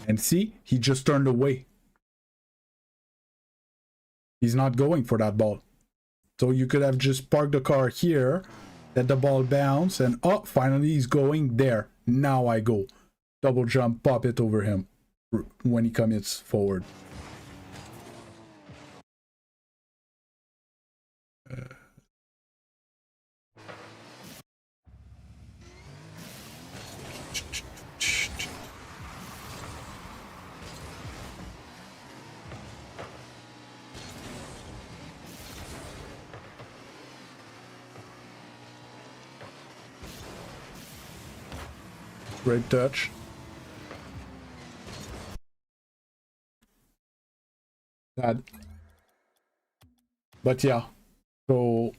And see, he just turned away. He's not going for that ball. So you could have just parked the car here, let the ball bounce, and oh, finally he's going there. Now I go. Double jump, pop it over him when he commits forward. Great touch. That. But yeah, so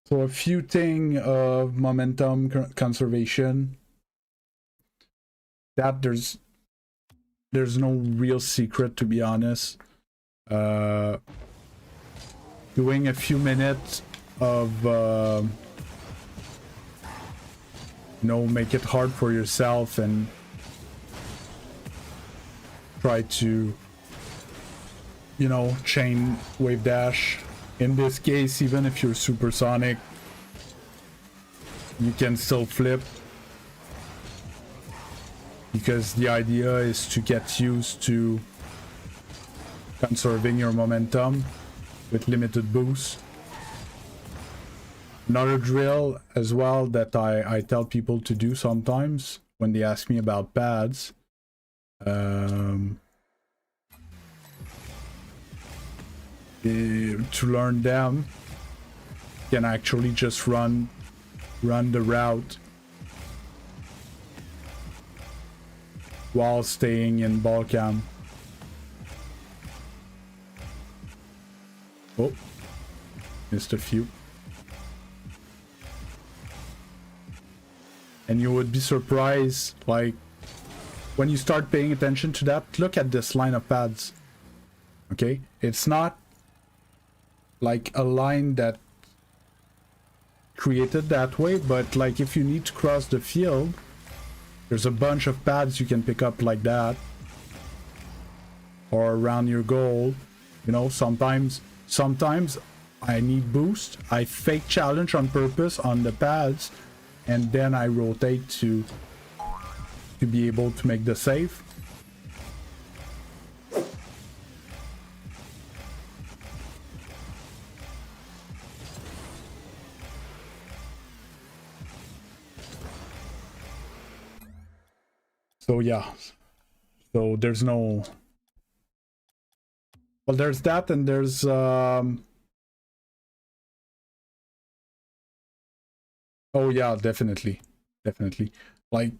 a few things of momentum conservation. That there's no real secret, to be honest. Doing a few minutes of you know, make it hard for yourself and try to, you know, chain wave dash. In this case, even if you're supersonic, you can still flip, because the idea is to get used to conserving your momentum with limited boost. Another drill as well that I tell people to do sometimes when they ask me about pads. To learn them, you can actually just run the route while staying in ball cam. Oh, missed a few. And you would be surprised, like, when you start paying attention to that, look at this line of pads. Okay? It's not like a line that created that way, but like if you need to cross the field, there's a bunch of pads you can pick up like that. Or around your goal. You know, sometimes I need boost. I fake challenge on purpose on the pads, and then I rotate to be able to make the save. So yeah, so there's no, well, there's that, and there's oh yeah, definitely. Like,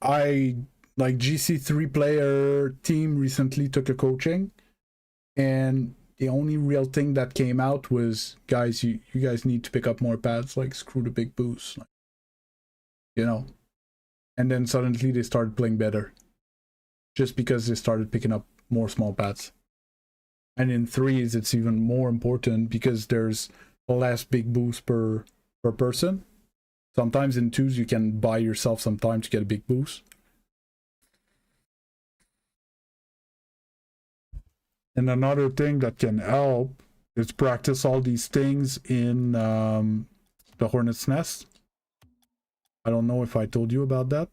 I, like, Gc2 player team recently took a coaching, and the only real thing that came out was, guys, you guys need to pick up more pads, like, screw the big boost, like, you know. And then suddenly they started playing better, just because they started picking up more small pads. And in threes, it's even more important because there's less big boost per person. Sometimes in 2s you can buy yourself some time to get a big boost. And another thing that can help is practice all these things in the Hornet's Nest. I don't know if I told you about that.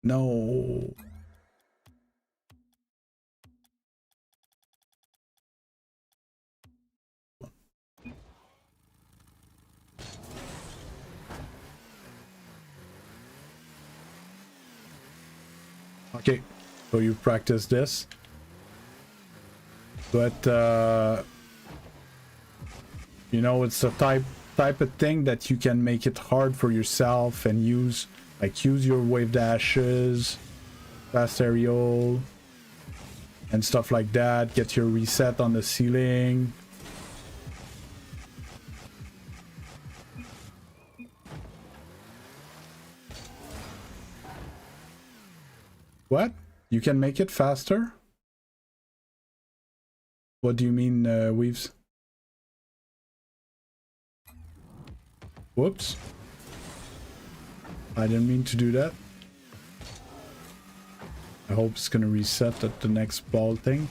No. Okay, so you practice this. But you know, it's the type of thing that you can make it hard for yourself and use your wave dashes, fast aerial, and stuff like that. Get your reset on the ceiling. What? You can make it faster? What do you mean, Weaves? Whoops. I didn't mean to do that. I hope it's gonna reset at the next ball thing.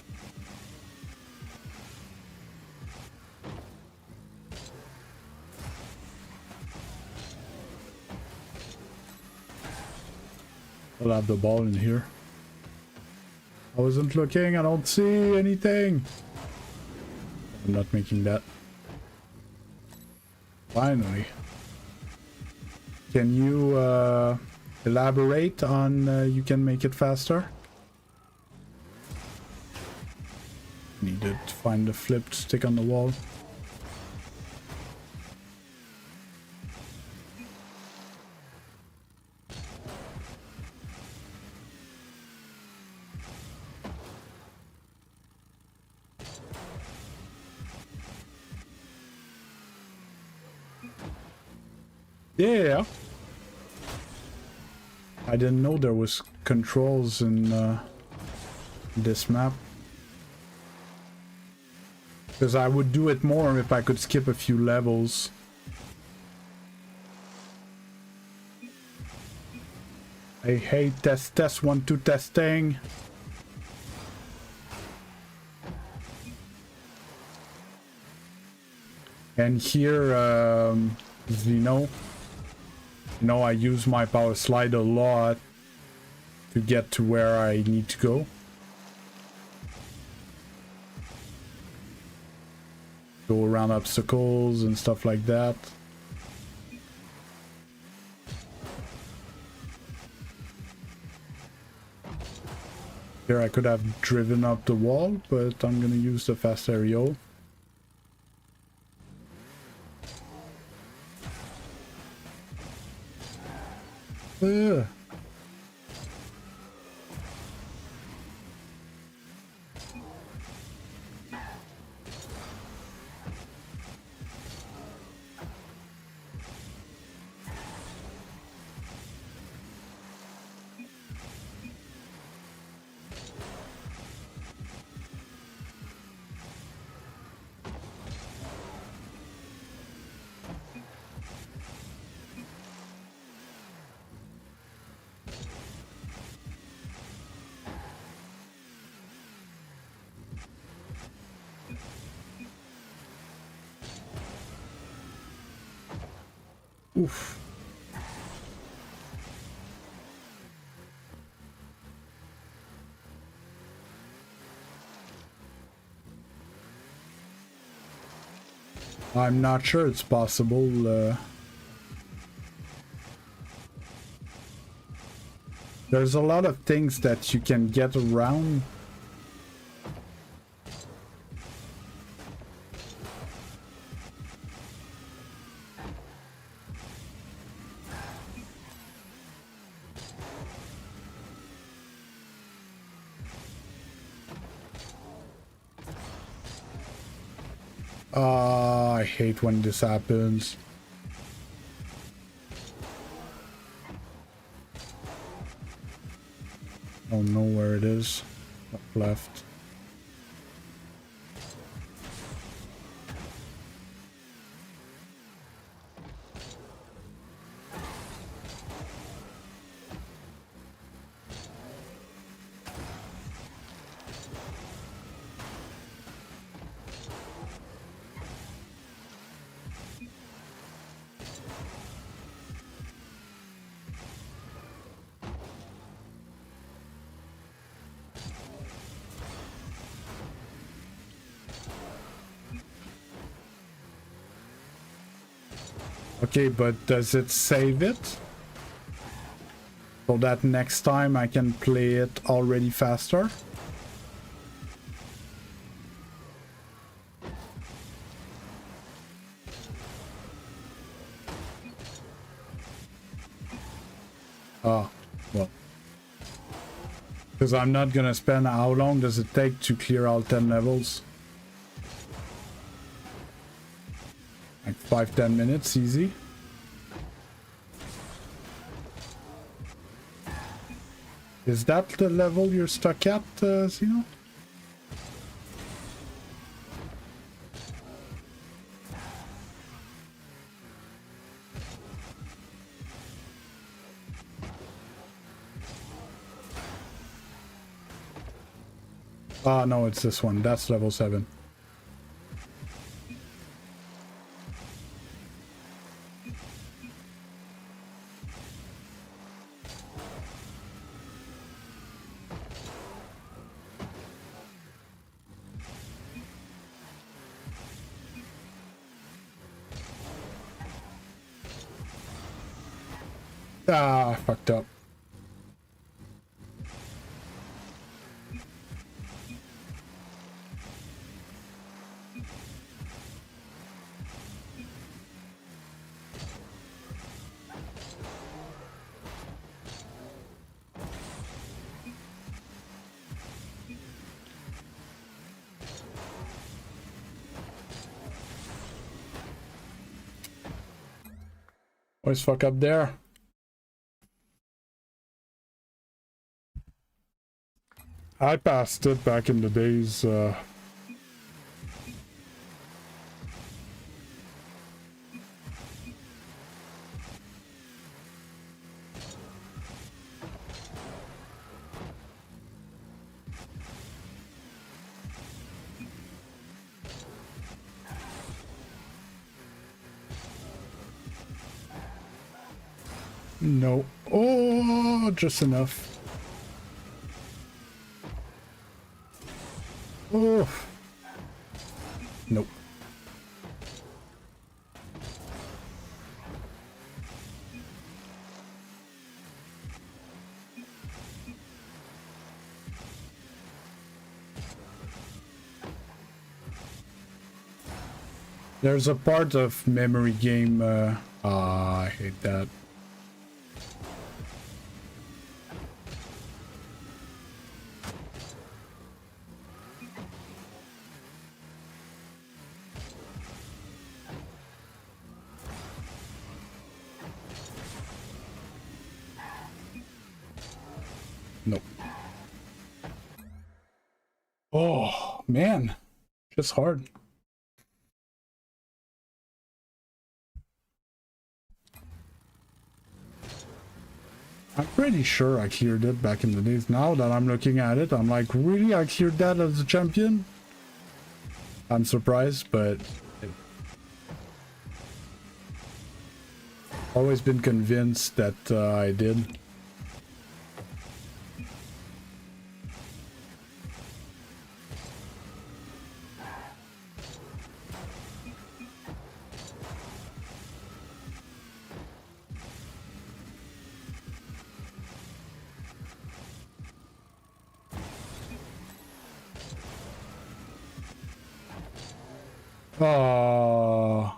I'll have the ball in here. I wasn't looking, I don't see anything. I'm not making that. Finally. Can you elaborate on you can make it faster? Needed to find the flip to stick on the wall. Yeah. I didn't know there was controls in this map. Because I would do it more if I could skip a few levels. I hate test 1 2 testing. And here, I use my power slide a lot to get to where I need to go. Go around obstacles and stuff like that. Here I could have driven up the wall, but I'm gonna use the fast aerial. Ugh. Oof. I'm not sure it's possible. There's a lot of things that you can get around. I hate when this happens. I don't know where it is. Up left. Okay, but does it save it? So that next time I can play it already faster? Oh, well. Because I'm not gonna spend... How long does it take to clear all 10 levels? Like 5-10 minutes, easy. Is that the level you're stuck at, Zeno? Ah, no, it's this one. That's level 7. Ah, fucked up. Always fuck up there. I passed it back in the days. No. Oh, just enough. Oh. Nope. There's a part of memory game, I hate that. Nope. Oh, man. Just hard. I'm pretty sure I cleared it back in the days. Now that I'm looking at it, I'm like, really? I cleared that as a champion? I'm surprised, but... always been convinced that I did. Oh.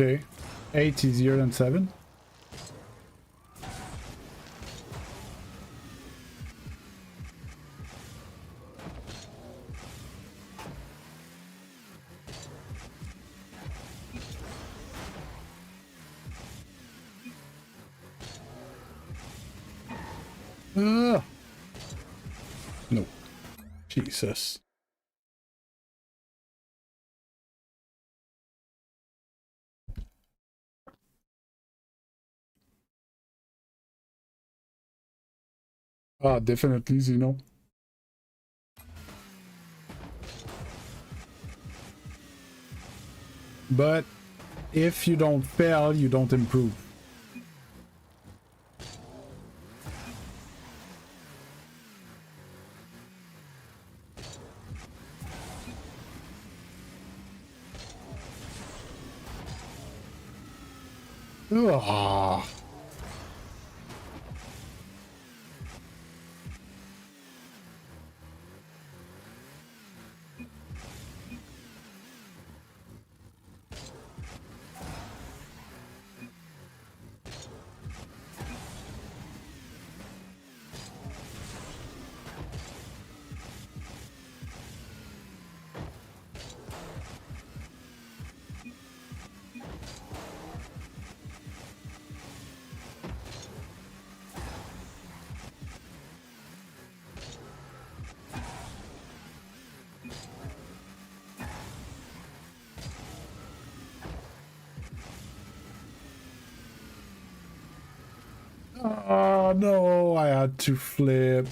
Okay. 8 easier than 7. No. Jesus. Ah, definitely Xeno. But if you don't fail, you don't improve. Ah. Oh no, I had to flip.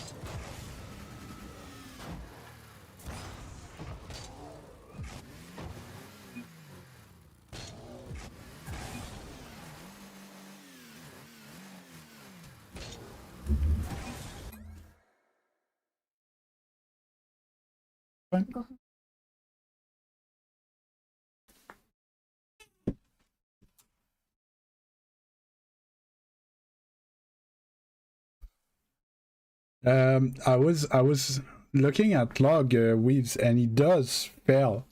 I was looking at log weaves and he does fail,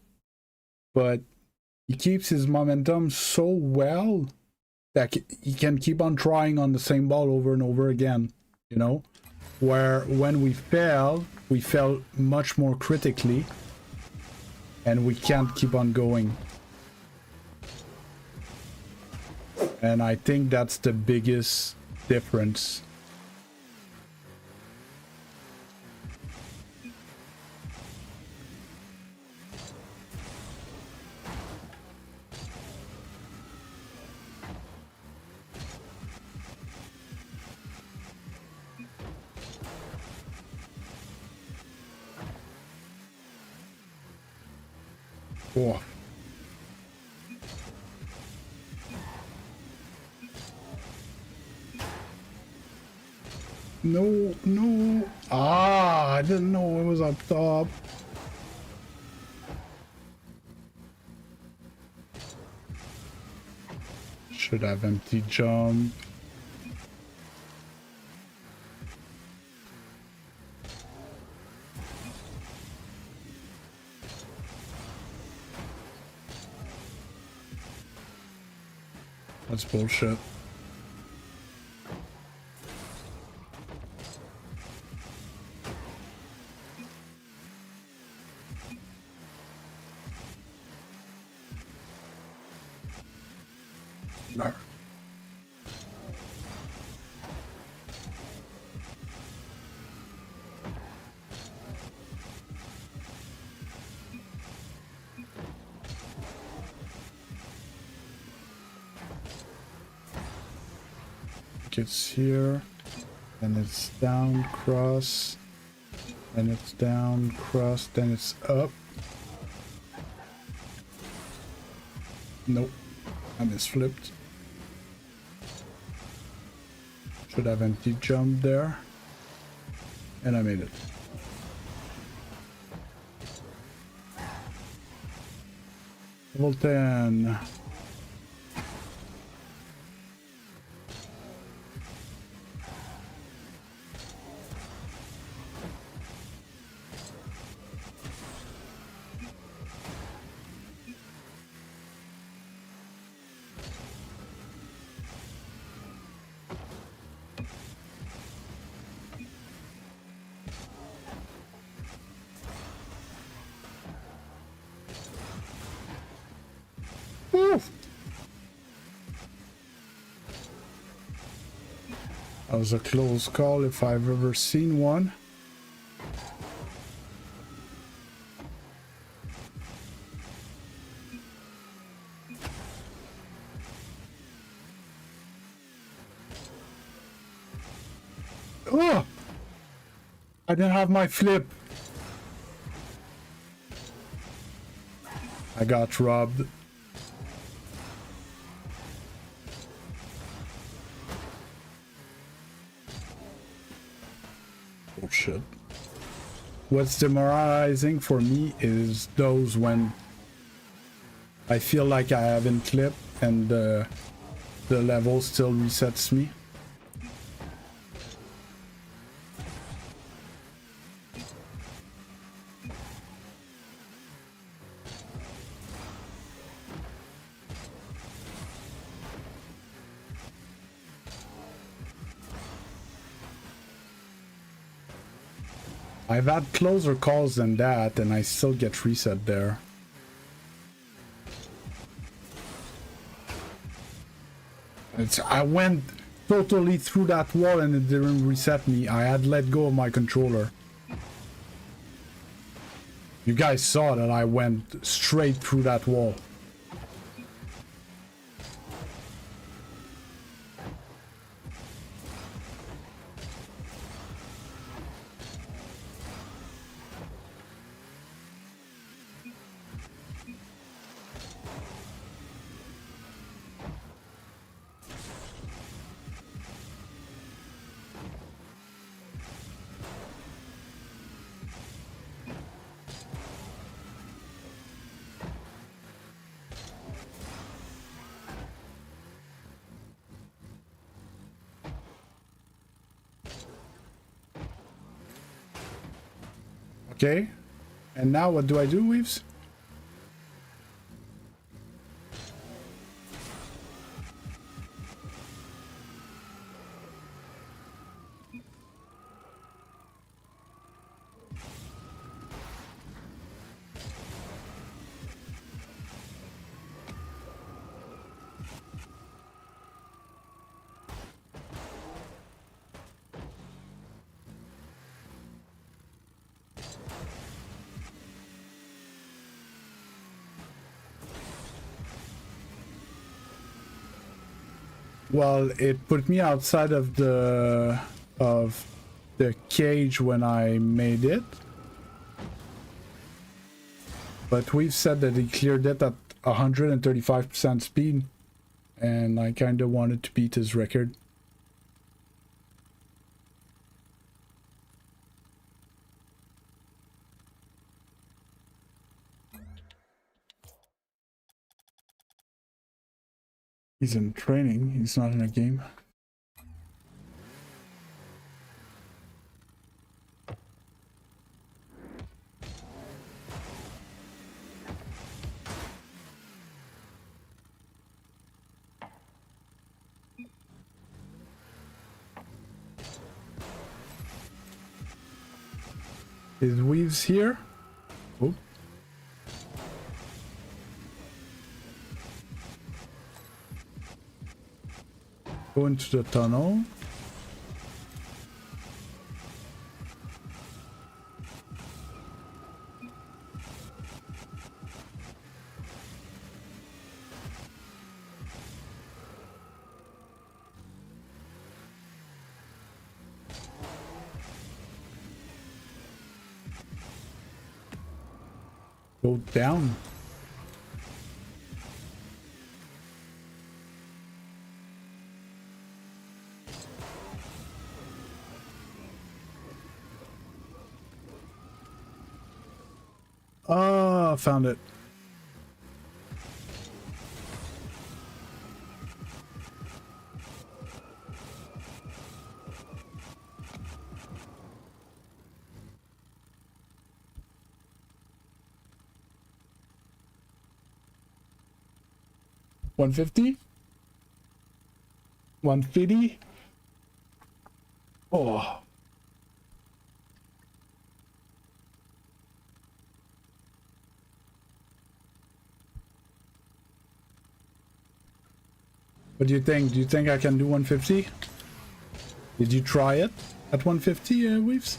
but he keeps his momentum so well that he can keep on trying on the same ball over and over again, you know, where when we fail much more critically and we can't keep on going. And I think that's the biggest difference. Oh. No, no. Ah, I didn't know it was up top. Should have empty jump. That's bullshit. No. It's here, and it's down, cross, and it's down, cross, then it's up. Nope, I misflipped. Should have empty jump there, and I made it. Level 10. Woo! That was a close call if I've ever seen one. Oh! I didn't have my flip. I got robbed. Oh shit. What's demoralizing for me is those when I feel like I haven't clipped and the level still resets me. I've had closer calls than that, and I still get reset there. I went totally through that wall and it didn't reset me. I had let go of my controller. You guys saw that I went straight through that wall. Okay, and now what do I do, Weaves? Well, it put me outside of the cage when I made it. But we've said that he cleared it at 135% speed, and I kind of wanted to beat his record. He's in training, he's not in a game. His Weaves here. Oh. Go into the tunnel. Go down. Ah, found it. $150? $150? Oh. What do you think? Do you think I can do 150? Did you try it at 150, Weaves?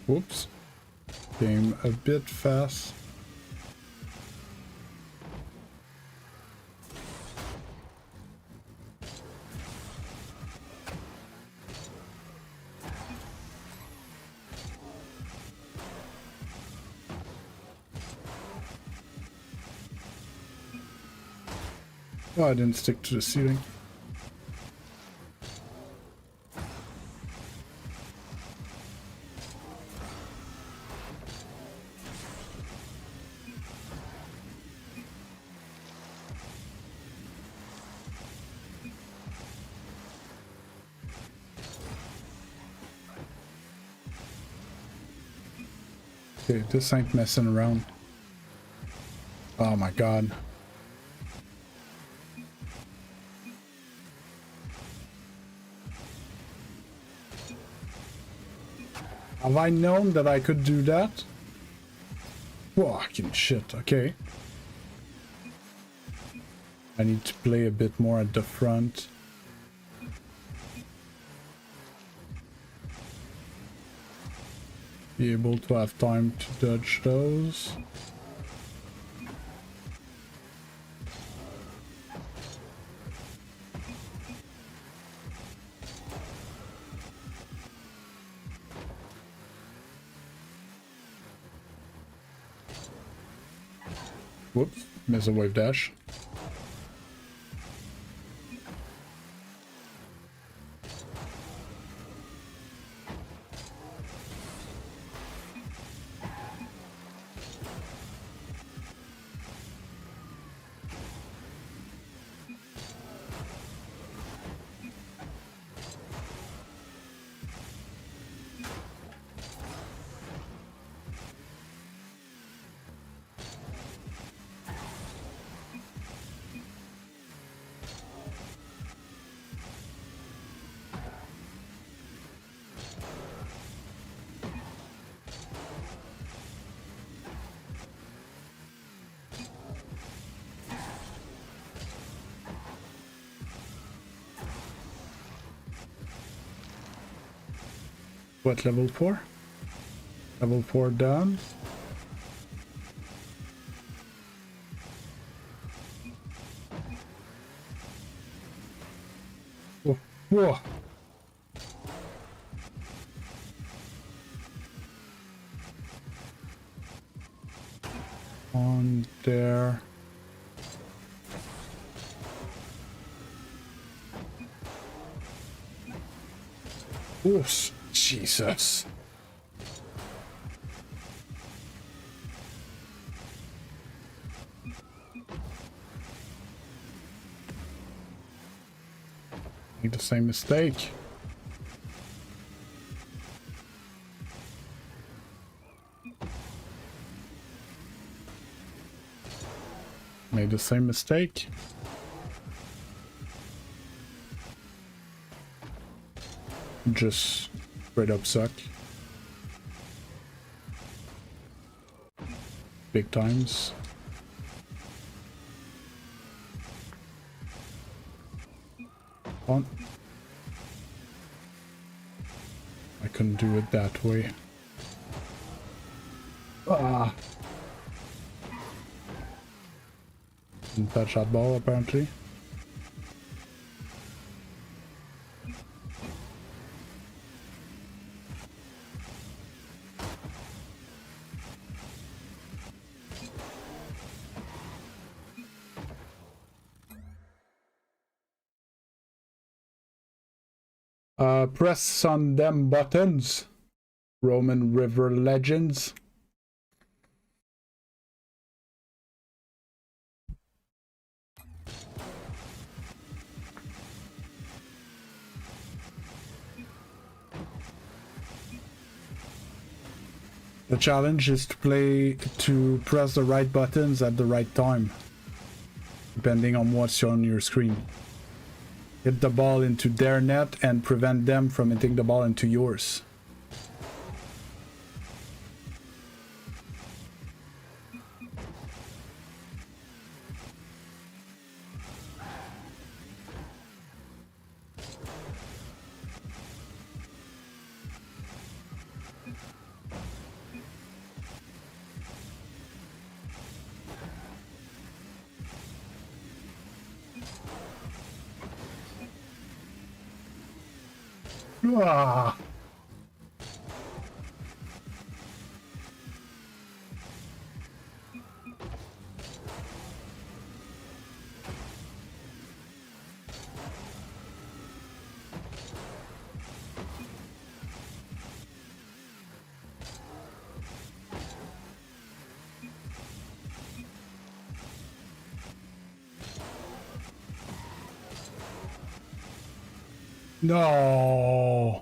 Whoops. Came a bit fast. Oh, I didn't stick to the ceiling. Okay, this ain't messing around. Oh my god. Have I known that I could do that? Fucking shit, okay. I need to play a bit more at the front. Be able to have time to dodge those. Whoops, miss a wave dash. What, level 4? Level 4 down. Oh, whoa. On there. Oops. Jesus. Made the same mistake. Made the same mistake. Just straight up suck. Big times. On. I couldn't do it that way. Ah. Didn't touch that ball apparently. Press on them buttons. Roman River Legends. The challenge is to press the right buttons at the right time, depending on what's on your screen. Hit the ball into their net and prevent them from hitting the ball into yours. Ah. No.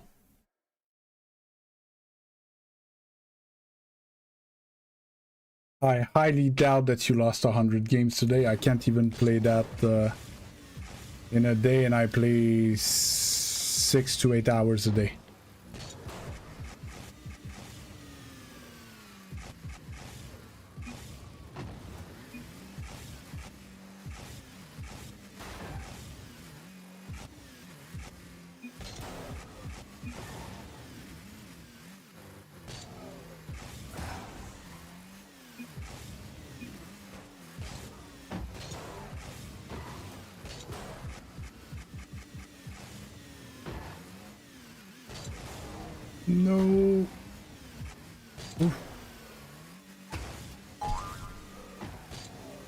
I highly doubt that you lost 100 games today. I can't even play that in a day, and I play 6 to 8 hours a day. No. Oof.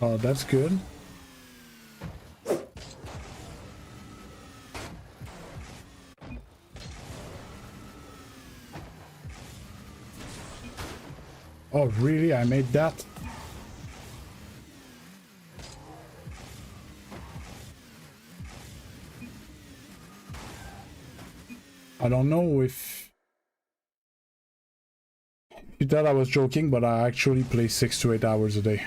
Oh, that's good. Oh, really? I made that? I don't know if you thought I was joking, but I actually play 6 to 8 hours a day.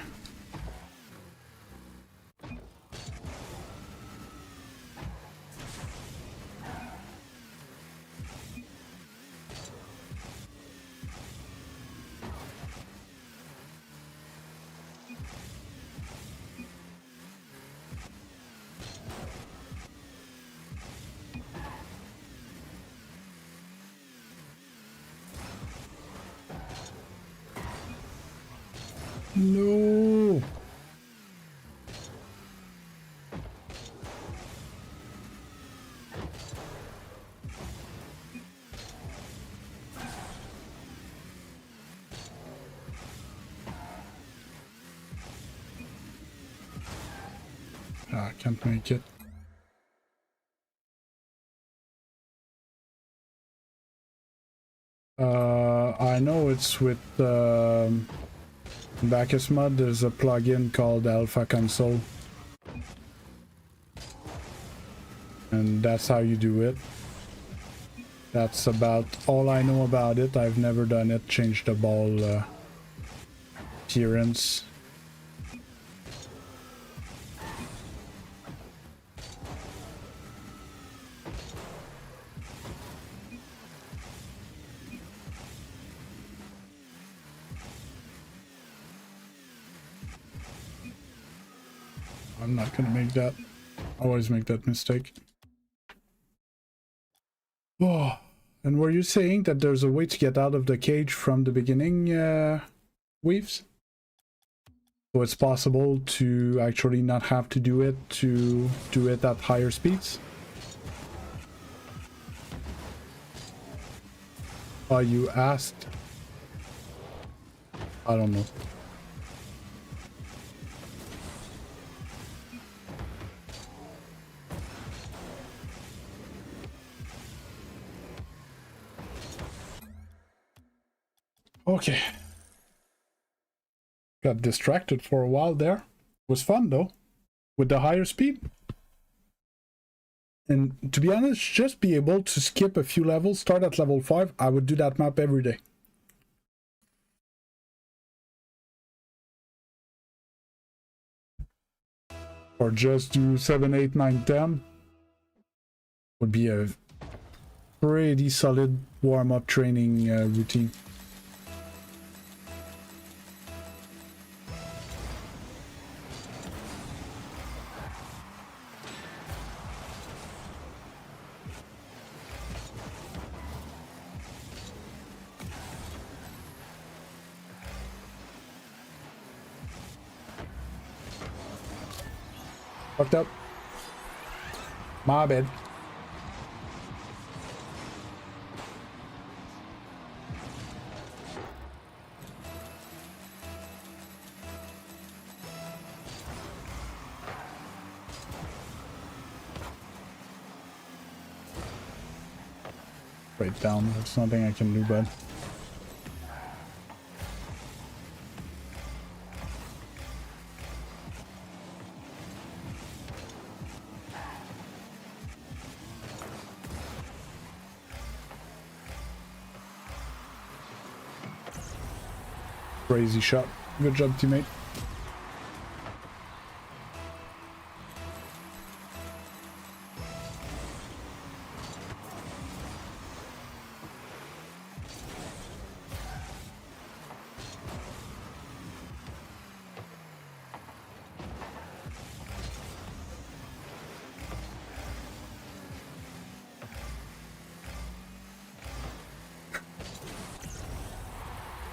No. I can't make it. I know it's with Bacchus mod. There's a plugin called Alpha Console, and that's how you do it. That's about all I know about it. I've never done it. Change the ball appearance. I'm not gonna make that. I always make that mistake. Oh, and were you saying that there's a way to get out of the cage from the beginning, Weaves? So it's possible to actually not have to do it at higher speeds? You asked? I don't know. Okay. Got distracted for a while there. Was fun though, with the higher speed. And to be honest, just be able to skip a few levels, start at level 5, I would do that map every day. Or just do 7, 8, 9, 10. Would be a pretty solid warm-up training routine. Fucked up. My bad. Right down. That's nothing I can do, bud. Crazy shot. Good job, teammate.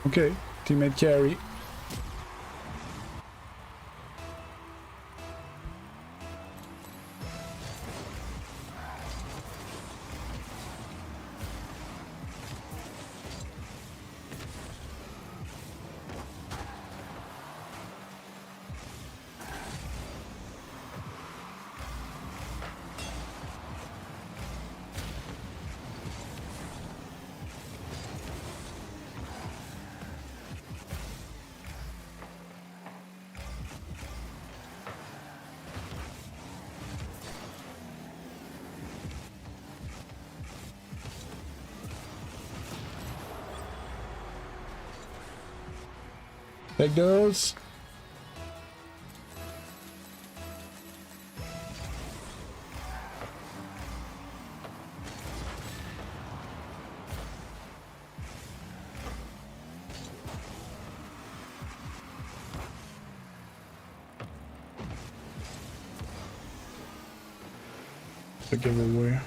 Okay, teammate carry. Take those. The giveaway.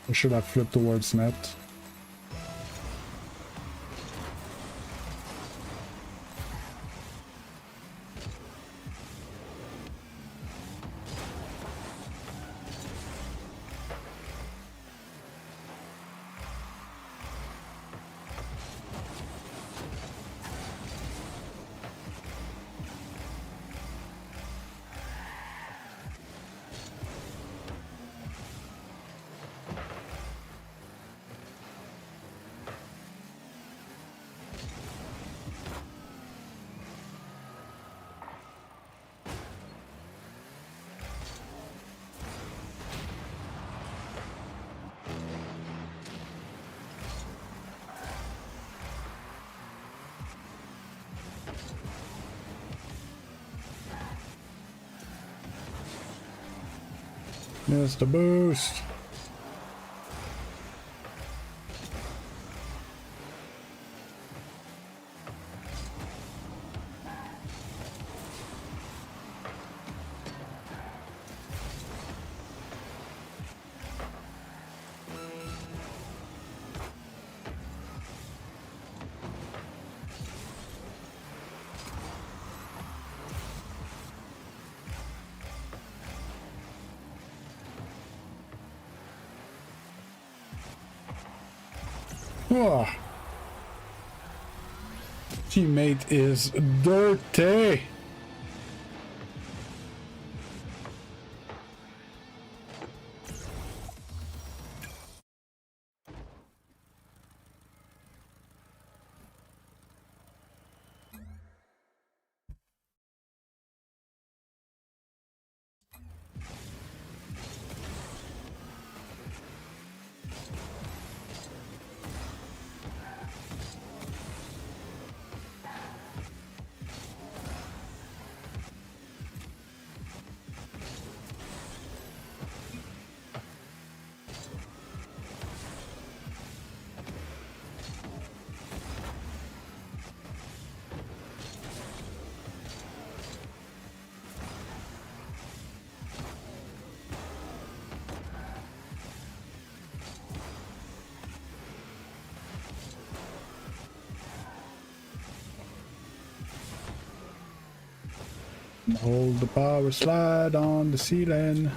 Or should I flip towards net? Missed the boost. Oh. Teammate is dirty. Hold the power slide on the ceiling.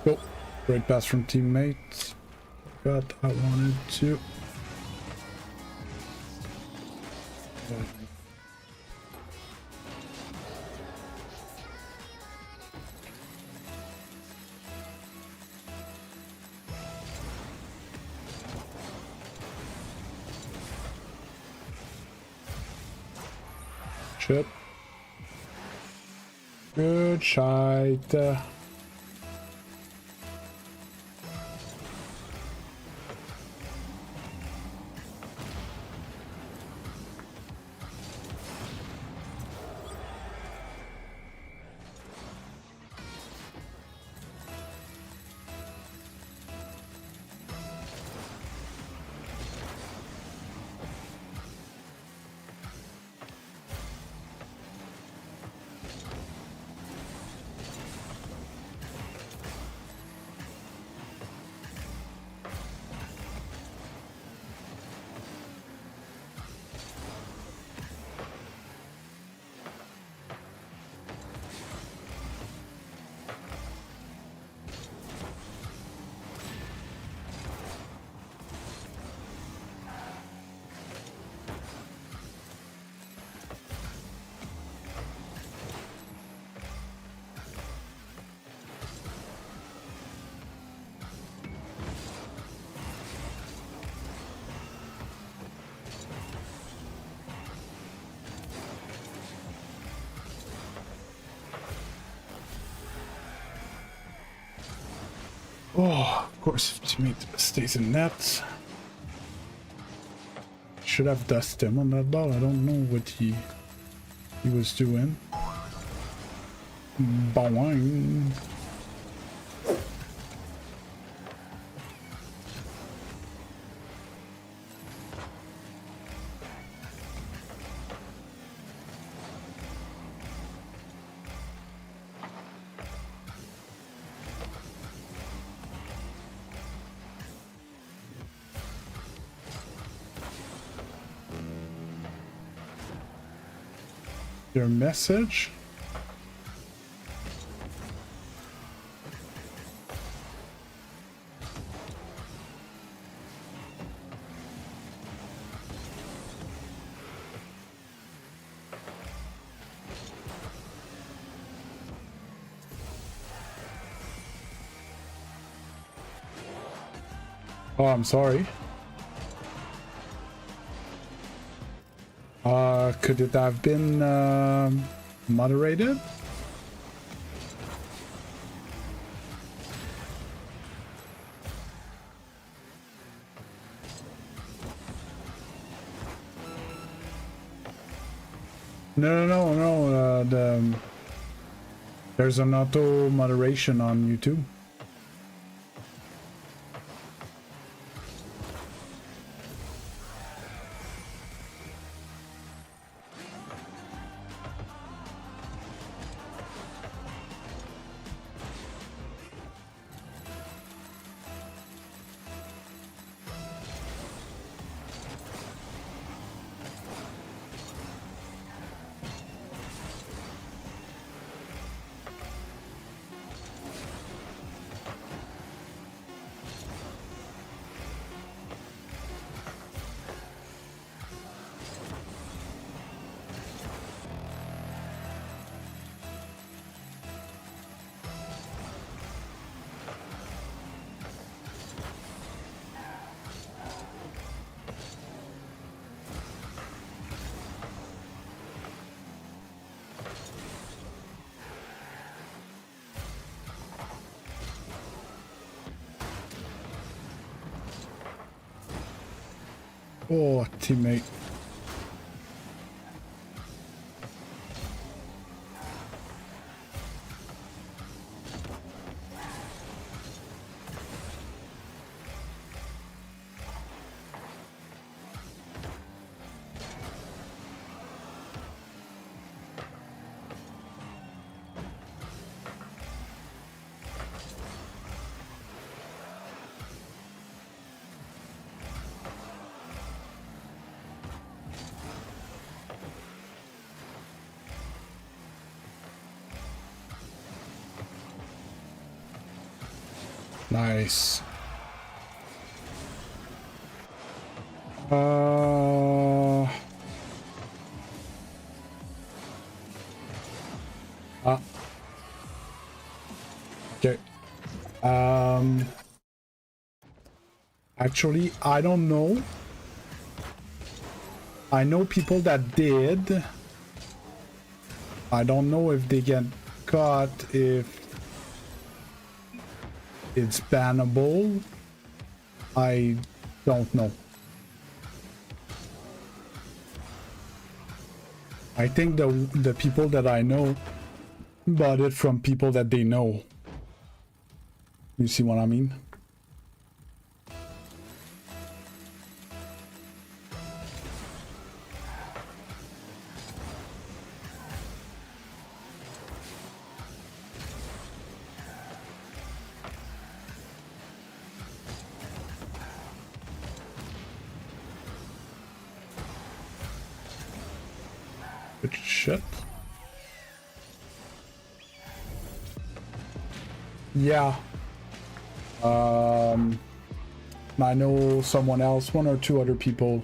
Oh, great pass from teammate. Forgot I wanted to. Shit. Good shite. Oh, of course, if teammate stays in net. Should have dusted him on that ball. I don't know what he was doing. Boing. Your message? Oh, I'm sorry. Could it have been moderated? No. There's an auto moderation on YouTube. Oh, teammate. Nice. Okay. Actually, I don't know. I know people that did. I don't know if they get boycott if it's bannable. I don't know. I think the people that I know bought it from people that they know. You see what I mean? Good shit. Yeah. I know someone else, one or two other people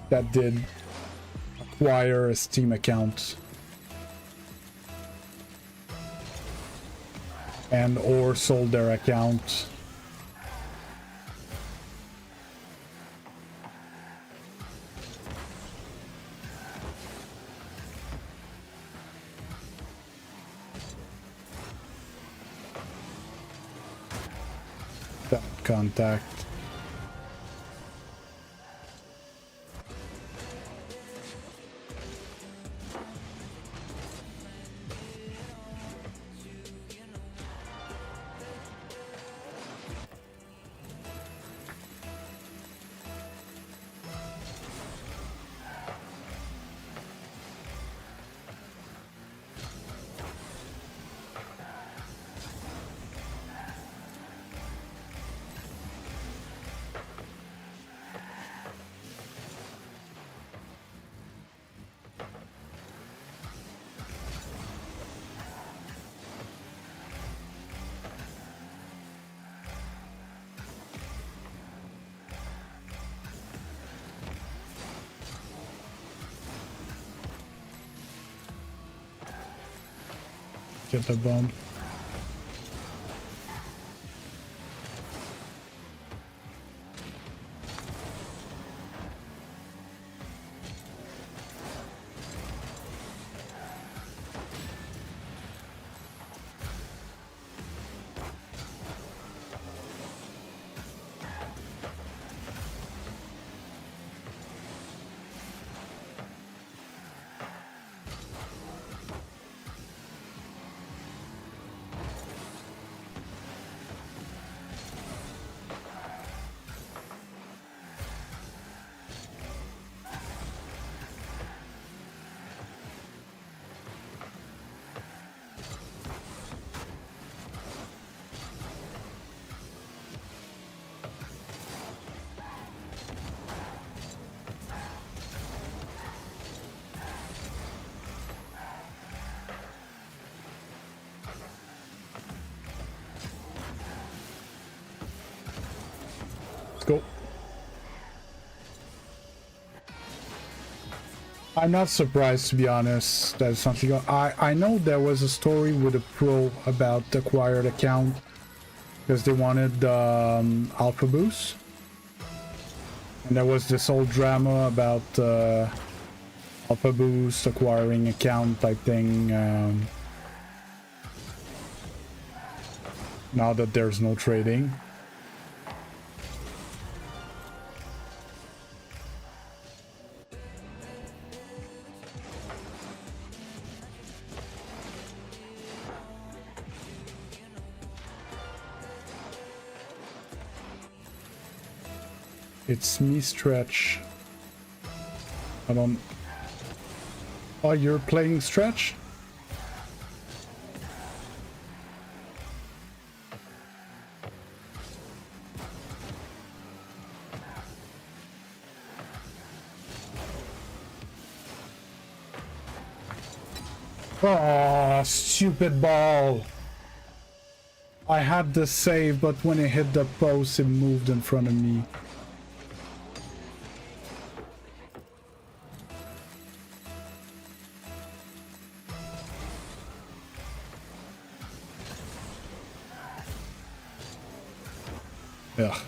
that did acquire a Steam account and or sold their account. That contact. Get the bomb. Go. I'm not surprised, to be honest. That's something I know there was a story with a pro about the acquired account because they wanted alpha boost, and there was this whole drama about alpha boost acquiring account type thing. Now that there's no trading. It's me, Stretch. I don't... Oh, you're playing Stretch? Oh, stupid ball. I had the save, but when it hit the post, it moved in front of me. Ugh.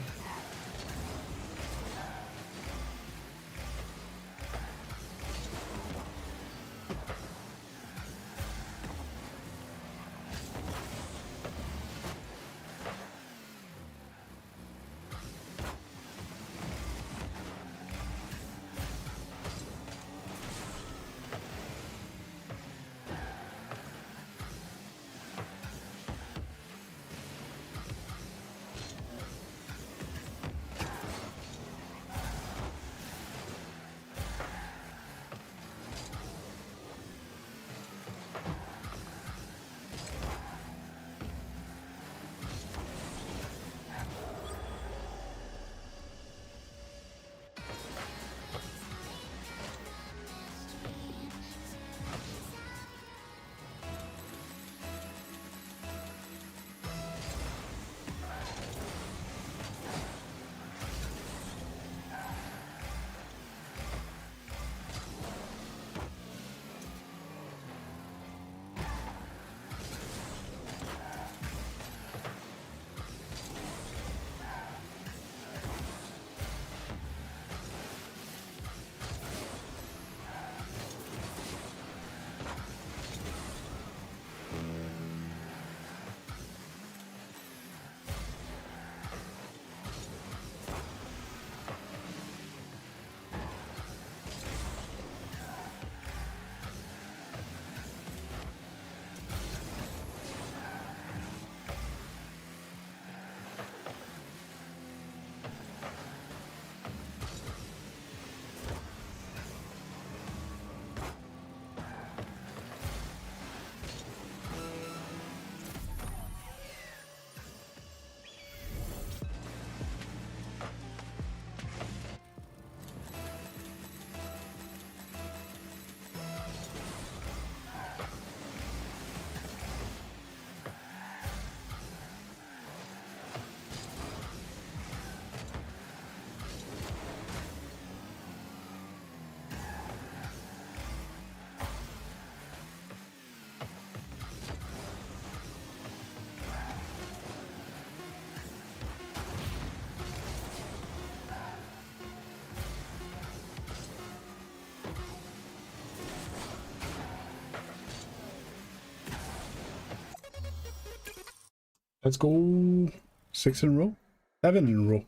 Let's go 6 in a row, 7 in a row.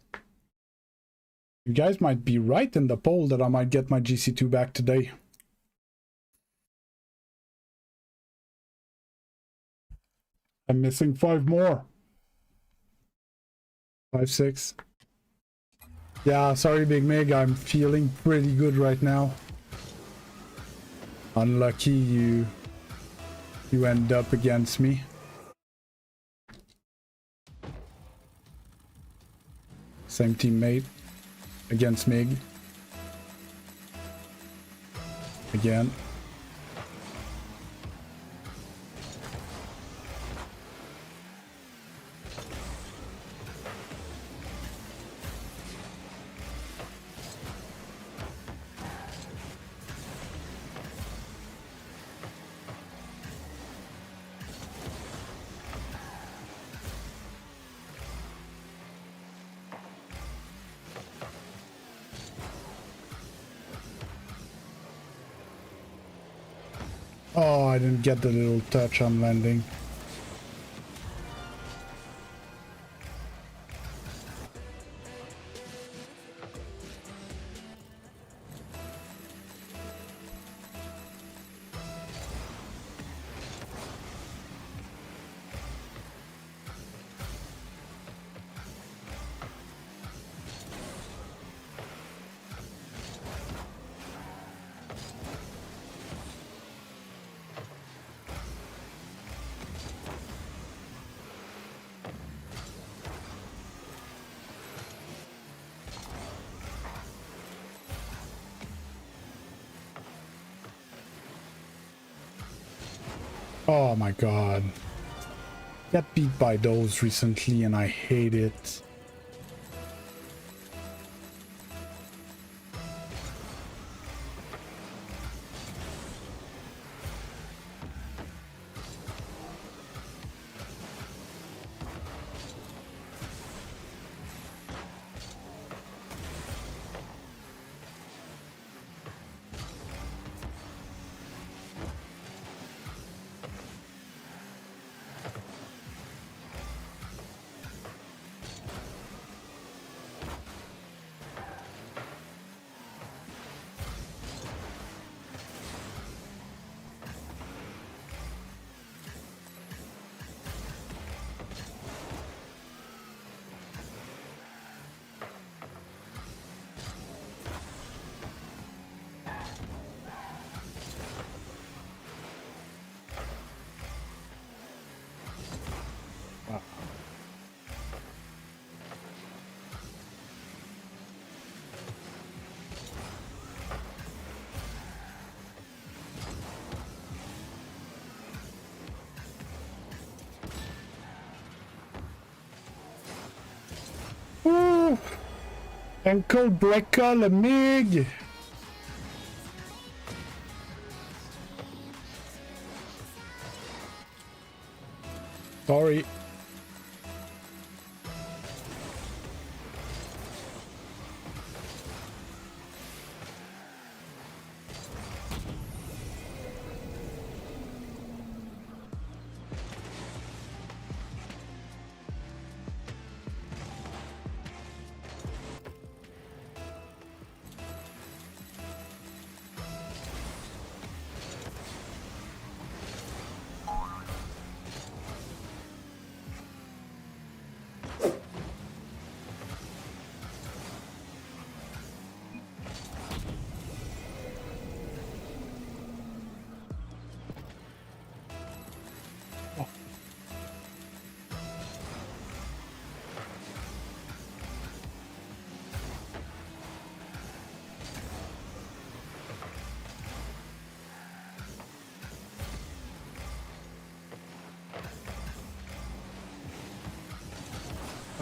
You guys might be right in the poll that I might get my Gc2 back today. I'm missing 5 more. 5, 6. Yeah, sorry, Big Mig. I'm feeling pretty good right now. Unlucky you end up against me. Same teammate against Mig. Again. Oh, I didn't get the little touch on landing. Oh my god. Got beat by those recently and I hate it. Ooh. Ankle breaker, le mig. Sorry.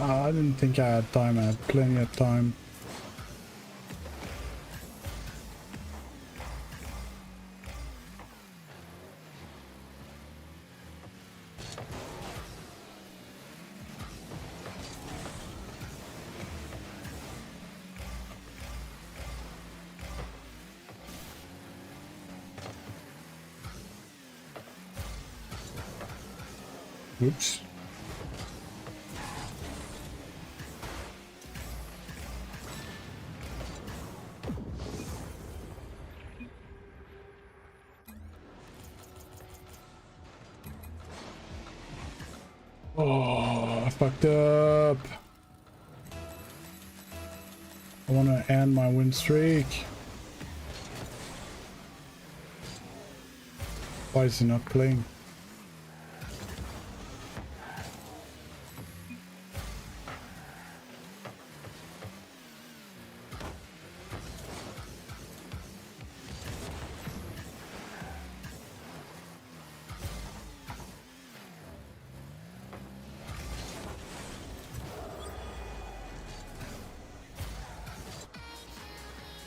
I didn't think I had time. I had plenty of time. Oops. Oh, I fucked up. I want to end my win streak. Why is he not playing?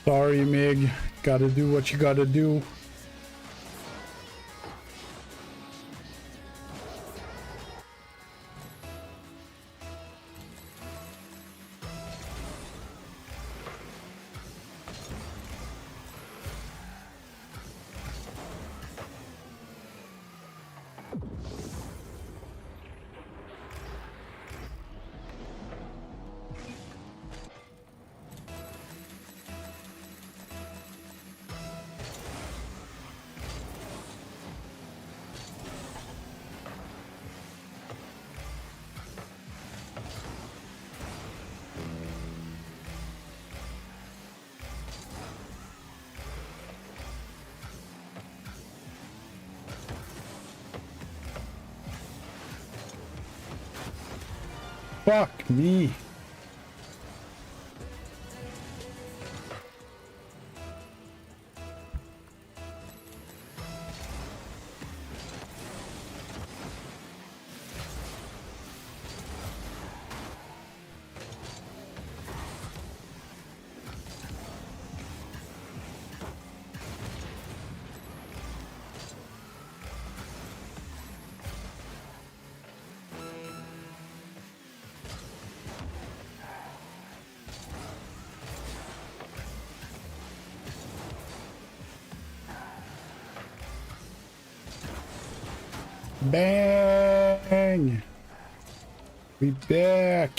Sorry, Mig. Gotta do what you gotta do. Fuck me. Bang! We back!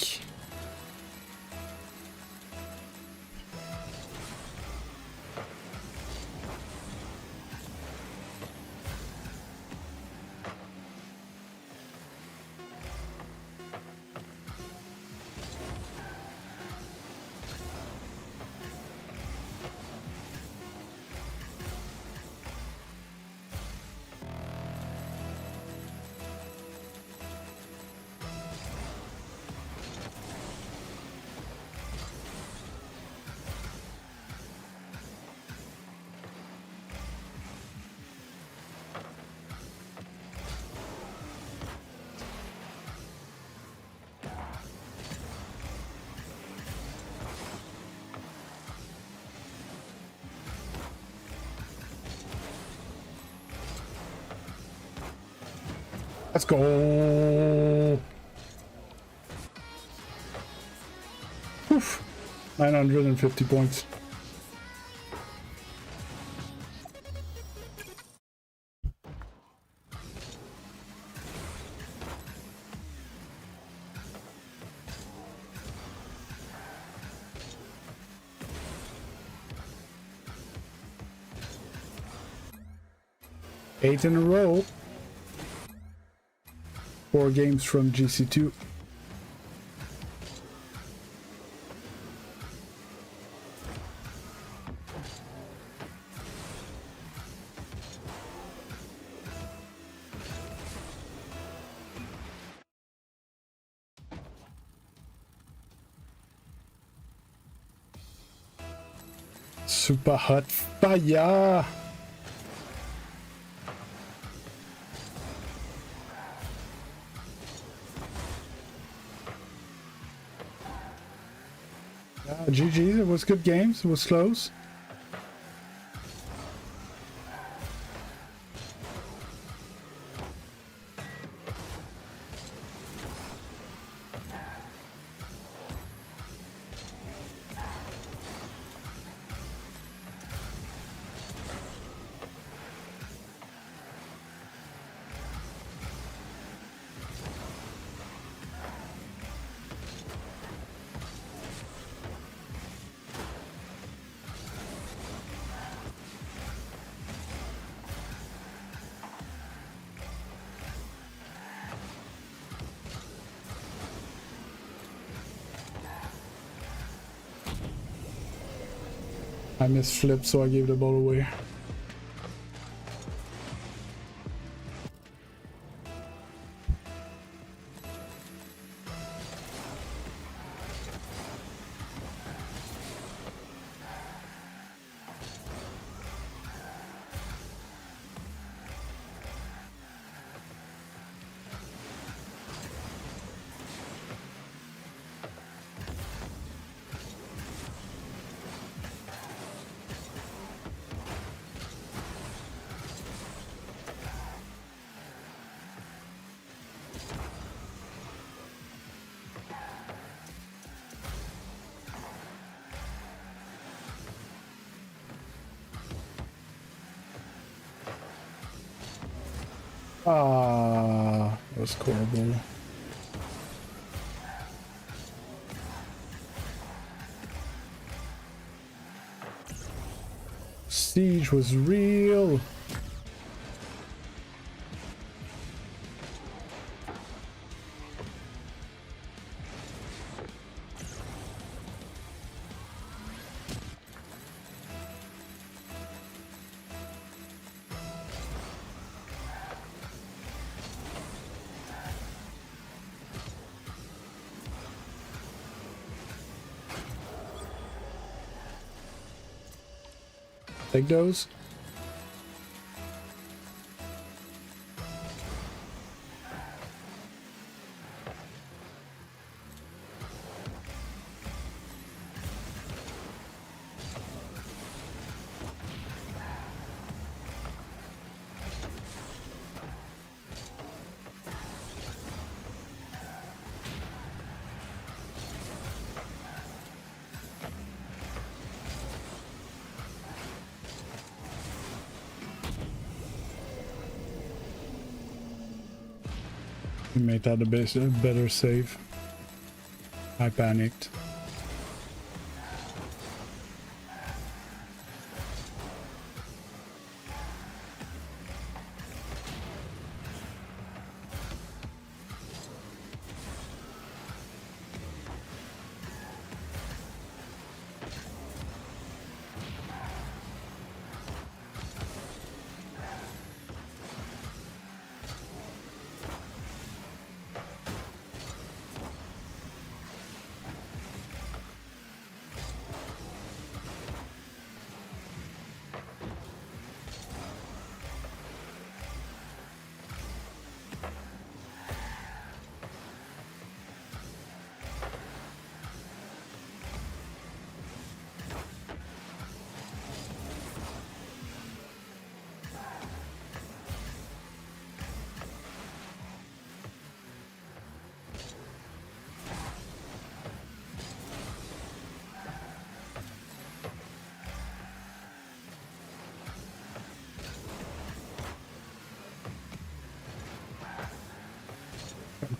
Let's go. Oof. 950 points. Eight in a row. 4 games from Gc2. Super hot fire! GG, it was good games, it was close. I missed flip, so I gave the ball away. Ah, that was horrible. Siege was real. Take those. We made that a better save. I panicked.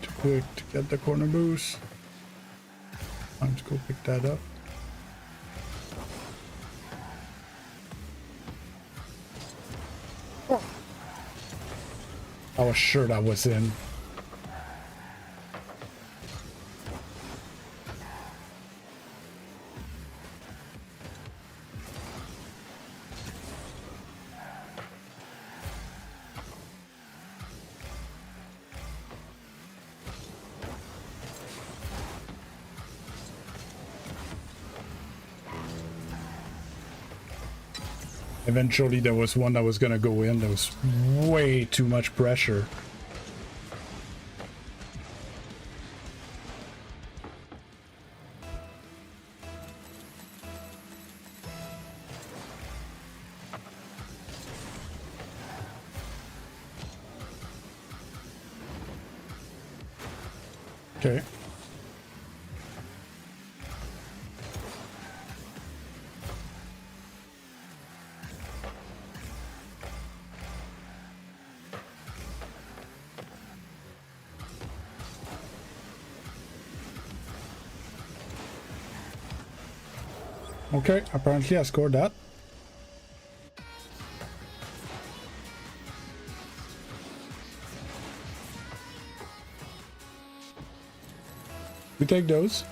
Too quick to get the corner boost. Time to go pick that up. Oh. I was sure that was in. Eventually there was one that was gonna go in. There was way too much pressure. Okay. Okay, apparently I scored that. We take those.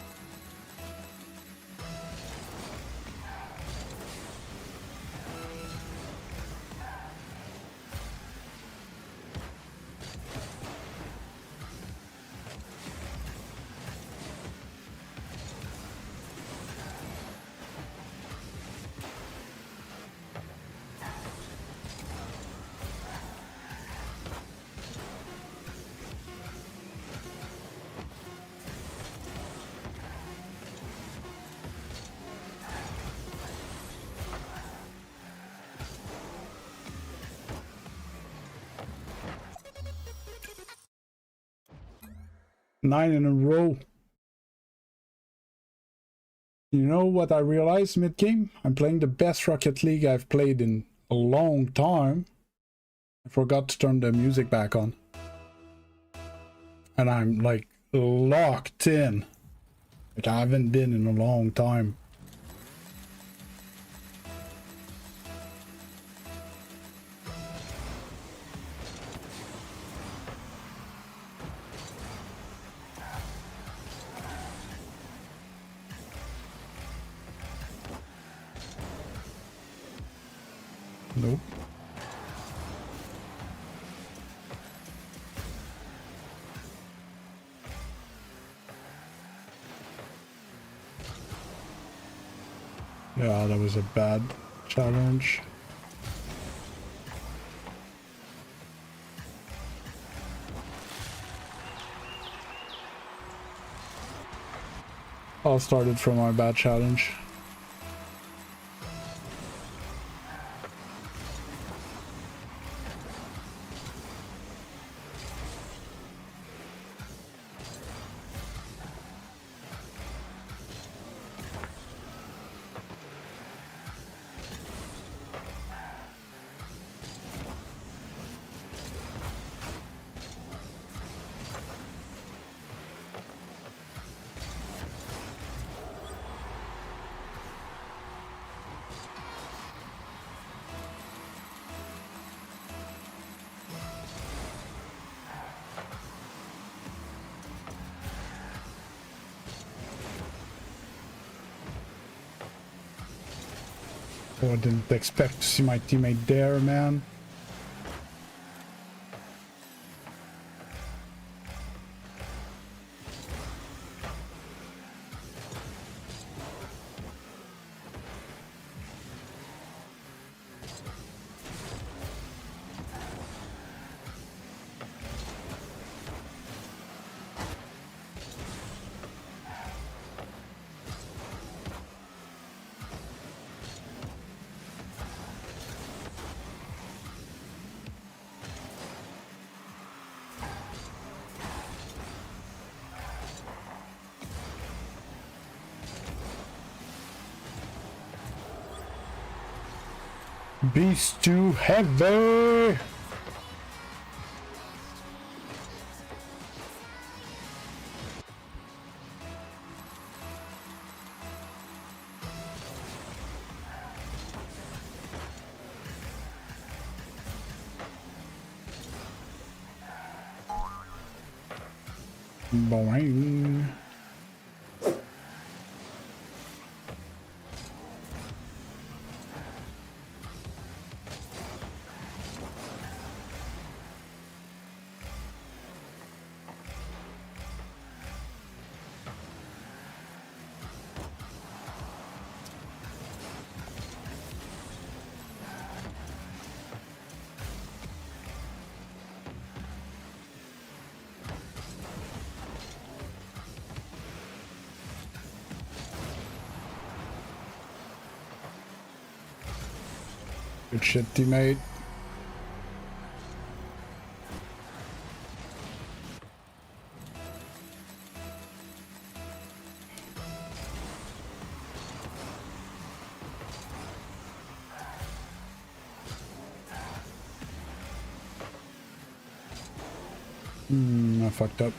9 in a row. You know what I realized mid-game? I'm playing the best Rocket League I've played in a long time. I forgot to turn the music back on. And I'm like locked in. Like I haven't been in a long time. Nope. Yeah, that was a bad challenge. All started from my bad challenge. Oh, I didn't expect to see my teammate there, man. Beast too heavy. Boing. Good shit, teammate. I fucked up.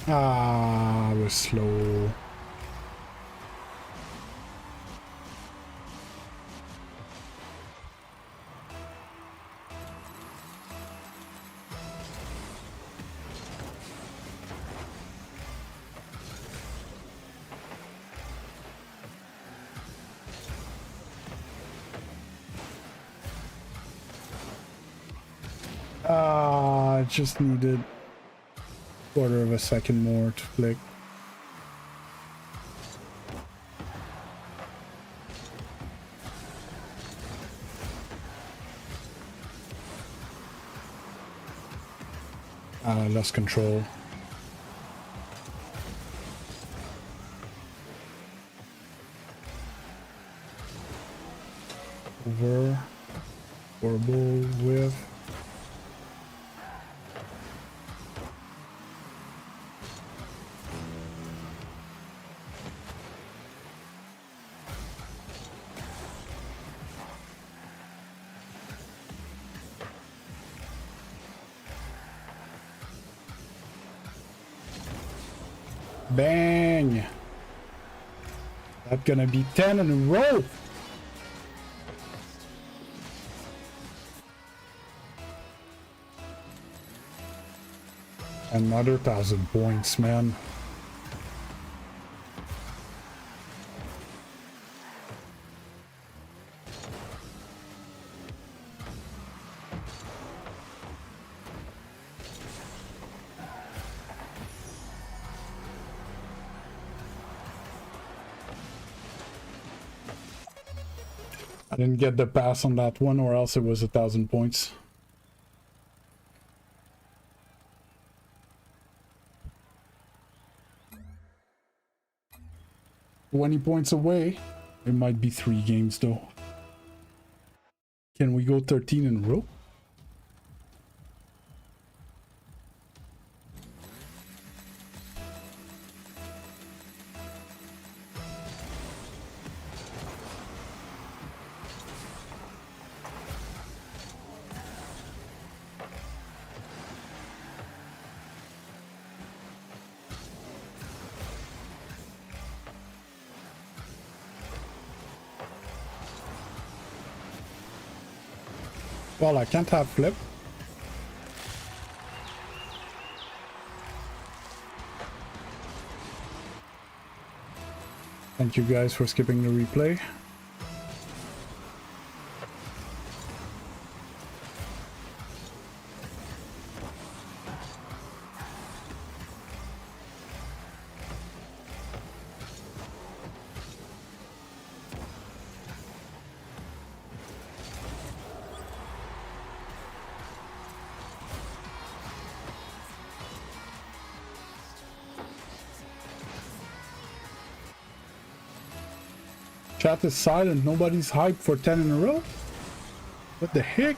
Ah, I was slow. Ah, I just needed quarter of a second more to flick. lost control. Over. Horrible whiff. Bang! That's gonna be 10 in a row! Another 1,000 points, man. I didn't get the pass on that one, or else it was 1,000 points. "20 points away. It might be 3 games though. Can we go 13 in a row? Well, I can't have flip. Thank you guys for skipping the replay. Chat is silent. Nobody's hyped for 10 in a row? What the heck?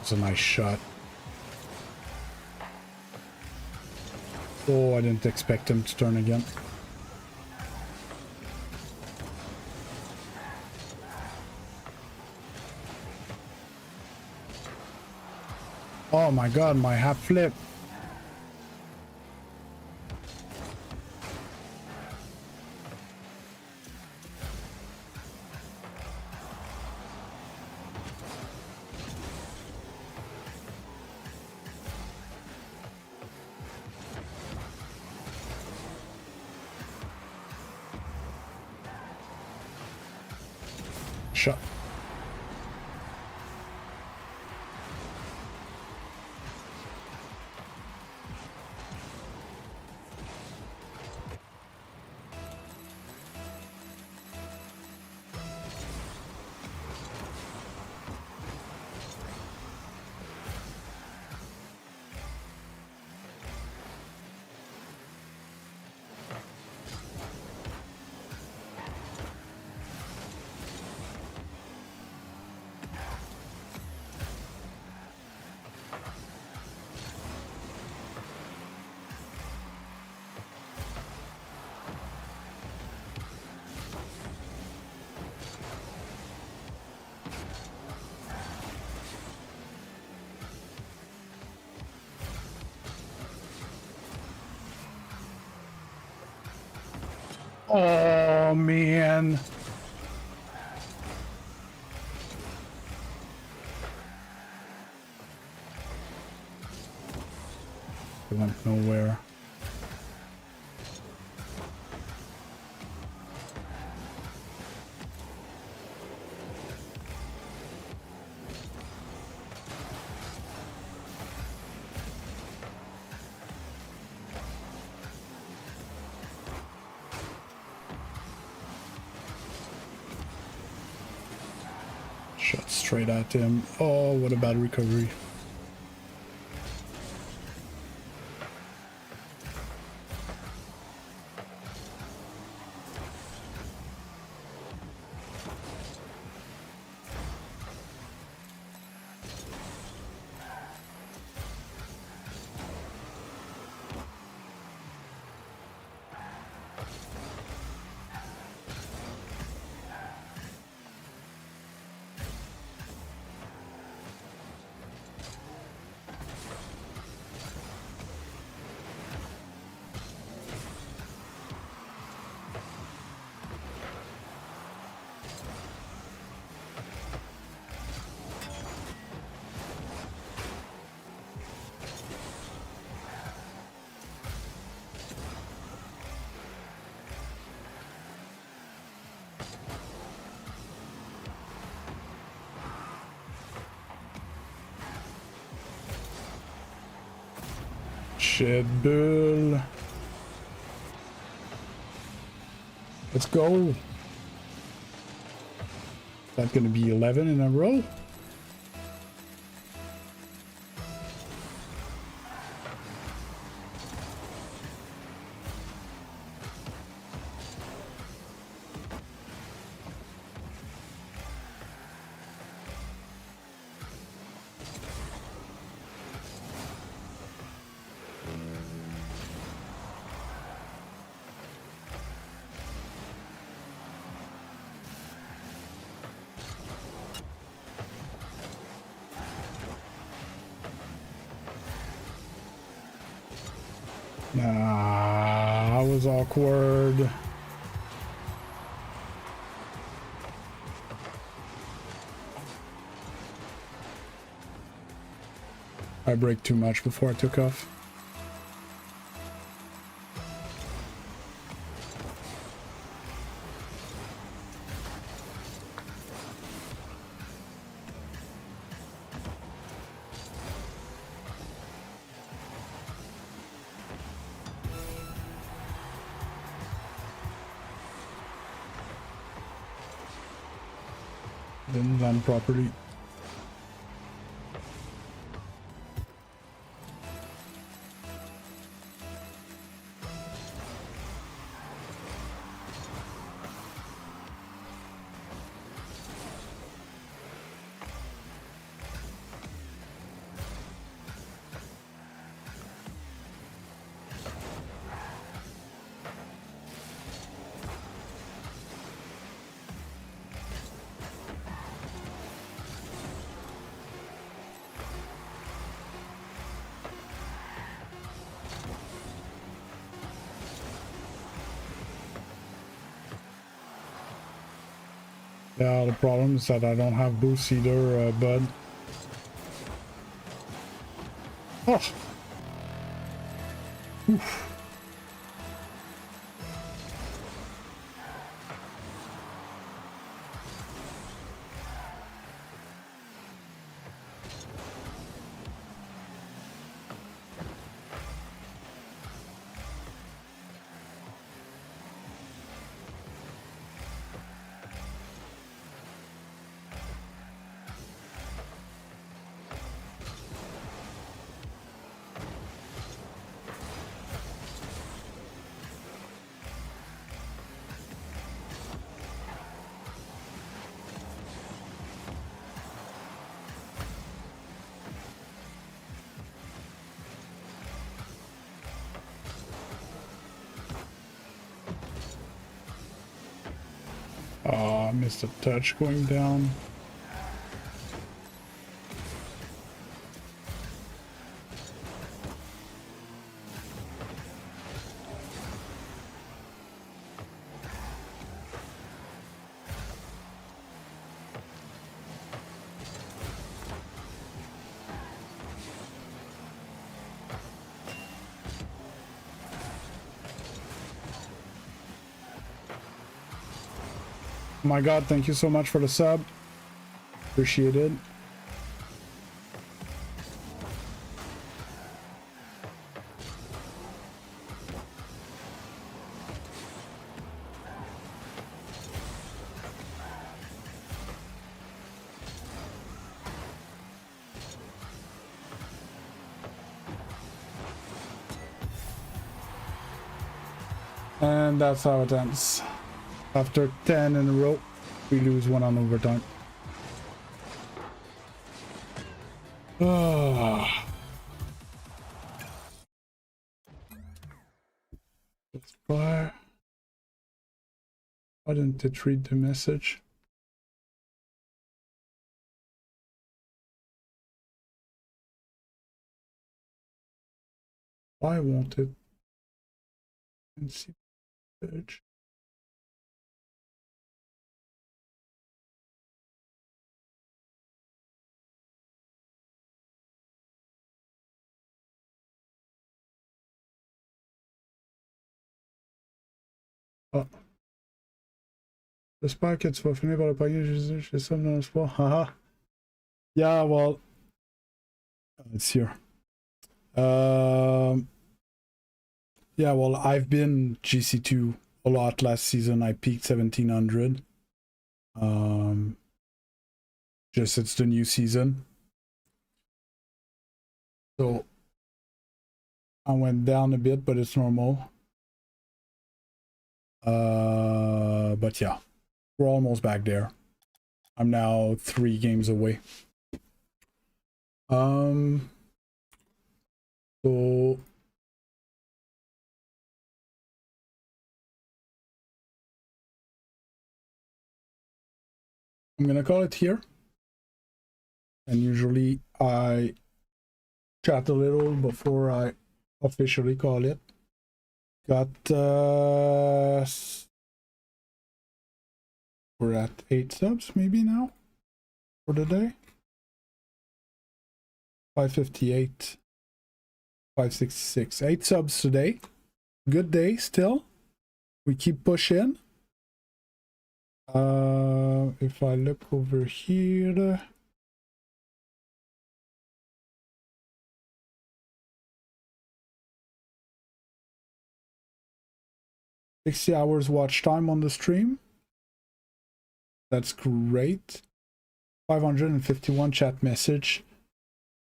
It's a nice shot. Oh, I didn't expect him to turn again. Oh my god, my half flip. Shot. Oh man. It went nowhere. Shot straight at him. Oh, what a bad recovery. Shit, bull. Let's go. That's gonna be 11 in a row. Nah, that was awkward. I braked too much before I took off. Didn't land properly. Yeah, the problem is that I don't have boost either, bud. Oh! Oof. Oh, I missed a touch going down. Oh my god, thank you so much for the sub. Appreciate it. And that's how it ends. After 10 in a row, we lose one on overtime. Ah. Why didn't it read the message? Why won't it? And see message. Ah. J'espère que tu vas finir par le pogner, Jésus. J'ai ça dans l'espoir. Haha. Yeah, well, it's here. Yeah, well, I've been Gc2 a lot last season. I peaked 1700. Just it's the new season. So I went down a bit, but it's normal. But yeah, we're almost back there. I'm now 3 games away. So I'm gonna call it here. And usually I chat a little before I officially call it. Got we're at 8 subs maybe now for the day. 558, 566, 8 subs today. Good day still. We keep pushing. If I look over here, $60 hours watch time on the stream. That's great. 551 chat message.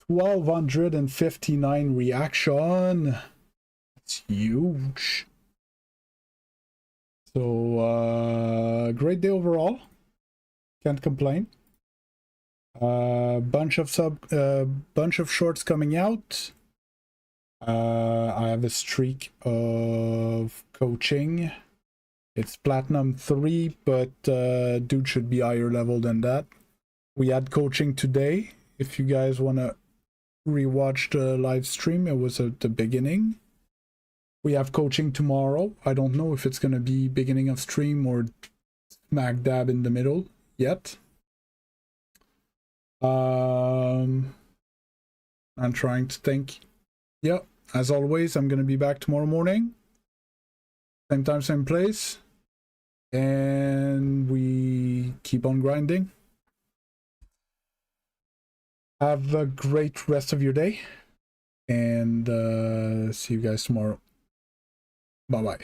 1259 reaction. That's huge. So great day overall. Can't complain. Bunch of shorts coming out. I have a streak of coaching. It's platinum 3, but dude should be higher level than that. We had coaching today. If you guys want to rewatch the live stream, it was at the beginning. We have coaching tomorrow. I don't know if it's going to be beginning of stream or smack dab in the middle yet. I'm trying to think. Yeah, as always, I'm going to be back tomorrow morning. Same time, same place. And we keep on grinding. Have a great rest of your day. And see you guys tomorrow. Bye-bye.